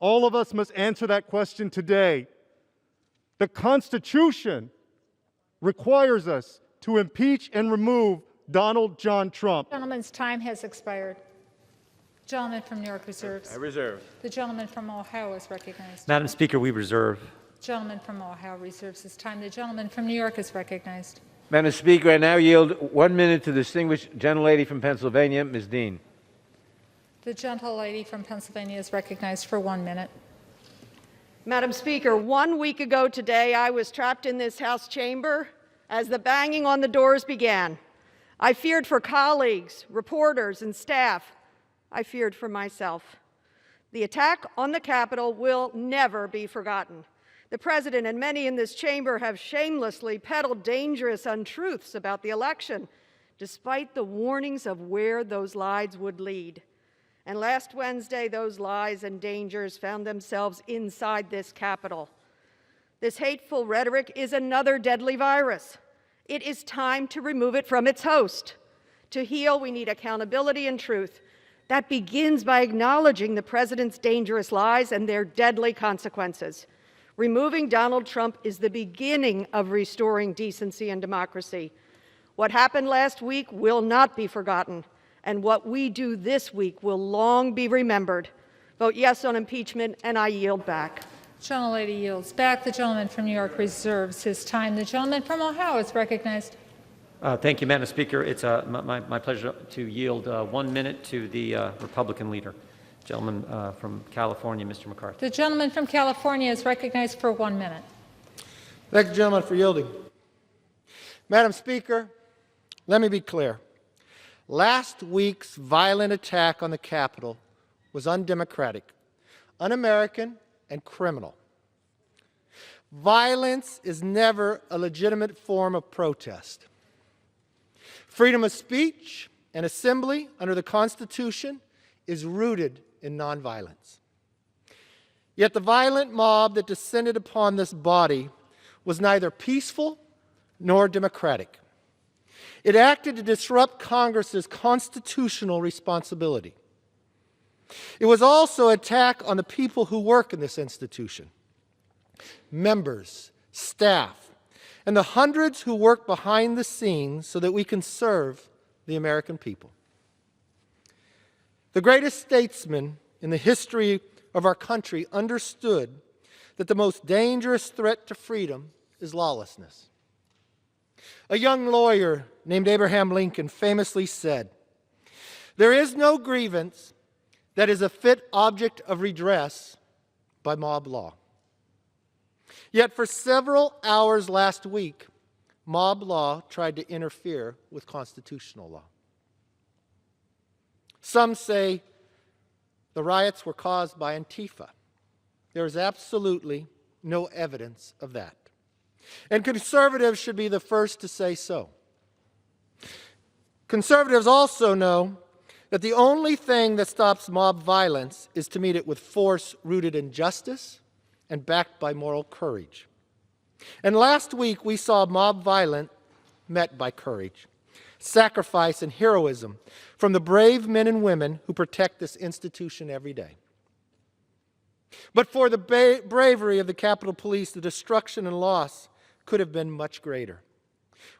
All of us must answer that question today. The Constitution requires us to impeach and remove Donald John Trump. Gentleman's time has expired. Gentleman from New York reserves. I reserve. The gentleman from Ohio is recognized. Madam Speaker, we reserve. Gentleman from Ohio reserves his time. The gentleman from New York is recognized. Madam Speaker, I now yield 1 minute to the distinguished gentlelady from Pennsylvania, Ms. Dean. The gentlelady from Pennsylvania is recognized for 1 minute. Madam Speaker, 1 week ago today, I was trapped in this House chamber as the banging on the doors began. I feared for colleagues, reporters, and staff. I feared for myself. The attack on the Capitol will never be forgotten. The President and many in this chamber have shamelessly peddled dangerous untruths about the election, despite the warnings of where those lies would lead. And last Wednesday, those lies and dangers found themselves inside this Capitol. This hateful rhetoric is another deadly virus. It is time to remove it from its host. To heal, we need accountability and truth. That begins by acknowledging the President's dangerous lies and their deadly consequences. Removing Donald Trump is the beginning of restoring decency and democracy. What happened last week will not be forgotten, and what we do this week will long be remembered. Vote yes on impeachment, and I yield back. Gentlelady yields back. The gentleman from New York reserves his time. The gentleman from Ohio is recognized. Thank you, Madam Speaker. It's my pleasure to yield 1 minute to the Republican leader, gentleman from California, Mr. McCarthy. The gentleman from California is recognized for 1 minute. Thank the gentleman for yielding. Madam Speaker, let me be clear. Last week's violent attack on the Capitol was undemocratic, un-American, and criminal. Violence is never a legitimate form of protest. Freedom of speech and assembly under the Constitution is rooted in nonviolence. Yet the violent mob that descended upon this body was neither peaceful nor democratic. It acted to disrupt Congress's constitutional responsibility. It was also an attack on the people who work in this institution, members, staff, and the hundreds who work behind the scenes so that we can serve the American people. The greatest statesman in the history of our country understood that the most dangerous threat to freedom is lawlessness. A young lawyer named Abraham Lincoln famously said, "There is no grievance that is a fit object of redress by mob law." Yet for several hours last week, mob law tried to interfere with constitutional law. Some say the riots were caused by Antifa. There is absolutely no evidence of that. And conservatives should be the first to say so. Conservatives also know that the only thing that stops mob violence is to meet it with force rooted in justice and backed by moral courage. And last week we saw mob violence met by courage, sacrifice, and heroism from the brave men and women who protect this institution every day. But for the bravery of the Capitol Police, the destruction and loss could have been much greater.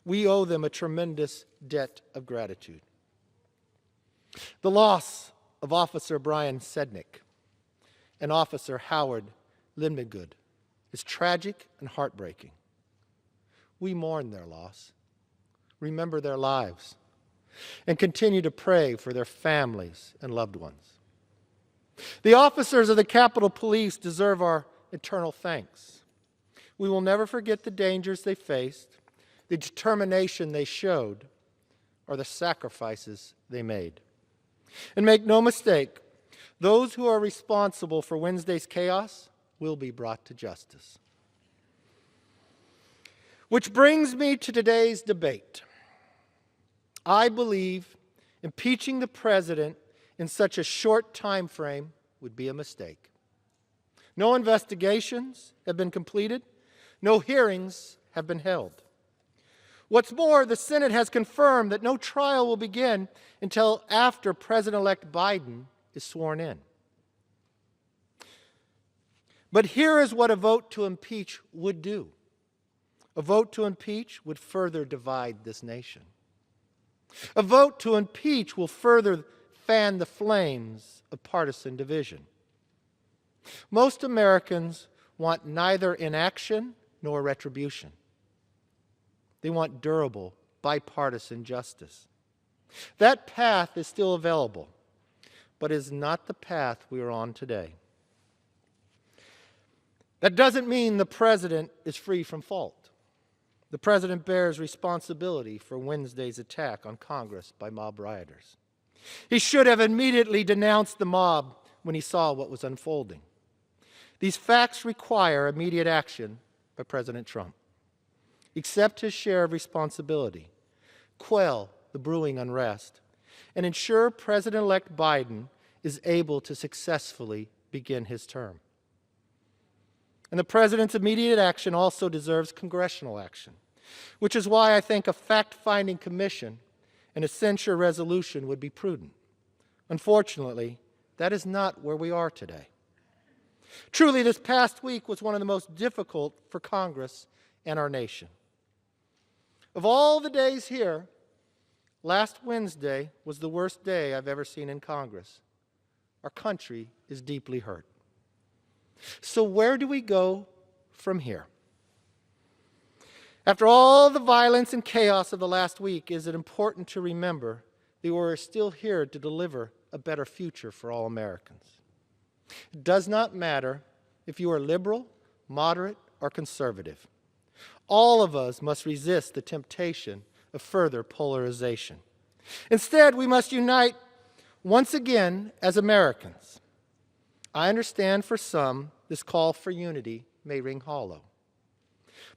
We owe them a tremendous debt of gratitude. The loss of Officer Brian Sednick and Officer Howard Lindmagood is tragic and heartbreaking. We mourn their loss, remember their lives, and continue to pray for their families and loved ones. The officers of the Capitol Police deserve our eternal thanks. We will never forget the dangers they faced, the determination they showed, or the sacrifices they made. And make no mistake, those who are responsible for Wednesday's chaos will be brought to justice. Which brings me to today's debate. I believe impeaching the president in such a short time frame would be a mistake. No investigations have been completed. No hearings have been held. What's more, the Senate has confirmed that no trial will begin until after President-elect Biden is sworn in. But here is what a vote to impeach would do. A vote to impeach would further divide this nation. A vote to impeach will further fan the flames of partisan division. Most Americans want neither inaction nor retribution. They want durable, bipartisan justice. That path is still available, but is not the path we are on today. That doesn't mean the president is free from fault. The president bears responsibility for Wednesday's attack on Congress by mob rioters. He should have immediately denounced the mob when he saw what was unfolding. These facts require immediate action by President Trump. Accept his share of responsibility, quell the brewing unrest, and ensure President-elect Biden is able to successfully begin his term. And the president's immediate action also deserves congressional action, which is why I think a fact-finding commission and a censure resolution would be prudent. Unfortunately, that is not where we are today. Truly, this past week was one of the most difficult for Congress and our nation. Of all the days here, last Wednesday was the worst day I've ever seen in Congress. Our country is deeply hurt. So where do we go from here? After all the violence and chaos of the last week, is it important to remember that we're still here to deliver a better future for all Americans. It does not matter if you are liberal, moderate, or conservative. All of us must resist the temptation of further polarization. Instead, we must unite once again as Americans. I understand for some, this call for unity may ring hollow.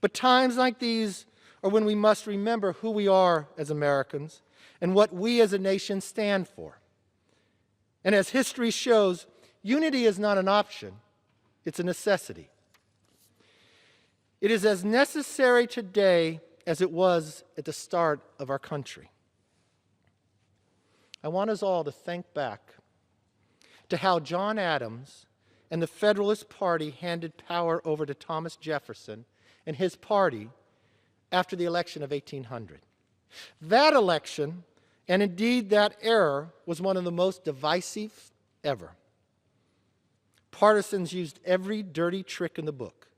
But times like these are when we must remember who we are as Americans and what we as a nation stand for. And as history shows, unity is not an option, it's a necessity. It is as necessary today as it was at the start of our country. I want us all to think back to how John Adams and the Federalist Party handed power over to Thomas Jefferson and his party after the election of 1800. That election, and indeed that era, was one of the most divisive ever. Partisans used every dirty trick in the book.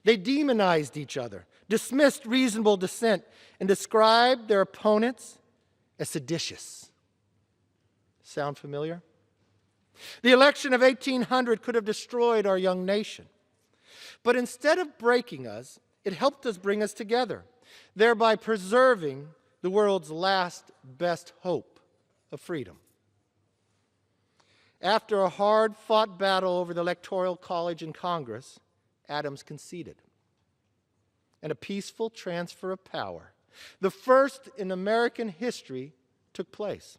They demonized each other, dismissed reasonable dissent, and described their opponents as seditious. Sound familiar? The election of 1800 could have destroyed our young nation. But instead of breaking us, it helped us bring us together, thereby preserving the world's last best hope of freedom. After a hard-fought battle over the Electoral College in Congress, Adams conceded. And a peaceful transfer of power, the first in American history, took place.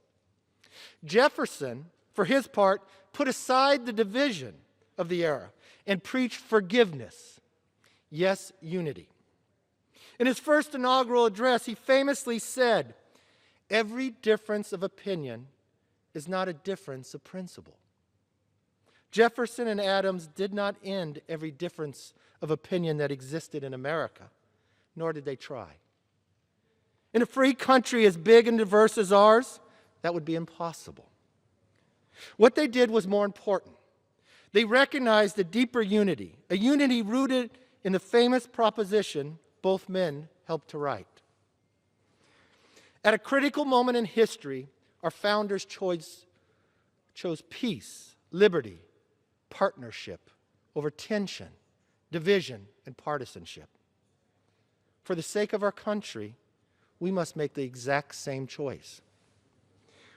Jefferson, for his part, put aside the division of the era and preached forgiveness, yes, unity. In his first inaugural address, he famously said, "Every difference of opinion is not a difference of principle." Jefferson and Adams did not end every difference of opinion that existed in America, nor did they try. In a free country as big and diverse as ours, that would be impossible. What they did was more important. They recognized a deeper unity, a unity rooted in the famous proposition both men helped to write. At a critical moment in history, our founders chose peace, liberty, partnership over tension, division, and partisanship. For the sake of our country, we must make the exact same choice.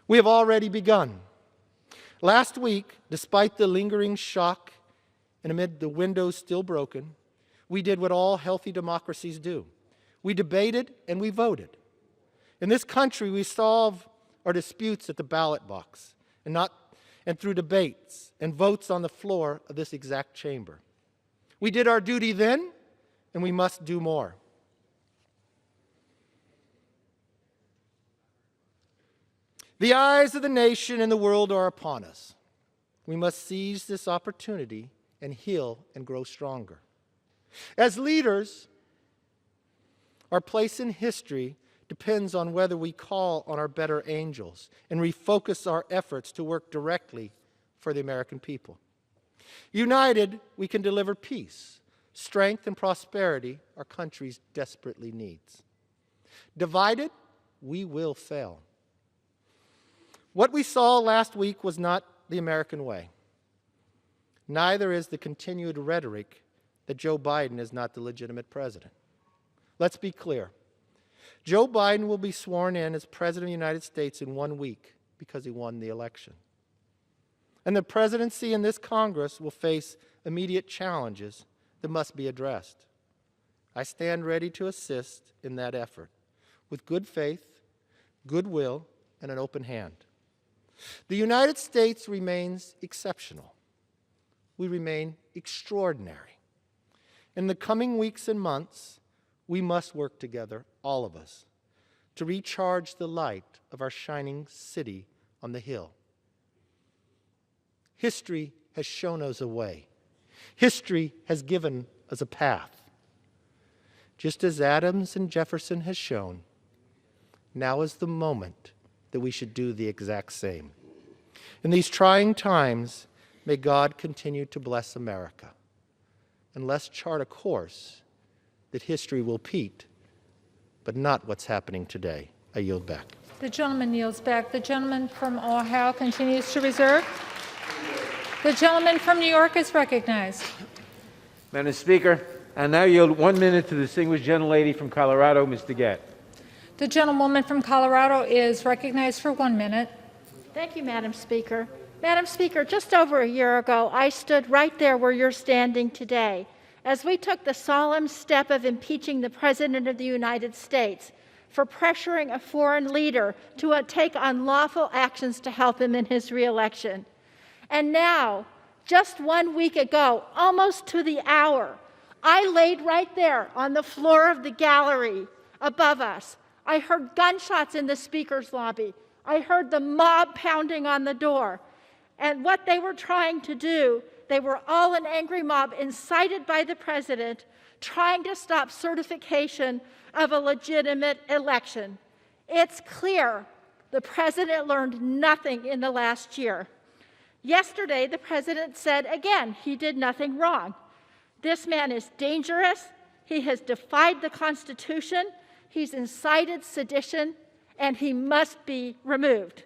We have already begun. Last week, despite the lingering shock and amid the windows still broken, we did what all healthy democracies do. We debated and we voted. In this country, we solve our disputes at the ballot box and through debates and votes on the floor of this exact chamber. We did our duty then, and we must do more. The eyes of the nation and the world are upon us. We must seize this opportunity and heal and grow stronger. As leaders, Our place in history depends on whether we call on our better angels and refocus our efforts to work directly for the American people. United, we can deliver peace, strength, and prosperity our country desperately needs. Divided, we will fail. What we saw last week was not the American way. Neither is the continued rhetoric that Joe Biden is not the legitimate president. Let's be clear. Joe Biden will be sworn in as President of the United States in 1 week because he won the election. And the presidency and this Congress will face immediate challenges that must be addressed. I stand ready to assist in that effort with good faith, goodwill, and an open hand. The United States remains exceptional. We remain extraordinary. In the coming weeks and months, we must work together, all of us, to recharge the light of our shining city on the hill. History has shown us a way. History has given us a path. Just as Adams and Jefferson has shown, now is the moment that we should do the exact same. In these trying times, may God continue to bless America. And let's chart a course that history will repeat, but not what's happening today. I yield back. The gentleman yields back. The gentleman from Ohio continues to reserve. The gentleman from New York is recognized. Madam Speaker, I now yield 1 minute to the distinguished gentlelady from Colorado, Ms. DeGette. The gentlewoman from Colorado is recognized for 1 minute. Thank you, Madam Speaker. Madam Speaker, just over a year ago, I stood right there where you're standing today as we took the solemn step of impeaching the President of the United States for pressuring a foreign leader to take unlawful actions to help him in his reelection. And now, just 1 week ago, almost to the hour, I laid right there on the floor of the gallery above us. I heard gunshots in the Speaker's lobby. I heard the mob pounding on the door. And what they were trying to do, they were all an angry mob incited by the President, trying to stop certification of a legitimate election. It's clear the President learned nothing in the last year. Yesterday, the President said again he did nothing wrong. This man is dangerous. He has defied the Constitution. He's incited sedition, and he must be removed.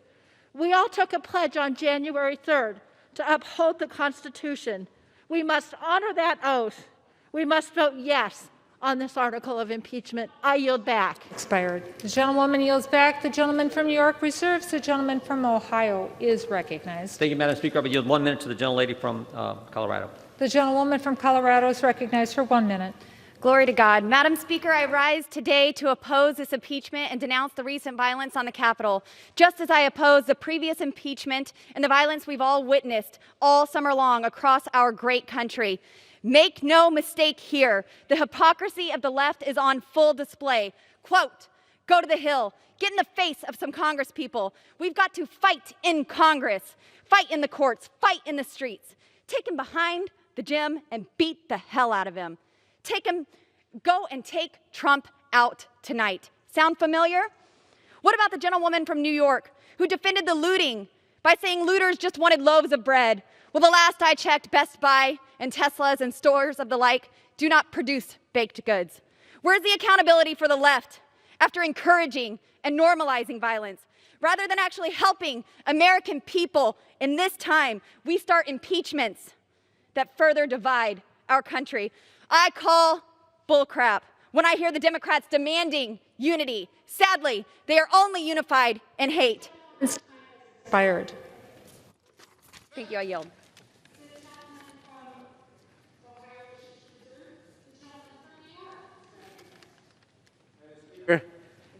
We all took a pledge on January 3rd to uphold the Constitution. We must honor that oath. We must vote yes on this article of impeachment. I yield back. Expired. The gentlewoman yields back. The gentleman from New York reserves. The gentleman from Ohio is recognized. Thank you, Madam Speaker. I will yield 1 minute to the gentlelady from Colorado. The gentlewoman from Colorado is recognized for 1 minute. Glory to God. Madam Speaker, I rise today to oppose this impeachment and denounce the recent violence on the Capitol, just as I oppose the previous impeachment and the violence we've all witnessed all summer long across our great country. Make no mistake here, the hypocrisy of the left is on full display. Quote, go to the Hill, get in the face of some Congress people. We've got to fight in Congress, fight in the courts, fight in the streets. Take him behind the gym and beat the hell out of him. Go and take Trump out tonight. Sound familiar? What about the gentlewoman from New York who defended the looting by saying looters just wanted loaves of bread? Well, the last I checked, Best Buy and Teslas and stores of the like do not produce baked goods. Where's the accountability for the left after encouraging and normalizing violence? Rather than actually helping American people in this time, we start impeachments that further divide our country. I call bullcrap when I hear the Democrats demanding unity. Sadly, they are only unified in hate. Expired. Thank you. I yield.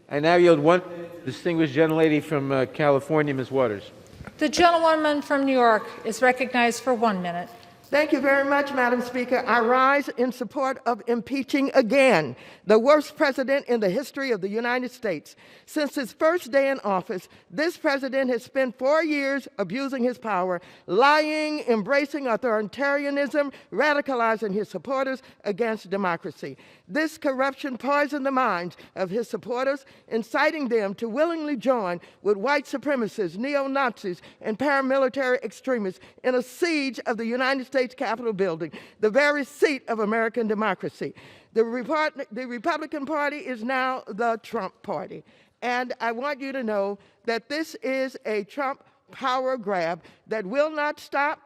I now yield 1 minute to the distinguished gentlelady from California, Ms. Waters. The gentlewoman from New York is recognized for 1 minute. Thank you very much, Madam Speaker. I rise in support of impeaching again the worst president in the history of the United States. Since his first day in office, this president has spent 4 years abusing his power, lying, embracing authoritarianism, radicalizing his supporters against democracy. This corruption poisoned the minds of his supporters, inciting them to willingly join with white supremacists, neo-Nazis, and paramilitary extremists in a siege of the United States Capitol building, the very seat of American democracy. The Republican Party is now the Trump Party. And I want you to know that this is a Trump power grab that will not stop.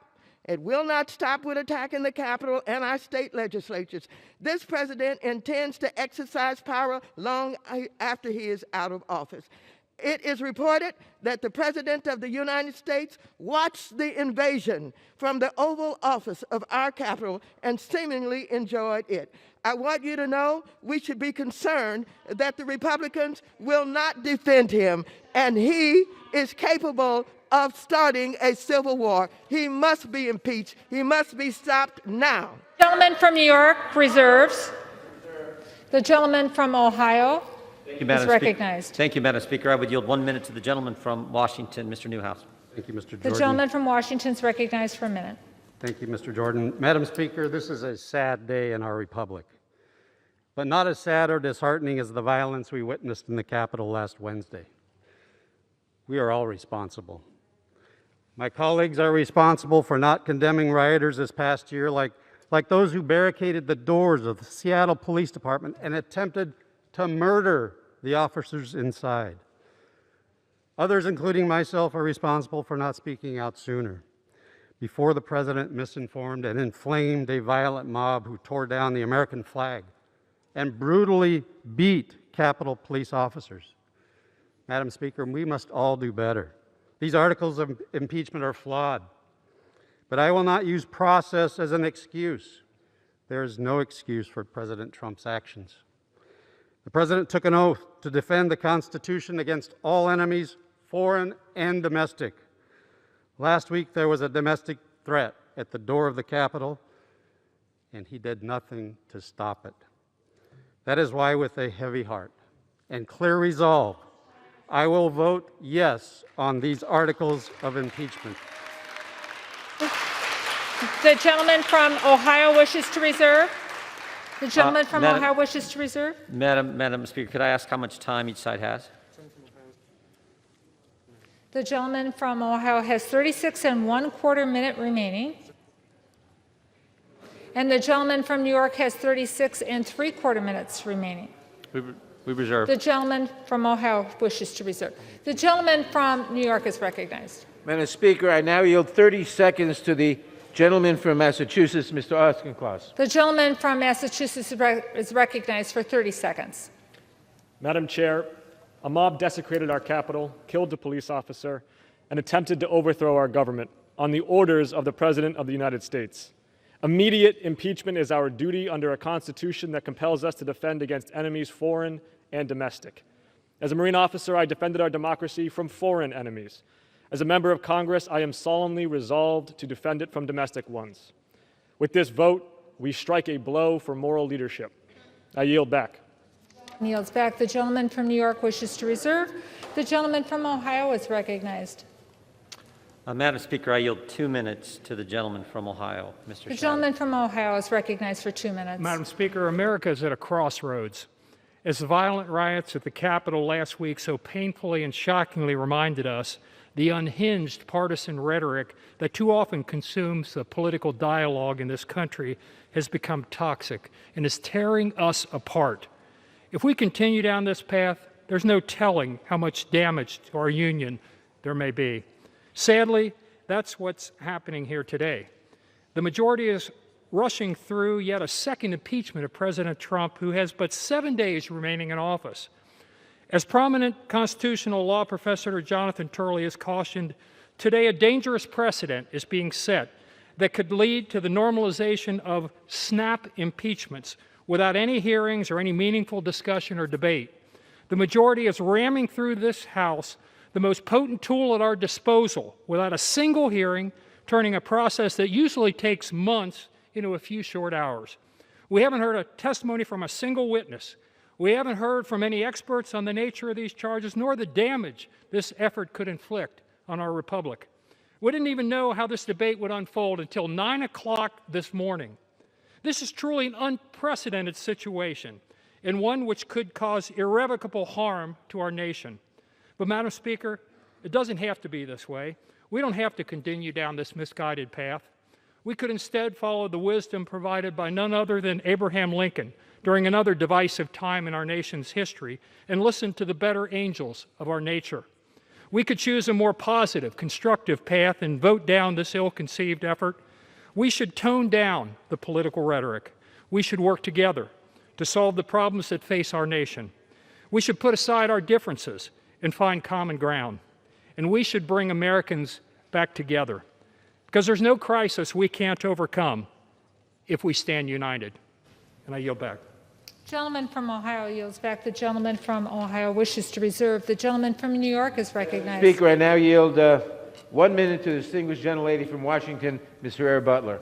It will not stop with attacking the Capitol and our state legislatures. This president intends to exercise power long after he is out of office. It is reported that the President of the United States watched the invasion from the Oval Office of our Capitol and seemingly enjoyed it. I want you to know we should be concerned that the Republicans will not defend him, and he is capable of starting a civil war. He must be impeached. He must be stopped now. The gentleman from New York reserves. The gentleman from Ohio is recognized. Thank you, Madam Speaker. I would yield 1 minute to the gentleman from Washington, Mr. Newhouse. Thank you, Mr. Jordan. The gentleman from Washington is recognized for a minute. Thank you, Mr. Jordan. Madam Speaker, this is a sad day in our republic, but not as sad or disheartening as the violence we witnessed in the Capitol last Wednesday. We are all responsible. My colleagues are responsible for not condemning rioters this past year, like those who barricaded the doors of the Seattle Police Department and attempted to murder the officers inside. Others, including myself, are responsible for not speaking out sooner, before the president misinformed and inflamed a violent mob who tore down the American flag and brutally beat Capitol Police officers. Madam Speaker, we must all do better. These articles of impeachment are flawed, but I will not use process as an excuse. There is no excuse for President Trump's actions. The president took an oath to defend the Constitution against all enemies, foreign and domestic. Last week, there was a domestic threat at the door of the Capitol, and he did nothing to stop it. That is why, with a heavy heart and clear resolve, I will vote yes on these articles of impeachment. The gentleman from Ohio wishes to reserve. The gentleman from Ohio wishes to reserve. Madam Speaker, could I ask how much time each side has? The gentleman from Ohio has 36 1/4 minutes remaining. And the gentleman from New York has 36 3/4 minutes remaining. We reserve. The gentleman from Ohio wishes to reserve. The gentleman from New York is recognized. Madam Speaker, I now yield 30 seconds to the gentleman from Massachusetts, Mr. Auchincloss. The gentleman from Massachusetts is recognized for 30 seconds. Madam Chair, a mob desecrated our Capitol, killed a police officer, and attempted to overthrow our government on the orders of the President of the United States. Immediate impeachment is our duty under a Constitution that compels us to defend against enemies, foreign and domestic. As a Marine officer, I defended our democracy from foreign enemies. As a member of Congress, I am solemnly resolved to defend it from domestic ones. With this vote, we strike a blow for moral leadership. I yield back. Yields back. The gentleman from New York wishes to reserve. The gentleman from Ohio is recognized. Madam Speaker, I yield 2 minutes to the gentleman from Ohio, Mr. The gentleman from Ohio is recognized for 2 minutes. Madam Speaker, America is at a crossroads. As the violent riots at the Capitol last week so painfully and shockingly reminded us, the unhinged partisan rhetoric that too often consumes the political dialogue in this country has become toxic and is tearing us apart. If we continue down this path, there's no telling how much damage to our union there may be. Sadly, that's what's happening here today. The majority is rushing through yet a second impeachment of President Trump, who has but 7 days remaining in office. As prominent constitutional law professor Jonathan Turley has cautioned, today a dangerous precedent is being set that could lead to the normalization of snap impeachments without any hearings or any meaningful discussion or debate. The majority is ramming through this House the most potent tool at our disposal without a single hearing turning a process that usually takes months into a few short hours. We haven't heard a testimony from a single witness. We haven't heard from any experts on the nature of these charges, nor the damage this effort could inflict on our republic. We didn't even know how this debate would unfold until 9 o'clock this morning. This is truly an unprecedented situation, and one which could cause irrevocable harm to our nation. But, Madam Speaker, it doesn't have to be this way. We don't have to continue down this misguided path. We could instead follow the wisdom provided by none other than Abraham Lincoln during another divisive time in our nation's history and listen to the better angels of our nature. We could choose a more positive, constructive path and vote down this ill-conceived effort. We should tone down the political rhetoric. We should work together to solve the problems that face our nation. We should put aside our differences and find common ground. And we should bring Americans back together, because there's no crisis we can't overcome if we stand united. And I yield back. Gentleman from Ohio yields back. The gentleman from Ohio wishes to reserve. The gentleman from New York is recognized. Speaker, I now yield 1 minute to the distinguished gentlelady from Washington, Ms. Herrera Butler.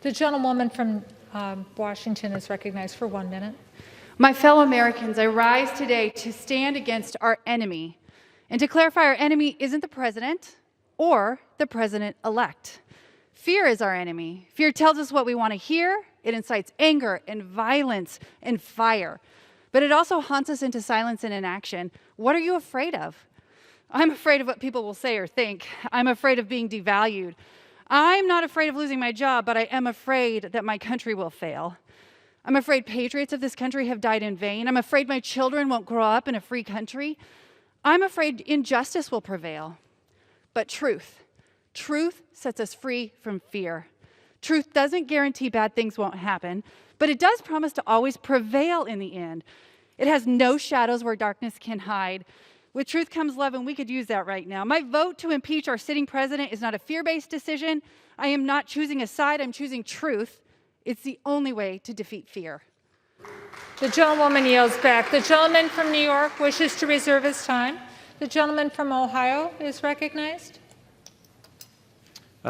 The gentlewoman from Washington is recognized for 1 minute. My fellow Americans, I rise today to stand against our enemy and to clarify our enemy isn't the president or the president-elect. Fear is our enemy. Fear tells us what we want to hear. It incites anger and violence and fire. But it also haunts us into silence and inaction. What are you afraid of? I'm afraid of what people will say or think. I'm afraid of being devalued. I'm not afraid of losing my job, but I am afraid that my country will fail. I'm afraid patriots of this country have died in vain. I'm afraid my children won't grow up in a free country. I'm afraid injustice will prevail. But truth sets us free from fear. Truth doesn't guarantee bad things won't happen, but it does promise to always prevail in the end. It has no shadows where darkness can hide. With truth comes love, and we could use that right now. My vote to impeach our sitting president is not a fear-based decision. I am not choosing a side, I'm choosing truth. It's the only way to defeat fear. The gentlewoman yields back. The gentleman from New York wishes to reserve his time. The gentleman from Ohio is recognized.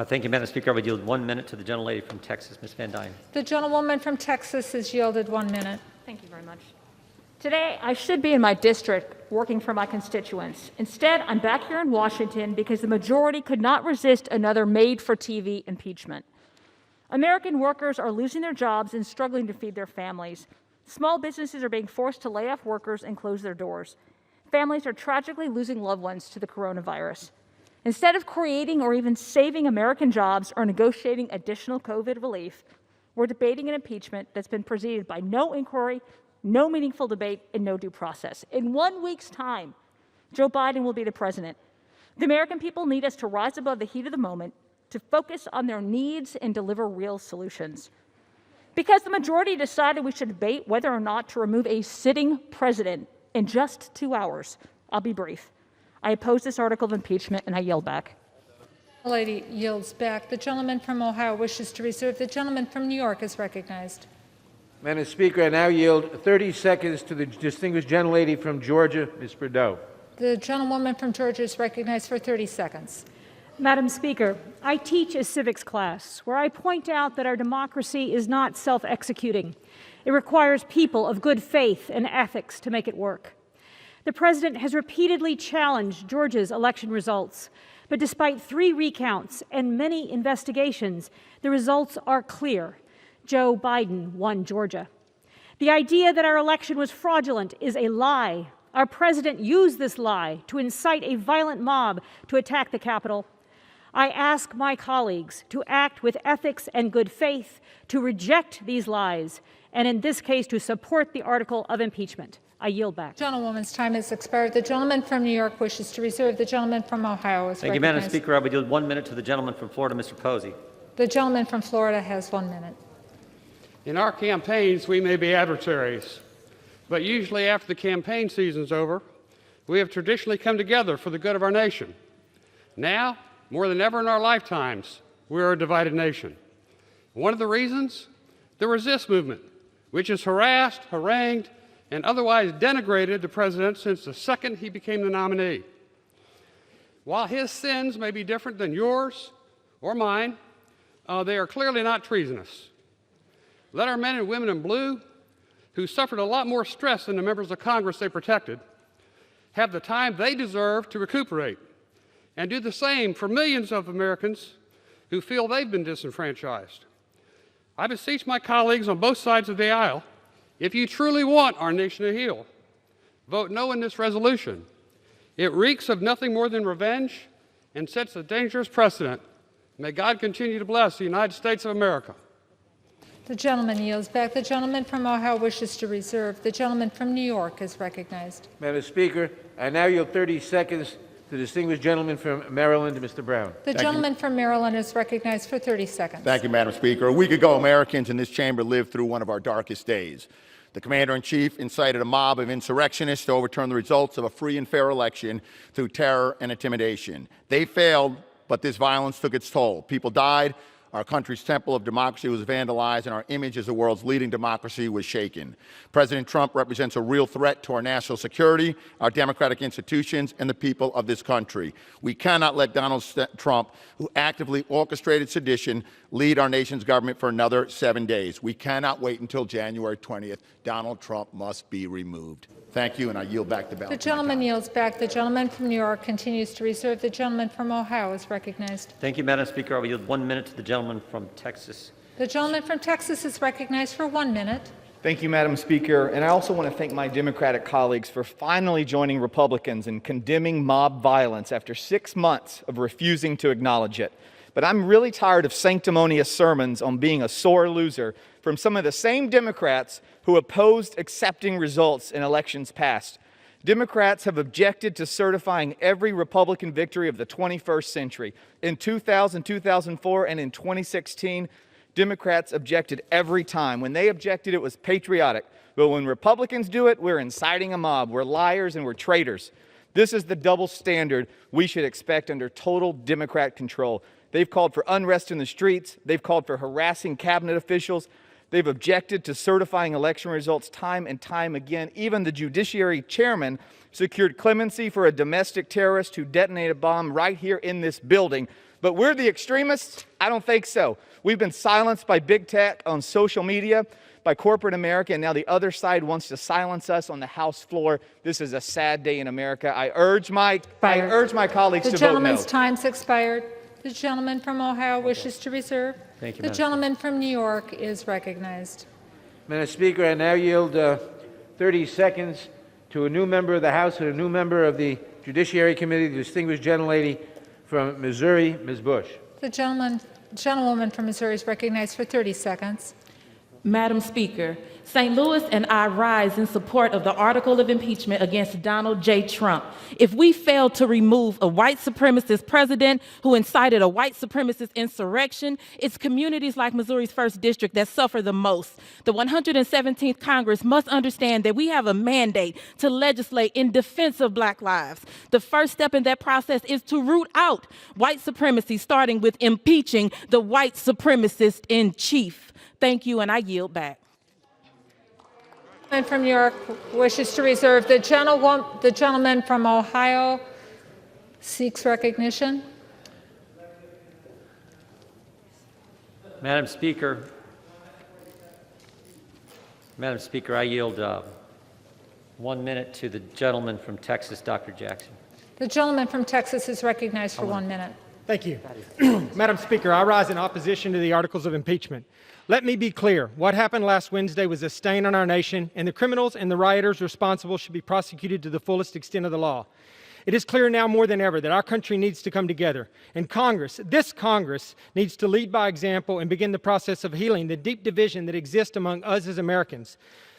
Thank you, Madam Speaker. I would yield 1 minute to the gentlelady from Texas, Ms. Van Dyne. The gentlewoman from Texas is yielded 1 minute. Thank you very much. Today, I should be in my district working for my constituents. Instead, I'm back here in Washington because the majority could not resist another made-for-TV impeachment. American workers are losing their jobs and struggling to feed their families. Small businesses are being forced to lay off workers and close their doors. Families are tragically losing loved ones to the coronavirus. Instead of creating or even saving American jobs or negotiating additional COVID relief, we're debating an impeachment that's been preceded by no inquiry, no meaningful debate, and no due process. In 1 week's time, Joe Biden will be the president. The American people need us to rise above the heat of the moment, to focus on their needs and deliver real solutions. Because the majority decided we should debate whether or not to remove a sitting president in just 2 hours, I'll be brief. I oppose this article of impeachment, and I yield back. The lady yields back. The gentleman from Ohio wishes to reserve. The gentleman from New York is recognized. Madam Speaker, I now yield 30 seconds to the distinguished gentlelady from Georgia, Ms. Prideaux. The gentlewoman from Georgia is recognized for 30 seconds. Madam Speaker, I teach a civics class where I point out that our democracy is not self-executing. It requires people of good faith and ethics to make it work. The president has repeatedly challenged Georgia's election results, but despite 3 recounts and many investigations, the results are clear. Joe Biden won Georgia. The idea that our election was fraudulent is a lie. Our president used this lie to incite a violent mob to attack the Capitol. I ask my colleagues to act with ethics and good faith, to reject these lies, and in this case, to support the article of impeachment. I yield back. Gentlewoman's time has expired. The gentleman from New York wishes to reserve. The gentleman from Ohio is recognized. Thank you, Madam Speaker. I would yield 1 minute to the gentleman from Florida, Mr. Posey. The gentleman from Florida has 1 minute. In our campaigns, we may be adversaries, but usually after the campaign season's over, we have traditionally come together for the good of our nation. Now, more than ever in our lifetimes, we are a divided nation. One of the reasons? The resist movement, which has harassed, harangued, and otherwise denigrated the president since the second he became the nominee. While his sins may be different than yours or mine, they are clearly not treasonous. Let our men and women in blue, who suffered a lot more stress than the members of Congress they protected, have the time they deserve to recuperate, and do the same for millions of Americans who feel they've been disenfranchised. I beseech my colleagues on both sides of the aisle, if you truly want our nation to heal, vote no in this resolution. It reeks of nothing more than revenge and sets a dangerous precedent. May God continue to bless the United States of America. The gentleman yields back. The gentleman from Ohio wishes to reserve. The gentleman from New York is recognized. Madam Speaker, I now yield 30 seconds to the distinguished gentleman from Maryland, Mr. Brown. The gentleman from Maryland is recognized for 30 seconds. Thank you, Madam Speaker. A week ago, Americans in this chamber lived through one of our darkest days. The commander-in-chief incited a mob of insurrectionists to overturn the results of a free and fair election through terror and intimidation. They failed, but this violence took its toll. People died. Our country's temple of democracy was vandalized, and our image as the world's leading democracy was shaken. President Trump represents a real threat to our national security, our democratic institutions, and the people of this country. We cannot let Donald Trump, who actively orchestrated sedition, lead our nation's government for another 7 days. We cannot wait until January 20th. Donald Trump must be removed. Thank you, and I yield back the balance. The gentleman yields back. The gentleman from New York continues to reserve. The gentleman from Ohio is recognized. Thank you, Madam Speaker. I will yield 1 minute to the gentleman from Texas. The gentleman from Texas is recognized for 1 minute. Thank you, Madam Speaker. And I also want to thank my Democratic colleagues for finally joining Republicans in condemning mob violence after 6 months of refusing to acknowledge it. But I'm really tired of sanctimonious sermons on being a sore loser from some of the same Democrats who opposed accepting results in elections past. Democrats have objected to certifying every Republican victory of the 21st century. In 2000, 2004, and in 2016, Democrats objected every time. When they objected, it was patriotic. But when Republicans do it, we're inciting a mob. We're liars and we're traitors. This is the double standard we should expect under total Democrat control. They've called for unrest in the streets. They've called for harassing cabinet officials. They've objected to certifying election results time and time again. Even the Judiciary Chairman secured clemency for a domestic terrorist who detonated a bomb right here in this building. But we're the extremists? I don't think so. We've been silenced by big tech on social media, by corporate America, and now the other side wants to silence us on the House floor. This is a sad day in America. I urge my colleagues to vote no. The gentleman's time's expired. The gentleman from Ohio wishes to reserve. Thank you, The Madam gentleman from New York is recognized. Madam Speaker, I now yield 30 seconds to a new member of the House and a new member of the Judiciary Committee, the distinguished gentlelady from Missouri, Ms. Bush. The gentlewoman from Missouri is recognized for 30 seconds. Madam Speaker, St. Louis and I rise in support of the article of impeachment against Donald J. Trump. If we fail to remove a white supremacist president who incited a white supremacist insurrection, it's communities like Missouri's 1st District that suffer the most. The 117th Congress must understand that we have a mandate to legislate in defense of Black lives. The first step in that process is to root out white supremacy, starting with impeaching the white supremacist in chief. Thank you, and I yield back. And from New York wishes to reserve. The gentleman from Ohio seeks recognition. Madam Speaker, I yield 1 minute to the gentleman from Texas, Dr. Jackson. The gentleman from Texas is recognized for 1 minute. Thank you. Madam Speaker, I rise in opposition to the articles of impeachment. Let me be clear. What happened last Wednesday was a stain on our nation, and the criminals and the rioters responsible should be prosecuted to the fullest extent of the law. It is clear now more than ever that our country needs to come together, and this Congress, needs to lead by example and begin the process of healing the deep division that exists among us as Americans.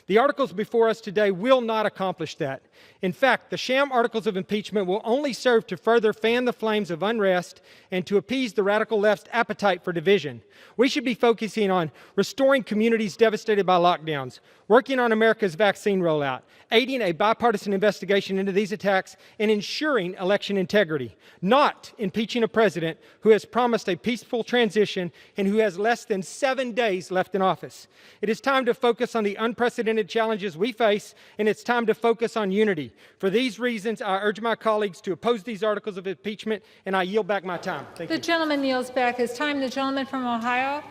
The articles before us today will not accomplish that. In fact, the sham articles of impeachment will only serve to further fan the flames of unrest and to appease the radical left's appetite for division. We should be focusing on restoring communities devastated by lockdowns, working on America's vaccine rollout, aiding a bipartisan investigation into these attacks, and ensuring election integrity, not impeaching a president who has promised a peaceful transition and who has less than 7 days left in office. It is time to focus on the unprecedented unprecedented challenges we face, and it's time to focus on unity. For these reasons, I urge my colleagues to oppose these articles of impeachment, and I yield back my time. Thank you. The gentleman yields back his time. The gentleman from Ohio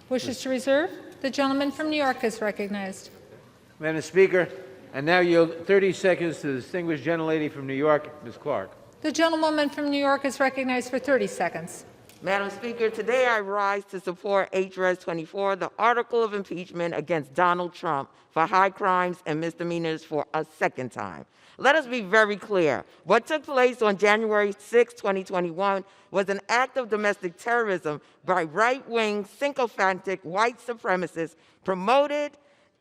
wishes to reserve. The gentleman from New York is recognized. Madam Speaker, I now yield 30 seconds to the distinguished gentlelady from New York, Ms. Clark. The gentlewoman from New York is recognized for 30 seconds. Madam Speaker, today I rise to support H.Res. 24, the article of impeachment against Donald Trump for high crimes and misdemeanors for a second time. Let us be very clear. What took place on January 6, 2021 was an act of domestic terrorism by right-wing, sycophantic white supremacists promoted,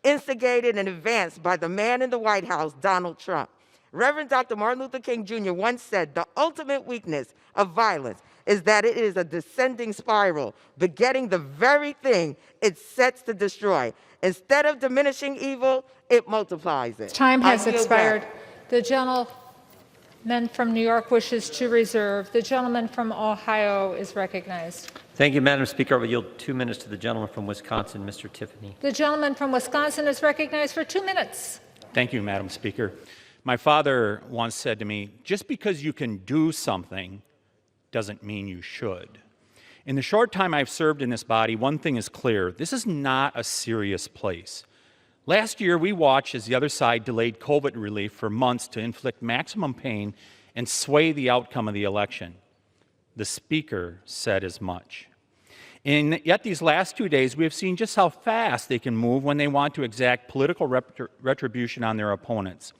instigated, and advanced by the man in the White House, Donald Trump. Reverend Dr. Martin Luther King Jr. once said, "The ultimate weakness of violence is that it is a descending spiral, begetting the very thing it sets to destroy. Instead of diminishing evil, it multiplies it." Time has expired. The gentleman from New York wishes to reserve. The gentleman from Ohio is recognized. Thank you, Madam Speaker. I will yield 2 minutes to the gentleman from Wisconsin, Mr. Tiffany. The gentleman from Wisconsin is recognized for 2 minutes. Thank you, Madam Speaker. My father once said to me, just because you can do something doesn't mean you should. In the short time I've served in this body, one thing is clear. This is not a serious place. Last year, we watched as the other side delayed COVID relief for months to inflict maximum pain and sway the outcome of the election. The Speaker said as much. And yet these last 2 days, we have seen just how fast they can move when they want to exact political retribution on their opponents.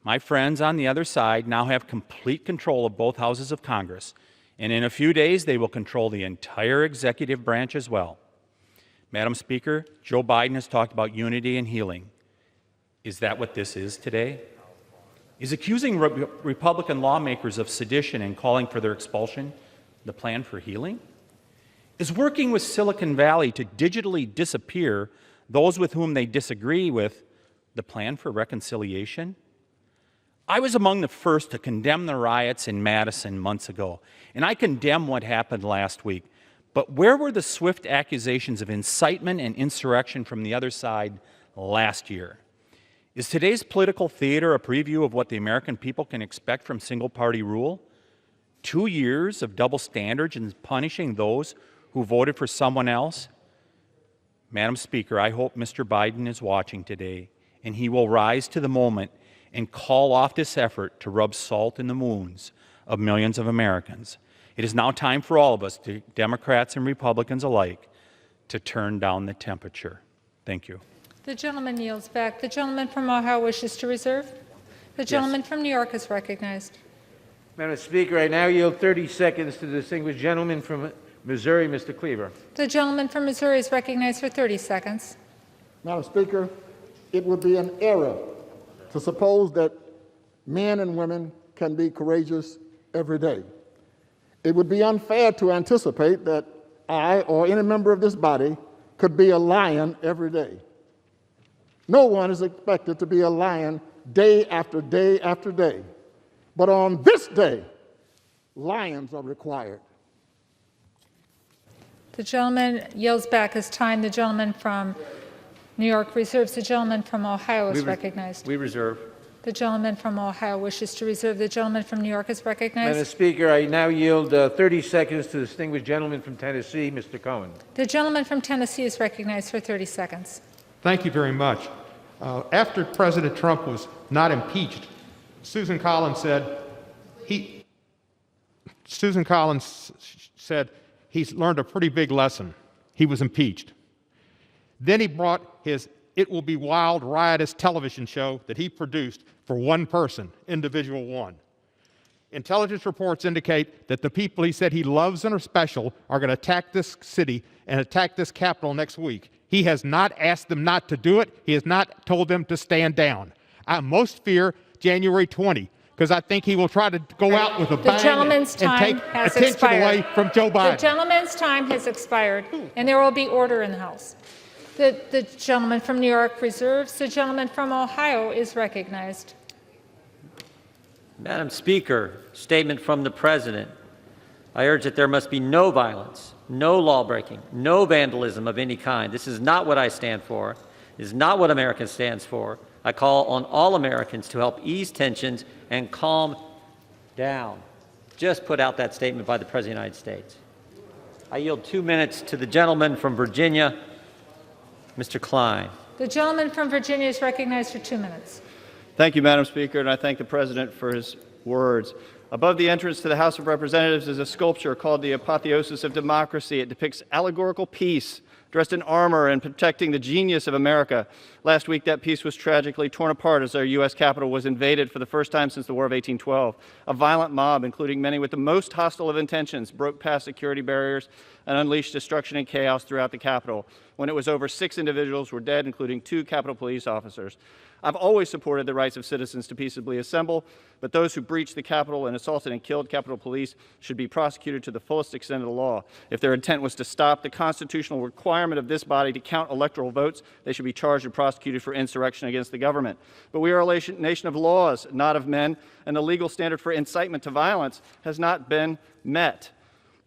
My friends on the other side now have complete control of both houses of Congress, and in a few days, they will control the entire executive branch as well. Madam Speaker, Joe Biden has talked about unity and healing. Is that what this is today? Is accusing Republican lawmakers of sedition and calling for their expulsion the plan for healing? Is working with Silicon Valley to digitally disappear those with whom they disagree with the plan for reconciliation? I was among the first to condemn the riots in Madison months ago, and I condemn what happened last week. But where were the swift accusations of incitement and insurrection from the other side last year? Is today's political theater a preview of what the American people can expect from single-party rule? 2 years of double standards in punishing those who voted for someone else? Madam Speaker, I hope Mr. Biden is watching today, and he will rise to the moment and call off this effort to rub salt in the wounds of millions of Americans. It is now time for all of us, Democrats and Republicans alike, to turn down the temperature. Thank you. The gentleman yields back. The gentleman from Ohio wishes to reserve. The gentleman from New York is recognized. Madam Speaker, I now yield 30 seconds to the distinguished gentleman from Missouri, Mr. Cleaver. The gentleman from Missouri is recognized for 30 seconds. Madam Speaker, it would be an error to suppose that men and women can be courageous every day. It would be unfair to anticipate that I or any member of this body could be a lion every day. No one is expected to be a lion day after day after day. But on this day, lions are required. The gentleman yields back his time. The gentleman from New York reserves. The gentleman from Ohio is recognized. We reserve. The gentleman from Ohio wishes to reserve. The gentleman from New York is recognized. Madam Speaker, I now yield 30 seconds to the distinguished gentleman from Tennessee, Mr. Cohen. The gentleman from Tennessee is recognized for 30 seconds. Thank you very much. After President Trump was not impeached, Susan Collins said he's learned a pretty big lesson. He was impeached. Then he brought his It Will Be Wild, riotous television show that he produced for one person, individual one. Intelligence reports indicate that the people he said he loves and are special are going to attack this city and attack this Capitol next week. He has not asked them not to do it. He has not told them to stand down. I most fear January 20, because I think he will try to go out with a bang and take attention away from Joe Biden. The gentleman's time has expired, and there will be order in the House. The gentleman from New York reserves. The gentleman from Ohio is recognized. Madam Speaker, statement from the President. I urge that there must be no violence, no lawbreaking, no vandalism of any kind. This is not what I stand for. It is not what America stands for. I call on all Americans to help ease tensions and calm down. Just put out that statement by the President of the United States. I yield 2 minutes to the gentleman from Virginia, Mr. Klein. The gentleman from Virginia is recognized for 2 minutes. Thank you, Madam Speaker, and I thank the President for his words. Above the entrance to the House of Representatives is a sculpture called the Apotheosis of Democracy. It depicts allegorical peace, dressed in armor and protecting the genius of America. Last week, that peace was tragically torn apart as our U.S. Capitol was invaded for the first time since the War of 1812. A violent mob, including many with the most hostile of intentions, broke past security barriers and unleashed destruction and chaos throughout the Capitol. When it was over, 6 individuals were dead, including 2 Capitol Police officers. I've always supported the rights of citizens to peaceably assemble, but those who breached the Capitol and assaulted and killed Capitol Police should be prosecuted to the fullest extent of the law. If their intent was to stop the constitutional requirement of this body to count electoral votes, they should be charged and prosecuted for insurrection against the government. But we are a nation of laws, not of men, and the legal standard for incitement to violence has not been met.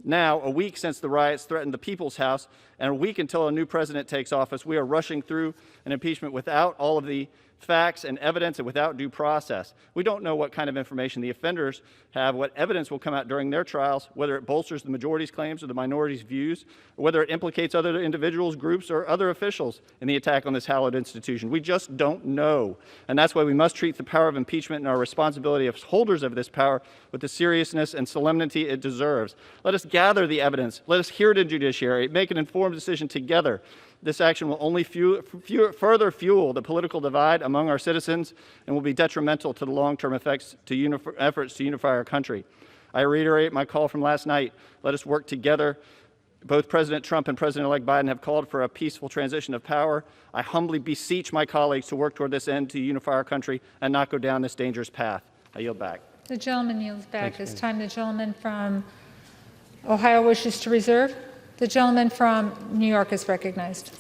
Now, a week since the riots threatened the People's House, and a week until a new president takes office, we are rushing through an impeachment without all of the facts and evidence and without due process. We don't know what kind of information the offenders have, what evidence will come out during their trials, whether it bolsters the majority's claims or the minority's views, or whether it implicates other individuals, groups, or other officials in the attack on this hallowed institution. We just don't know. And that's why we must treat the power of impeachment and our responsibility as holders of this power with the seriousness and solemnity it deserves. Let us gather the evidence. Let us hear it in judiciary. Make an informed decision together. This action will only further fuel the political divide among our citizens and will be detrimental to the long-term efforts to unify our country. I reiterate my call from last night. Let us work together. Both President Trump and President-elect Biden have called for a peaceful transition of power. I humbly beseech my colleagues to work toward this end to unify our country and not go down this dangerous path. I yield back. The gentleman yields back. This time the gentleman from Ohio wishes to reserve. The gentleman from New York is recognized.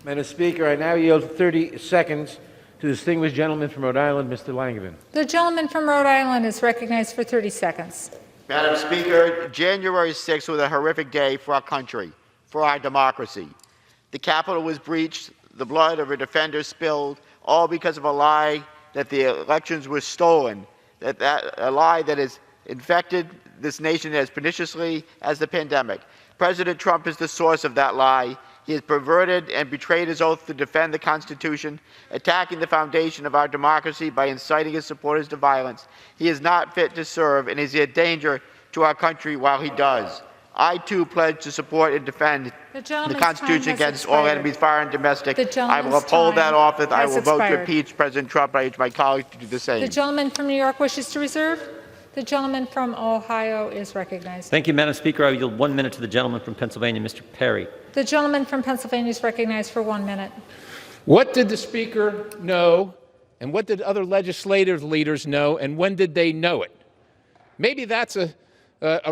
Madam Speaker, I now yield 30 seconds to the distinguished gentleman from Rhode Island, Mr. Langevin. The gentleman from Rhode Island is recognized for 30 seconds. Madam Speaker, January 6th was a horrific day for our country, for our democracy. The Capitol was breached, the blood of our defenders spilled, all because of a lie that the elections were stolen, a lie that has infected this nation as perniciously as the pandemic. President Trump is the source of that lie. He has perverted and betrayed his oath to defend the Constitution, attacking the foundation of our democracy by inciting his supporters to violence. He is not fit to serve and is a danger to our country while he does. I, too, pledge to support and defend the Constitution against all enemies, foreign and domestic. I will uphold that office. I will vote to impeach President Trump. I urge my colleagues to do the same. The gentleman from New York wishes to reserve. The gentleman from Ohio is recognized. Thank you, Madam Speaker. I yield 1 minute to the gentleman from Pennsylvania, Mr. Perry. The gentleman from Pennsylvania is recognized for 1 minute. What did the Speaker know, and what did other legislative leaders know, and when did they know it? Maybe that's a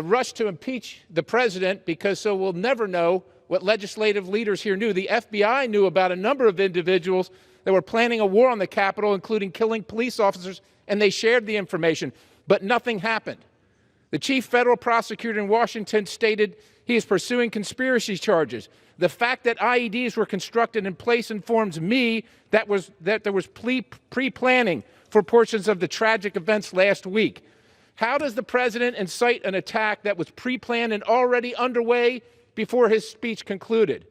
rush to impeach the president, because so we'll never know what legislative leaders here knew. The FBI knew about a number of individuals that were planning a war on the Capitol, including killing police officers, and they shared the information. But nothing happened. The chief federal prosecutor in Washington stated he is pursuing conspiracy charges. The fact that IEDs were constructed in place informs me that there was pre-planning for portions of the tragic events last week. How does the president incite an attack that was pre-planned and already underway before his speech concluded?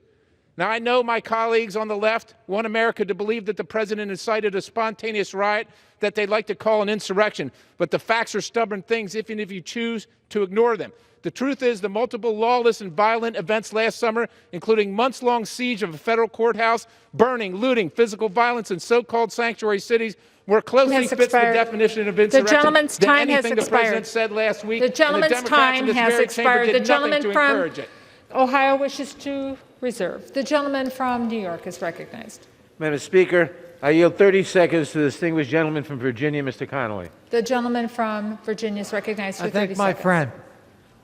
Now, I know my colleagues on the left want America to believe that the president incited a spontaneous riot that they'd like to call an insurrection, but the facts are stubborn things, even if you choose to ignore them. The truth is the multiple lawless and violent events last summer, including months-long siege of a federal courthouse, burning, looting, physical violence in so-called sanctuary cities, more closely fits the definition of insurrection the gentleman's than time anything has the president said last week. The gentleman's time has expired. The gentleman from it. Ohio wishes to reserve. The gentleman from New York is recognized. Madam Speaker, I yield 30 seconds to the distinguished gentleman from Virginia, Mr. Connolly. The gentleman from Virginia is recognized for 30 seconds. I thank my friend.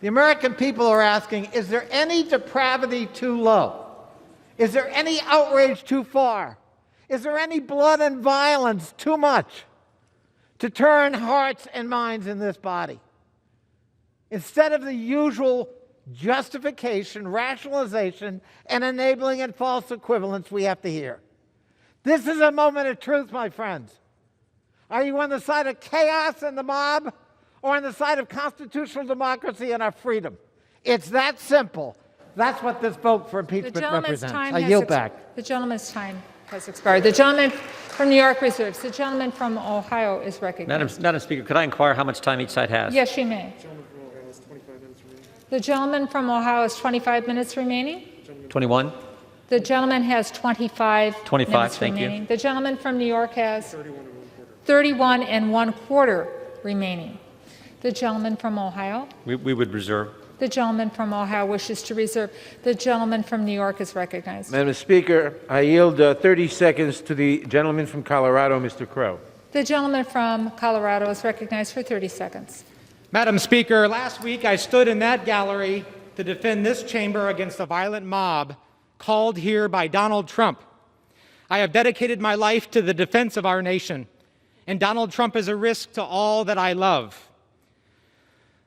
The American people are asking, is there any depravity too low? Is there any outrage too far? Is there any blood and violence too much to turn hearts and minds in this body? Instead of the usual justification, rationalization, and enabling and false equivalence we have to hear. This is a moment of truth, my friends. Are you on the side of chaos and the mob, or on the side of constitutional democracy and our freedom? It's that simple. That's what this vote for impeachment represents. I yield back. The gentleman's time has expired. The gentleman from New York reserves. The gentleman from Ohio is recognized. Madam Speaker, could I inquire how much time each side has? Yes, you may. The gentleman from Ohio has 25 minutes remaining. 21? The gentleman has 25 minutes thank you. remaining. The gentleman from New York has 31 and 1/4 remaining. The gentleman from Ohio. We would reserve. The gentleman from Ohio wishes to reserve. The gentleman from New York is recognized. Madam Speaker, I yield 30 seconds to the gentleman from Colorado, Mr. Crow. The gentleman from Colorado is recognized for 30 seconds. Madam Speaker, last week I stood in that gallery to defend this chamber against a violent mob called here by Donald Trump. I have dedicated my life to the defense of our nation, and Donald Trump is a risk to all that I love.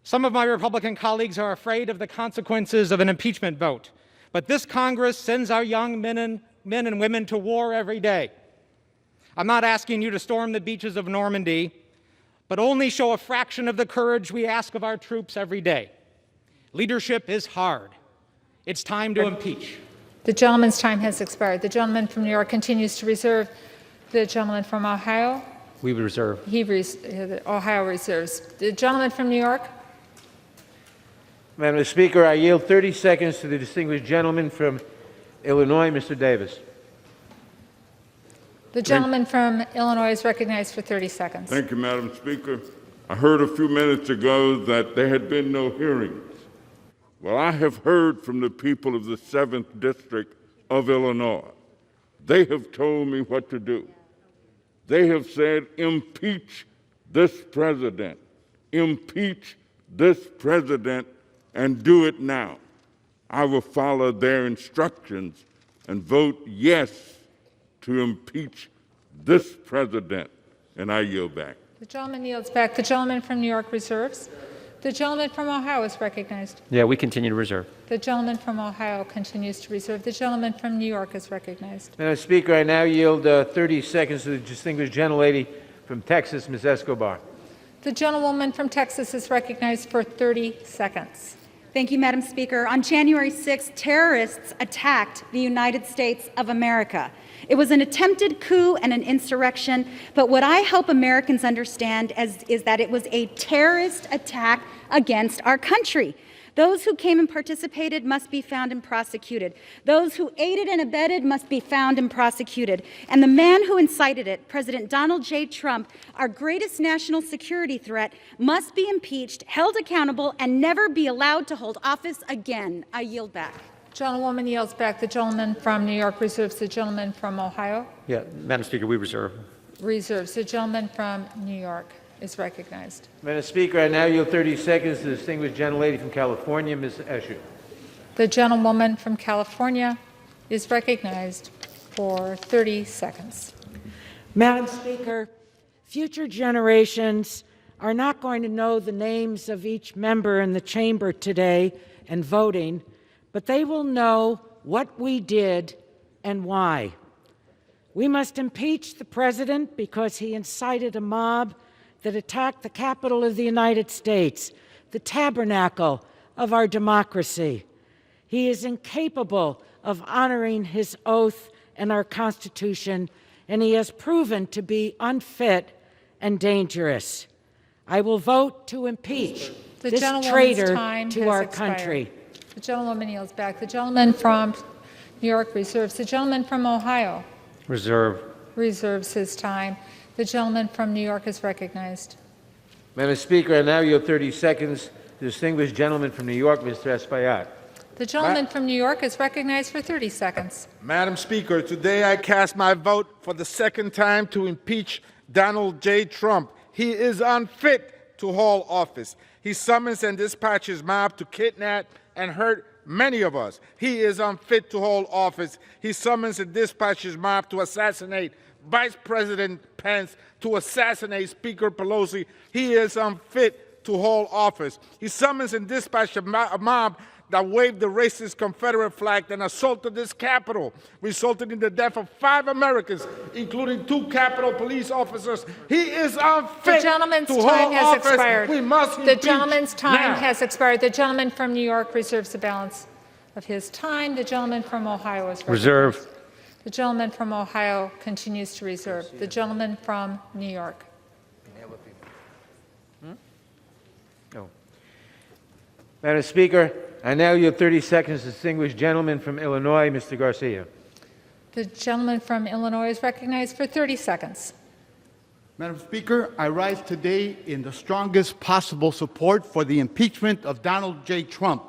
Some of my Republican colleagues are afraid of the consequences of an impeachment vote, but this Congress sends our young men and women to war every day. I'm not asking you to storm the beaches of Normandy, but only show a fraction of the courage we ask of our troops every day. Leadership is hard. It's time to impeach. The gentleman's time has expired. The gentleman from New York continues to reserve. The gentleman from Ohio, We would reserve. Ohio reserves. The gentleman from New York. Madam Speaker, I yield 30 seconds to the distinguished gentleman from Illinois, Mr. Davis. The gentleman from Illinois is recognized for 30 seconds. Thank you, Madam Speaker. I heard a few minutes ago that there had been no hearings. Well, I have heard from the people of the 7th District of Illinois. They have told me what to do. They have said, impeach this president, impeach this president, and do it now. I will follow their instructions and vote yes to impeach this president, and I yield back. The gentleman yields back. The gentleman from New York reserves. The gentleman from Ohio is recognized. Yeah, we continue to reserve. The gentleman from Ohio continues to reserve. The gentleman from New York is recognized. Madam Speaker, I now yield 30 seconds to the distinguished gentlelady from Texas, Ms. Escobar. The gentlewoman from Texas is recognized for 30 seconds. Thank you, Madam Speaker. On January 6th, terrorists attacked the United States of America. It was an attempted coup and an insurrection, but what I hope Americans understand is that it was a terrorist attack against our country. Those who came and participated must be found and prosecuted. Those who aided and abetted must be found and prosecuted. And the man who incited it, President Donald J. Trump, our greatest national security threat, must be impeached, held accountable, and never be allowed to hold office again. I yield back. Gentlewoman yields back. The gentleman from New York reserves. The gentleman from Ohio Yeah, Madam Speaker, we reserve. reserves. The gentleman from New York is recognized. Madam Speaker, I now yield 30 seconds to the distinguished gentlelady from California, Ms. Eshu. The gentlewoman from California is recognized for 30 seconds. Madam Speaker, future generations are not going to know the names of each member in the chamber today and voting, but they will know what we did and why. We must impeach the president because he incited a mob that attacked the Capitol of the United States, the tabernacle of our democracy. He is incapable of honoring his oath and our Constitution, and he has proven to be unfit and dangerous. I will vote to impeach this traitor to our country. The gentlewoman yields back. The gentleman from New York reserves. The gentleman from Ohio Reserve. reserves his time. The gentleman from New York is recognized. Madam Speaker, I now yield 30 seconds to the distinguished gentleman from New York, Mr. Espaillat. The gentleman from New York is recognized for 30 seconds. Madam Speaker, today I cast my vote for the second time to impeach Donald J. Trump. He is unfit to hold office. He summons and dispatches mob to kidnap and hurt many of us. He is unfit to hold office. He summons and dispatches mob to assassinate Vice President Pence, to assassinate Speaker Pelosi. He is unfit to hold office. He summons and dispatches a mob that waved the racist Confederate flag and assaulted this Capitol, resulting in the death of 5 Americans, including 2 Capitol police officers. He is unfit The gentleman's to time hold has office. expired. We must The impeach gentleman's time now. has expired. The gentleman from New York reserves the balance of his time. The gentleman from Ohio is recognized. Reserve. The gentleman from Ohio continues to reserve. The gentleman from New York. No. Madam Speaker, I now yield 30 seconds to the distinguished gentleman from Illinois, Mr. Garcia. The gentleman from Illinois is recognized for 30 seconds. Madam Speaker, I rise today in the strongest possible support for the impeachment of Donald J. Trump.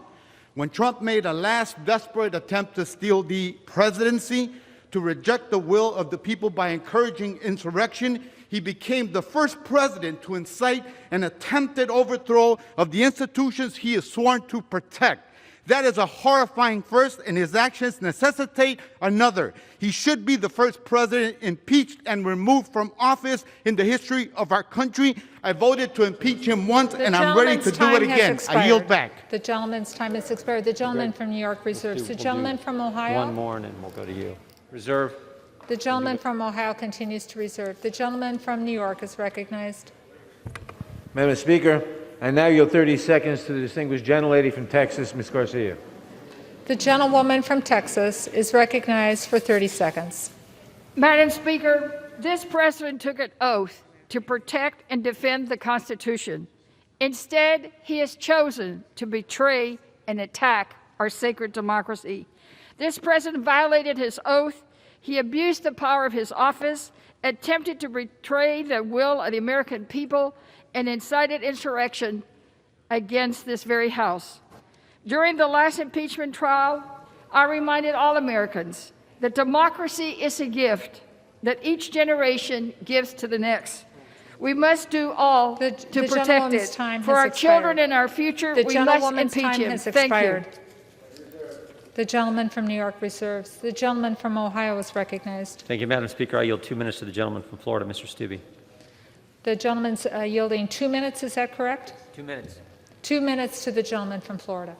When Trump made a last desperate attempt to steal the presidency, to reject the will of the people by encouraging insurrection, he became the first president to incite an attempted overthrow of the institutions he is sworn to protect. That is a horrifying first, and his actions necessitate another. He should be the first president impeached and removed from office in the history of our country. I voted to impeach him once, and I'm ready to do it again. I yield back. The gentleman's time has expired. The gentleman from New York reserves. The gentleman from Ohio. One more, and then we'll go to you. Reserve. The gentleman from Ohio continues to reserve. The gentleman from New York is recognized. Madam Speaker, I now yield 30 seconds to the distinguished gentlelady from Texas, Ms. Garcia. The gentlewoman from Texas is recognized for 30 seconds. Madam Speaker, this president took an oath to protect and defend the Constitution. Instead, he has chosen to betray and attack our sacred democracy. This president violated his oath. He abused the power of his office, attempted to betray the will of the American people, and incited insurrection against this very House. During the last impeachment trial, I reminded all Americans that democracy is a gift that each generation gives to the next. We must do all to protect it. For our children and our future, we must impeach him. Thank you. The gentleman from New York reserves. The gentleman from Ohio is recognized. Thank you, Madam Speaker. I yield 2 minutes to the gentleman from Florida, Mr. Stubbe. The gentleman's yielding 2 minutes, is that correct? 2 minutes. 2 minutes to the gentleman from Florida.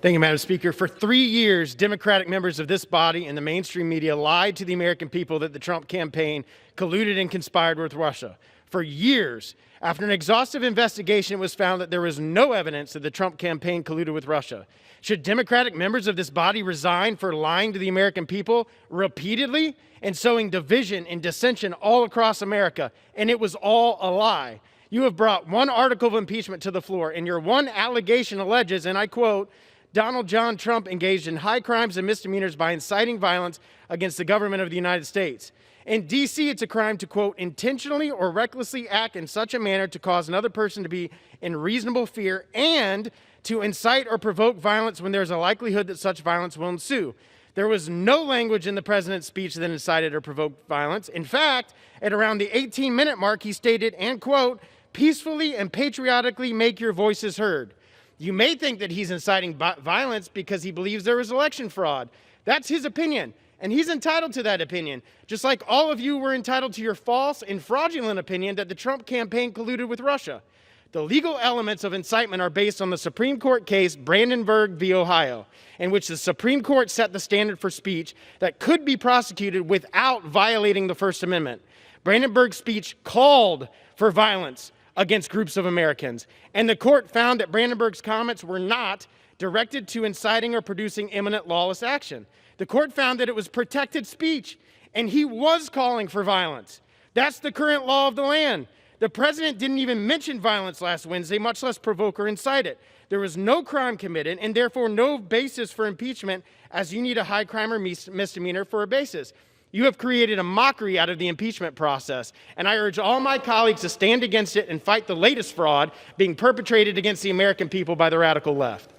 Thank you, Madam Speaker. For 3 years, Democratic members of this body and the mainstream media lied to the American people that the Trump campaign colluded and conspired with Russia. For years, after an exhaustive investigation, it was found that there was no evidence that the Trump campaign colluded with Russia. Should Democratic members of this body resign for lying to the American people repeatedly and sowing division and dissension all across America? And it was all a lie. You have brought one article of impeachment to the floor, and your one allegation alleges, and I quote, Donald John Trump engaged in high crimes and misdemeanors by inciting violence against the government of the United States. In D.C., it's a crime to, quote, intentionally or recklessly act in such a manner to cause another person to be in reasonable fear and to incite or provoke violence when there's a likelihood that such violence will ensue. There was no language in the president's speech that incited or provoked violence. In fact, at around the 18-minute mark, he stated, and quote, peacefully and patriotically make your voices heard. You may think that he's inciting violence because he believes there was election fraud. That's his opinion, and he's entitled to that opinion, just like all of you were entitled to your false and fraudulent opinion that the Trump campaign colluded with Russia. The legal elements of incitement are based on the Supreme Court case Brandenburg v. Ohio, in which the Supreme Court set the standard for speech that could be prosecuted without violating the First Amendment. Brandenburg's speech called for violence against groups of Americans, and the court found that Brandenburg's comments were not directed to inciting or producing imminent lawless action. The court found that it was protected speech, and he was calling for violence. That's the current law of the land. The president didn't even mention violence last Wednesday, much less provoke or incite it. There was no crime committed, and therefore no basis for impeachment, as you need a high crime or misdemeanor for a basis. You have created a mockery out of the impeachment process, and I urge all my colleagues to stand against it and fight the latest fraud being perpetrated against the American people by the radical left.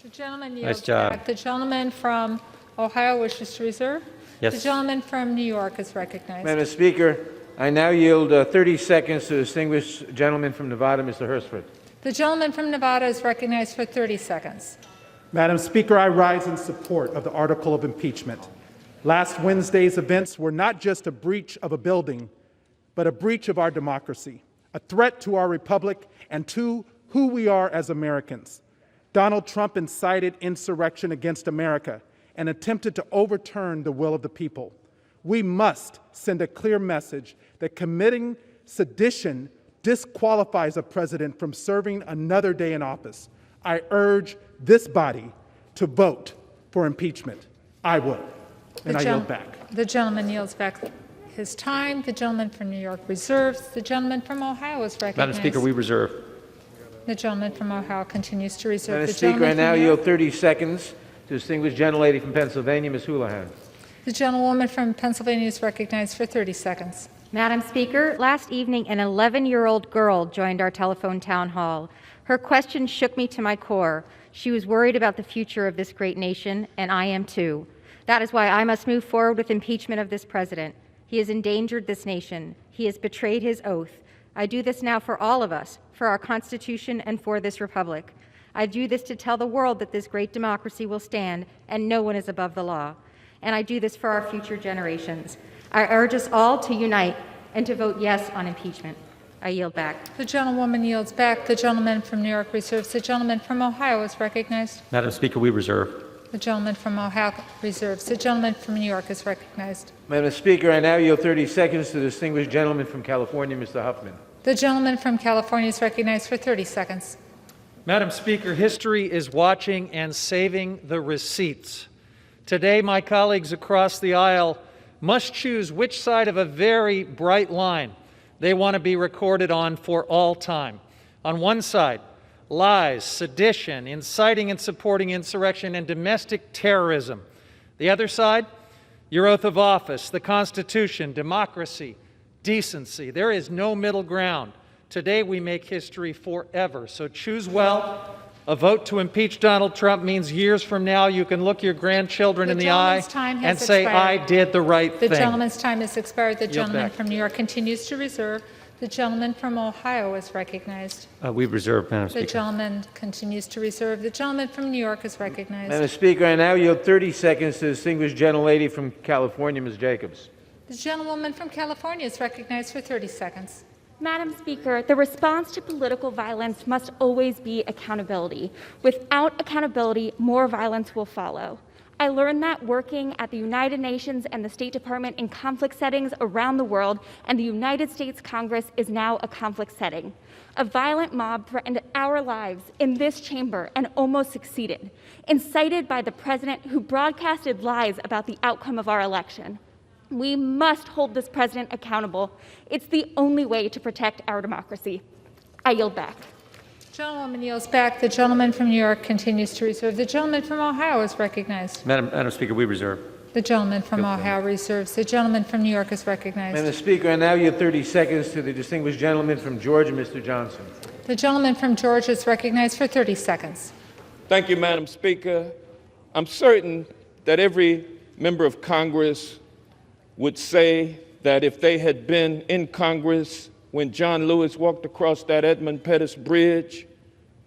The gentleman yields Nice job. back. The gentleman from Ohio wishes to reserve. Yes. The gentleman from New York is recognized. Madam Speaker, I now yield 30 seconds to the distinguished gentleman from Nevada, Mr. Hursford. The gentleman from Nevada is recognized for 30 seconds. Madam Speaker, I rise in support of the article of impeachment. Last Wednesday's events were not just a breach of a building, but a breach of our democracy, a threat to our republic and to who we are as Americans. Donald Trump incited insurrection against America and attempted to overturn the will of the people. We must send a clear message that committing sedition disqualifies a president from serving another day in office. I urge this body to vote for impeachment. I will. And I yield back. The gentleman yields back his time. The gentleman from New York reserves. The gentleman from Ohio is recognized. Madam Speaker, we reserve. The gentleman from Ohio continues to reserve. Madam The Speaker, I gentleman now from New yield York- 30 seconds to distinguished gentlelady from Pennsylvania, Ms. Houlihan. The gentlewoman from Pennsylvania is recognized for 30 seconds. Madam Speaker, last evening an 11-year-old girl joined our telephone town hall. Her question shook me to my core. She was worried about the future of this great nation, and I am too. That is why I must move forward with impeachment of this president. He has endangered this nation. He has betrayed his oath. I do this now for all of us, for our Constitution and for this republic. I do this to tell the world that this great democracy will stand and no one is above the law. And I do this for our future generations. I urge us all to unite and to vote yes on impeachment. I yield back. The gentlewoman yields back. The gentleman from New York reserves. The gentleman from Ohio is recognized. Madam Speaker, we reserve. The gentleman from Ohio reserves. The gentleman from New York is recognized. Madam Speaker, I now yield 30 seconds to the distinguished gentleman from California, Mr. Huffman. The gentleman from California is recognized for 30 seconds. Madam Speaker, history is watching and saving the receipts. Today, my colleagues across the aisle must choose which side of a very bright line they want to be recorded on for all time. On one side, lies, sedition, inciting and supporting insurrection, and domestic terrorism. The other side, your oath of office, the Constitution, democracy, decency. There is no middle ground. Today we make history forever. So choose well. A vote to impeach Donald Trump means years from now you can look your grandchildren in the eye and say, I did the right thing. The gentleman's time has expired. The Yield gentleman back. from New York continues to reserve. The gentleman from Ohio is recognized. We reserve, Madam The Speaker. gentleman continues to reserve. The gentleman from New York is recognized. Madam Speaker, I now yield 30 seconds to the distinguished gentlelady from California, Ms. Jacobs. The gentlewoman from California is recognized for 30 seconds. Madam Speaker, the response to political violence must always be accountability. Without accountability, more violence will follow. I learned that working at the United Nations and the State Department in conflict settings around the world, and the United States Congress is now a conflict setting. A violent mob threatened our lives in this chamber and almost succeeded, incited by the president who broadcasted lies about the outcome of our election. We must hold this president accountable. It's the only way to protect our democracy. I yield back. Gentlewoman yields back. The gentleman from New York continues to reserve. The gentleman from Ohio is recognized. Madam Speaker, we reserve. The gentleman from Ohio reserves. The gentleman from New York is recognized. Madam Speaker, I now yield 30 seconds to the distinguished gentleman from Georgia, Mr. Johnson. The gentleman from Georgia is recognized for 30 seconds. Thank you, Madam Speaker. I'm certain that every member of Congress would say that if they had been in Congress when John Lewis walked across that Edmund Pettus Bridge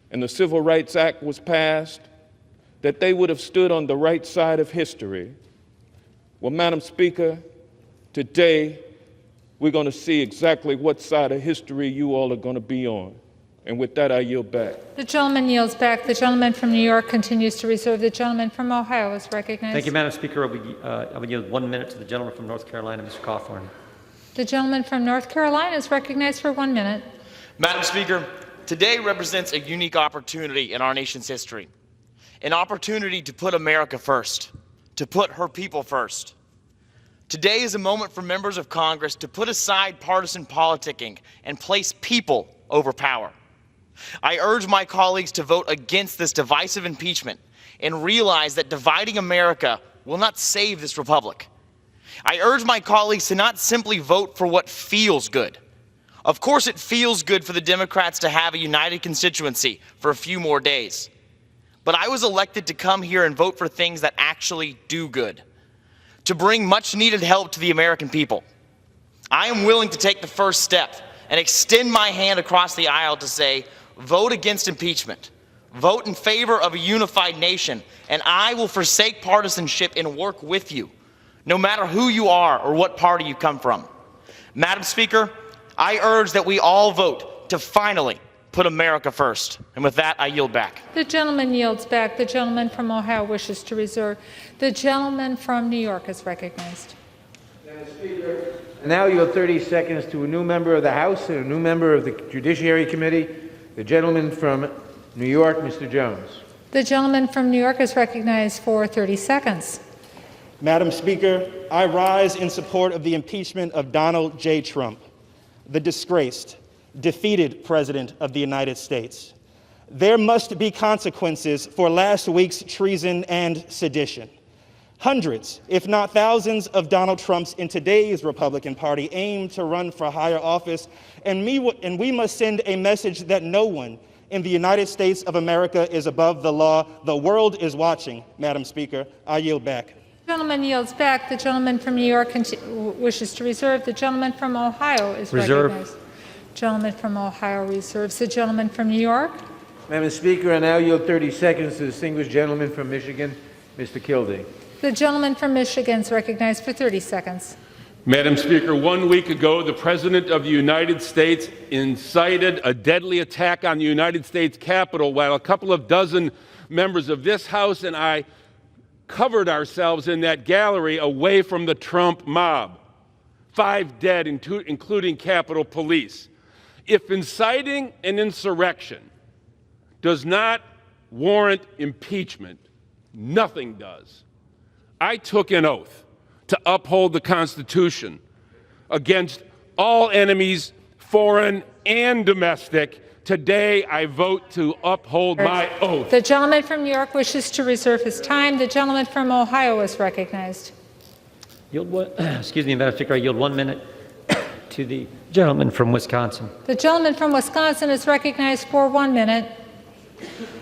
and the Civil Rights Act was passed, that they would have stood on the right side of history. Well, Madam Speaker, today we're going to see exactly what side of history you all are going to be on. And with that, I yield back. The gentleman yields back. The gentleman from New York continues to reserve. The gentleman from Ohio is recognized. Thank you, Madam Speaker. I will yield 1 minute to the gentleman from North Carolina, Mr. Cawthorn. The gentleman from North Carolina is recognized for 1 minute. Madam Speaker, today represents a unique opportunity in our nation's history. An opportunity to put America first, to put her people first. Today is a moment for members of Congress to put aside partisan politicking and place people over power. I urge my colleagues to vote against this divisive impeachment and realize that dividing America will not save this republic. I urge my colleagues to not simply vote for what feels good. Of course, it feels good for the Democrats to have a united constituency for a few more days. But I was elected to come here and vote for things that actually do good, to bring much needed help to the American people. I am willing to take the first step and extend my hand across the aisle to say, vote against impeachment, vote in favor of a unified nation, and I will forsake partisanship and work with you, no matter who you are or what party you come from. Madam Speaker, I urge that we all vote to finally put America first. And with that, I yield back. The gentleman yields back. The gentleman from Ohio wishes to reserve. The gentleman from New York is recognized. Madam Speaker, I now yield 30 seconds to a new member of the House and a new member of the Judiciary Committee. The gentleman from New York, Mr. Jones. The gentleman from New York is recognized for 30 seconds. Madam Speaker, I rise in support of the impeachment of Donald J. Trump, the disgraced, defeated President of the United States. There must be consequences for last week's treason and sedition. Hundreds, if not thousands, of Donald Trumps in today's Republican Party aim to run for higher office, and we must send a message that no one in the United States of America is above the law. The world is watching, Madam Speaker. I yield back. The gentleman yields back. The gentleman from New York wishes to reserve. The gentleman from Ohio is recognized. Gentleman from Ohio reserves. The gentleman from New York. Madam Speaker, I now yield 30 seconds to the distinguished gentleman from Michigan, Mr. Kildee. The gentleman from Michigan is recognized for 30 seconds. Madam Speaker, 1 week ago, the President of the United States incited a deadly attack on the United States Capitol while a couple of dozen members of this House and I covered ourselves in that gallery away from the Trump mob. 5 dead, including Capitol Police. If inciting an insurrection does not warrant impeachment, nothing does. I took an oath to uphold the Constitution against all enemies, foreign and domestic. Today, I vote to uphold my oath. The gentleman from New York wishes to reserve his time. The gentleman from Ohio is recognized. Excuse me, Madam Speaker, I yield 1 minute to the gentleman from Wisconsin. The gentleman from Wisconsin is recognized for 1 minute.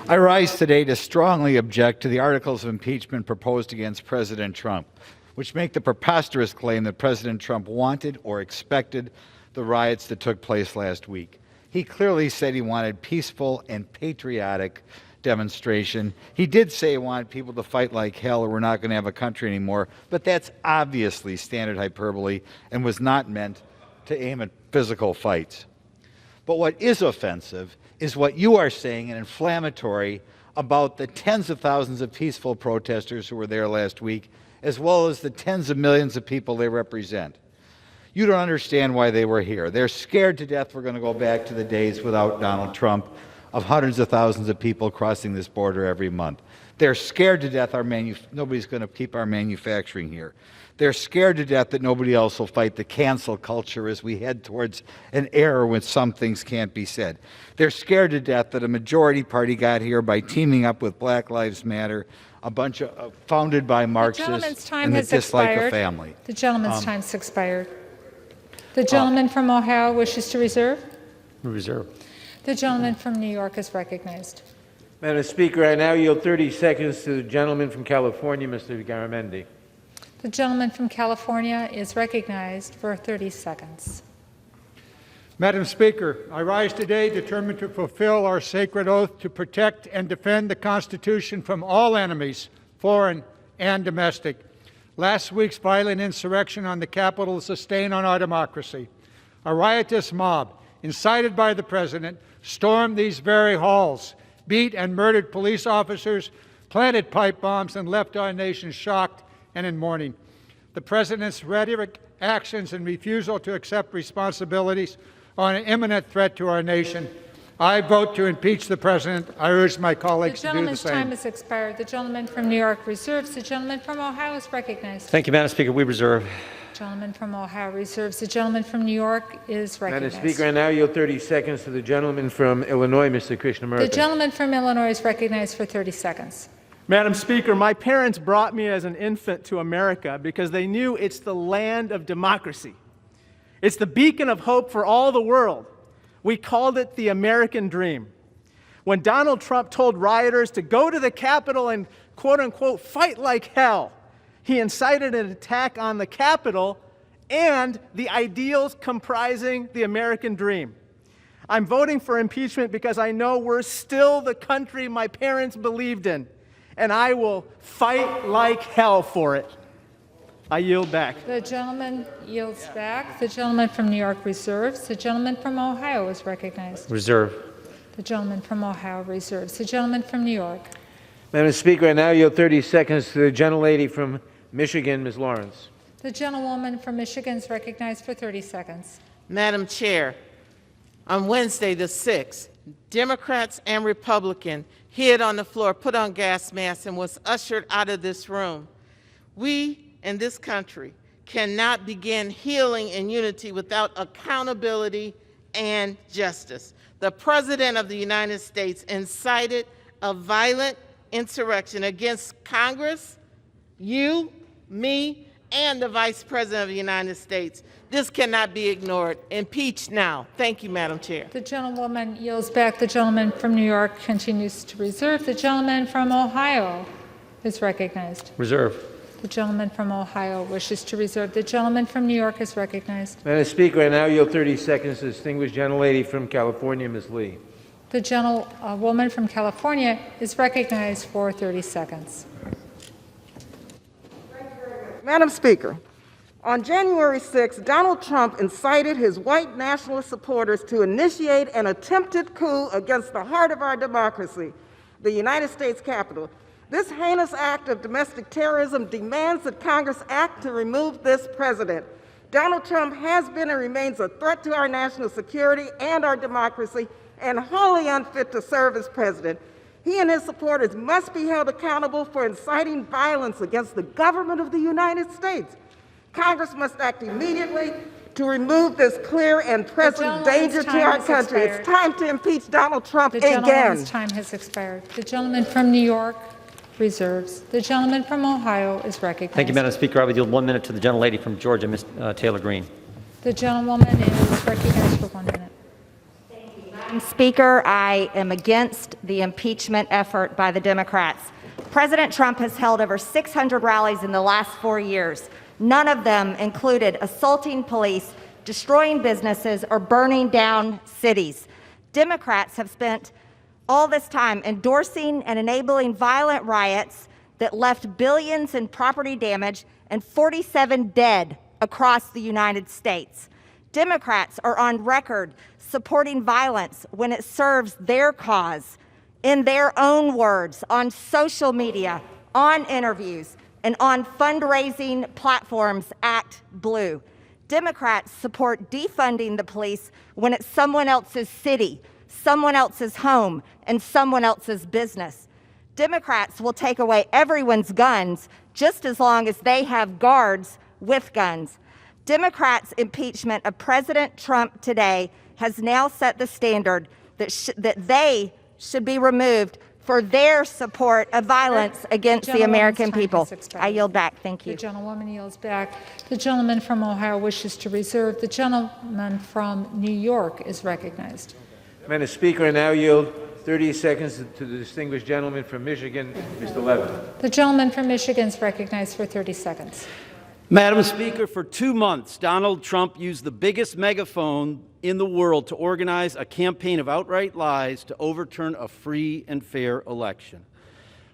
I rise today to strongly object to the articles of impeachment proposed against President Trump, which make the preposterous claim that President Trump wanted or expected the riots that took place last week. He clearly said he wanted peaceful and patriotic demonstration. He did say he wanted people to fight like hell or we're not going to have a country anymore, but that's obviously standard hyperbole and was not meant to aim at physical fights. But what is offensive is what you are saying and inflammatory about the tens of thousands of peaceful protesters who were there last week, as well as the tens of millions of people they represent. You don't understand why they were here. They're scared to death we're going to go back to the days without Donald Trump of hundreds of thousands of people crossing this border every month. They're scared to death nobody's going to keep our manufacturing here. They're scared to death that nobody else will fight the cancel culture as we head towards an era when some things can't be said. They're scared to death that a majority party got here by teaming up with Black Lives Matter, a bunch of founded by Marxists and that dislike a family. The gentleman's time's expired. The gentleman from Ohio wishes to reserve. Reserve. The gentleman from New York is recognized. Madam Speaker, I now yield 30 seconds to the gentleman from California, Mr. Garamendi. The gentleman from California is recognized for 30 seconds. Madam Speaker, I rise today determined to fulfill our sacred oath to protect and defend the Constitution from all enemies, foreign and domestic. Last week's violent insurrection on the Capitol is a stain on our democracy. A riotous mob, incited by the President, stormed these very halls, beat and murdered police officers, planted pipe bombs, and left our nation shocked and in mourning. The President's rhetoric, actions, and refusal to accept responsibilities are an imminent threat to our nation. I vote to impeach the President. I urge my colleagues to do the gentleman's same. time has expired. The gentleman from New York reserves. The gentleman from Ohio is recognized. Thank you, Madam Speaker. We reserve. The gentleman from Ohio reserves. The gentleman from New York is recognized. Madam Speaker, I now yield 30 seconds to the gentleman from Illinois, Mr. Krishnamurthy. The gentleman from Illinois is recognized for 30 seconds. Madam Speaker, my parents brought me as an infant to America because they knew it's the land of democracy. It's the beacon of hope for all the world. We called it the American dream. When Donald Trump told rioters to go to the Capitol and, quote unquote, fight like hell, he incited an attack on the Capitol and the ideals comprising the American dream. I'm voting for impeachment because I know we're still the country my parents believed in, and I will fight like hell for it. I yield back. The gentleman yields back. The gentleman from New York reserves. The gentleman from Ohio is recognized. Reserve. The gentleman from Ohio reserves. The gentleman from New York. Madam Speaker, I now yield 30 seconds to the gentlelady from Michigan, Ms. Lawrence. The gentlewoman from Michigan is recognized for 30 seconds. Madam Chair, on Wednesday the 6th, Democrats and Republicans hid on the floor, put on gas masks, and was ushered out of this room. We in this country cannot begin healing in unity without accountability and justice. The President of the United States incited a violent insurrection against Congress, you, me, and the Vice President of the United States. This cannot be ignored. Impeach now. Thank you, Madam Chair. The gentlewoman yields back. The gentleman from New York continues to reserve. The gentleman from Ohio is recognized. Reserve. The gentleman from Ohio wishes to reserve. The gentleman from New York is recognized. Madam Speaker, I now yield 30 seconds to the distinguished gentlelady from California, Ms. Lee. The gentlewoman from California is recognized for 30 seconds. Madam Speaker, on January 6, Donald Trump incited his white nationalist supporters to initiate an attempted coup against the heart of our democracy, the United States Capitol. This heinous act of domestic terrorism demands that Congress act to remove this president. Donald Trump has been and remains a threat to our national security and our democracy, and wholly unfit to serve as president. He and his supporters must be held accountable for inciting violence against the government of the United States. Congress must act immediately to remove this clear and present danger to our country. It's time to impeach Donald Trump again. The gentleman's time has expired. The gentleman from New York reserves. The gentleman from Ohio is recognized. Thank you, Madam Speaker. I would yield 1 minute to the gentlelady from Georgia, Ms. Taylor Greene. The gentlewoman is recognized for 1 minute. Madam Speaker, I am against the impeachment effort by the Democrats. President Trump has held over 600 rallies in the last 4 years. None of them included assaulting police, destroying businesses, or burning down cities. Democrats have spent all this time endorsing and enabling violent riots that left billions in property damage and 47 dead across the United States. Democrats are on record supporting violence when it serves their cause, in their own words, on social media, on interviews, and on fundraising platforms. Act Blue. Democrats support defunding the police when it's someone else's city, someone else's home, and someone else's business. Democrats will take away everyone's guns just as long as they have guards with guns. Democrats' impeachment of President Trump today has now set the standard that they should be removed for their support of violence against the American people. I yield back. Thank you. The gentlewoman yields back. The gentleman from Ohio wishes to reserve. The gentleman from New York is recognized. Madam Speaker, I now yield 30 seconds to the distinguished gentleman from Michigan, Mr. Levin. The gentleman from Michigan is recognized for 30 seconds. Madam Speaker, for 2 months, Donald Trump used the biggest megaphone in the world to organize a campaign of outright lies to overturn a free and fair election.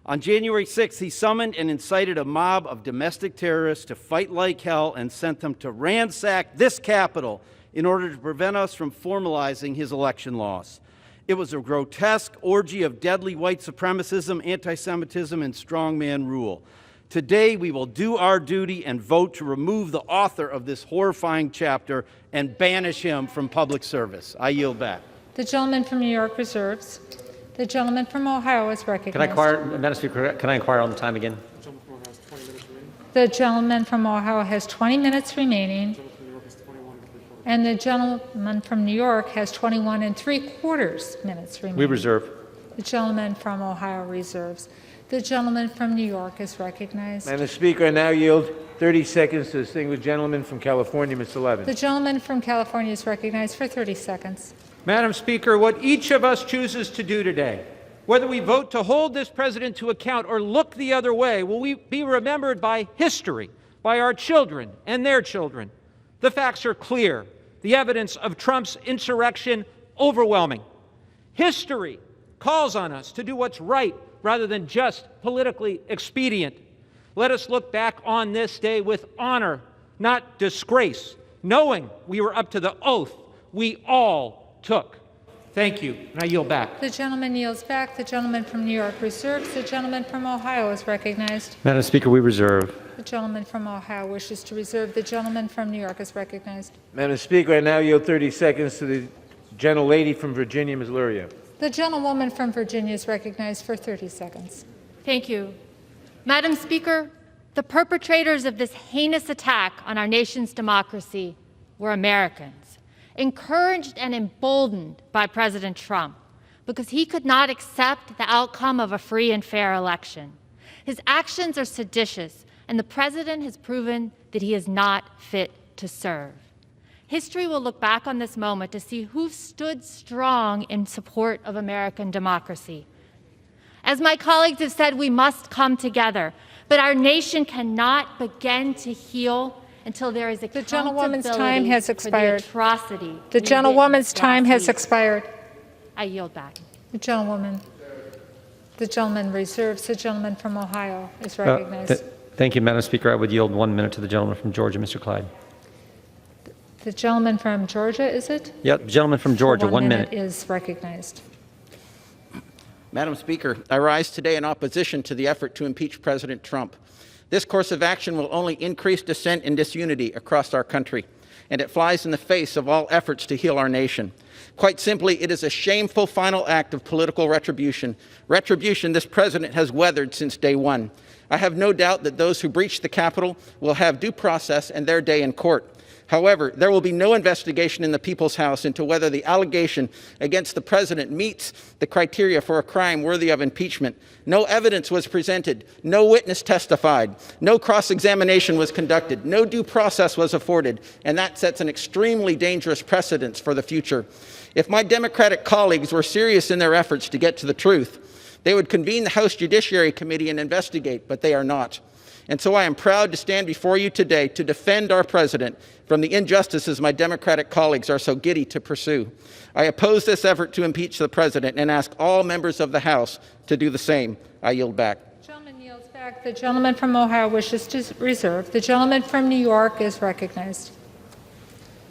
On January 6th, he summoned and incited a mob of domestic terrorists to fight like hell and sent them to ransack this Capitol in order to prevent us from formalizing his election loss. It was a grotesque orgy of deadly white supremacism, anti-Semitism, and strongman rule. Today, we will do our duty and vote to remove the author of this horrifying chapter and banish him from public service. I yield back. The gentleman from New York reserves. The gentleman from Ohio is recognized. Madam Speaker, can I inquire on the time again? The gentleman from Ohio has 20 minutes remaining. And the gentleman from New York has 21 3/4 minutes remaining. We reserve. The gentleman from Ohio reserves. The gentleman from New York is recognized. Madam Speaker, I now yield 30 seconds to the distinguished gentleman from California, Mr. Levin. The gentleman from California is recognized for 30 seconds. Madam Speaker, what each of us chooses to do today, whether we vote to hold this president to account or look the other way, will we be remembered by history, by our children and their children. The facts are clear. The evidence of Trump's insurrection overwhelming. History calls on us to do what's right rather than just politically expedient. Let us look back on this day with honor, not disgrace, knowing we were up to the oath we all took. Thank you, and I yield back. The gentleman yields back. The gentleman from New York reserves. The gentleman from Ohio is recognized. Madam Speaker, we reserve. The gentleman from Ohio wishes to reserve. The gentleman from New York is recognized. Madam Speaker, I now yield 30 seconds to the gentlelady from Virginia, Ms. Luria. The gentlewoman from Virginia is recognized for 30 seconds. Thank you. Madam Speaker, the perpetrators of this heinous attack on our nation's democracy were Americans, encouraged and emboldened by President Trump because he could not accept the outcome of a free and fair election. His actions are seditious, and the president has proven that he is not fit to serve. History will look back on this moment to see who stood strong in support of American democracy. As my colleagues have said, we must come together, but our nation cannot begin to heal until there is accountability. The gentlewoman's time has expired. For the atrocity. The gentlewoman's time has expired. I yield back. The gentleman reserves. The gentleman from Ohio is recognized. Thank you, Madam Speaker. I would yield 1 minute to the gentleman from Georgia, Mr. Clyde. The gentleman from Georgia, is it? Yep, gentleman from Georgia, 1 minute. Is recognized. Madam Speaker, I rise today in opposition to the effort to impeach President Trump. This course of action will only increase dissent and disunity across our country, and it flies in the face of all efforts to heal our nation. Quite simply, it is a shameful final act of political retribution, retribution this president has weathered since day one. I have no doubt that those who breached the Capitol will have due process and their day in court. However, there will be no investigation in the People's House into whether the allegation against the president meets the criteria for a crime worthy of impeachment. No evidence was presented, no witness testified, no cross-examination was conducted, no due process was afforded, and that sets an extremely dangerous precedent for the future. If my Democratic colleagues were serious in their efforts to get to the truth, they would convene the House Judiciary Committee and investigate, but they are not. And so I am proud to stand before you today to defend our president from the injustices my Democratic colleagues are so giddy to pursue. I oppose this effort to impeach the president and ask all members of the House to do the same. I yield back. The gentleman yields back. The gentleman from Ohio wishes to reserve. The gentleman from New York is recognized.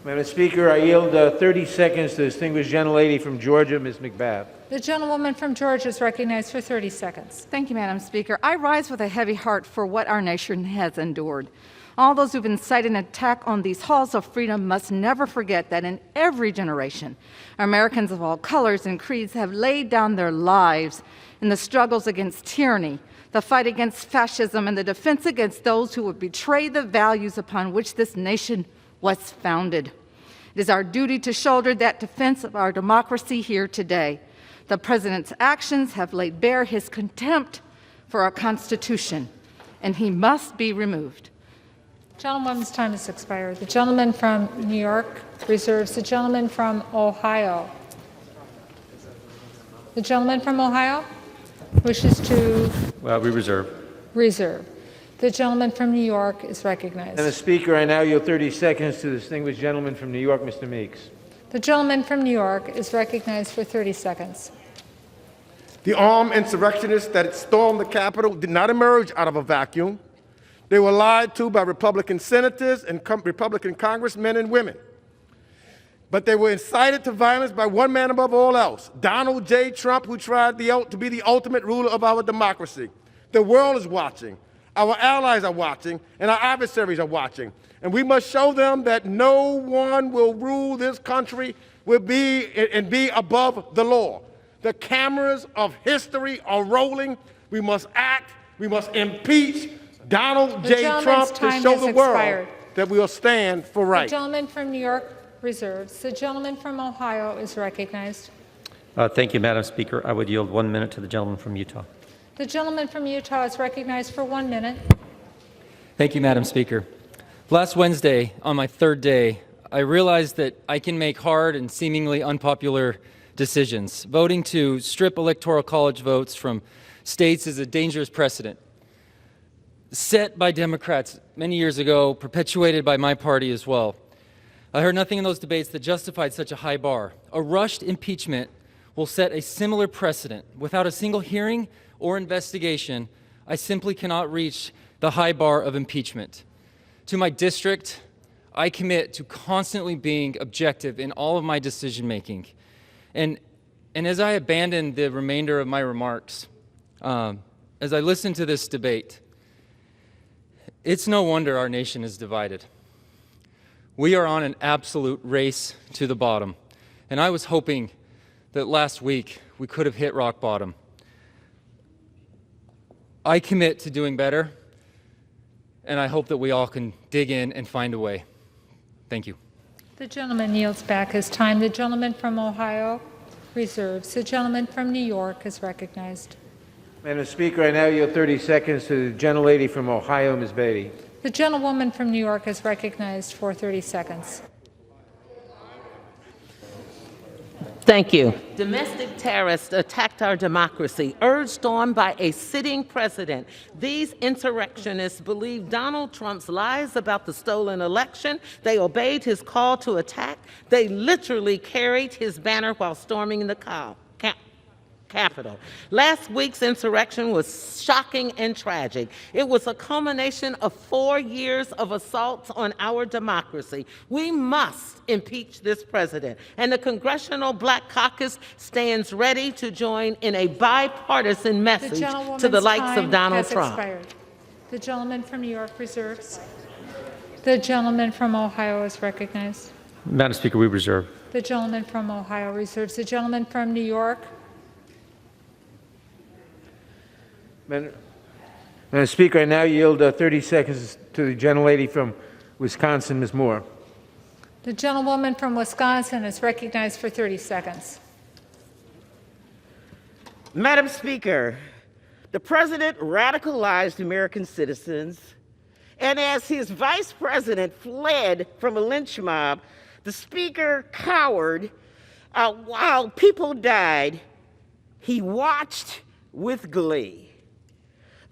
Madam Speaker, I yield 30 seconds to the distinguished gentlelady from Georgia, Ms. McBath. The gentlewoman from Georgia is recognized for 30 seconds. Thank you, Madam Speaker. I rise with a heavy heart for what our nation has endured. All those who've incited an attack on these halls of freedom must never forget that in every generation, Americans of all colors and creeds have laid down their lives in the struggles against tyranny, the fight against fascism, and the defense against those who would betray the values upon which this nation was founded. It is our duty to shoulder that defense of our democracy here today. The President's actions have laid bare his contempt for our Constitution, and he must be removed. Gentlewoman's time has expired. The gentleman from New York reserves. The gentleman from Ohio. The gentleman from Ohio wishes to We reserve. reserve. The gentleman from New York is recognized. Madam Speaker, I now yield 30 seconds to the distinguished gentleman from New York, Mr. Meeks. The gentleman from New York is recognized for 30 seconds. The armed insurrectionists that stormed the Capitol did not emerge out of a vacuum. They were lied to by Republican senators and Republican congressmen and women. But they were incited to violence by one man above all else, Donald J. Trump, who tried to be the ultimate ruler of our democracy. The world is watching. Our allies are watching, and our adversaries are watching. And we must show them that no one will rule this country and be above the law. The cameras of history are rolling. We must act. We must impeach Donald J. Trump to show the world that we will stand for right. The gentleman from New York reserves. The gentleman from Ohio is recognized. Thank you, Madam Speaker. I would yield 1 minute to the gentleman from Utah. The gentleman from Utah is recognized for 1 minute. Thank you, Madam Speaker. Last Wednesday, on my third day, I realized that I can make hard and seemingly unpopular decisions. Voting to strip Electoral College votes from states is a dangerous precedent set by Democrats many years ago, perpetuated by my party as well. I heard nothing in those debates that justified such a high bar. A rushed impeachment will set a similar precedent. Without a single hearing or investigation, I simply cannot reach the high bar of impeachment. To my district, I commit to constantly being objective in all of my decision making. And And as I abandon the remainder of my remarks, as I listen to this debate, it's no wonder our nation is divided. We are on an absolute race to the bottom. And I was hoping that last week we could have hit rock bottom. I commit to doing better, and I hope that we all can dig in and find a way. Thank you. The gentleman yields back his time. The gentleman from Ohio reserves. The gentleman from New York is recognized. Madam Speaker, I now yield 30 seconds to the gentlelady from Ohio, Ms. Beatty. The gentlewoman from New York is recognized for 30 seconds. Thank you. Domestic terrorists attacked our democracy, urged on by a sitting president. These insurrectionists believe Donald Trump's lies about the stolen election. They obeyed his call to attack. They literally carried his banner while storming the Capitol. Last week's insurrection was shocking and tragic. It was a culmination of 4 years of assaults on our democracy. We must impeach this president, and the Congressional Black Caucus stands ready to join in a bipartisan message to the likes of Donald Trump. The gentleman from New York reserves. The gentleman from Ohio is recognized. Madam Speaker, we reserve. The gentleman from Ohio reserves. The gentleman from New York. Madam Speaker, I now yield 30 seconds to the gentlelady from Wisconsin, Ms. Moore. The gentlewoman from Wisconsin is recognized for 30 seconds. Madam Speaker, the president radicalized American citizens, and as his vice president fled from a lynch mob, the speaker cowered while people died. He watched with glee.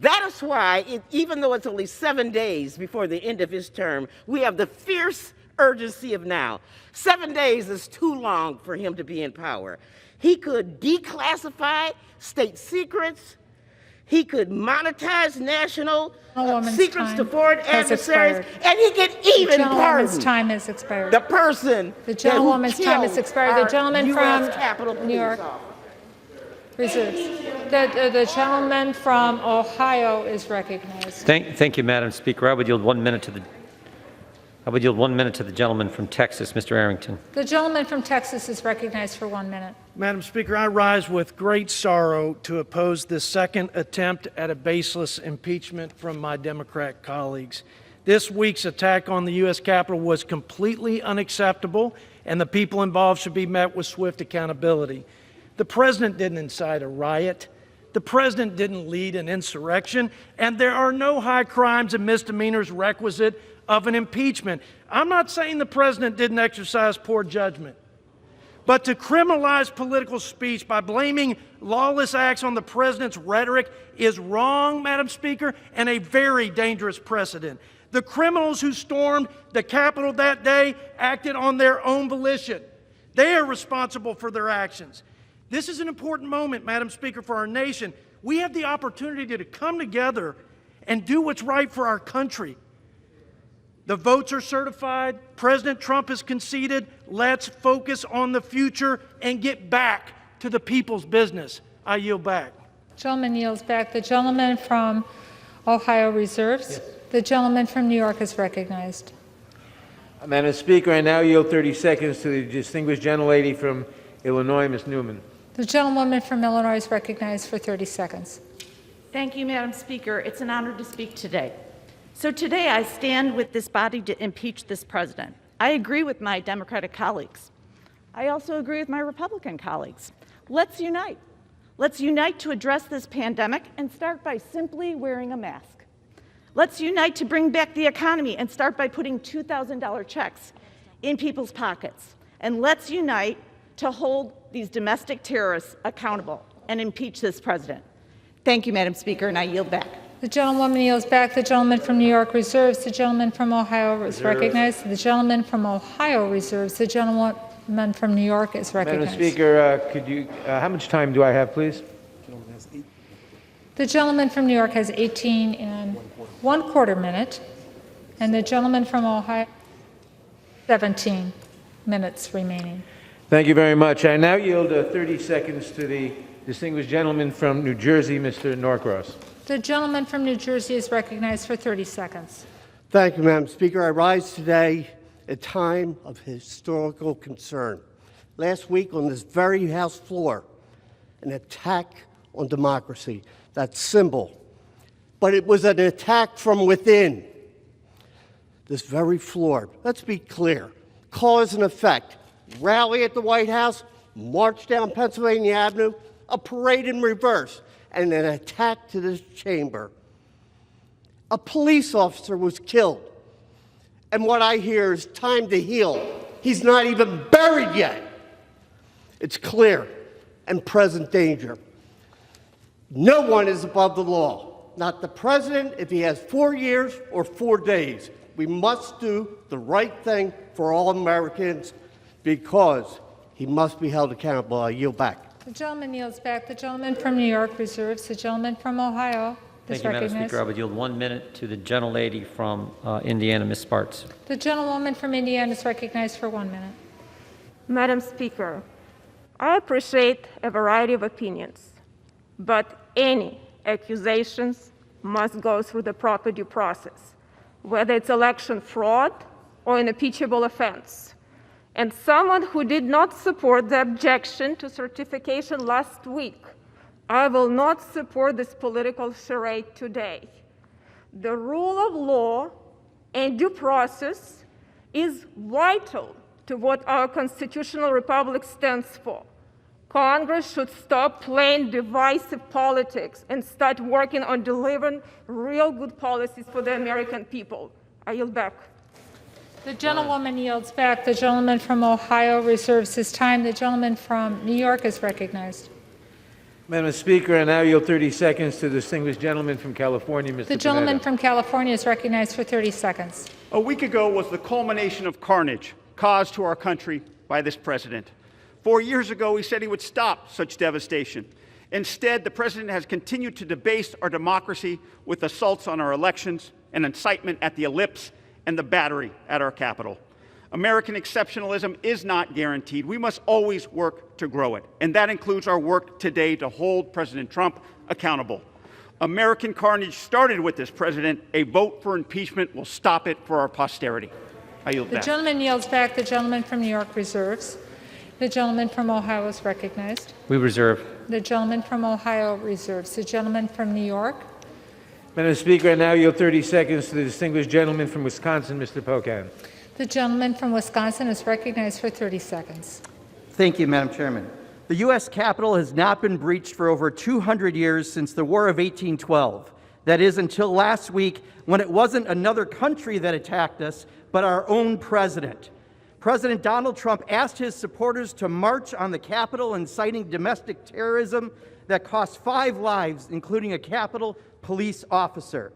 That is why, even though it's only 7 days before the end of his term, we have the fierce urgency of now. 7 days is too long for him to be in power. He could declassify state secrets. He could monetize national secrets to foreign adversaries, and he could even pardon. The gentlewoman's time has expired. The person. The gentlewoman's time has expired. The gentleman from Capitol New York reserves. The gentleman from Ohio is recognized. Thank you, Madam Speaker. I would yield 1 minute to the gentleman from Texas, Mr. Arrington. The gentleman from Texas is recognized for 1 minute. Madam Speaker, I rise with great sorrow to oppose this second attempt at a baseless impeachment from my Democrat colleagues. This week's attack on the U.S. Capitol was completely unacceptable, and the people involved should be met with swift accountability. The president didn't incite a riot. The president didn't lead an insurrection, and there are no high crimes and misdemeanors requisite of an impeachment. I'm not saying the president didn't exercise poor judgment, but to criminalize political speech by blaming lawless acts on the president's rhetoric is wrong, Madam Speaker, and a very dangerous precedent. The criminals who stormed the Capitol that day acted on their own volition. They are responsible for their actions. This is an important moment, Madam Speaker, for our nation. We have the opportunity to come together and do what's right for our country. The votes are certified. President Trump has conceded. Let's focus on the future and get back to the people's business. I yield back. Gentleman yields back. The gentleman from Ohio reserves. Yes. The gentleman from New York is recognized. Madam Speaker, I now yield 30 seconds to the distinguished gentlelady from Illinois, Ms. Newman. The gentlewoman from Illinois is recognized for 30 seconds. Thank you, Madam Speaker. It's an honor to speak today. So today I stand with this body to impeach this president. I agree with my Democratic colleagues. I also agree with my Republican colleagues. Let's unite. Let's unite to address this pandemic and start by simply wearing a mask. Let's unite to bring back the economy and start by putting $2,000 checks in people's pockets. And let's unite to hold these domestic terrorists accountable and impeach this president. Thank you, Madam Speaker, and I yield back. The gentlewoman yields back. The gentleman from New York reserves. The gentleman from Ohio is recognized. The gentleman from Ohio reserves. The gentleman from New York is recognized. Madam Speaker, how much time do I have, please? The gentleman from New York has 18 and 1/4 minute, and the gentleman from Ohio, 17 minutes remaining. Thank you very much. I now yield 30 seconds to the distinguished gentleman from New Jersey, Mr. Norcross. The gentleman from New Jersey is recognized for 30 seconds. Thank you, Madam Speaker. I rise today at a time of historical concern. Last week on this very House floor, an attack on democracy, that symbol. But it was an attack from within. This very floor, let's be clear, cause and effect. Rally at the White House, march down Pennsylvania Avenue, a parade in reverse, and an attack to this chamber. A police officer was killed. And what I hear is time to heal. He's not even buried yet. It's clear and present danger. No one is above the law. Not the president if he has 4 years or 4 days. We must do the right thing for all Americans because he must be held accountable. I yield back. The gentleman yields back. The gentleman from New York reserves. The gentleman from Ohio is Thank you, Madam recognized. Speaker. I would yield 1 minute to the gentlelady from Indiana, Ms. Sparks. The gentlewoman from Indiana is recognized for 1 minute. Madam Speaker, I appreciate a variety of opinions, but any accusations must go through the proper due process, whether it's election fraud or an impeachable offense. And someone who did not support the objection to certification last week, I will not support this political charade today. The rule of law and due process is vital to what our constitutional republic stands for. Congress should stop playing divisive politics and start working on delivering real good policies for the American people. I yield back. The gentlewoman yields back. The gentleman from Ohio reserves his time. The gentleman from New York is recognized. Madam Speaker, I now yield 30 seconds to the distinguished gentleman from California, Mr. The gentleman Panetta. from California is recognized for 30 seconds. A week ago was the culmination of carnage caused to our country by this president. 4 years ago, he said he would stop such devastation. Instead, the president has continued to debase our democracy with assaults on our elections and incitement at the ellipse and the battery at our Capitol. American exceptionalism is not guaranteed. We must always work to grow it, and that includes our work today to hold President Trump accountable. American carnage started with this president. A vote for impeachment will stop it for our posterity. I yield The back. gentleman yields back. The gentleman from New York reserves. The gentleman from Ohio is recognized. We reserve. The gentleman from Ohio reserves. The gentleman from New York. Madam Speaker, I now yield 30 seconds to the distinguished gentleman from Wisconsin, Mr. Pocan. The gentleman from Wisconsin is recognized for 30 seconds. Thank you, Madam Chairman. The U.S. Capitol has not been breached for over 200 years since the War of 1812. That is, until last week, when it wasn't another country that attacked us, but our own president. President Donald Trump asked his supporters to march on the Capitol, inciting domestic terrorism that cost 5 lives, including a Capitol police officer.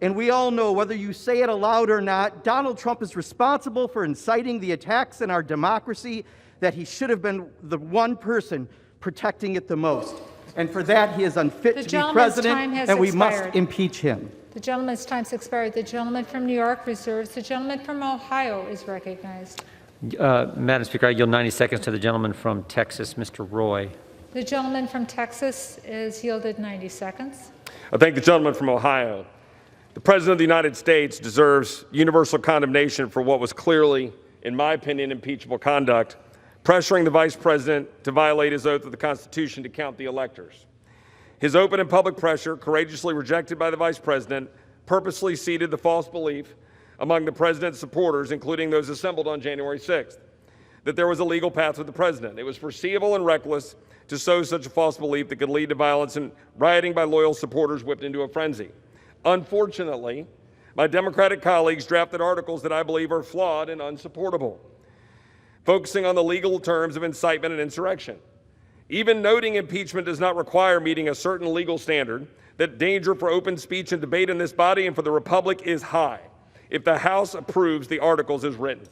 And we all know, whether you say it aloud or not, Donald Trump is responsible for inciting the attacks in our democracy, that he should have been the one person protecting it the most. And for that, he is unfit to be president, and we must impeach him. The gentleman's time's expired. The gentleman from New York reserves. The gentleman from Ohio is recognized. Madam Speaker, I yield 90 seconds to the gentleman from Texas, Mr. Roy. The gentleman from Texas is yielded 90 seconds. I thank the gentleman from Ohio. The President of the United States deserves universal condemnation for what was clearly, in my opinion, impeachable conduct, pressuring the Vice President to violate his oath of the Constitution to count the electors. His open and public pressure, courageously rejected by the Vice President, purposely seeded the false belief among the President's supporters, including those assembled on January 6th, that there was a legal path with the President. It was foreseeable and reckless to sow such a false belief that could lead to violence and rioting by loyal supporters whipped into a frenzy. Unfortunately, my Democratic colleagues drafted articles that I believe are flawed and unsupportable, focusing on the legal terms of incitement and insurrection. Even noting impeachment does not require meeting a certain legal standard, that danger for open speech and debate in this body and for the Republic is high if the House approves the articles as written.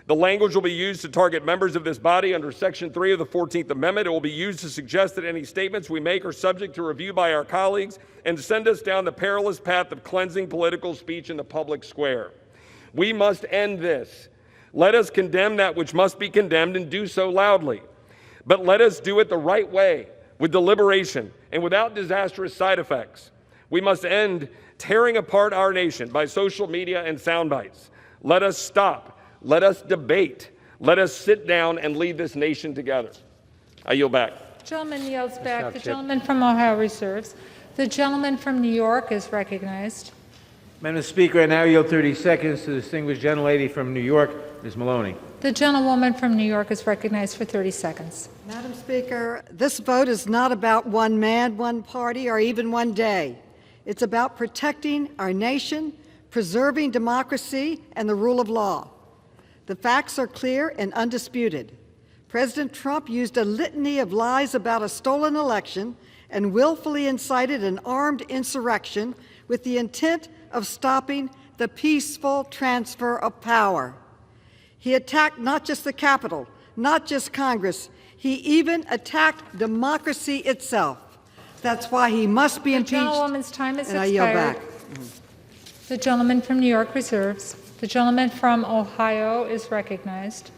The language will be used to target members of this body under Section 3 of the 14th Amendment. It will be used to suggest that any statements we make are subject to review by our colleagues and send us down the perilous path of cleansing political speech in the public square. We must end this. Let us condemn that which must be condemned and do so loudly. But let us do it the right way, with deliberation and without disastrous side effects. We must end tearing apart our nation by social media and sound bites. Let us stop. Let us debate. Let us sit down and lead this nation together. I yield back. The gentleman yields back. The gentleman from Ohio reserves. The gentleman from New York is recognized. Madam Speaker, I now yield 30 seconds to the distinguished gentlelady from New York, Ms. Maloney. The gentlewoman from New York is recognized for 30 seconds. Madam Speaker, this vote is not about one man, one party, or even one day. It's about protecting our nation, preserving democracy, and the rule of law. The facts are clear and undisputed. President Trump used a litany of lies about a stolen election and willfully incited an armed insurrection with the intent of stopping the peaceful transfer of power. He attacked not just the Capitol, not just Congress, he even attacked democracy itself. That's why he must be impeached. The gentlewoman's time is and expired. I yield back. The gentleman from New York reserves. The gentleman from Ohio is recognized.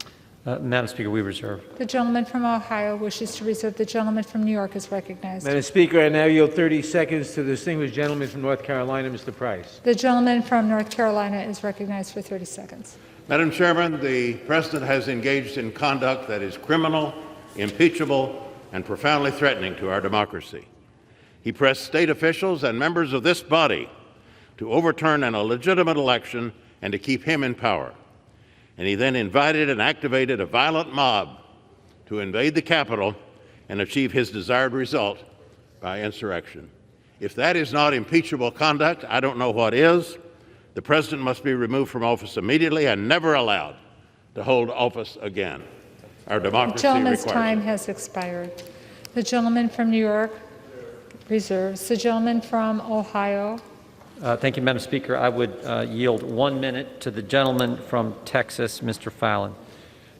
Madam Speaker, we reserve. The gentleman from Ohio wishes to reserve. The gentleman from New York is recognized. Madam Speaker, I now yield 30 seconds to the distinguished gentleman from North Carolina, Mr. Price. The gentleman from North Carolina is recognized for 30 seconds. Madam Chairman, the President has engaged in conduct that is criminal, impeachable, and profoundly threatening to our democracy. He pressed state officials and members of this body to overturn an illegitimate election and to keep him in power. And he then invited and activated a violent mob to invade the Capitol and achieve his desired result by insurrection. If that is not impeachable conduct, I don't know what is. The President must be removed from office immediately and never allowed to hold office again. Our democracy The gentleman's requires time it. has expired. The gentleman from New York reserves. The gentleman from Ohio. Thank you, Madam Speaker. I would yield 1 minute to the gentleman from Texas, Mr. Fallon.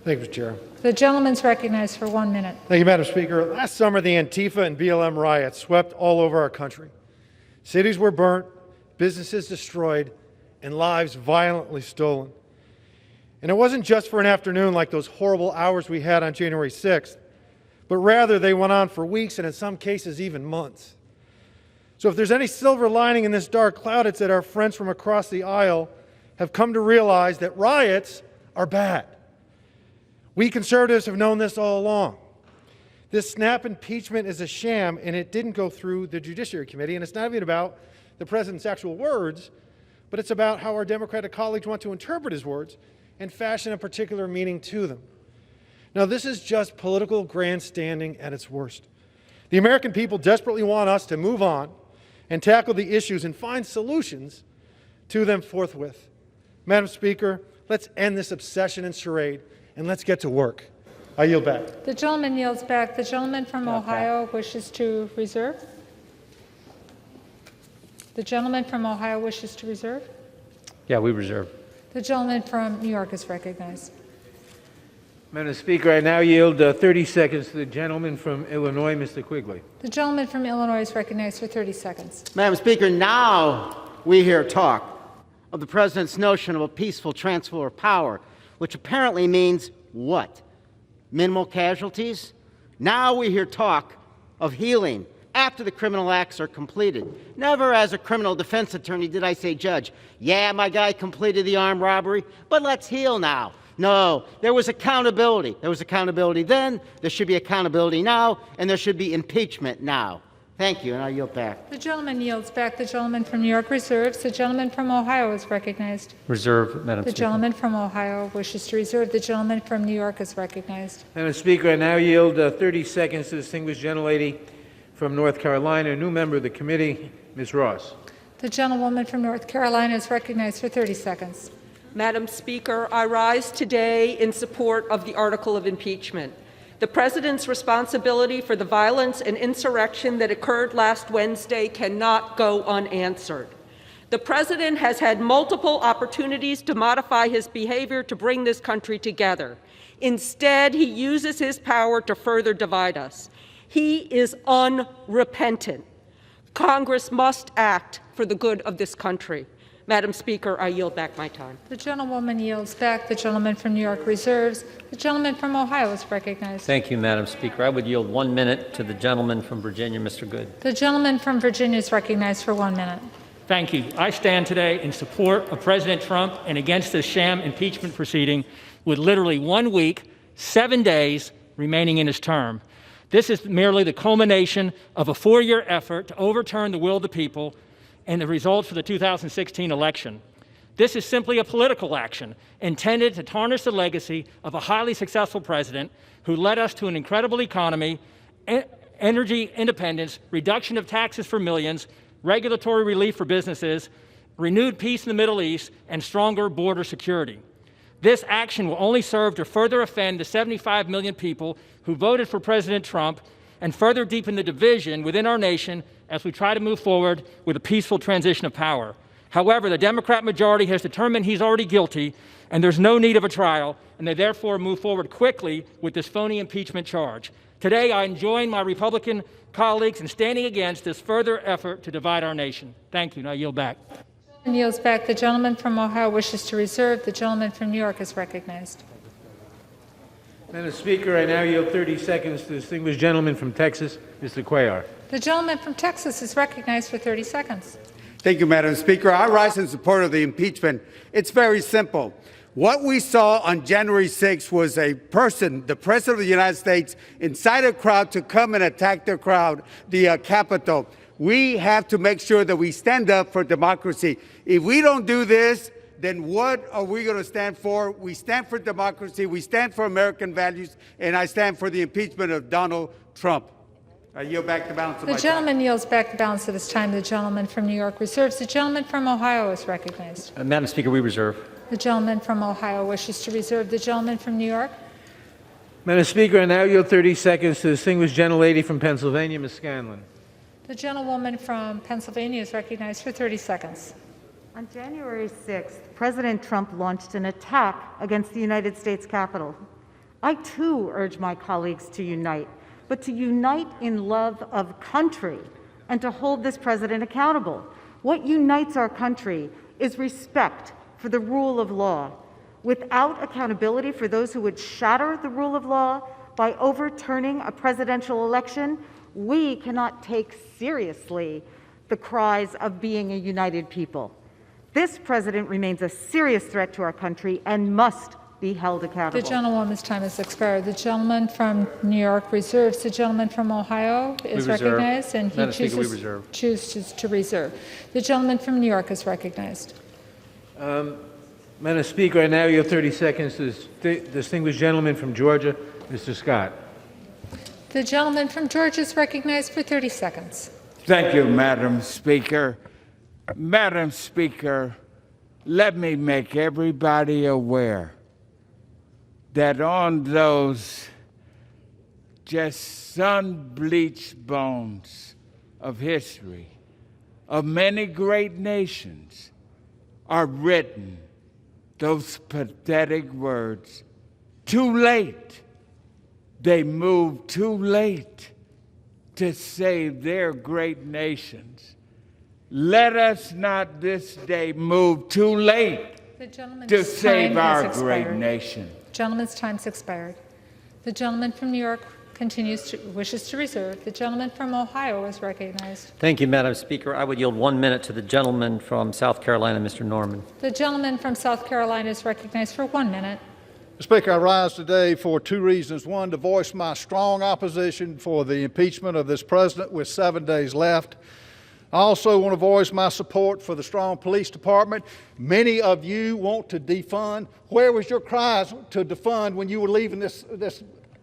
Thank you, Mr. Chair. The gentleman's recognized for 1 minute. Thank you, Madam Speaker. Last summer, the Antifa and BLM riots swept all over our country. Cities were burnt, businesses destroyed, and lives violently stolen. And it wasn't just for an afternoon like those horrible hours we had on January 6th, but rather they went on for weeks and in some cases even months. So if there's any silver lining in this dark cloud, it's that our friends from across the aisle have come to realize that riots are bad. We conservatives have known this all along. This snap impeachment is a sham, and it didn't go through the Judiciary Committee, and it's not even about the President's actual words, but it's about how our Democratic colleagues want to interpret his words and fashion a particular meaning to them. Now, this is just political grandstanding at its worst. The American people desperately want us to move on and tackle the issues and find solutions to them forthwith. Madam Speaker, let's end this obsession and charade, and let's get to work. I yield back. The gentleman yields back. The gentleman from Ohio wishes to reserve. The gentleman from Ohio wishes to reserve. Yeah, we reserve. The gentleman from New York is recognized. Madam Speaker, I now yield 30 seconds to the gentleman from Illinois, Mr. Quigley. The gentleman from Illinois is recognized for 30 seconds. Madam Speaker, now we hear talk of the President's notion of a peaceful transfer of power, which apparently means what? Minimal casualties? Now we hear talk of healing after the criminal acts are completed. Never as a criminal defense attorney did I say, Judge, yeah, my guy completed the armed robbery, but let's heal now. No, there was accountability. There was accountability then, there should be accountability now, and there should be impeachment now. Thank you, and I yield back. The gentleman yields back. The gentleman from New York reserves. The gentleman from Ohio is recognized. Reserve, Madam The Speaker. gentleman from Ohio wishes to reserve. The gentleman from New York is recognized. Madam Speaker, I now yield 30 seconds to the distinguished gentlelady from North Carolina, a new member of the committee, Ms. Ross. The gentlewoman from North Carolina is recognized for 30 seconds. Madam Speaker, I rise today in support of the article of impeachment. The President's responsibility for the violence and insurrection that occurred last Wednesday cannot go unanswered. The President has had multiple opportunities to modify his behavior to bring this country together. Instead, he uses his power to further divide us. He is unrepentant. Congress must act for the good of this country. Madam Speaker, I yield back my time. The gentlewoman yields back. The gentleman from New York reserves. The gentleman from Ohio is recognized. Thank you, Madam Speaker. I would yield 1 minute to the gentleman from Virginia, Mr. Good. The gentleman from Virginia is recognized for 1 minute. Thank you. I stand today in support of President Trump and against this sham impeachment proceeding with literally 1 week, 7 days remaining in his term. This is merely the culmination of a 4-year effort to overturn the will of the people and the results of the 2016 election. This is simply a political action intended to tarnish the legacy of a highly successful president who led us to an incredible economy, energy independence, reduction of taxes for millions, regulatory relief for businesses, renewed peace in the Middle East, and stronger border security. This action will only serve to further offend the 75 million people who voted for President Trump and further deepen the division within our nation as we try to move forward with a peaceful transition of power. However, the Democrat majority has determined he's already guilty and there's no need of a trial, and they therefore move forward quickly with this phony impeachment charge. Today, I join my Republican colleagues in standing against this further effort to divide our nation. Thank you, and I yield back. And yields back. The gentleman from Ohio wishes to reserve. The gentleman from New York is recognized. Madam Speaker, I now yield 30 seconds to the distinguished gentleman from Texas, Mr. Cuellar. The gentleman from Texas is recognized for 30 seconds. Thank you, Madam Speaker. I rise in support of the impeachment. It's very simple. What we saw on January 6th was a person, the President of the United States, incite a crowd to come and attack the Capitol. We have to make sure that we stand up for democracy. If we don't do this, then what are we going to stand for? We stand for democracy, we stand for American values, and I stand for the impeachment of Donald Trump. I yield back the balance of my time. The gentleman yields back the balance of his time. The gentleman from New York reserves. The gentleman from Ohio is recognized. Madam Speaker, we reserve. The gentleman from Ohio wishes to reserve. The gentleman from New York. Madam Speaker, I now yield 30 seconds to the distinguished gentlelady from Pennsylvania, Ms. Scanlon. The gentlewoman from Pennsylvania is recognized for 30 seconds. On January 6th, President Trump launched an attack against the United States Capitol. I too urge my colleagues to unite, but to unite in love of country and to hold this president accountable. What unites our country is respect for the rule of law. Without accountability for those who would shatter the rule of law by overturning a presidential election, we cannot take seriously the cries of being a united people. This president remains a serious threat to our country and must be held accountable. The gentlewoman's time has expired. The gentleman from New York reserves. The gentleman from Ohio is recognized, and he chooses to reserve. The gentleman from New York is recognized. Madam Speaker, I now yield 30 seconds to the distinguished gentleman from Georgia, Mr. Scott. The gentleman from Georgia is recognized for 30 seconds. Thank you, Madam Speaker. Madam Speaker, let me make everybody aware that on those just sun-bleached bones of history of many great nations are written those pathetic words, too late. They moved too late to save their great nations. Let us not this day move too late to save our great nation. Gentleman's time's expired. The gentleman from New York wishes to reserve. The gentleman from Ohio is recognized. Thank you, Madam Speaker. I would yield 1 minute to the gentleman from South Carolina, Mr. Norman. The gentleman from South Carolina is recognized for 1 minute. Mr. Speaker, I rise today for two reasons. One, to voice my strong opposition for the impeachment of this president with 7 days left. I also want to voice my support for the strong police department. Many of you want to defund. Where was your cries to defund when you were leaving this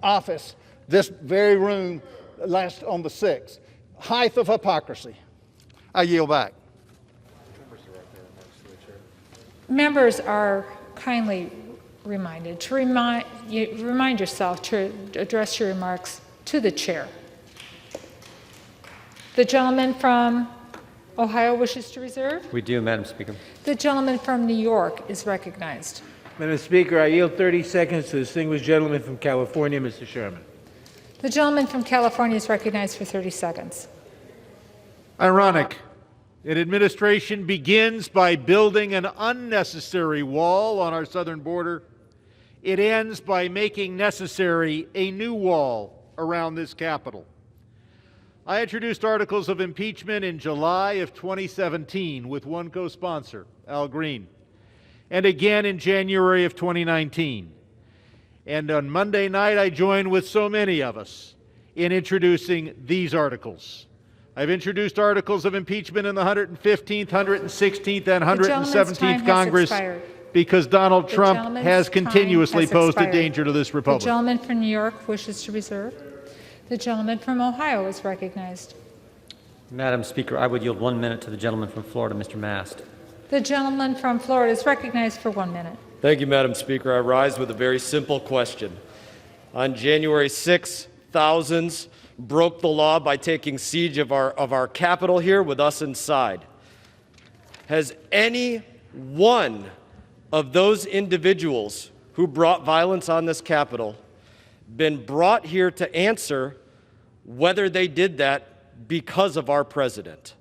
office, this very room, last on the 6th? Height of hypocrisy. I yield back. Members are kindly reminded to remind yourself to address your remarks to the chair. The gentleman from Ohio wishes to reserve. We do, Madam Speaker. The gentleman from New York is recognized. Madam Speaker, I yield 30 seconds to the distinguished gentleman from California, Mr. Sherman. The gentleman from California is recognized for 30 seconds. Ironic An administration begins by building an unnecessary wall on our southern border. It ends by making necessary a new wall around this Capitol. I introduced articles of impeachment in July of 2017 with one co-sponsor, Al Green, and again in January of 2019. And on Monday night, I joined with so many of us in introducing these articles. I've introduced articles of impeachment in the 115th, 116th, and 117th Congress because Donald Trump has continuously posed a danger to this republic. The gentleman from New York wishes to reserve. The gentleman from Ohio is recognized. Madam Speaker, I would yield 1 minute to the gentleman from Florida, Mr. Mast. The gentleman from Florida is recognized for 1 minute. Thank you, Madam Speaker. I rise with a very simple question. On January 6, thousands broke the law by taking siege of our Capitol here with us inside. Has any one of those individuals who brought violence on this Capitol been brought here to answer whether they did that because of our president?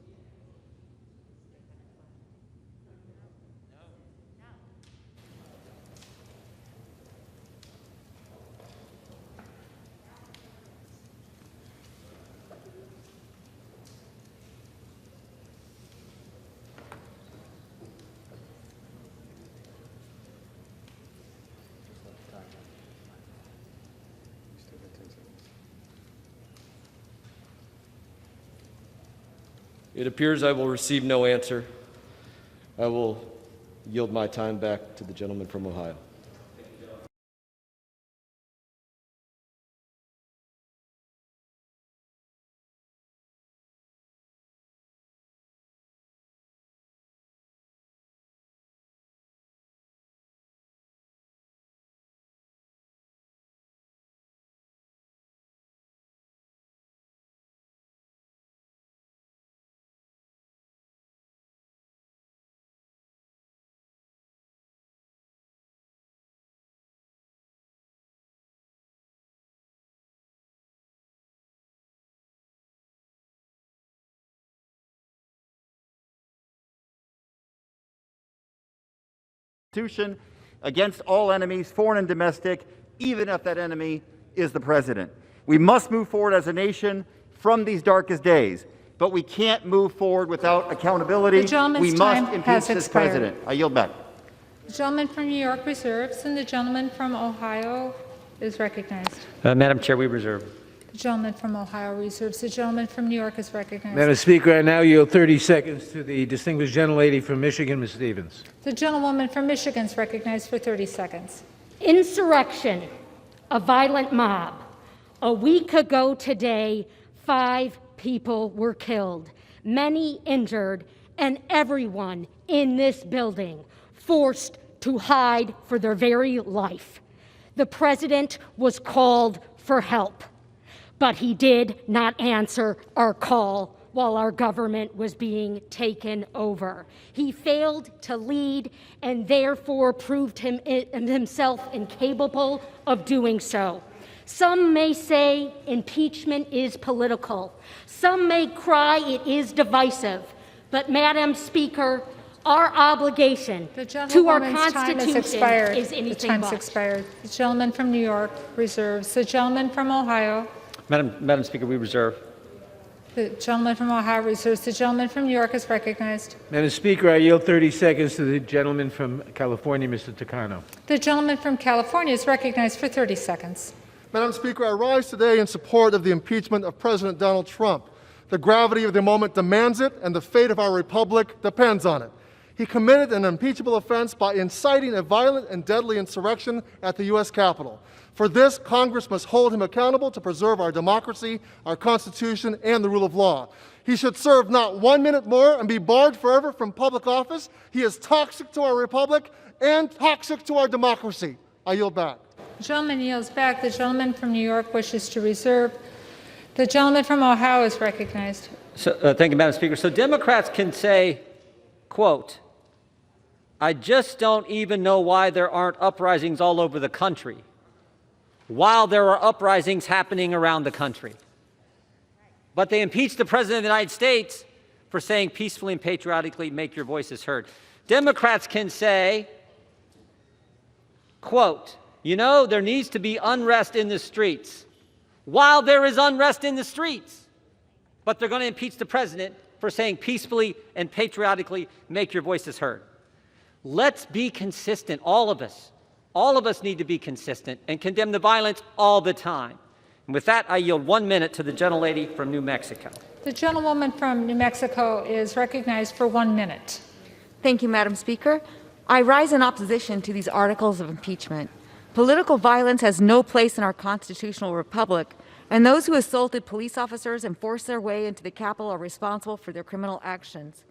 It appears I will receive no answer. I will yield my time back to the gentleman from Ohio. Constitution against all enemies, foreign and domestic, even if that enemy is the president. We must move forward as a nation from these darkest days, but we can't move forward without accountability. We must impeach this president. I yield back. The gentleman from New York reserves, and the gentleman from Ohio is recognized. Madam Chair, we reserve. The gentleman from Ohio reserves. The gentleman from New York is recognized. Madam Speaker, I now yield 30 seconds to the distinguished gentlelady from Michigan, Ms. Stevens. The gentlewoman from Michigan is recognized for 30 seconds. Insurrection, a violent mob. A week ago today, 5 people were killed, many injured, and everyone in this building forced to hide for their very life. The president was called for help, but he did not answer our call while our government was being taken over. He failed to lead and therefore proved himself incapable of doing so. Some may say impeachment is political. Some may cry it is divisive. But, Madam Speaker, our obligation to our Constitution is anything The time's but. expired. The gentleman from New York reserves. The gentleman from Ohio. Madam Speaker, we reserve. The gentleman from Ohio reserves. The gentleman from New York is recognized. Madam Speaker, I yield 30 seconds to the gentleman from California, Mr. Takano. The gentleman from California is recognized for 30 seconds. Madam Speaker, I rise today in support of the impeachment of President Donald Trump. The gravity of the moment demands it, and the fate of our republic depends on it. He committed an impeachable offense by inciting a violent and deadly insurrection at the U.S. Capitol. For this, Congress must hold him accountable to preserve our democracy, our Constitution, and the rule of law. He should serve not 1 minute more and be barred forever from public office. He is toxic to our republic and toxic to our democracy. I yield back. The gentleman yields back. The gentleman from New York wishes to reserve. The gentleman from Ohio is recognized. Thank you, Madam Speaker. So Democrats can say, quote, I just don't even know why there aren't uprisings all over the country, while there are uprisings happening around the country. But they impeached the President of the United States for saying peacefully and patriotically, make your voices heard. Democrats can say, quote, you know, there needs to be unrest in the streets, while there is unrest in the streets. But they're going to impeach the president for saying peacefully and patriotically, make your voices heard. Let's be consistent, all of us. All of us need to be consistent and condemn the violence all the time. And with that, I yield 1 minute to the gentlelady from New Mexico. The gentlewoman from New Mexico is recognized for 1 minute. Thank you, Madam Speaker. I rise in opposition to these articles of impeachment. Political violence has no place in our constitutional republic, and those who assaulted police officers and forced their way into the Capitol are responsible for their criminal actions.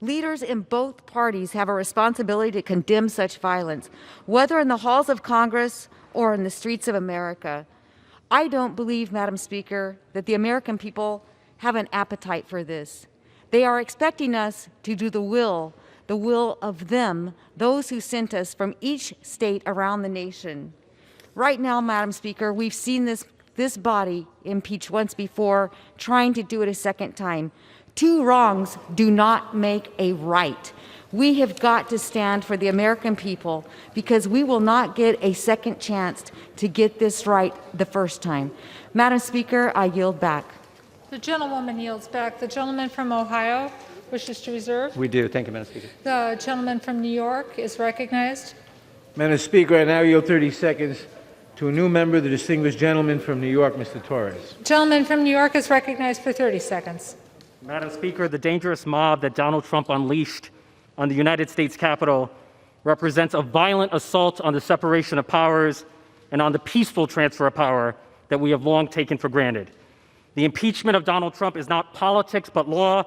Leaders in both parties have a responsibility to condemn such violence, whether in the halls of Congress or in the streets of America. I don't believe, Madam Speaker, that the American people have an appetite for this. They are expecting us to do the will of them, those who sent us from each state around the nation. Right now, Madam Speaker, we've seen this body impeach once before, trying to do it a second time. Two wrongs do not make a right. We have got to stand for the American people because we will not get a second chance to get this right the first time. Madam Speaker, I yield back. The gentlewoman yields back. The gentleman from Ohio wishes to reserve. We do. Thank you, Madam Speaker. The gentleman from New York is recognized. Madam Speaker, I now yield 30 seconds to a new member, the distinguished gentleman from New York, Mr. Torres. Gentleman from New York is recognized for 30 seconds. Madam Speaker, the dangerous mob that Donald Trump unleashed on the United States Capitol represents a violent assault on the separation of powers and on the peaceful transfer of power that we have long taken for granted. The impeachment of Donald Trump is not politics but law,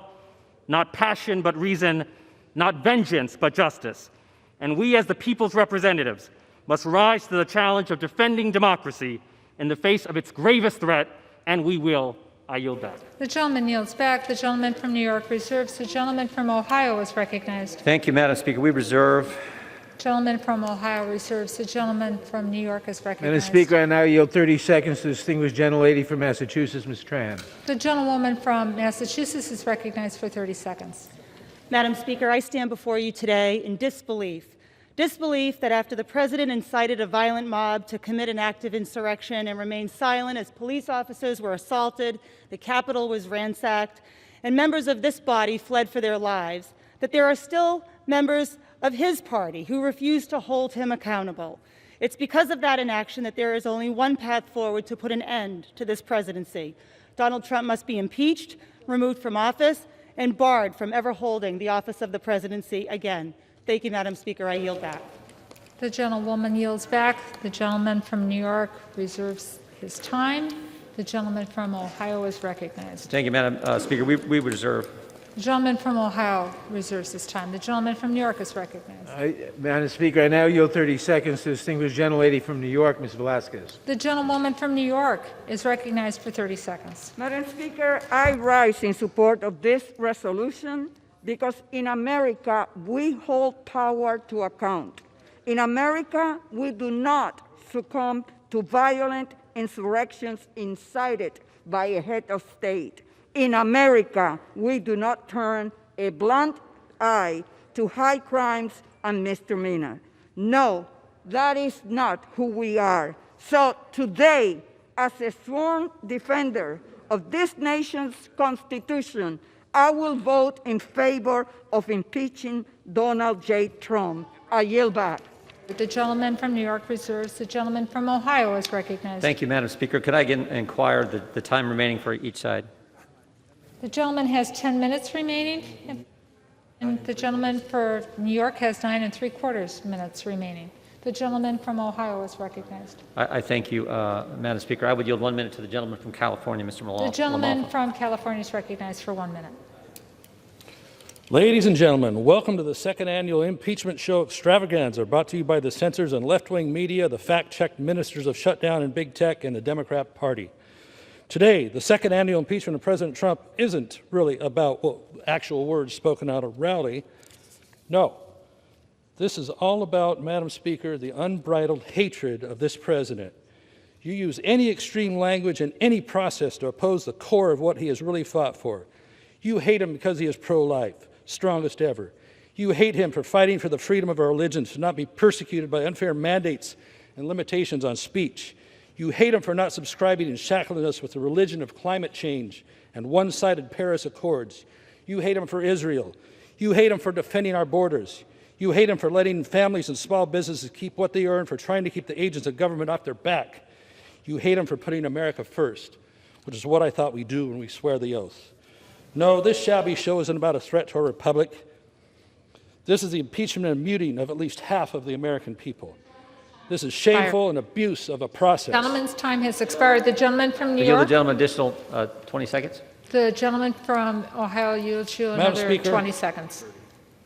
not passion but reason, not vengeance but justice. And we as the people's representatives must rise to the challenge of defending democracy in the face of its gravest threat, and we will. I yield back. The gentleman yields back. The gentleman from New York reserves. The gentleman from Ohio is recognized. Thank you, Madam Speaker. We reserve. Gentleman from Ohio reserves. The gentleman from New York is recognized. Madam Speaker, I now yield 30 seconds to the distinguished gentlelady from Massachusetts, Ms. Tran. The gentlewoman from Massachusetts is recognized for 30 seconds. Madam Speaker, I stand before you today in disbelief. Disbelief that after the president incited a violent mob to commit an act of insurrection and remained silent as police officers were assaulted, the Capitol was ransacked, and members of this body fled for their lives, that there are still members of his party who refuse to hold him accountable. It's because of that inaction that there is only one path forward to put an end to this presidency. Donald Trump must be impeached, removed from office, and barred from ever holding the office of the presidency again. Thank you, Madam Speaker. I yield back. The gentlewoman yields back. The gentleman from New York reserves his time. The gentleman from Ohio is recognized. Thank you, Madam Speaker. We reserve. The gentleman from Ohio reserves his time. The gentleman from New York is recognized. Madam Speaker, I now yield 30 seconds to the distinguished gentlelady from New York, Ms. Velasquez. The gentlewoman from New York is recognized for 30 seconds. Madam Speaker, I rise in support of this resolution because in America, we hold power to account. In America, we do not succumb to violent insurrections incited by a head of state. In America, we do not turn a blind eye to high crimes and misdemeanors. No, that is not who we are. So today, as a sworn defender of this nation's Constitution, I will vote in favor of impeaching Donald J. Trump. I yield back. The gentleman from New York reserves. The gentleman from Ohio is recognized. Thank you, Madam Speaker. Could I again inquire the time remaining for each side? The gentleman has 10 minutes remaining, and the gentleman for New York has 9 3/4 minutes remaining. The gentleman from Ohio is recognized. I thank you, Madam Speaker. I would yield 1 minute to the gentleman from California, Mr. Malone. The gentleman from California is recognized for 1 minute. Ladies and gentlemen, welcome to the second annual impeachment show extravaganza, brought to you by the censors and left-wing media, the fact-checked ministers of shutdown and big tech, and the Democrat Party. Today, the second annual impeachment of President Trump isn't really about actual words spoken out of rally. No. This is all about, Madam Speaker, the unbridled hatred of this president. You use any extreme language and any process to oppose the core of what he has really fought for. You hate him because he is pro-life, strongest ever. You hate him for fighting for the freedom of our religion to not be persecuted by unfair mandates and limitations on speech. You hate him for not subscribing and shackling us with the religion of climate change and one-sided Paris Accords. You hate him for Israel. You hate him for defending our borders. You hate him for letting families and small businesses keep what they earn, for trying to keep the agents of government off their back. You hate him for putting America first, which is what I thought we do when we swear the oath. No, this shabby show isn't about a threat to our republic. This is the impeachment and muting of at least half of the American people. This is shameful and abuse of a process. Gentleman's time has expired. The gentleman from New I yield the York. gentleman additional 20 seconds. The gentleman from Ohio yields you Madam another Speaker, 20 seconds.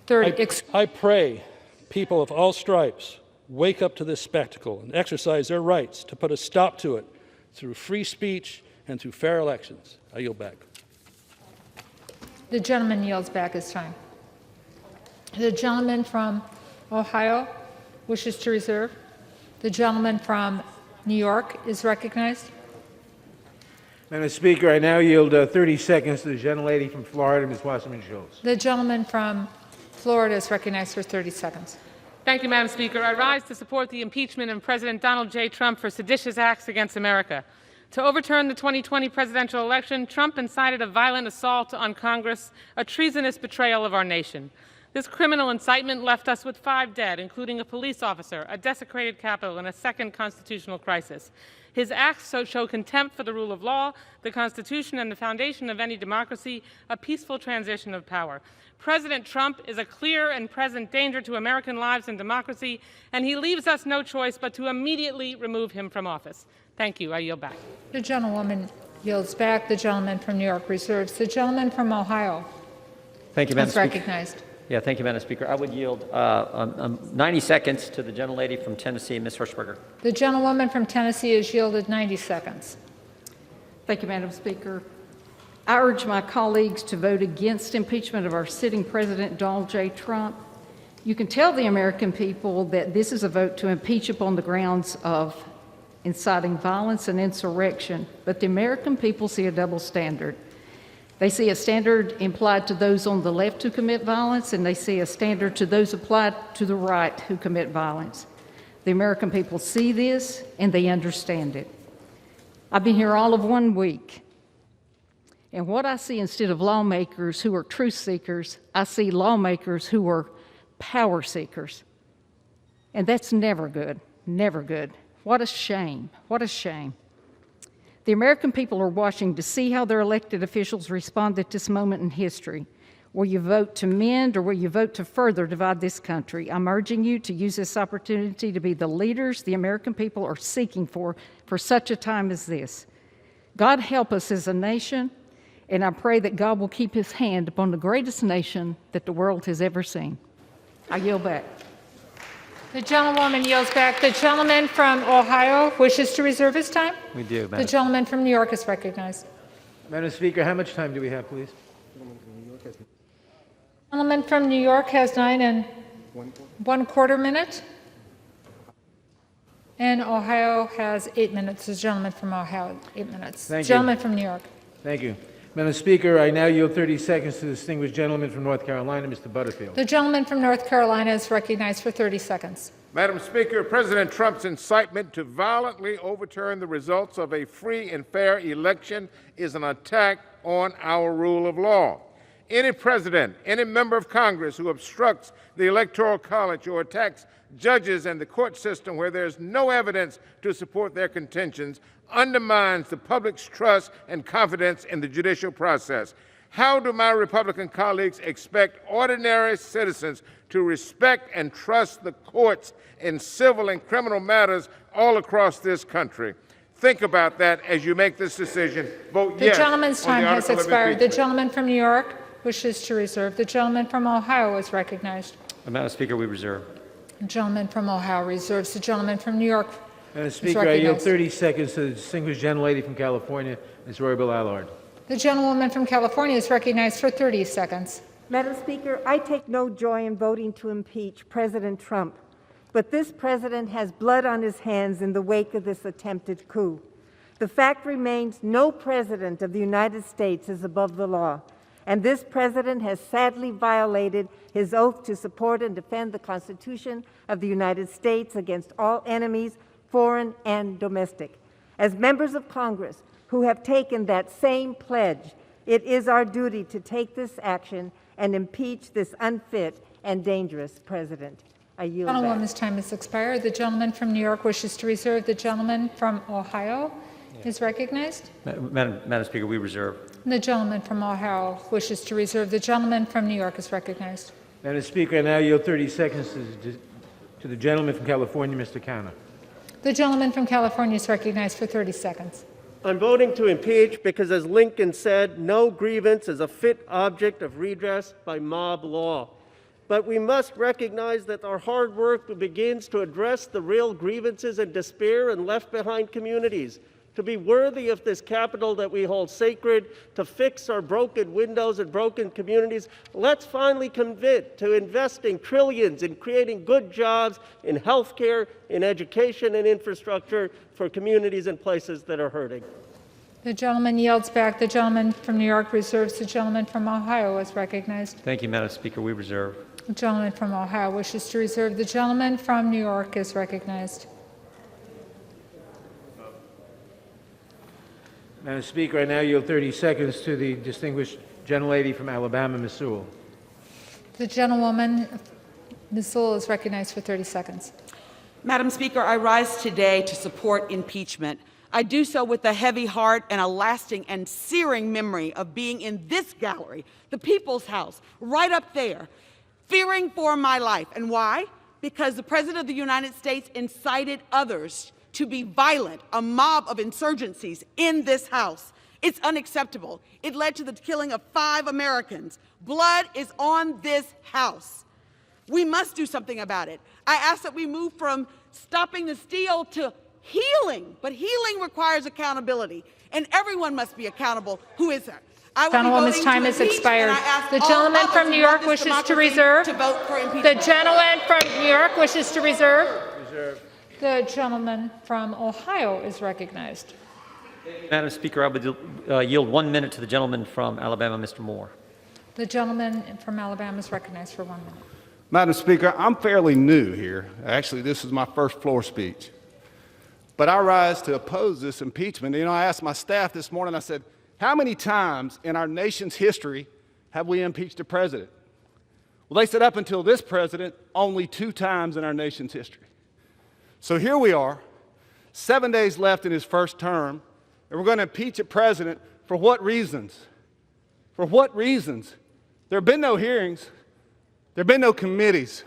30. I pray people of all stripes wake up to this spectacle and exercise their rights to put a stop to it through free speech and through fair elections. I yield back. The gentleman yields back his time. The gentleman from Ohio wishes to reserve. The gentleman from New York is recognized. Madam Speaker, I now yield 30 seconds to the gentlelady from Florida, Ms. Wasserman Schultz. The gentleman from Florida is recognized for 30 seconds. Thank you, Madam Speaker. I rise to support the impeachment of President Donald J. Trump for seditious acts against America. To overturn the 2020 presidential election, Trump incited a violent assault on Congress, a treasonous betrayal of our nation. This criminal incitement left us with 5 dead, including a police officer, a desecrated Capitol, and a second constitutional crisis. His acts show contempt for the rule of law, the Constitution, and the foundation of any democracy, a peaceful transition of power. President Trump is a clear and present danger to American lives and democracy, and he leaves us no choice but to immediately remove him from office. Thank you. I yield back. The gentlewoman yields back. The gentleman from New York reserves. The gentleman from Ohio Thank you, Madam is Speaker. recognized. Yeah, thank you, Madam Speaker. I would yield 90 seconds to the gentlelady from Tennessee, Ms. Hirschberger. The gentlewoman from Tennessee is yielded 90 seconds. Thank you, Madam Speaker. I urge my colleagues to vote against impeachment of our sitting President Donald J. Trump. You can tell the American people that this is a vote to impeach upon the grounds of inciting violence and insurrection, but the American people see a double standard. They see a standard implied to those on the left who commit violence, and they see a standard to those applied to the right who commit violence. The American people see this, and they understand it. I've been here all of 1 week, and what I see instead of lawmakers who are truth seekers, I see lawmakers who are power seekers. And that's never good, never good. What a shame, what a shame. The American people are watching to see how their elected officials respond at this moment in history. Will you vote to mend, or will you vote to further divide this country? I'm urging you to use this opportunity to be the leaders the American people are seeking for such a time as this. God help us as a nation, and I pray that God will keep his hand upon the greatest nation that the world has ever seen. I yield back. The gentlewoman yields back. The gentleman from Ohio wishes to reserve his time. We do, The Madam. gentleman from New York is recognized. Madam Speaker, how much time do we have, please? The gentleman from New York has 9 1/4 minutes. And Ohio has 8 minutes. The gentleman from Ohio, 8 minutes. Thank you. Gentleman from New York. Thank you. Madam Speaker, I now yield 30 seconds to the distinguished gentleman from North Carolina, Mr. Butterfield. The gentleman from North Carolina is recognized for 30 seconds. Madam Speaker, President Trump's incitement to violently overturn the results of a free and fair election is an attack on our rule of law. Any president, any member of Congress who obstructs the Electoral College or attacks judges and the court system where there's no evidence to support their contentions undermines the public's trust and confidence in the judicial process. How do my Republican colleagues expect ordinary citizens to respect and trust the courts in civil and criminal matters all across this country? Think about that as you make this decision. Vote The yes. gentleman's on time the has article of expired. The impeachment. gentleman from New York wishes to reserve. The gentleman from Ohio is recognized. Madam Speaker, we reserve. The gentleman from Ohio reserves. The gentleman from New York Madam is Speaker, I yield recognized. 30 seconds to the distinguished gentlelady from California, Ms. Roybal Allard. The gentlewoman from California is recognized for 30 seconds. Madam Speaker, I take no joy in voting to impeach President Trump, but this president has blood on his hands in the wake of this attempted coup. The fact remains no president of the United States is above the law. And this president has sadly violated his oath to support and defend the Constitution of the United States against all enemies, foreign and domestic. As members of Congress who have taken that same pledge, it is our duty to take this action and impeach this unfit and dangerous president. I yield back. Gentlewoman's time has expired. The gentleman from New York wishes to reserve. The gentleman from Ohio is recognized. Madam Speaker, we reserve. The gentleman from Ohio wishes to reserve. The gentleman from New York is recognized. Madam Speaker, I now yield 30 seconds to the gentleman from California, Mr. Cano. The gentleman from California is recognized for 30 seconds. I'm voting to impeach because, as Lincoln said, no grievance is a fit object of redress by mob law. But we must recognize that our hard work begins to address the real grievances and despair in left-behind communities. To be worthy of this capital that we hold sacred, to fix our broken windows and broken communities, let's finally commit to investing trillions in creating good jobs in healthcare, in education, and infrastructure for communities and places that are hurting. The gentleman yields back. The gentleman from New York reserves. The gentleman from Ohio is recognized. Thank you, Madam Speaker. We reserve. The gentleman from Ohio wishes to reserve. The gentleman from New York is recognized. Madam Speaker, I now yield 30 seconds to the distinguished gentlelady from Alabama, Ms. Sewell. The gentlewoman, Ms. Sewell, is recognized for 30 seconds. Madam Speaker, I rise today to support impeachment. I do so with a heavy heart and a lasting and searing memory of being in this gallery, the People's House, right up there, fearing for my life. And why? Because the President of the United States incited others to be violent, a mob of insurgencies in this House. It's unacceptable. It led to the killing of 5 Americans. Blood is on this House. We must do something about it. I ask that we move from stopping the steal to healing, but healing requires accountability, and everyone must be accountable. Who is that? Gentlewoman's time has expired. The gentleman from New York wishes to reserve. The gentleman from New York wishes to reserve. The gentleman from Ohio is recognized. Madam Speaker, I would yield 1 minute to the gentleman from Alabama, Mr. Moore. The gentleman from Alabama is recognized for 1 minute. Madam Speaker, I'm fairly new here. Actually, this is my first floor speech. But I rise to oppose this impeachment. You know, I asked my staff this morning, I said, how many times in our nation's history have we impeached a president? Well, they said up until this president, only 2 times in our nation's history. So here we are, 7 days left in his first term, and we're going to impeach a president for what reasons? For what reasons? There have been no hearings. There have been no committees.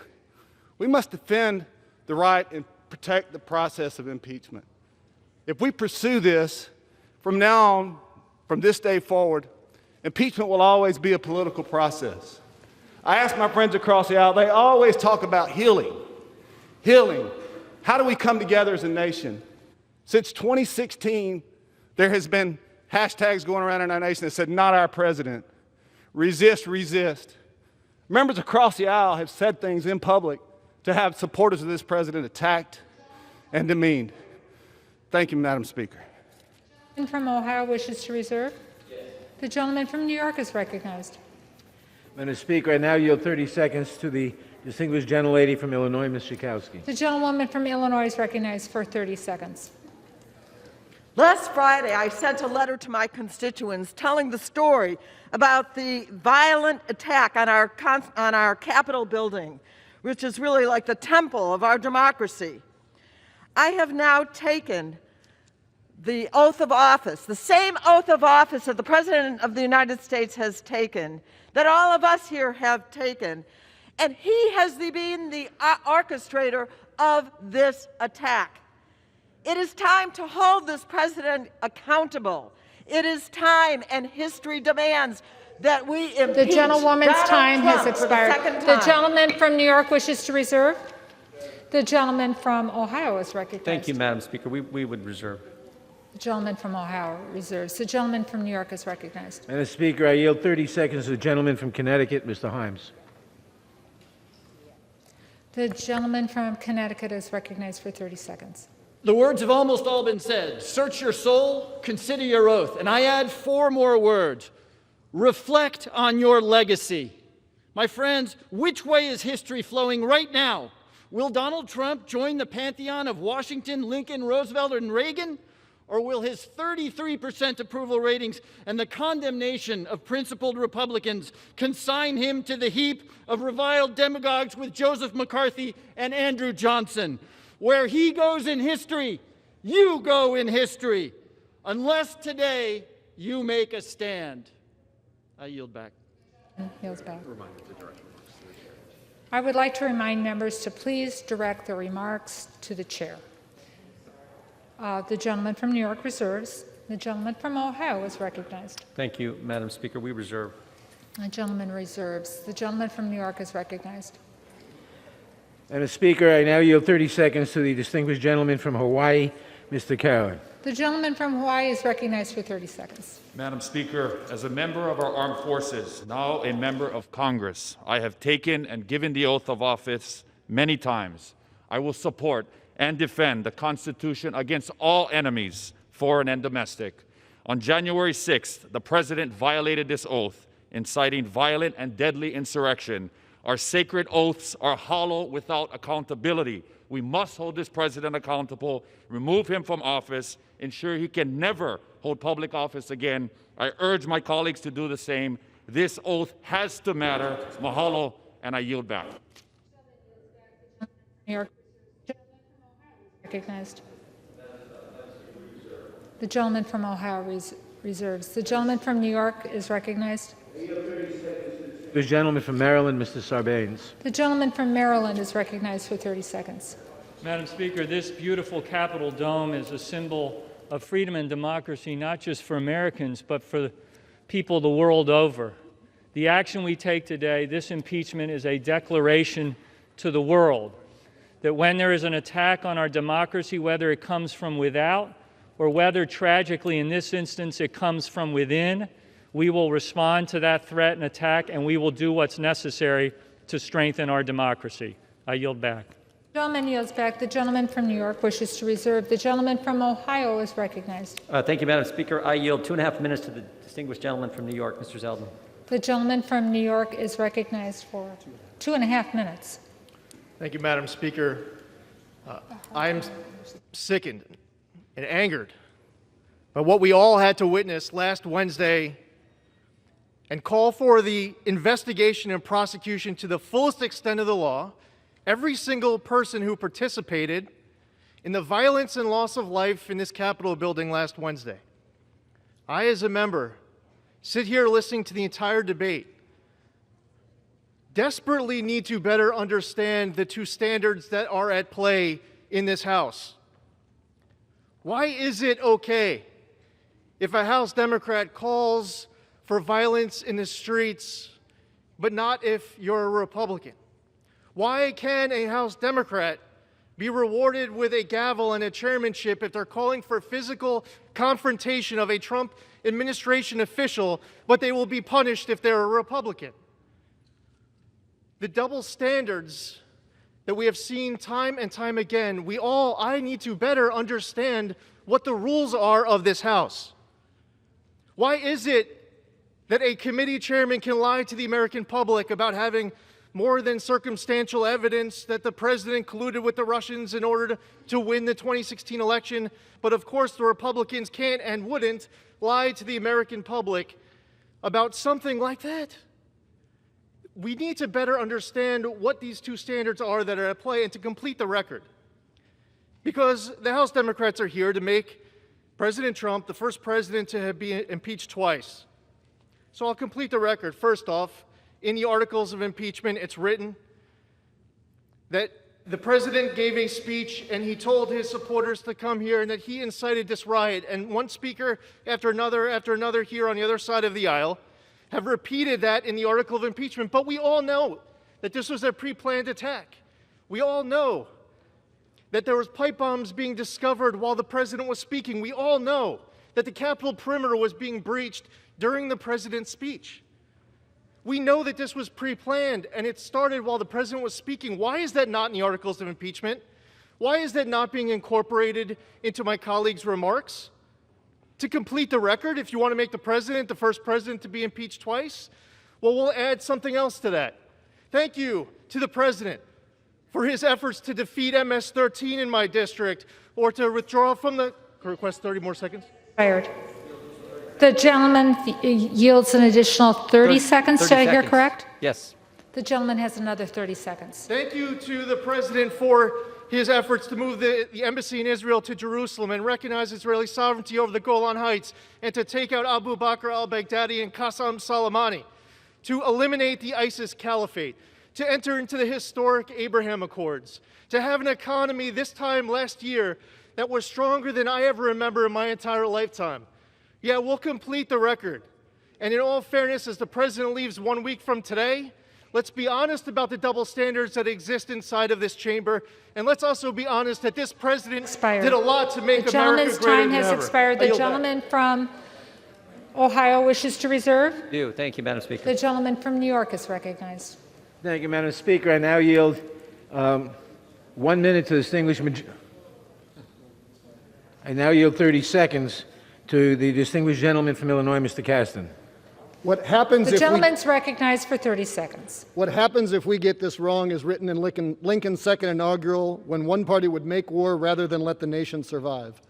We must defend the right and protect the process of impeachment. If we pursue this, from now on, from this day forward, impeachment will always be a political process. I ask my friends across the aisle, they always talk about healing. Healing. How do we come together as a nation? Since 2016, there has been hashtags going around in our nation that said, not our president. Resist, resist. Members across the aisle have said things in public to have supporters of this president attacked and demeaned. Thank you, Madam Speaker. The gentleman from Ohio wishes to reserve. The gentleman from New York is recognized. Madam Speaker, I now yield 30 seconds to the distinguished gentlelady from Illinois, Ms. Schakowsky. The gentlewoman from Illinois is recognized for 30 seconds. Last Friday, I sent a letter to my constituents telling the story about the violent attack on our Capitol building, which is really like the temple of our democracy. I have now taken the oath of office, the same oath of office that the President of the United States has taken, that all of us here have taken, and he has been the orchestrator of this attack. It is time to hold this president accountable. It is time, and history demands that we impeach The gentlewoman's Donald time Trump has for the expired. second The time. gentleman from New York wishes to reserve. The gentleman from Ohio is recognized. Thank you, Madam Speaker. We would reserve. The gentleman from Ohio reserves. The gentleman from New York is recognized. Madam Speaker, I yield 30 seconds to the gentleman from Connecticut, Mr. Himes. The gentleman from Connecticut is recognized for 30 seconds. The words have almost all been said. Search your soul, consider your oath. And I add 4 more words. Reflect on your legacy. My friends, which way is history flowing right now? Will Donald Trump join the pantheon of Washington, Lincoln, Roosevelt, and Reagan? Or will his 33% approval ratings and the condemnation of principled Republicans consign him to the heap of reviled demagogues with Joseph McCarthy and Andrew Johnson? Where he goes in history, you go in history, unless today you make a stand. I yield back. Yields back. I would like to remind members to please direct their remarks to the chair. The gentleman from New York reserves. The gentleman from Ohio is recognized. Thank you, Madam Speaker. We reserve. The gentleman reserves. The gentleman from New York is recognized. Madam Speaker, I now yield 30 seconds to the distinguished gentleman from Hawaii, Mr. Cowan. The gentleman from Hawaii is recognized for 30 seconds. Madam Speaker, as a member of our armed forces, now a member of Congress, I have taken and given the oath of office many times. I will support and defend the Constitution against all enemies, foreign and domestic. On January 6th, the President violated this oath, inciting violent and deadly insurrection. Our sacred oaths are hollow without accountability. We must hold this President accountable, remove him from office, ensure he can never hold public office again. I urge my colleagues to do the same. This oath has to matter. Mahalo, and I yield back. New York. Recognized. The gentleman from Ohio reserves. The gentleman from New York is recognized. The gentleman from Maryland, Mr. Sarbanes. The gentleman from Maryland is recognized for 30 seconds. Madam Speaker, this beautiful Capitol dome is a symbol of freedom and democracy, not just for Americans, but for people the world over. The action we take today, this impeachment, is a declaration to the world that when there is an attack on our democracy, whether it comes from without or whether, tragically in this instance, it comes from within, we will respond to that threat and attack, and we will do what's necessary to strengthen our democracy. I yield back. The gentleman yields back. The gentleman from New York wishes to reserve. The gentleman from Ohio is recognized. Thank you, Madam Speaker. I yield 2.5 minutes to the distinguished gentleman from New York, Mr. Zeldin. The gentleman from New York is recognized for 2.5 minutes. Thank you, Madam Speaker. I am sickened and angered by what we all had to witness last Wednesday and call for the investigation and prosecution to the fullest extent of the law. Every single person who participated in the violence and loss of life in this Capitol building last Wednesday. I, as a member, sit here listening to the entire debate, desperately need to better understand the two standards that are at play in this House. Why is it okay if a House Democrat calls for violence in the streets, but not if you're a Republican? Why can a House Democrat be rewarded with a gavel and a chairmanship if they're calling for physical confrontation of a Trump administration official, but they will be punished if they're a Republican? The double standards that we have seen time and time again, I need to better understand what the rules are of this House. Why is it that a committee chairman can lie to the American public about having more than circumstantial evidence that the president colluded with the Russians in order to win the 2016 election, but of course the Republicans can't and wouldn't lie to the American public about something like that? We need to better understand what these two standards are that are at play and to complete the record. Because the House Democrats are here to make President Trump the first president to have been impeached twice. So I'll complete the record. First off, in the articles of impeachment, it's written that the president gave a speech and he told his supporters to come here and that he incited this riot. And one speaker after another here on the other side of the aisle have repeated that in the article of impeachment. But we all know that this was a pre-planned attack. We all know that there was pipe bombs being discovered while the president was speaking. We all know that the Capitol perimeter was being breached during the president's speech. We know that this was pre-planned and it started while the president was speaking. Why is that not in the articles of impeachment? Why is that not being incorporated into my colleagues' remarks? To complete the record, if you want to make the president the first president to be impeached twice, well, we'll add something else to that. Thank you to the president for his efforts to defeat MS-13 in my district, or to withdraw from the, request 30 more seconds. Expired. The gentleman yields an additional 30 seconds. Did I hear correct? Yes. The gentleman has another 30 seconds. Thank you to the president for his efforts to move the embassy in Israel to Jerusalem and recognize Israeli sovereignty over the Golan Heights, and to take out Abu Bakr al-Baghdadi and Qasem Soleimani, to eliminate the ISIS caliphate, to enter into the historic Abraham Accords, to have an economy this time last year that was stronger than I ever remember in my entire lifetime. Yeah, we'll complete the record. And in all fairness, as the president leaves 1 week from today, let's be honest about the double standards that exist inside of this chamber, and let's also be honest that this president did a lot to make America greater than ever. The gentleman's time has expired. The gentleman from Ohio wishes to reserve. Thank you, Madam Speaker. The gentleman from New York is recognized. Thank you, Madam Speaker. I now yield 1 minute to the distinguished I now yield 30 seconds to the distinguished gentleman from Illinois, Mr. Caston. What happens The if gentleman's recognized for 30 seconds. What happens if we get this wrong is written in Lincoln's second inaugural, when one party would make war rather than let the nation survive.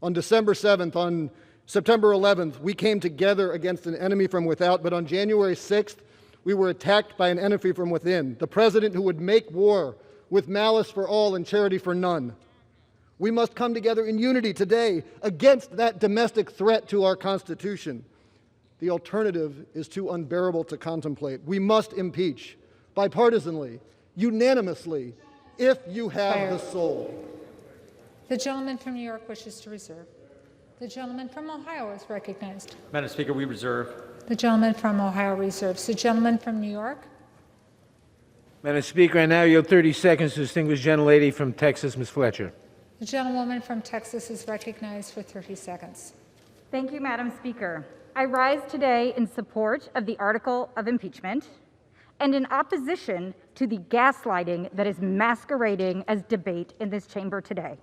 On December 7th, on September 11th, we came together against an enemy from without, but on January 6th, we were attacked by an enemy from within, the president who would make war with malice for all and charity for none. We must come together in unity today against that domestic threat to our Constitution. The alternative is too unbearable to contemplate. We must impeach, bipartisanly, unanimously, if you have the soul. The gentleman from New York wishes to reserve. The gentleman from Ohio is recognized. Madam Speaker, we reserve. The gentleman from Ohio reserves. The gentleman from New York. Madam Speaker, I now yield 30 seconds to the distinguished gentlelady from Texas, Ms. Fletcher. The gentlewoman from Texas is recognized for 30 seconds. Thank you, Madam Speaker. I rise today in support of the article of impeachment and in opposition to the gaslighting that is masquerading as debate in this chamber today.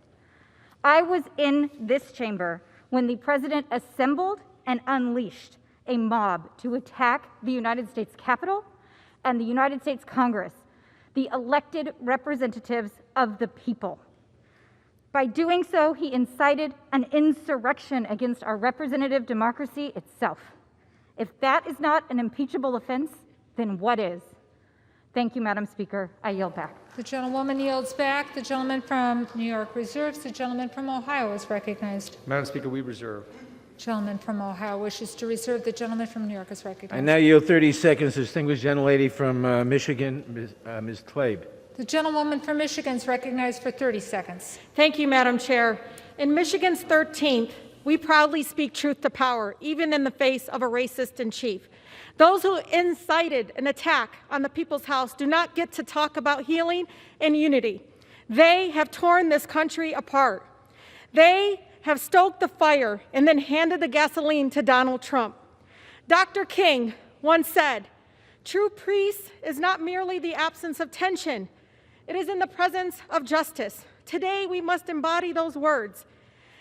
I was in this chamber when the president assembled and unleashed a mob to attack the United States Capitol and the United States Congress, the elected representatives of the people. By doing so, he incited an insurrection against our representative democracy itself. If that is not an impeachable offense, then what is? Thank you, Madam Speaker. I yield back. The gentlewoman yields back. The gentleman from New York reserves. The gentleman from Ohio is recognized. Madam Speaker, we reserve. Gentleman from Ohio wishes to reserve. The gentleman from New York is recognized. I now yield 30 seconds to the distinguished gentlelady from Michigan, Ms. Tlaib. The gentlewoman from Michigan is recognized for 30 seconds. Thank you, Madam Chair. In Michigan's 13th, we proudly speak truth to power, even in the face of a racist in chief. Those who incited an attack on the People's House do not get to talk about healing and unity. They have torn this country apart. They have stoked the fire and then handed the gasoline to Donald Trump. Dr. King once said, "True peace is not merely the absence of tension. It is in the presence of justice." Today, we must embody those words,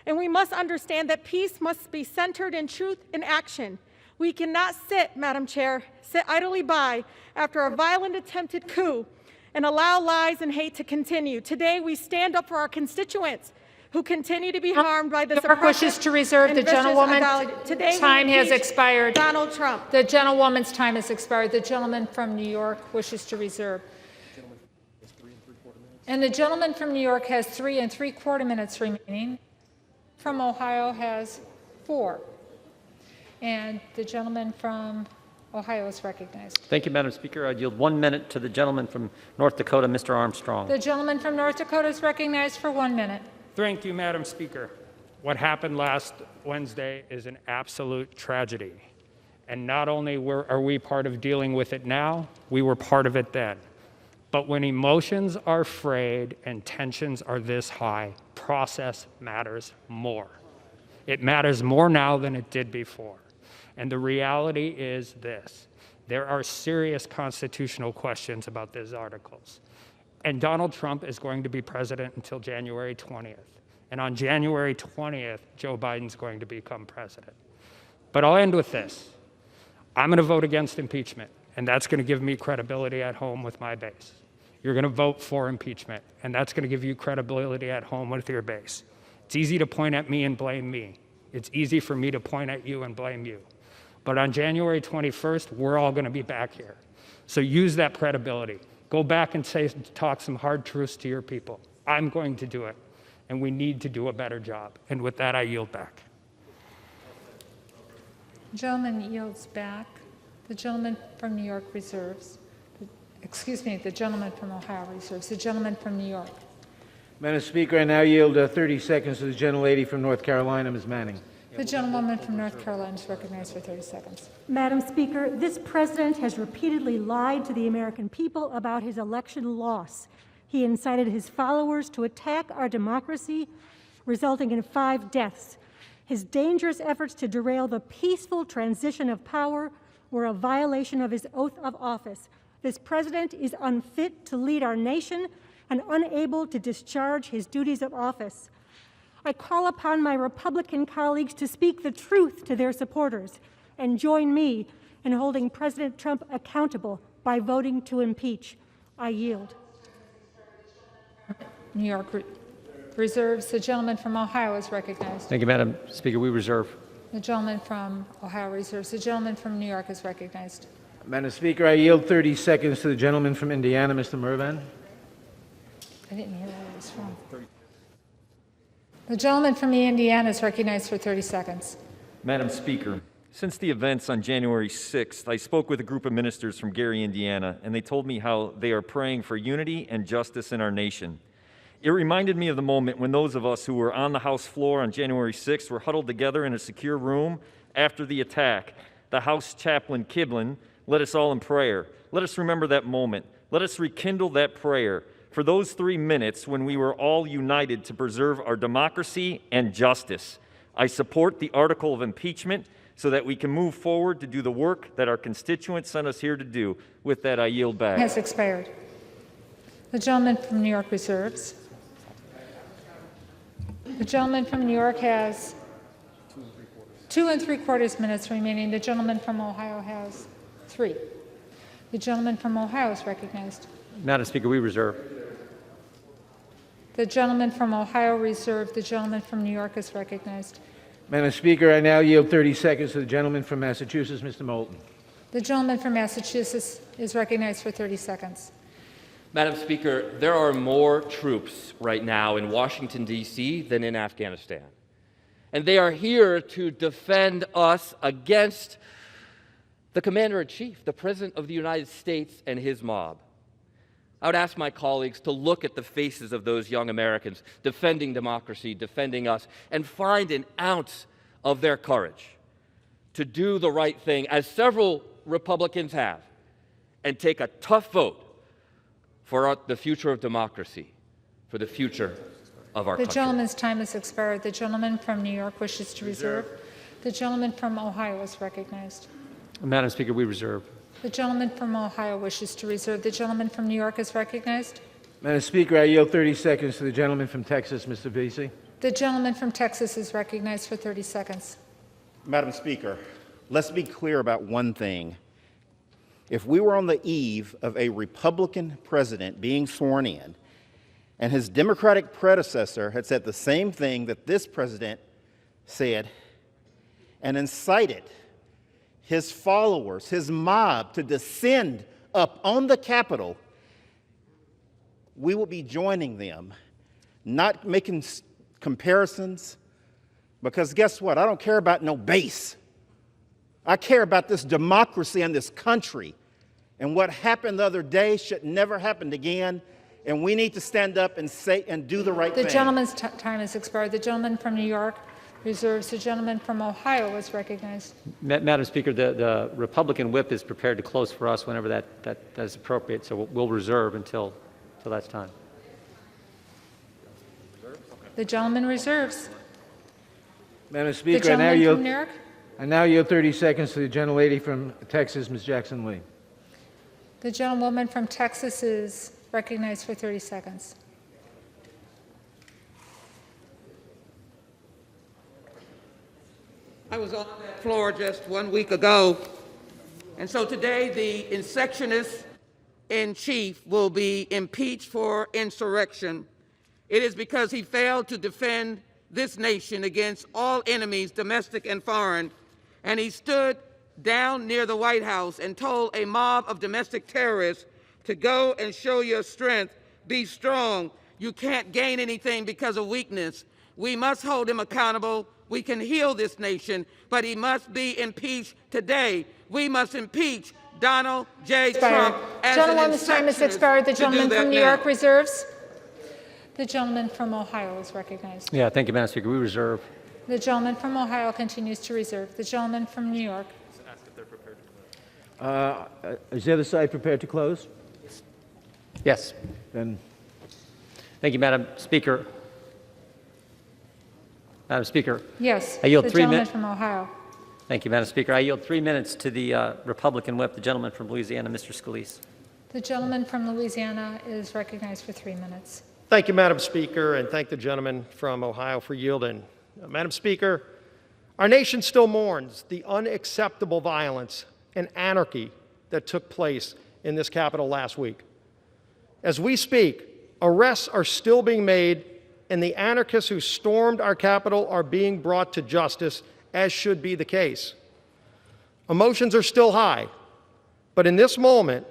and we must understand that peace must be centered in truth and action. We cannot sit, Madam Chair, sit idly by after a violent attempted coup and allow lies and hate to continue. Today, we stand up for our constituents who continue to be harmed by the suppressive wishes to reserve. The gentlewoman's time has expired. Donald Trump. The gentlewoman's time has expired. The gentleman from New York wishes to reserve. And the gentleman from New York has 3 3/4 minutes remaining. From Ohio has 4. And the gentleman from Ohio is recognized. Thank you, Madam Speaker. I yield 1 minute to the gentleman from North Dakota, Mr. Armstrong. The gentleman from North Dakota is recognized for 1 minute. Thank you, Madam Speaker. What happened last Wednesday is an absolute tragedy. And not only are we part of dealing with it now, we were part of it then. But when emotions are frayed and tensions are this high, process matters more. It matters more now than it did before. And the reality is this: there are serious constitutional questions about these articles. And Donald Trump is going to be president until January 20th. And on January 20th, Joe Biden's going to become president. But I'll end with this. I'm going to vote against impeachment, and that's going to give me credibility at home with my base. You're going to vote for impeachment, and that's going to give you credibility at home with your base. It's easy to point at me and blame me. It's easy for me to point at you and blame you. But on January 21st, we're all going to be back here. So use that credibility. Go back and talk some hard truths to your people. I'm going to do it, and we need to do a better job. And with that, I yield back. The gentleman yields back. The gentleman from New York reserves. The gentleman from Ohio reserves. The gentleman from New York. Madam Speaker, I now yield 30 seconds to the gentlelady from North Carolina, Ms. Manning. The gentlewoman from North Carolina is recognized for 30 seconds. Madam Speaker, this president has repeatedly lied to the American people about his election loss. He incited his followers to attack our democracy, resulting in 5 deaths. His dangerous efforts to derail the peaceful transition of power were a violation of his oath of office. This president is unfit to lead our nation and unable to discharge his duties of office. I call upon my Republican colleagues to speak the truth to their supporters and join me in holding President Trump accountable by voting to impeach. I yield. New York reserves. The gentleman from Ohio is recognized. Thank you, Madam Speaker. We reserve. The gentleman from Ohio reserves. The gentleman from New York is recognized. Madam Speaker, I yield 30 seconds to the gentleman from Indiana, Mr. Mervan. I didn't hear where he was from. The gentleman from Indiana is recognized for 30 seconds. Madam Speaker, since the events on January 6th, I spoke with a group of ministers from Gary, Indiana, and they told me how they are praying for unity and justice in our nation. It reminded me of the moment when those of us who were on the House floor on January 6th were huddled together in a secure room after the attack. The House chaplain, Kiblin, led us all in prayer. Let us remember that moment. Let us rekindle that prayer for those 3 minutes when we were all united to preserve our democracy and justice. I support the article of impeachment so that we can move forward to do the work that our constituents sent us here to do. With that, I yield back. Has expired. The gentleman from New York reserves. The gentleman from New York has 2 3/4 minutes remaining. The gentleman from Ohio has 3. The gentleman from Ohio is recognized. Madam Speaker, we reserve. The gentleman from Ohio reserved. The gentleman from New York is recognized. Madam Speaker, I now yield 30 seconds to the gentleman from Massachusetts, Mr. Moulton. The gentleman from Massachusetts is recognized for 30 seconds. Madam Speaker, there are more troops right now in Washington, D.C. than in Afghanistan. And they are here to defend us against the Commander-in-Chief, the President of the United States, and his mob. I would ask my colleagues to look at the faces of those young Americans defending democracy, defending us, and find an ounce of their courage to do the right thing, as several Republicans have, and take a tough vote for the future of democracy, for the future of our country. The gentleman's time has expired. The gentleman from New York wishes to reserve. The gentleman from Ohio is recognized. Madam Speaker, we reserve. The gentleman from Ohio wishes to reserve. The gentleman from New York is recognized. Madam Speaker, I yield 30 seconds to the gentleman from Texas, Mr. Vesey. The gentleman from Texas is recognized for 30 seconds. Madam Speaker, let's be clear about one thing. If we were on the eve of a Republican president being sworn in, and his Democratic predecessor had said the same thing that this president said, and incited his followers, his mob, to descend up on the Capitol, we will be joining them, not making comparisons, because guess what? I don't care about no base. I care about this democracy and this country. And what happened the other day should never happen again. And we need to stand up and say and do the right thing. The gentleman's time has expired. The gentleman from New York reserves. The gentleman from Ohio is recognized. Madam Speaker, the Republican whip is prepared to close for us whenever that is appropriate, so we'll reserve until that's time. The gentleman reserves. Madam Speaker, the gentleman from New York. I now yield 30 seconds to the gentlelady from Texas, Ms. Jackson Lee. The gentlewoman from Texas is recognized for 30 seconds. I was on that floor just 1 week ago, and so today the insurrectionist in chief will be impeached for insurrection. It is because he failed to defend this nation against all enemies, domestic and foreign, and he stood down near the White House and told a mob of domestic terrorists to go and show your strength, be strong. You can't gain anything because of weakness. We must hold him accountable. We can heal this nation, but he must be impeached today. We must impeach Donald J. Trump as Gentleman's time has expired. The gentleman from New York now. reserves. The gentleman from Ohio is recognized. Yeah, thank you, Madam Speaker. We reserve. The gentleman from Ohio continues to reserve. The gentleman from New York. Is the other side prepared to close? Yes. Then, Thank you, Madam Speaker. Madam Speaker. Yes. I yield the 3 gentleman minutes. from Ohio. Thank you, Madam Speaker. I yield 3 minutes to the Republican whip, the gentleman from Louisiana, Mr. Scalise. The gentleman from Louisiana is recognized for 3 minutes. Thank you, Madam Speaker, and thank the gentleman from Ohio for yielding. Madam Speaker, our nation still mourns the unacceptable violence and anarchy that took place in this Capitol last week. As we speak, arrests are still being made, and the anarchists who stormed our Capitol are being brought to justice, as should be the case. Emotions are still high, but in this moment,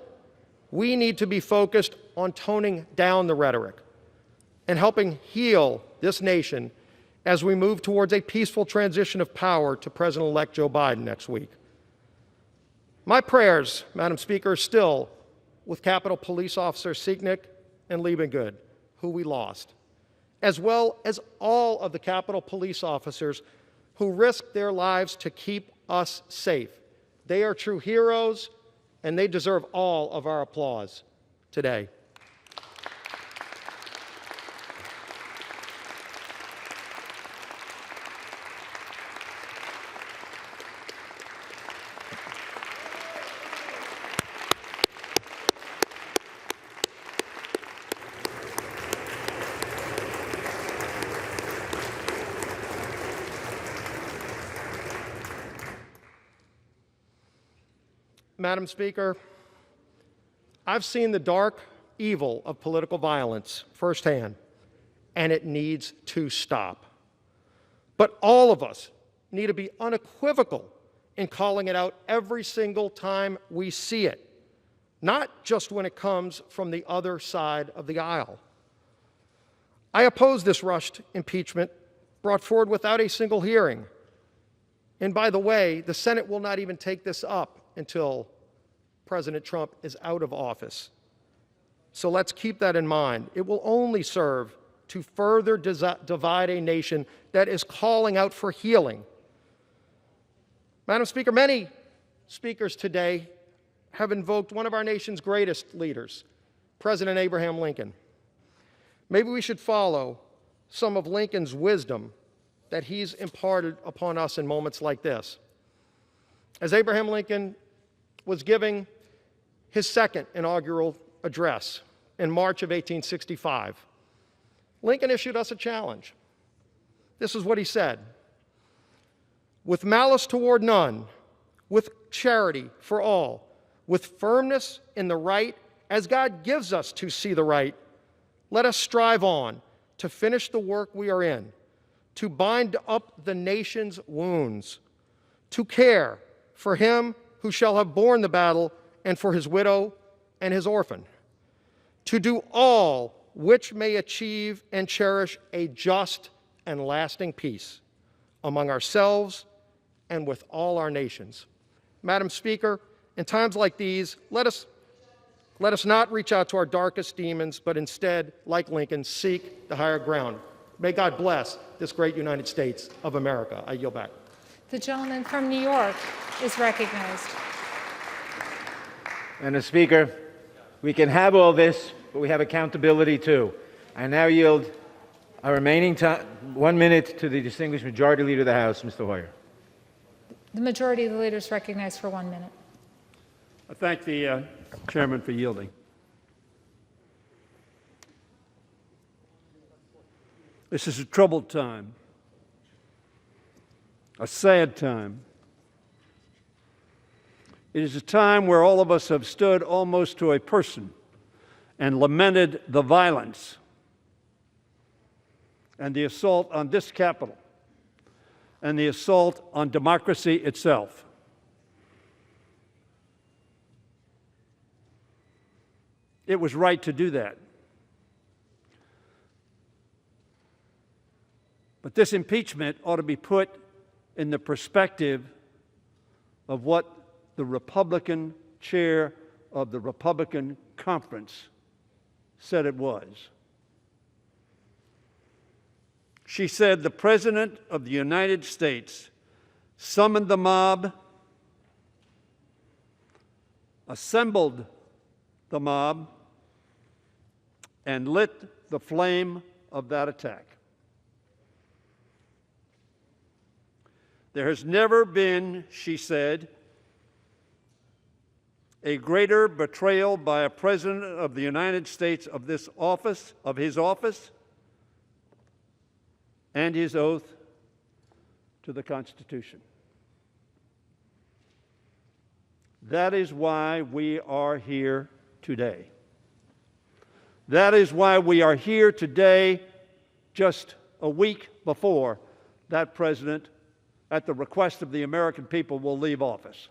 we need to be focused on toning down the rhetoric and helping heal this nation as we move towards a peaceful transition of power to President-elect Joe Biden next week. My prayers, Madam Speaker, are still with Capitol Police Officer Sieknick and Liebengood, who we lost, as well as all of the Capitol Police officers who risked their lives to keep us safe. They are true heroes, and they deserve all of our applause today. Madam Speaker, I've seen the dark evil of political violence firsthand, and it needs to stop. But all of us need to be unequivocal in calling it out every single time we see it, not just when it comes from the other side of the aisle. I oppose this rushed impeachment brought forward without a single hearing. And by the way, the Senate will not even take this up until President Trump is out of office. So let's keep that in mind. It will only serve to further divide a nation that is calling out for healing. Madam Speaker, many speakers today have invoked one of our nation's greatest leaders, President Abraham Lincoln. Maybe we should follow some of Lincoln's wisdom that he's imparted upon us in moments like this. As Abraham Lincoln was giving his second inaugural address in March of 1865, Lincoln issued us a challenge. This is what he said: "With malice toward none, with charity for all, with firmness in the right, as God gives us to see the right, let us strive on to finish the work we are in, to bind up the nation's wounds, to care for him who shall have borne the battle, and for his widow and his orphan, to do all which may achieve and cherish a just and lasting peace among ourselves and with all our nations." Madam Speaker, in times like these, let us not reach out to our darkest demons, but instead, like Lincoln, seek the higher ground. May God bless this great United States of America. I yield back. The gentleman from New York is recognized. Madam Speaker, we can have all this, but we have accountability too. I now yield our remaining time, 1 minute, to the distinguished Majority Leader of the House, Mr. Hoyer. The majority of the leaders recognized for 1 minute. I thank the chairman for yielding. This is a troubled time. a sad time. It is a time where all of us have stood almost to a person and lamented the violence and the assault on this Capitol and the assault on democracy itself. It was right to do that. But this impeachment ought to be put in the perspective of what the Republican chair of the Republican conference said it was. She said the President of the United States summoned the mob, assembled the mob, and lit the flame of that attack. There has never been, she said, a greater betrayal by a President of the United States of this office, of his office, and his oath to the Constitution. That is why we are here today. That is why we are here today, just a week before that president, at the request of the American people, will leave office.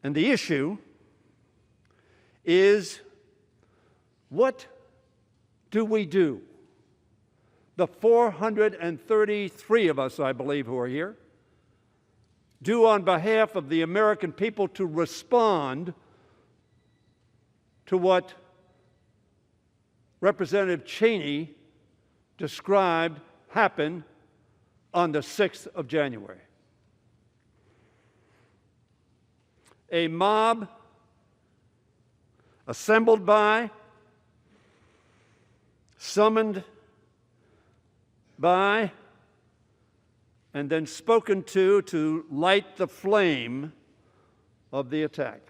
And the issue is, what do we do? The 433 of us, I believe, who are here, do on behalf of the American people to respond to what Representative Cheney described happened on the 6th of January. A mob assembled by, summoned by, and then spoken to light the flame of the attack.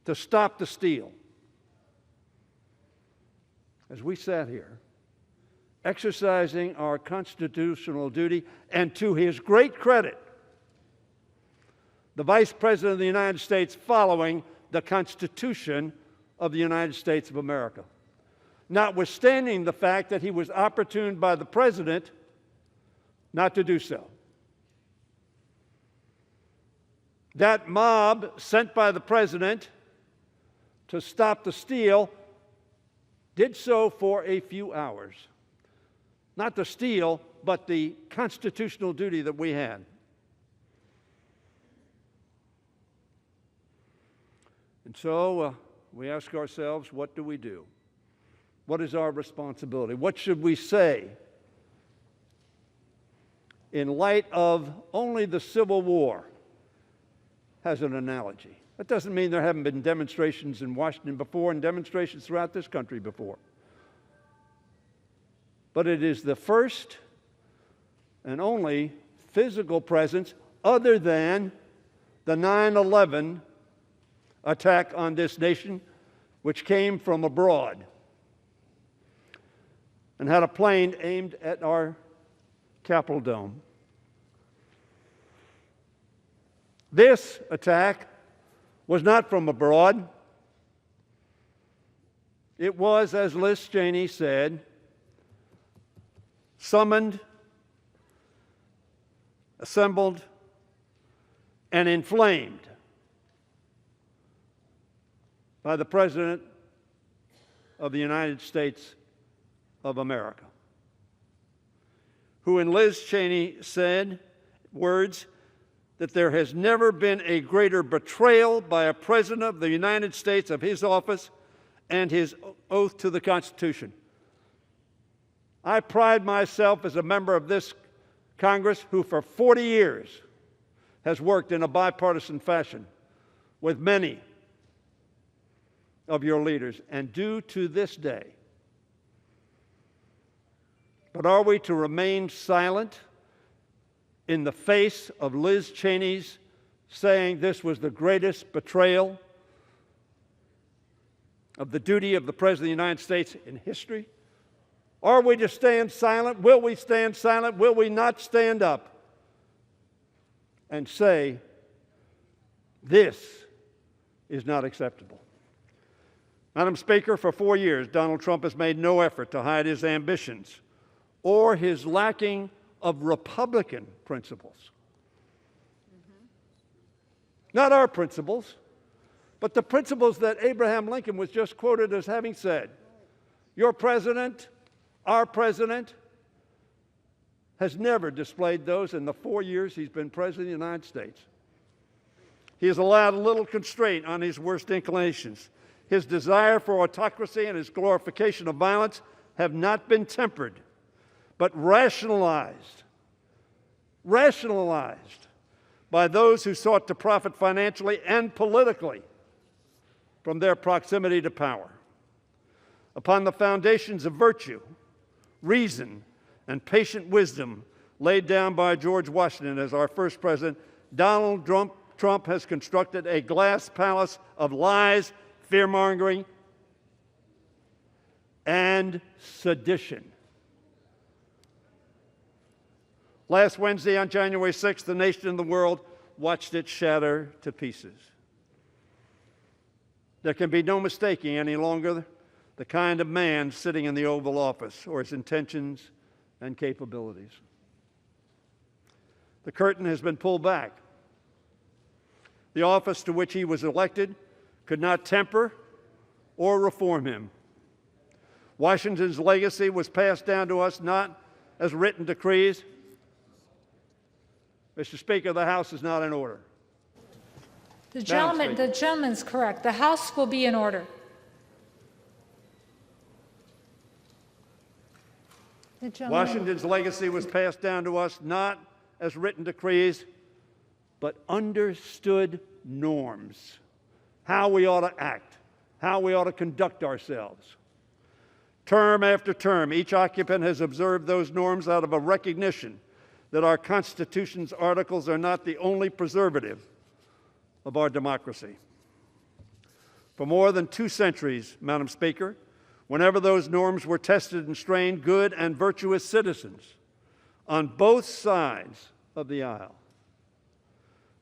To stop the steal. As we sat here, exercising our constitutional duty, and to his great credit, the Vice President of the United States following the Constitution of the United States of America, notwithstanding the fact that he was opportuned by the President not to do so. That mob sent by the President to stop the steal did so for a few hours. Not the steal, but the constitutional duty that we had. And so we ask ourselves, what do we do? What is our responsibility? What should we say in light of only the Civil War has an analogy? That doesn't mean there haven't been demonstrations in Washington before and demonstrations throughout this country before. But it is the first and only physical presence other than the 9/11 attack on this nation, which came from abroad and had a plane aimed at our Capitol dome. This attack was not from abroad. It was, as Liz Cheney said, summoned, assembled, and inflamed by the President of the United States of America, who, in Liz Cheney, said words that there has never been a greater betrayal by a President of the United States of his office and his oath to the Constitution. I pride myself as a member of this Congress who for 40 years has worked in a bipartisan fashion with many of your leaders, and do to this day. But are we to remain silent in the face of Liz Cheney's saying this was the greatest betrayal of the duty of the President of the United States in history? Are we to stand silent? Will we stand silent? Will we not stand up and say, this is not acceptable? Madam Speaker, for 4 years, Donald Trump has made no effort to hide his ambitions or his lacking of Republican principles. Not our principles, but the principles that Abraham Lincoln was just quoted as having said. Your president, our president, has never displayed those in the 4 years he's been president of the United States. He has allowed little constraint on his worst inclinations. His desire for autocracy and his glorification of violence have not been tempered, but rationalized by those who sought to profit financially and politically from their proximity to power. Upon the foundations of virtue, reason, and patient wisdom laid down by George Washington as our first president, Donald Trump has constructed a glass palace of lies, fear-mongering, and sedition. Last Wednesday, on January 6th, the nation and the world watched it shatter to pieces. There can be no mistaking any longer the kind of man sitting in the Oval Office or his intentions and capabilities. The curtain has been pulled back. The office to which he was elected could not temper or reform him. Washington's legacy was passed down to us not as written decrees. Mr. Speaker, the House is not in order. The gentleman's correct. The House will be in order. Washington's legacy was passed down to us not as written decrees, but understood norms. How we ought to act, how we ought to conduct ourselves. Term after term, each occupant has observed those norms out of a recognition that our Constitution's articles are not the only preservative of our democracy. For more than 2 centuries, Madam Speaker, whenever those norms were tested and strained, good and virtuous citizens on both sides of the aisle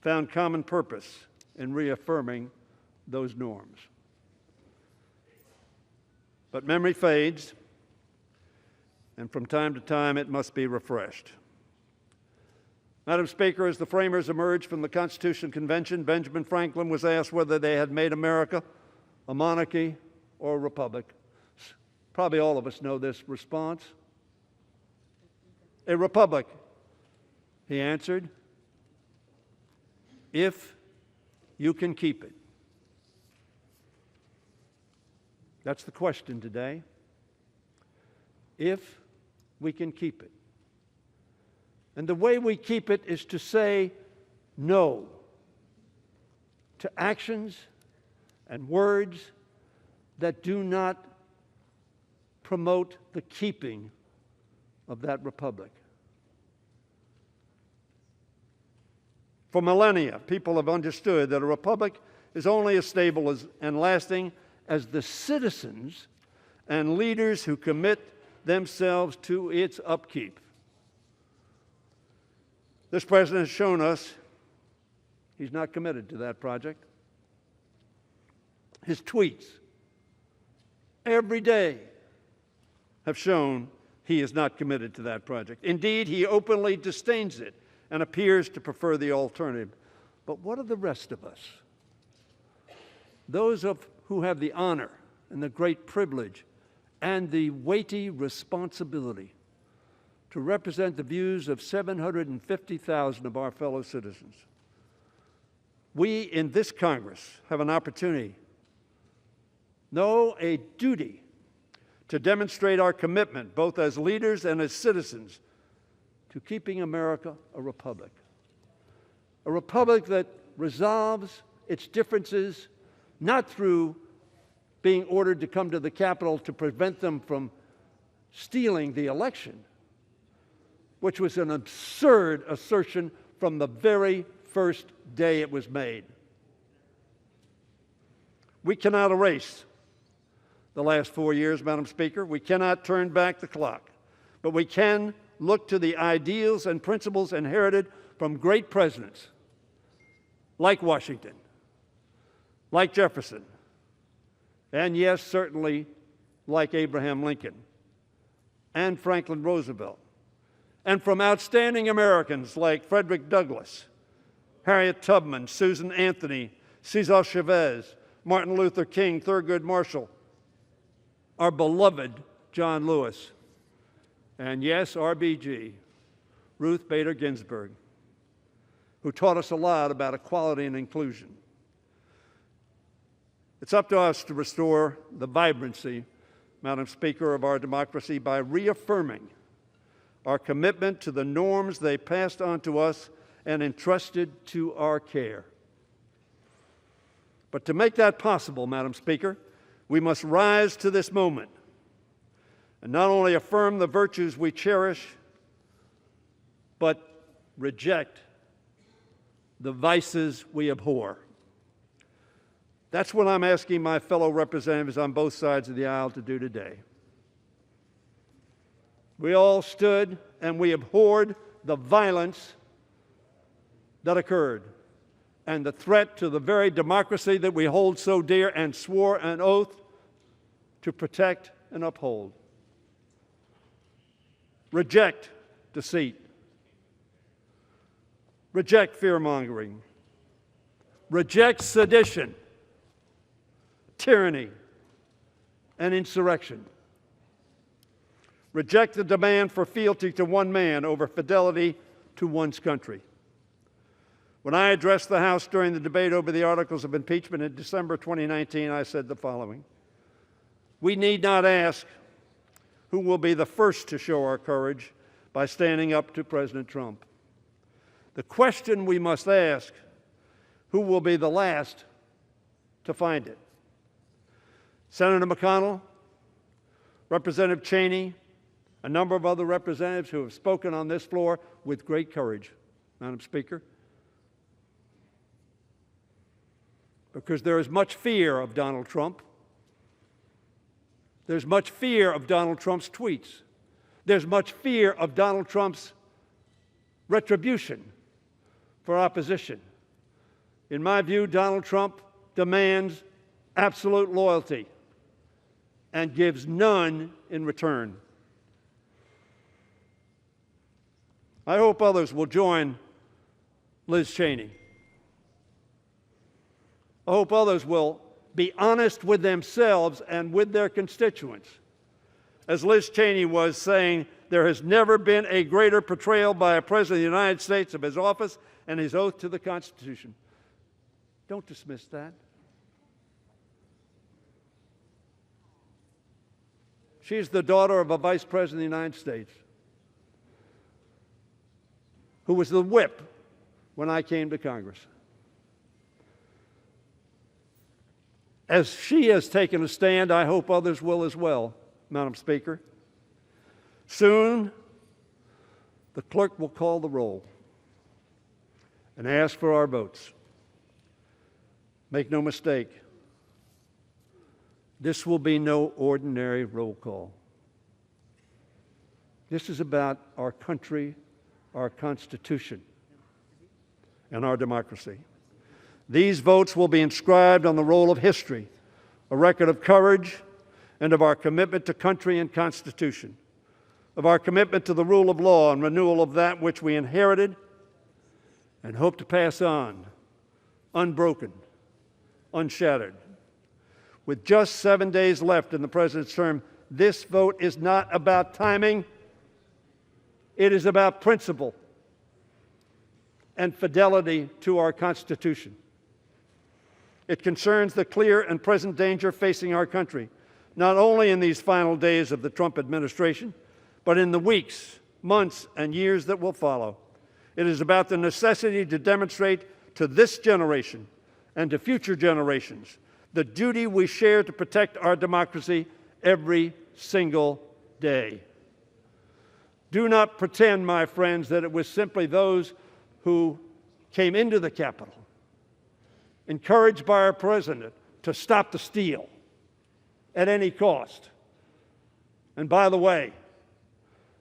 found common purpose in reaffirming those norms. But memory fades, and from time to time it must be refreshed. Madam Speaker, as the framers emerged from the Constitutional Convention, Benjamin Franklin was asked whether they had made America a monarchy or a republic. Probably all of us know this response. A republic, he answered, if you can keep it. That's the question today. If we can keep it. And the way we keep it is to say no to actions and words that do not promote the keeping of that republic. For millennia, people have understood that a republic is only as stable and lasting as the citizens and leaders who commit themselves to its upkeep. This president has shown us he's not committed to that project. His tweets every day have shown he is not committed to that project. Indeed, he openly disdains it and appears to prefer the alternative. But what of the rest of us? Those who have the honor and the great privilege and the weighty responsibility to represent the views of 750,000 of our fellow citizens. We in this Congress have an opportunity, no, a duty, to demonstrate our commitment, both as leaders and as citizens, to keeping America a republic. A republic that resolves its differences not through being ordered to come to the Capitol to prevent them from stealing the election, which was an absurd assertion from the very first day it was made. We cannot erase the last 4 years, Madam Speaker. We cannot turn back the clock, but we can look to the ideals and principles inherited from great presidents like Washington, like Jefferson, and yes, certainly like Abraham Lincoln and Franklin Roosevelt, and from outstanding Americans like Frederick Douglass, Harriet Tubman, Susan Anthony, Cesar Chavez, Martin Luther King, Thurgood Marshall, our beloved John Lewis, and yes, RBG, Ruth Bader Ginsburg, who taught us a lot about equality and inclusion. It's up to us to restore the vibrancy, Madam Speaker, of our democracy by reaffirming our commitment to the norms they passed on to us and entrusted to our care. But to make that possible, Madam Speaker, we must rise to this moment and not only affirm the virtues we cherish, but reject the vices we abhor. That's what I'm asking my fellow representatives on both sides of the aisle to do today. We all stood and we abhorred the violence that occurred and the threat to the very democracy that we hold so dear and swore an oath to protect and uphold. Reject deceit. Reject fear-mongering. Reject sedition, tyranny, and insurrection. Reject the demand for fealty to one man over fidelity to one's country. When I addressed the House during the debate over the articles of impeachment in December 2019, I said the following: we need not ask who will be the first to show our courage by standing up to President Trump. The question we must ask: who will be the last to find it? Senator McConnell, Representative Cheney, a number of other representatives who have spoken on this floor with great courage, Madam Speaker, because there is much fear of Donald Trump. There's much fear of Donald Trump's tweets. There's much fear of Donald Trump's retribution for opposition. In my view, Donald Trump demands absolute loyalty and gives none in return. I hope others will join Liz Cheney. I hope others will be honest with themselves and with their constituents. As Liz Cheney was saying, there has never been a greater betrayal by a President of the United States of his office and his oath to the Constitution. Don't dismiss that. She's the daughter of a Vice President of the United States who was the whip when I came to Congress. As she has taken a stand, I hope others will as well, Madam Speaker. Soon, the clerk will call the roll and ask for our votes. Make no mistake, this will be no ordinary roll call. This is about our country, our Constitution, and our democracy. These votes will be inscribed on the roll of history, a record of courage and of our commitment to country and Constitution, of our commitment to the rule of law and renewal of that which we inherited and hope to pass on, unbroken, unshattered. With just 7 days left in the President's term, this vote is not about timing. It is about principle and fidelity to our Constitution. It concerns the clear and present danger facing our country, not only in these final days of the Trump administration, but in the weeks, months, and years that will follow. It is about the necessity to demonstrate to this generation and to future generations the duty we share to protect our democracy every single day. Do not pretend, my friends, that it was simply those who came into the Capitol, encouraged by our president to stop the steal, at any cost. And by the way,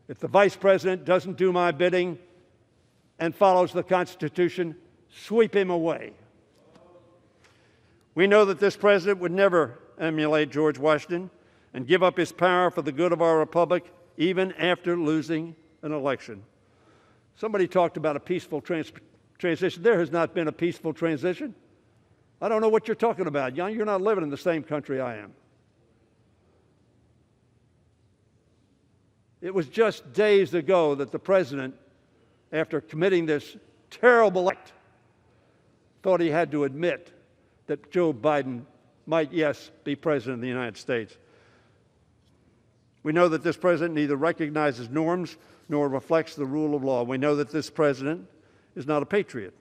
if the Vice President doesn't do my bidding and follows the Constitution, sweep him away. We know that this president would never emulate George Washington and give up his power for the good of our republic, even after losing an election. Somebody talked about a peaceful transition. There has not been a peaceful transition. I don't know what you're talking about. You're not living in the same country I am. It was just days ago that the president, after committing this terrible act, thought he had to admit that Joe Biden might, yes, be president of the United States. We know that this president neither recognizes norms nor reflects the rule of law. We know that this president is not a patriot.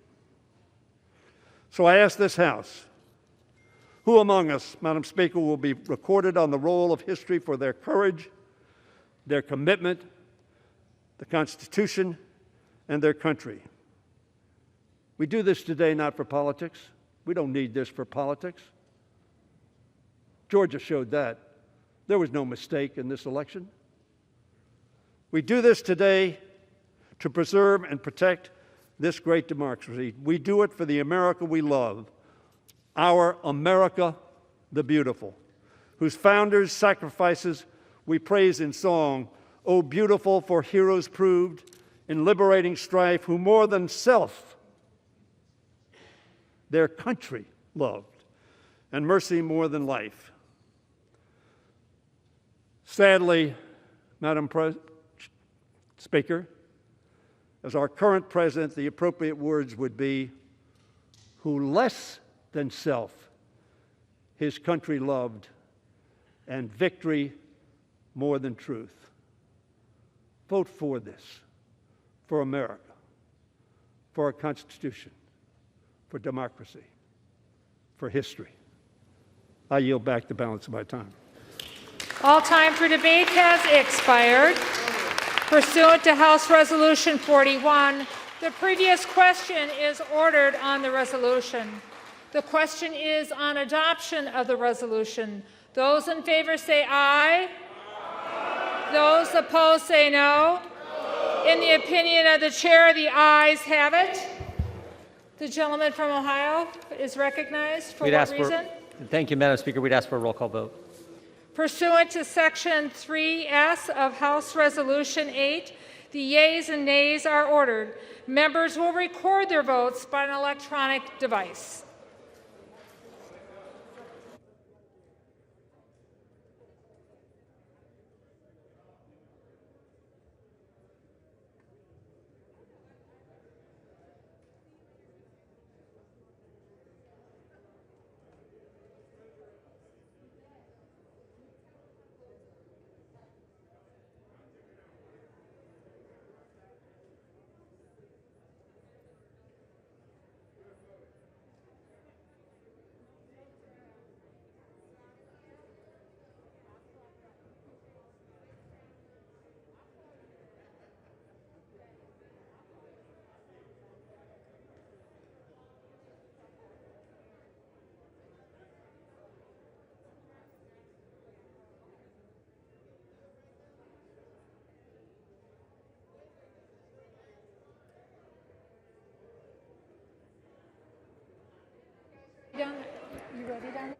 So I ask this House, who among us, Madam Speaker, will be recorded on the roll of history for their courage, their commitment, the Constitution, and their country? We do this today not for politics. We don't need this for politics. Georgia showed that. There was no mistake in this election. We do this today to preserve and protect this great democracy. We do it for the America we love, our America the beautiful, whose founders' sacrifices we praise in song. Oh, beautiful for heroes proved in liberating strife, who more than self their country loved, and mercy more than life. Sadly, Madam Speaker, as our current president, the appropriate words would be, who less than self his country loved, and victory more than truth. Vote for this, for America, for our Constitution, for democracy, for history. I yield back the balance of my time. All time for debate has expired. Pursuant to House Resolution 41, the previous question is ordered on the resolution. The question is on adoption of the resolution. Those in favor say aye. Aye. Those opposed say no. In the opinion of the chair, the ayes have it. The gentleman from Ohio is recognized. For what reason? Thank you, Madam Speaker. We'd ask for a roll call vote. Pursuant to Section 3S of House Resolution 8, the yeas and nays are ordered. Members will record their votes by an electronic device. You ready, Don?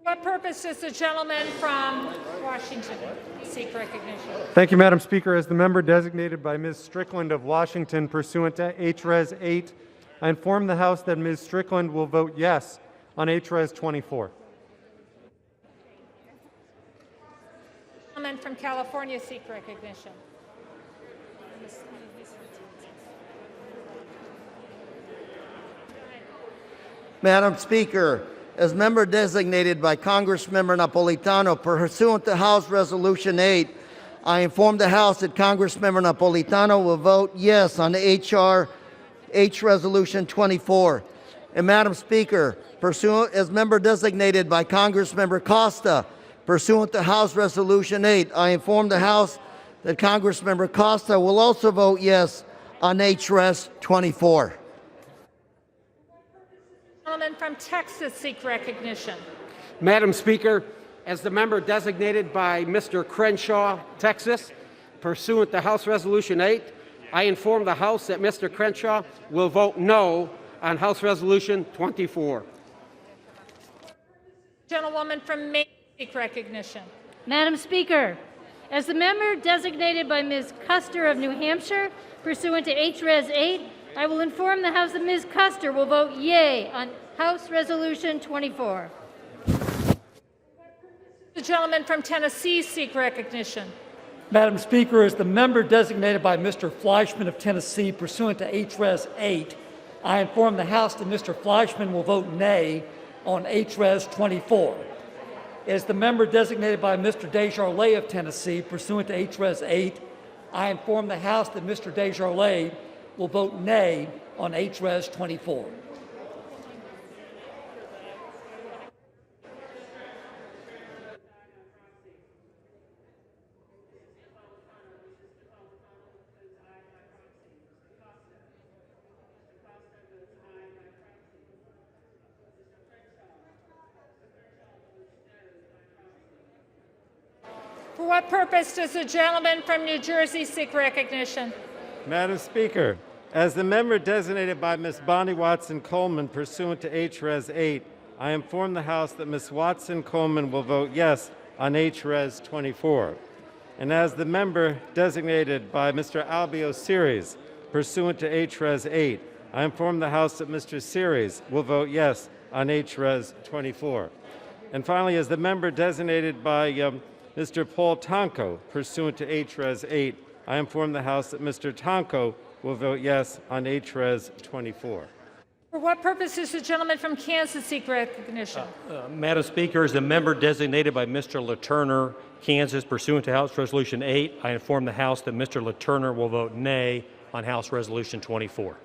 What purpose does the gentleman from Washington seek recognition? Thank you, Madam Speaker. As the member designated by Ms. Strickland of Washington pursuant to H-Res 8, I inform the House that Ms. Strickland will vote yes on H-Res 24. Gentleman from California seek recognition. Madam Speaker, as member designated by Congressmember Napolitano pursuant to House Resolution 8, I inform the House that Congressmember Napolitano will vote yes on H Resolution 24. And Madam Speaker, as member designated by Congressmember Costa pursuant to House Resolution 8, I inform the House that Congressmember Costa will also vote yes on H Res 24. Gentleman from Texas seek recognition. Madam Speaker, as the member designated by Mr. Crenshaw, Texas, pursuant to House Resolution 8, I inform the House that Mr. Crenshaw will vote no on House Resolution 24. Gentlewoman from Maine seek recognition. Madam Speaker, as the member designated by Ms. Custer of New Hampshire, pursuant to H-Res 8, I will inform the House that Ms. Custer will vote yea on House Resolution 24. The gentleman from Tennessee seek recognition. Madam Speaker, as the member designated by Mr. Fleischman of Tennessee pursuant to H-Res 8, I inform the House that Mr. Fleischman will vote nay on H-Res 24. As the member designated by Mr. Desjardins of Tennessee pursuant to H-Res 8, I inform the House that Mr. Desjardins will vote nay on H-Res 24. For what purpose does the gentleman from New Jersey seek recognition? Madam Speaker, as the member designated by Ms. Bonnie Watson Coleman pursuant to H-Res 8, I inform the House that Ms. Watson Coleman will vote yes on H-Res 24. And as the member designated by Mr. Albio Series pursuant to H-Res 8, I inform the House that Mr. Series will vote yes on H-Res 24. And finally, as the member designated by Mr. Paul Tonko pursuant to H-Res 8, I inform the House that Mr. Tonko will vote yes on H-Res 24. For what purpose does the gentleman from Kansas seek recognition? Madam Speaker, as a member designated by Mr. LaTurner, Kansas, pursuant to House Resolution 8, I inform the House that Mr. LaTurner will vote nay on House Resolution 24.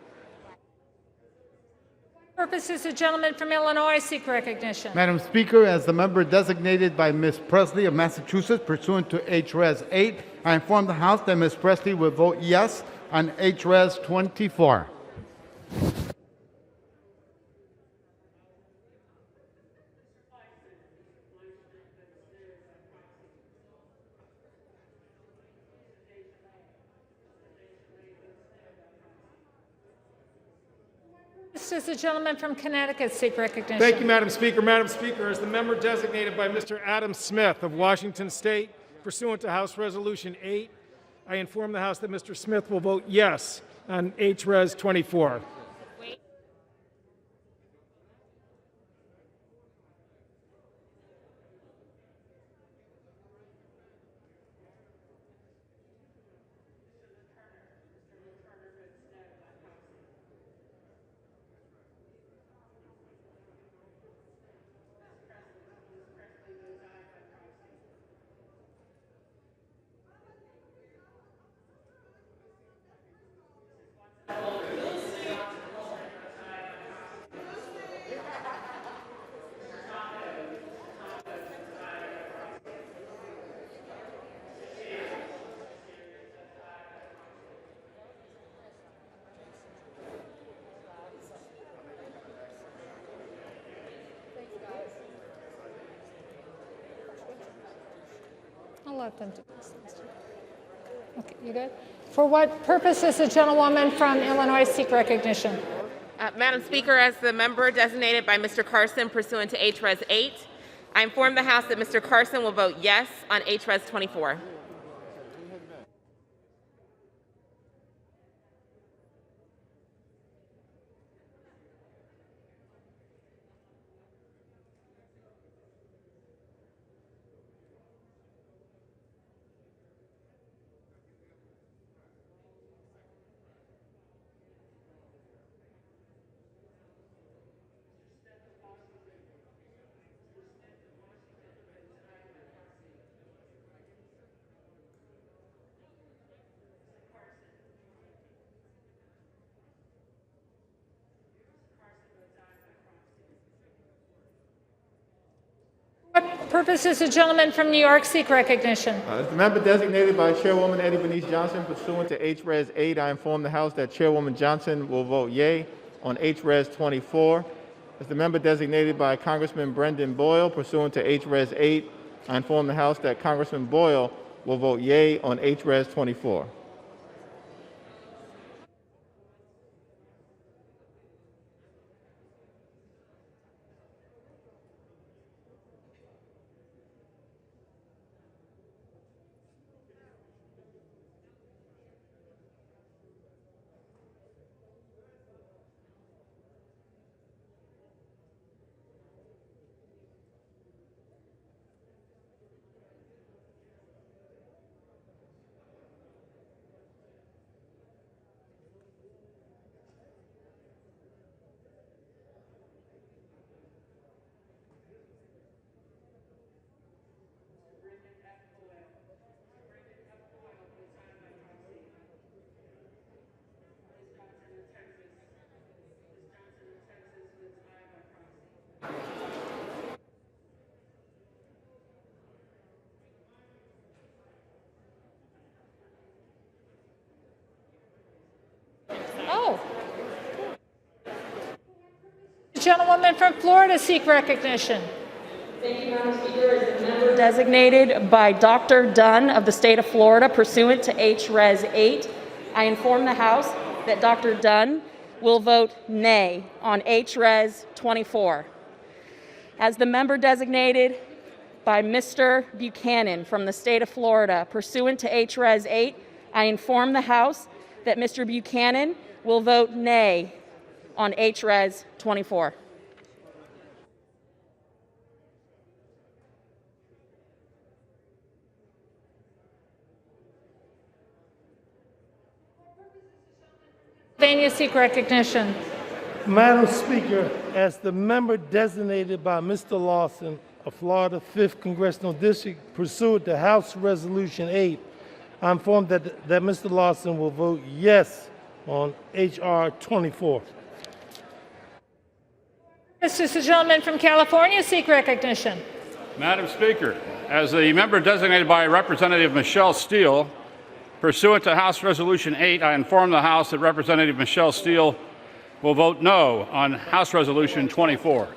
For what purpose does the gentleman from Illinois seek recognition? Madam Speaker, as the member designated by Ms. Presley of Massachusetts pursuant to H-Res 8, I inform the House that Ms. Presley will vote yes on H-Res 24. Does the gentleman from Connecticut seek recognition? Thank you, Madam Speaker. Madam Speaker, as the member designated by Mr. Adam Smith of Washington State, pursuant to House Resolution 8, I inform the House that Mr. Smith will vote yes on H-Res 24. I'll let them do this. Okay, you good? For what purpose does the gentlewoman from Illinois seek recognition? Madam Speaker, as the member designated by Mr. Carson pursuant to H-Res 8, I inform the House that Mr. Carson will vote yes on H-Res 24. What purpose does the gentleman from New York seek recognition? As the member designated by Chairwoman Eddie Bernice Johnson pursuant to H-Res 8, I inform the House that Chairwoman Johnson will vote yea on H-Res 24. As the member designated by Congressman Brendan Boyle pursuant to H-Res 8, I inform the House that Congressman Boyle will vote yea on H-Res 24. Oh. The gentlewoman from Florida seek recognition. Thank you, Madam Speaker. As the member designated by Dr. Dunn of the state of Florida pursuant to H-Res 8, I inform the House that Dr. Dunn will vote nay on H-Res 24. As the member designated by Mr. Buchanan from the state of Florida pursuant to H-Res 8, I inform the House that Mr. Buchanan will vote nay on H-Res 24. Pennsylvania seek recognition. Madam Speaker, as the member designated by Mr. Lawson of Florida 5th Congressional District pursuant to House Resolution 8, I'm informed that Mr. Lawson will vote yes on H.R. 24. This is the gentleman from California seek recognition. Madam Speaker, as the member designated by Representative Michelle Steele, pursuant to House Resolution 8, I inform the House that Representative Michelle Steele will vote no on House Resolution 24.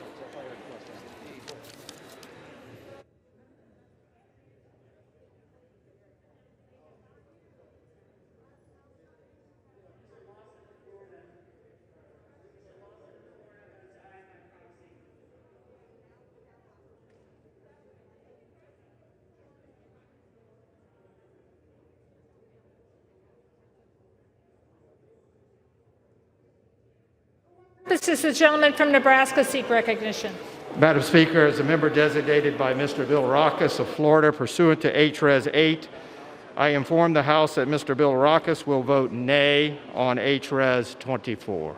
This is the gentleman from Nebraska seek recognition. Madam Speaker, as a member designated by Mr. Bill Rackus of Florida pursuant to H-Res 8, I inform the House that Mr. Bill Rackus will vote nay on H-Res 24.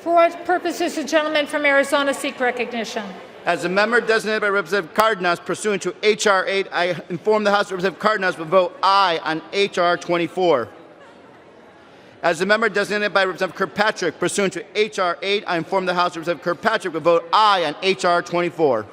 For what purposes the gentleman from Arizona seek recognition? As a member designated by Representative Cardenas pursuant to H.R. 8, I inform the House that Representative Cardenas will vote aye on H.R. 24. As a member designated by Representative Kirkpatrick pursuant to H.R. 8, I inform the House that Representative Kirkpatrick will vote aye on H.R. 24.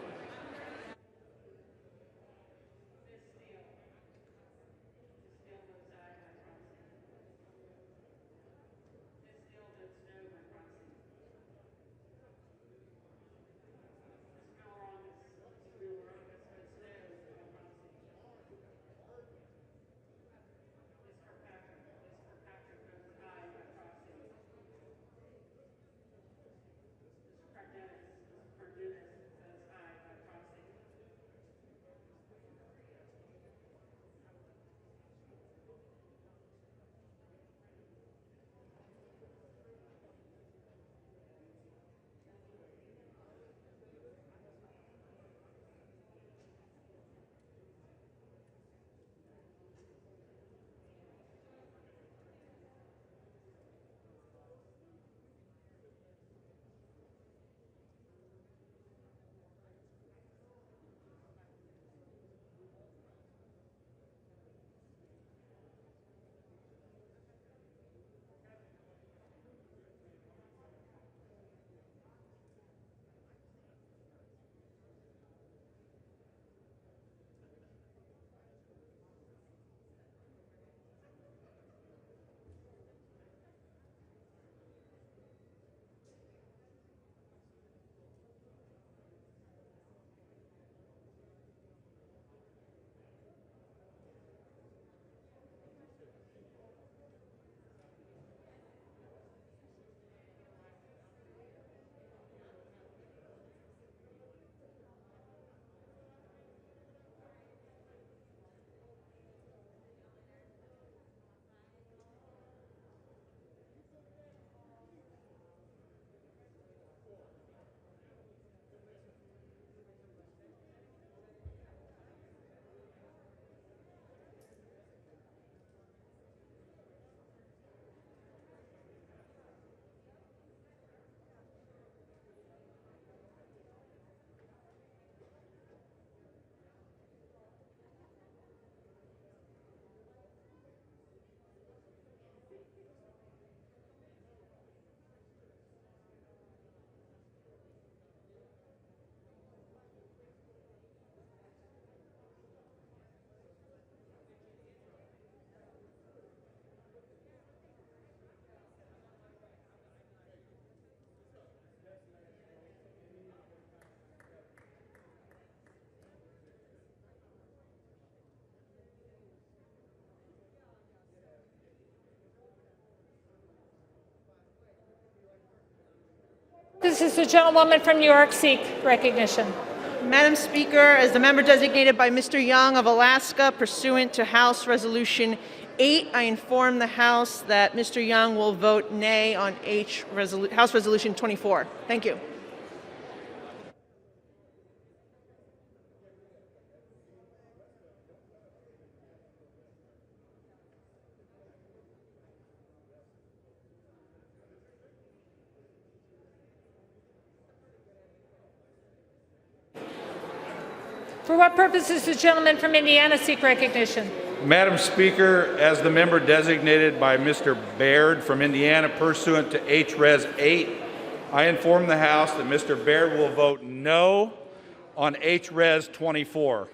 This is the gentlewoman from New York seek recognition. Madam Speaker, as the member designated by Mr. Young of Alaska pursuant to House Resolution 8, I inform the House that Mr. Young will vote nay on House Resolution 24. Thank you. For what purpose does the gentleman from Indiana seek recognition? Madam Speaker, as the member designated by Mr. Baird from Indiana pursuant to H-Res 8, I inform the House that Mr. Baird will vote no on H-Res 24.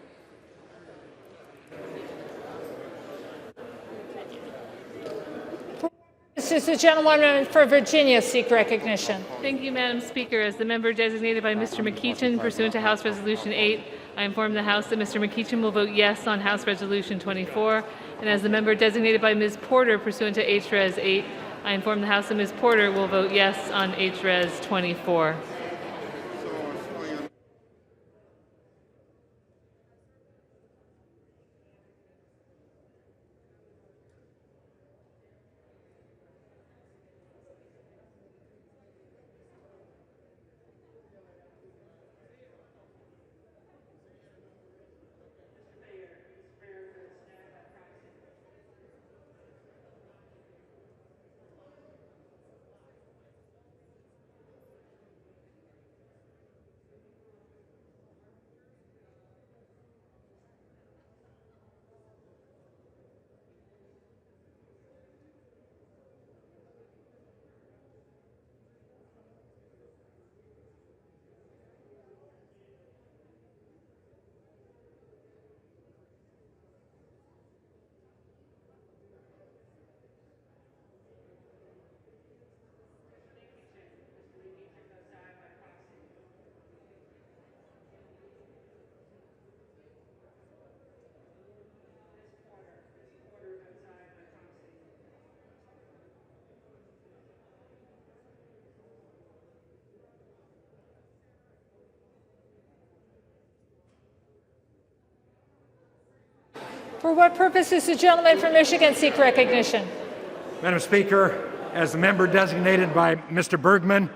This is the gentlewoman for Virginia seek recognition. Thank you, Madam Speaker. As the member designated by Mr. McEachin pursuant to House Resolution 8, I inform the House that Mr. McEachin will vote yes on House Resolution 24. And as the member designated by Ms. Porter pursuant to H-Res 8, I inform the House that Ms. Porter will vote yes on H-Res 24. For what purpose does the gentleman from Michigan seek recognition? Madam Speaker, as the member designated by Mr. Bergman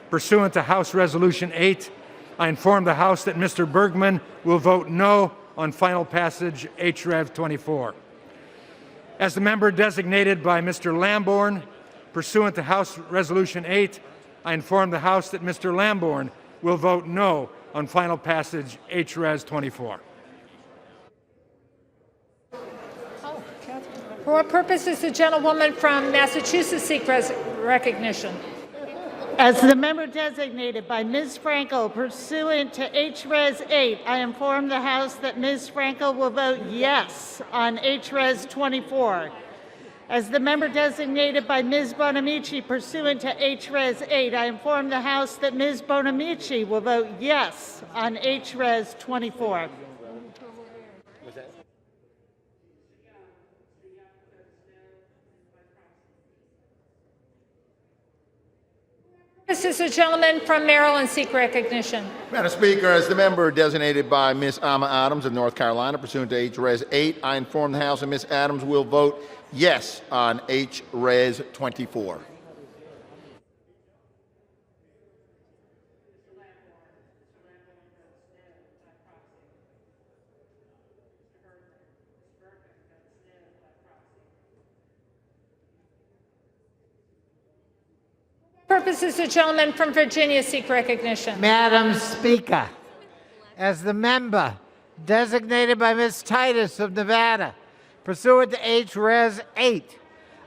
pursuant to House Resolution 8, I inform the House that Mr. Bergman will vote no on final passage H-Rev 24. As the member designated by Mr. Lamborn pursuant to House Resolution 8, I inform the House that Mr. Lamborn will vote no on final passage H-Res 24. For what purpose does the gentlewoman from Massachusetts seek recognition? As the member designated by Ms. Franco pursuant to H-Res 8, I inform the House that Ms. Franco will vote yes on H-Res 24. As the member designated by Ms. Bonamici pursuant to H-Res 8, I inform the House that Ms. Bonamici will vote yes on H-Res 24. This is the gentleman from Maryland seek recognition. Madam Speaker, as the member designated by Ms. Alma Adams of North Carolina pursuant to H-Res 8, I inform the House that Ms. Adams will vote yes on H-Res 24. Purposes the gentleman from Virginia seek recognition. Madam Speaker, as the member designated by Ms. Titus of Nevada, pursuant to H-Res 8,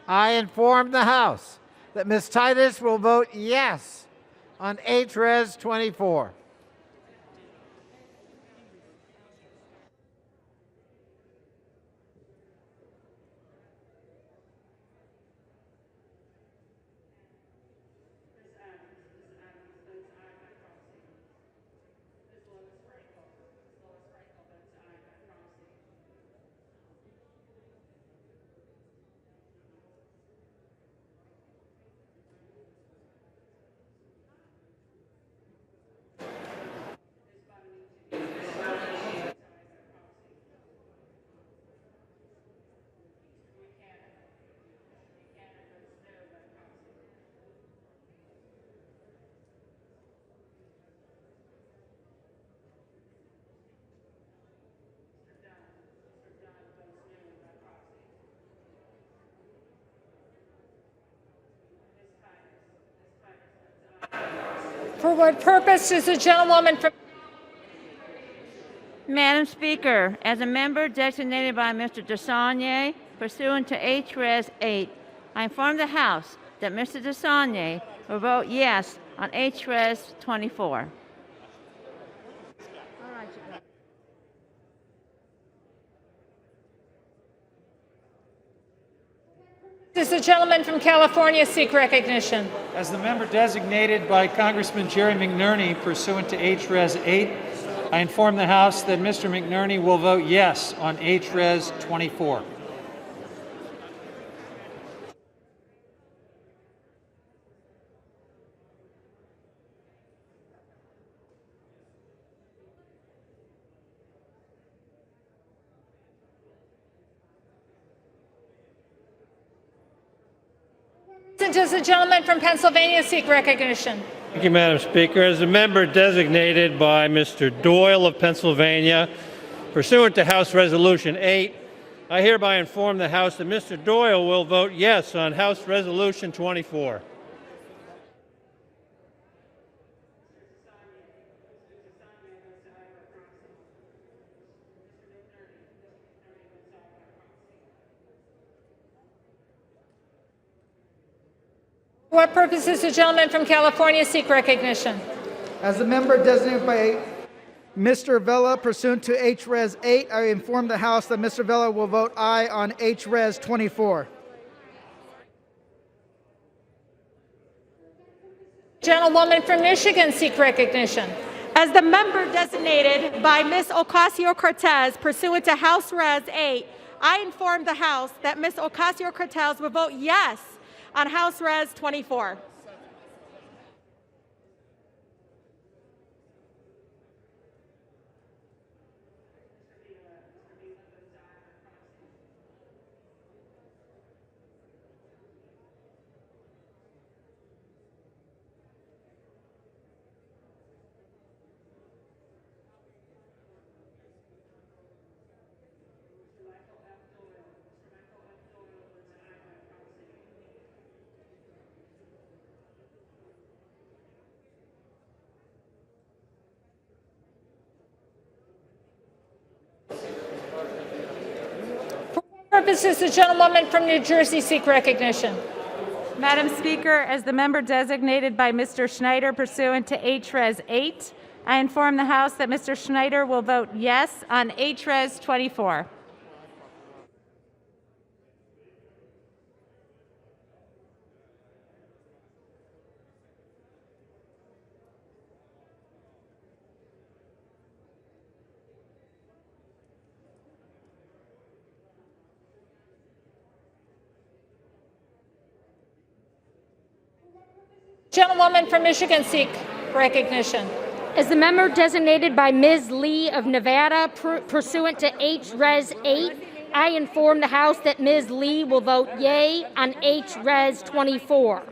I inform the House that Ms. Titus will vote yes on H-Res 24. For what purpose is the gentlewoman from... Madam Speaker, as a member designated by Mr. DeSaulnier pursuant to H.Res. 8, I inform the House that Mr. DeSaulnier will vote yes on H.Res. 24. Does the gentleman from California seek recognition? As the member designated by Congressman Jerry McNerney pursuant to H.Res. 8, I inform the House that Mr. McNerney will vote yes on H.Res. 24. Does the gentleman from Pennsylvania seek recognition? Thank you, Madam Speaker. As a member designated by Mr. Doyle of Pennsylvania, pursuant to House Resolution 8, I hereby inform the House that Mr. Doyle will vote yes on House Resolution 24. For what purpose does the gentleman from California seek recognition? As a member designated by Mr. Vella pursuant to H.Res. 8, I inform the House that Mr. Vella will vote aye on H.Res. 24. Gentlewoman from Michigan seek recognition. As the member designated by Ms. Ocasio-Cortez pursuant to House Res. 8, I inform the House that Ms. Ocasio-Cortez will vote yes on House Res. 24. Purposes the gentlewoman from New Jersey seek recognition. Madam Speaker, as the member designated by Mr. Schneider pursuant to H.Res. 8, I inform the House that Mr. Schneider will vote yes on H.Res. 24. Gentlewoman from Michigan seek recognition. As the member designated by Ms. Lee of Nevada pursuant to H.Res. 8, I inform the House that Ms. Lee will vote yea on H.Res. 24.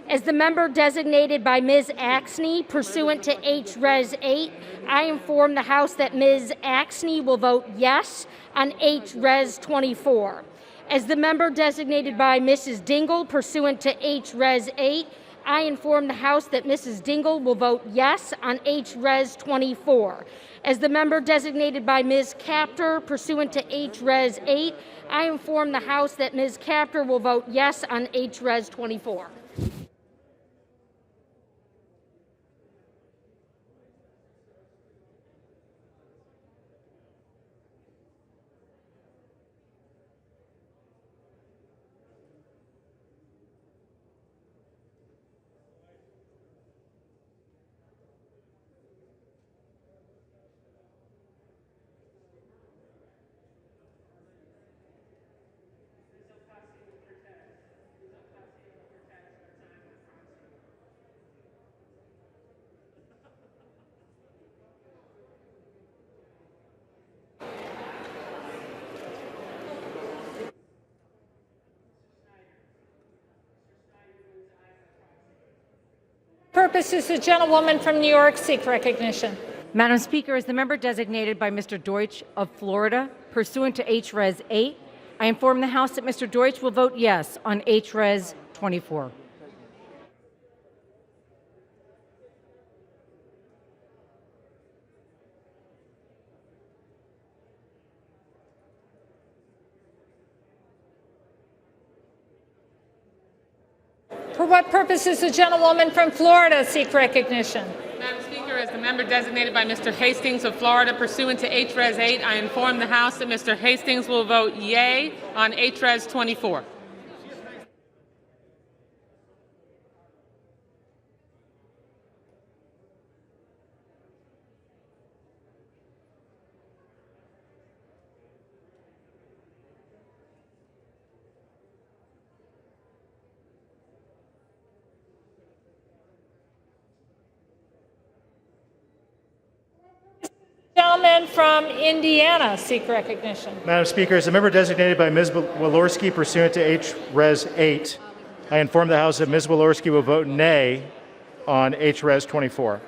As the member designated by Ms. Axney pursuant to H.Res. 8, I inform the House that Ms. Axney will vote yes on H.Res. 24. As the member designated by Mrs. Dingle pursuant to H.Res. 8, I inform the House that Mrs. Dingle will vote yes on H.Res. 24. As the member designated by Ms. Capter pursuant to H.Res. 8, I inform the House that Ms. Capter will vote yes on H.Res. 24. Purposes the gentlewoman from New York seek recognition. Madam Speaker, as the member designated by Mr. Deutsch of Florida, pursuant to H.Res. 8, I inform the House that Mr. Deutsch will vote yes on H.Res. 24. For what purpose does the gentlewoman from Florida seek recognition? Madam Speaker, as the member designated by Mr. Hastings of Florida pursuant to H-Res 8, I inform the House that Mr. Hastings will vote yea on H-Res 24. Gentleman from Indiana seek recognition. Madam Speaker, as a member designated by Ms. Walorski pursuant to H-Res 8, I inform the House that Ms. Walorski will vote nay on H-Res 24.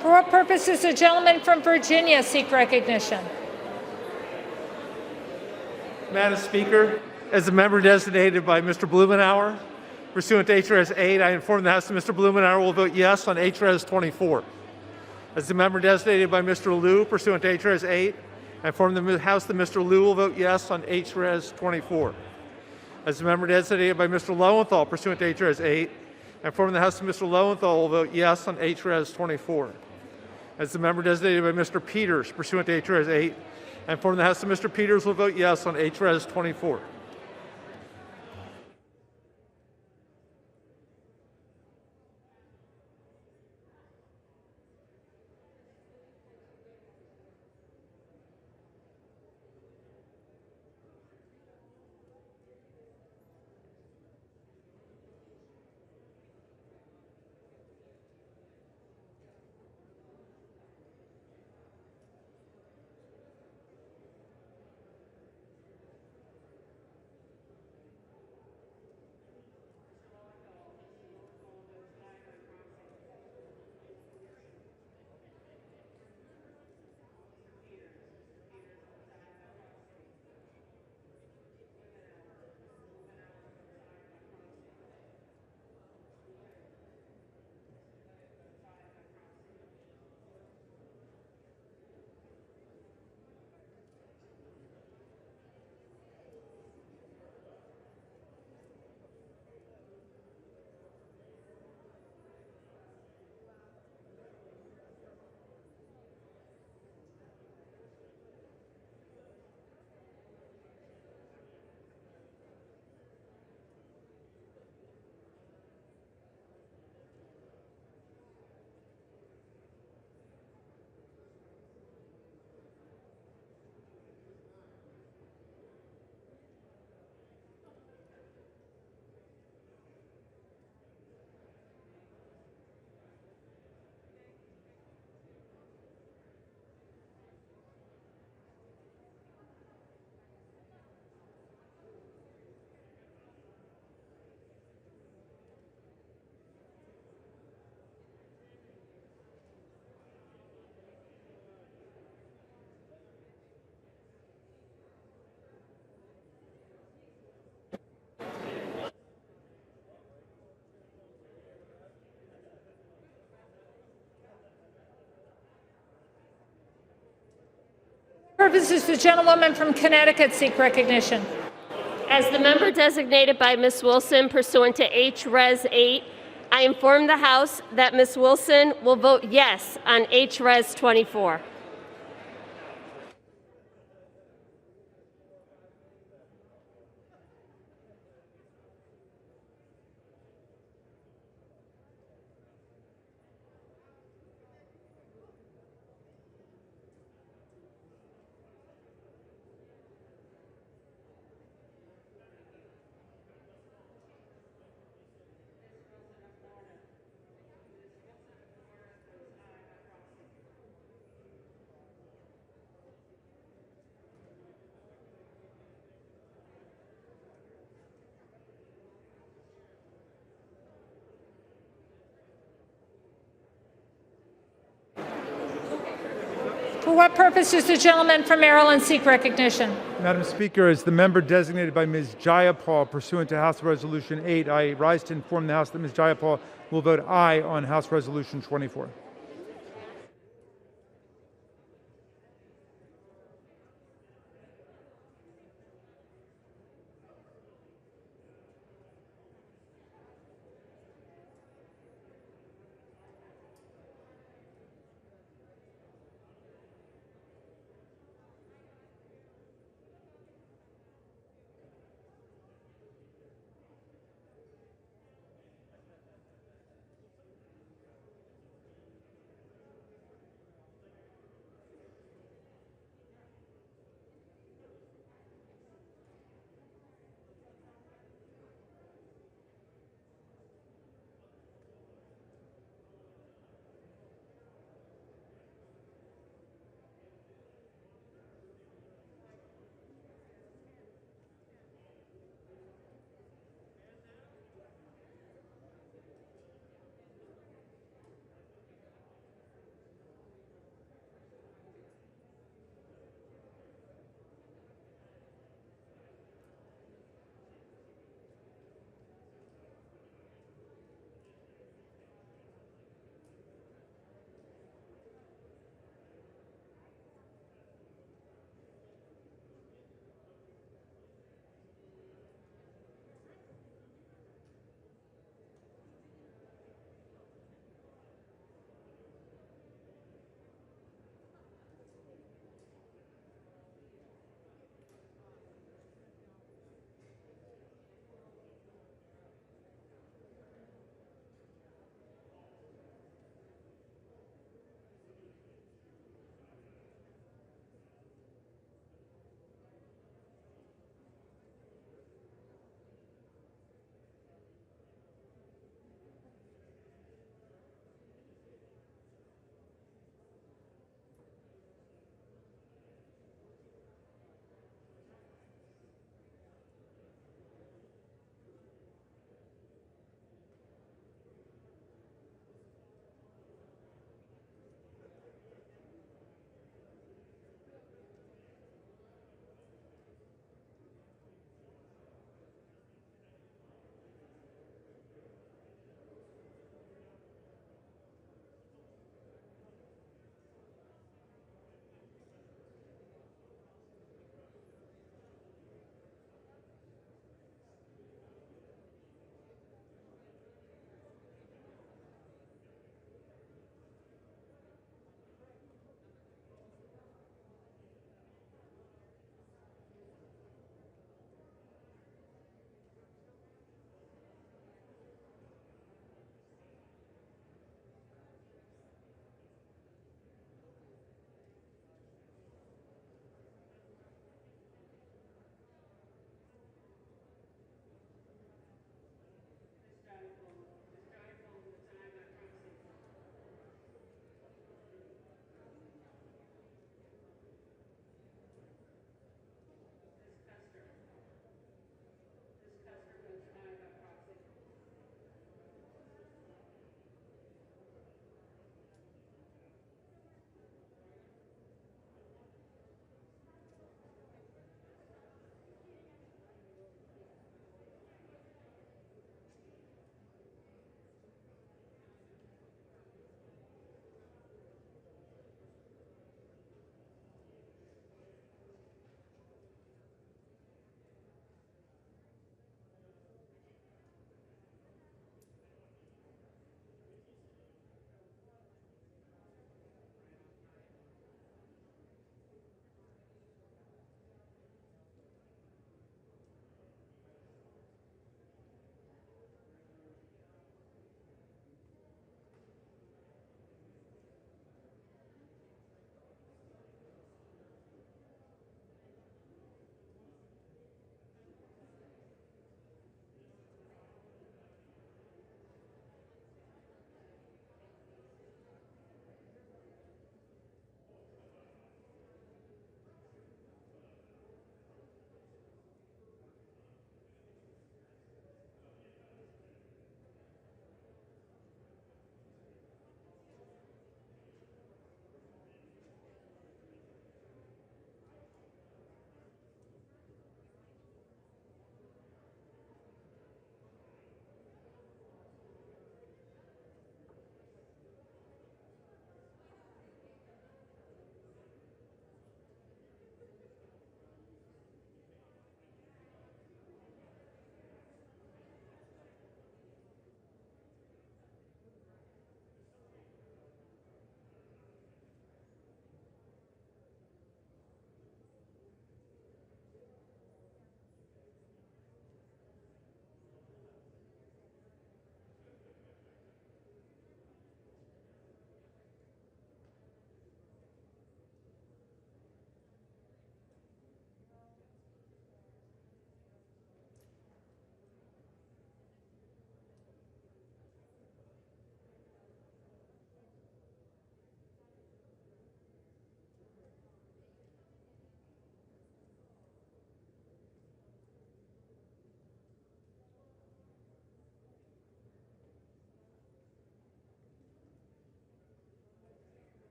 For what purpose does the gentleman from Virginia seek recognition? Madam Speaker, as a member designated by Mr. Blumenauer pursuant to H-Res 8, I inform the House that Mr. Blumenauer will vote yes on H-Res 24. As a member designated by Mr. Liu pursuant to H-Res 8, I inform the House that Mr. Liu will vote yes on H-Res 24. As a member designated by Mr. Lowenthal pursuant to H-Res 8, I inform the House that Mr. Lowenthal will vote yes on H-Res 24. As the member designated by Mr. Peters pursuant to H-Res 8, I inform the House that Mr. Peters will vote yes on H-Res 24. purposes the gentlewoman from Connecticut seek recognition? As the member designated by Ms. Wilson pursuant to H-Res 8, I inform the House that Ms. Wilson will vote yes on H-Res 24. For what purpose does the gentleman from Maryland seek recognition? Madam Speaker, as the member designated by Ms. Jayapal pursuant to House Resolution 8, I rise to inform the House that Ms. Jayapal will vote aye on House Resolution 24.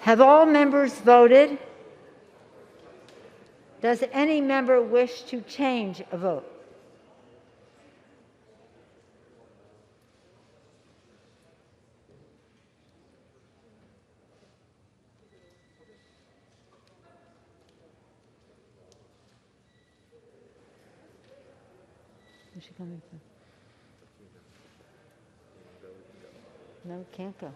Have all members voted? Does any member wish to change a vote? Where's she coming from? No, can't go.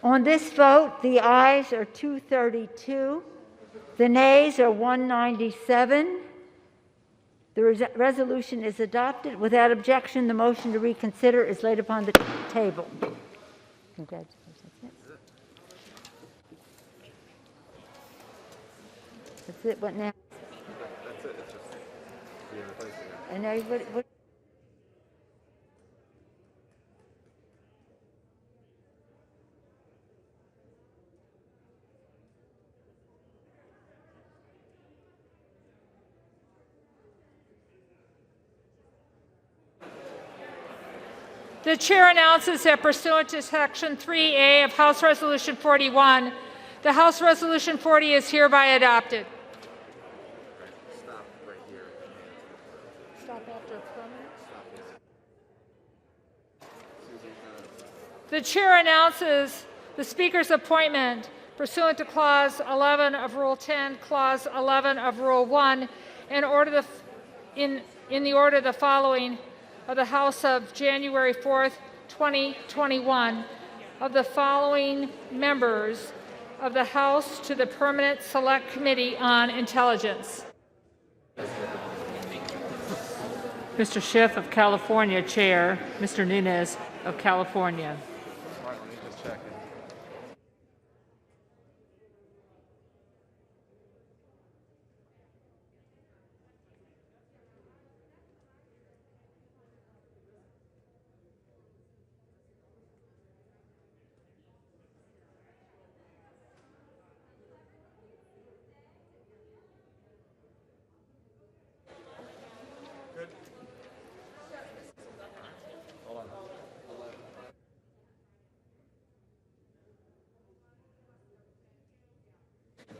On this vote, the ayes are 232, the nays are 197. The resolution is adopted. Without objection, the motion to reconsider is laid upon the table. Congratulations. That's it. What now? That's it. It's just being replaced again. And now, what? The chair announces that pursuant to Section 3A of House Resolution 41, the House Resolution 40 is hereby adopted. Stop right here. Stop after permanent. The chair announces the Speaker's appointment pursuant to Clause 11 of Rule 10, Clause 11 of Rule 1, in the order the following of the House of January 4th, 2021, of the following members of the House to the Permanent Select Committee on Intelligence. Mr. Schiff of California, Chair. Mr. Nunes of California.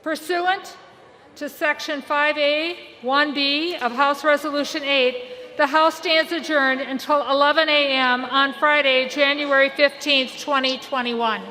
Pursuant to Section 5A 1B of House Resolution 8, the House stands adjourned until 11 a.m. on Friday, January 15th, 2021.